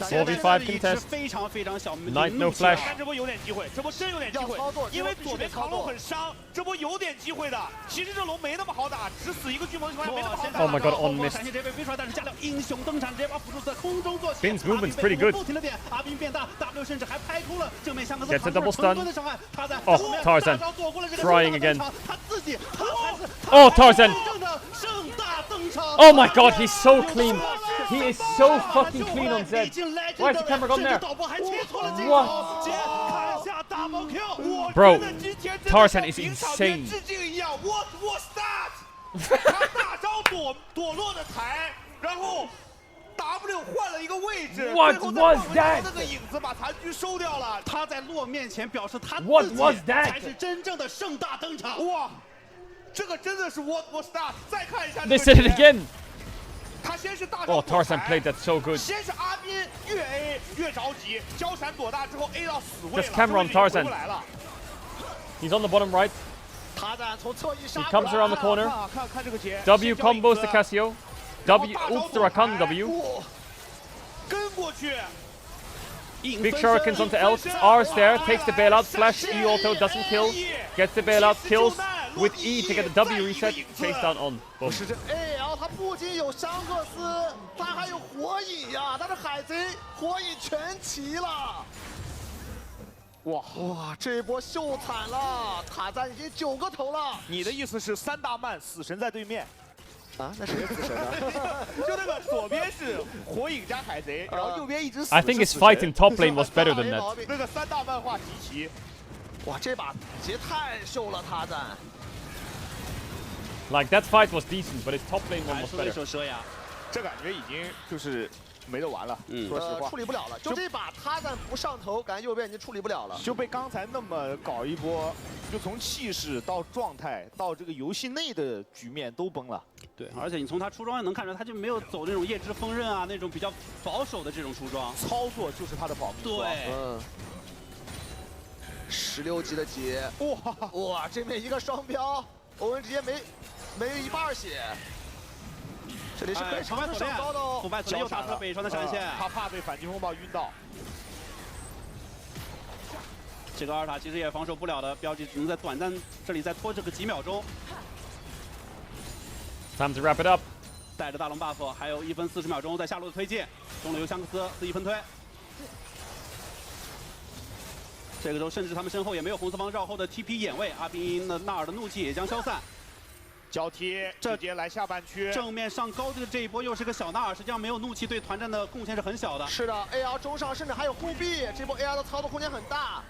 4v5 contest. 非常非常小 Knight no flash. 但这波有点机会，这波真有点机会，因为左边扛龙很伤，这波有点机会的。其实这龙没那么好打，只死一个巨魔的情况下没那么好打。 Oh my god, on miss. 闪现直接被飞出来，但是加了英雄登场，直接把辅助在空中做起。 Bin's movement's pretty good. 不停的点，阿宾变大 ，W 甚至还拍出了正面相克 Gets a double stun. 的伤害。他在 Oh, Tarzan. ， Trying again. 他自己，他才是 Oh, Tarzan. 真正的盛大登场。 Oh my god, he's so clean. He is so fucking clean on Zed. Why is the camera gone there? What? Bro, Tarzan is insane. What was that? 他大招躲落的台，然后 W 换了一个位置， What was that? 那个影子把残局收掉了。他在落面前表示他 What 自己 was that? 才是真正的盛大登场。哇，这个真的是 What was that？ 再看一下 They said it again. 他先是大招 Oh, Tarzan played that so good. 先是阿宾越 A 越着急，交闪躲大之后 A 到死位了， Just camera on Tarzan. He's on the bottom right. 塔赞从侧翼杀 He comes around the corner. 看这个节 W combos the Cassio. W ults the Rakan W. 跟过去， Big shurikens onto Elf. R's there, takes the bailout. Flash E auto, doesn't kill. Gets the bailout, kills with E to get the W reset. Chase down on. Boom. 是这 AL 他不仅有香克斯，他还有火影呀，他是海贼，火影全齐了。哇，这一波秀惨了，塔赞已经9个头了。你的意思是3大慢死神在对面？啊，那谁是死神啊？就那个左边是火影加海贼，然后右边一直死。 I think his fight in top lane was better than that. 那个3大漫画集齐。哇，这把杰太秀了，塔赞。 Like that fight was decent, but his top lane one was better. 手蛇牙，这感觉已经就是没得玩了。说实话，处理不了了。就这把塔赞不上头，感觉右边已经处理不了了。就被刚才那么搞一波，就从气势到状态到这个游戏内的局面都崩了。对，而且你从他出装也能看出，他就没有走那种夜之锋刃啊，那种比较保守的这种出装。操作就是他的保命。对。 16级的杰，哇，这边一个双标，欧文直接没有一半血。这里是可以尝试上高的哦，腐败锁链又打出了北川的闪现，他怕被反击风暴晕到。这个阿尔塔其实也防守不了的，标记只能在短暂这里再拖这个几秒钟。 Time to wrap it up。带着大龙 buff， 还有1分40秒钟在下路的推进，中路由香克斯自己分推。 这个时候，甚至他们身后也没有红色方绕后的 TP 掩卫，阿宾的纳尔的怒气也将消散。交替，直接来下半区。正面上高的这一波又是个小纳尔，实际上没有怒气对团战的贡献是很小的。是的 ，AR 中上甚至还有护臂，这波 AR 的操作空间很大。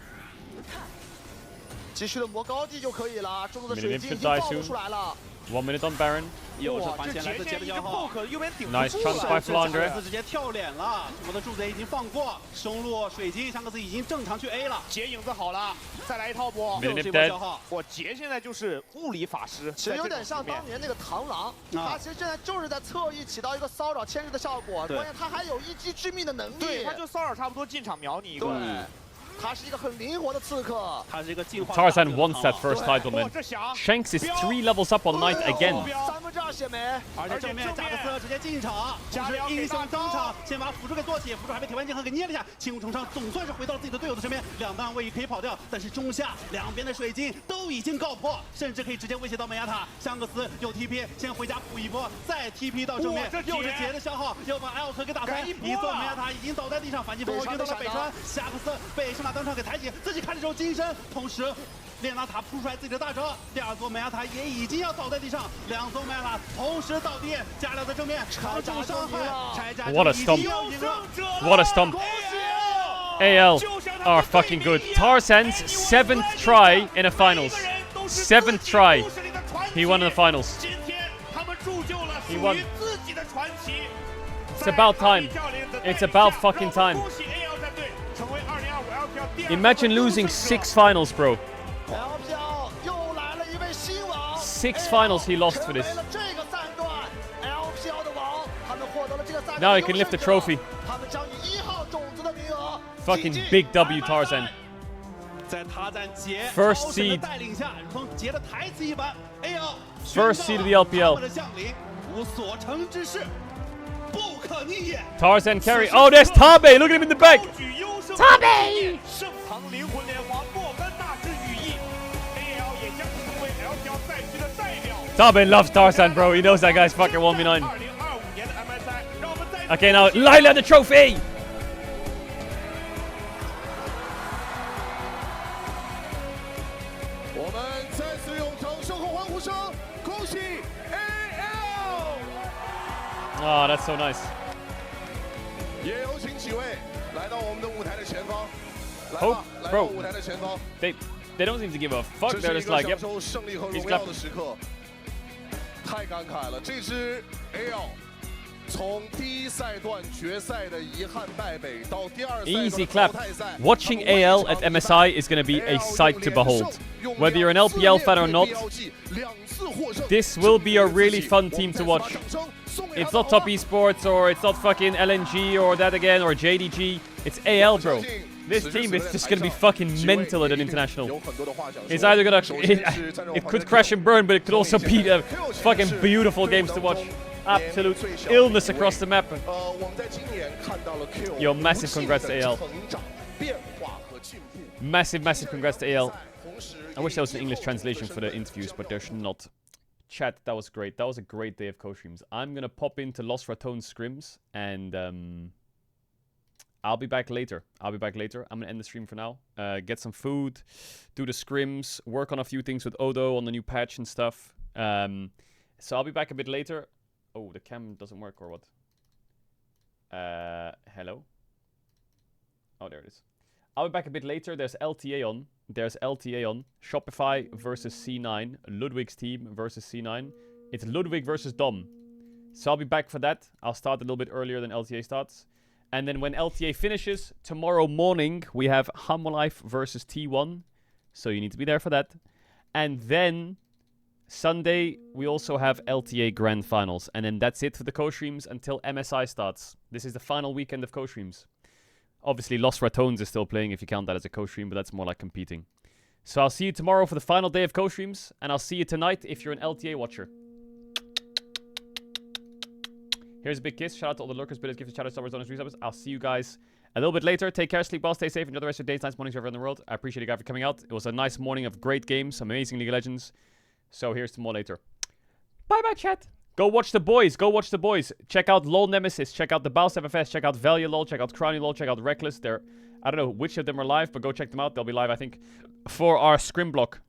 继续的磨高地就可以了，中路的水晶已经暴露出来了。 1 minute on Baron。 又是环线来自杰的消耗 ，Nice chunk by Flandre。直接跳脸了，我的柱子已经放过，生路水晶香克斯已经正常去 A 了，杰影子好了，再来一套不？又是一波消耗。我杰现在就是物理法师，其实有点像当年那个螳螂，他其实现在就是在侧翼起到一个骚扰牵制的效果，关键他还有一击致命的能力，对，他就骚扰差不多进场秒你一个。 他是一个很灵活的刺客，他是一个进化。 Tarzan wants that first title man. Shanks is 3 levels up on Knight again. 3/2血没，而且正面加克斯直接进场，就是英雄登场，先把辅助给做起，辅助还被铁腕剑客给捏了一下，轻功重伤，总算是回到了自己的队友的身边，两段位移可以跑掉，但是中下两边的水晶都已经告破，甚至可以直接威胁到梅亚塔。香克斯有 TP， 先回家补一波，再 TP 到正面，又是杰的消耗，又把艾奥特给打翻，一座梅亚塔已经倒在地上，反击风波晕到了北川，夏克斯被圣塔登场给抬起，自己开了这种金身，同时。 列纳塔扑出来自己的大招，第二座梅亚塔也已经要倒在地上，两座梅亚塔同时倒地，加料在正面扛住伤害，拆家 What a stomp! What a stomp! AL are fucking good. Tarzan's 7th try in a finals. 7th try. He won in the finals. He won. It's about time. It's about fucking time. Imagine losing 6 finals, bro. 6 finals he lost for this. Now he can lift the trophy. Fucking big W Tarzan. First seed. First seed of the LPL. Tarzan carry. Oh, there's Tabe. Look at him in the back. Tabe! Tabe loves Tarzan, bro. He knows that guy's fucking 1v9. Okay, now Lila the trophy! Oh, that's so nice. Oh, bro. They don't seem to give a fuck. They're just like, yep. He's clapping. 太感慨了，这支 AL 从第一赛段决赛的遗憾败北到第二赛 Easy clap. Watching AL at MSI is going to be a sight to behold. Whether you're an LPL fan or not, this will be a really fun team to watch. It's not Top Esports or it's not fucking LNG or that again or JDG. It's AL, bro. This team is just going to be fucking mental at an international. It's either going to... It could crash and burn, but it could also be fucking beautiful games to watch. absolute illness across the map. 我们在今年看到了 Q Yo, massive congrats to AL. 成长、变化和进步。 Massive, massive congrats to AL. I wish there was an English translation for the interviews, but there's not. Chat, that was great. That was a great day of co-streams. I'm gonna pop into Los Ratones scrims, and I'll be back later. I'm gonna end the stream for now. Get some food, do the scrims, work on a few things with Odo on the new patch and stuff. So I'll be back a bit later. Oh, the cam doesn't work or what? Hello? Oh, there it is. I'll be back a bit later. There's LTA on. Shopify versus C9. Ludwig's team versus C9. It's Ludwig versus Dom. So I'll be back for that. I'll start a little bit earlier than LTA starts. And then when LTA finishes, tomorrow morning, we have Hamolife versus T1. So you need to be there for that. And then Sunday, we also have LTA Grand Finals. And then that's it for the co-streams until MSI starts. This is the final weekend of co-streams. Obviously, Los Ratones is still playing if you count that as a co-stream, but that's more like competing. So I'll see you tomorrow for the final day of co-streams, and I'll see you tonight if you're an LTA watcher. Here's a big kiss. Shout out to all the lurkers, bidders, gifted, shout out to subs, resubs. I'll see you guys a little bit later. Take care, sleep well, stay safe, enjoy the rest of your days, nights, mornings, wherever in the world. I appreciate you guys for coming out. It was a nice morning of great games, some amazing League of Legends. So here's to more later. Bye-bye, chat. Go watch the boys. Check out LOL Nemesis. Check out the Baus FFS. Check out Valia LOL. Check out Crowny LOL. Check out Reckless. I don't know which of them are live, but go check them out. They'll be live, I think, for our scrim block.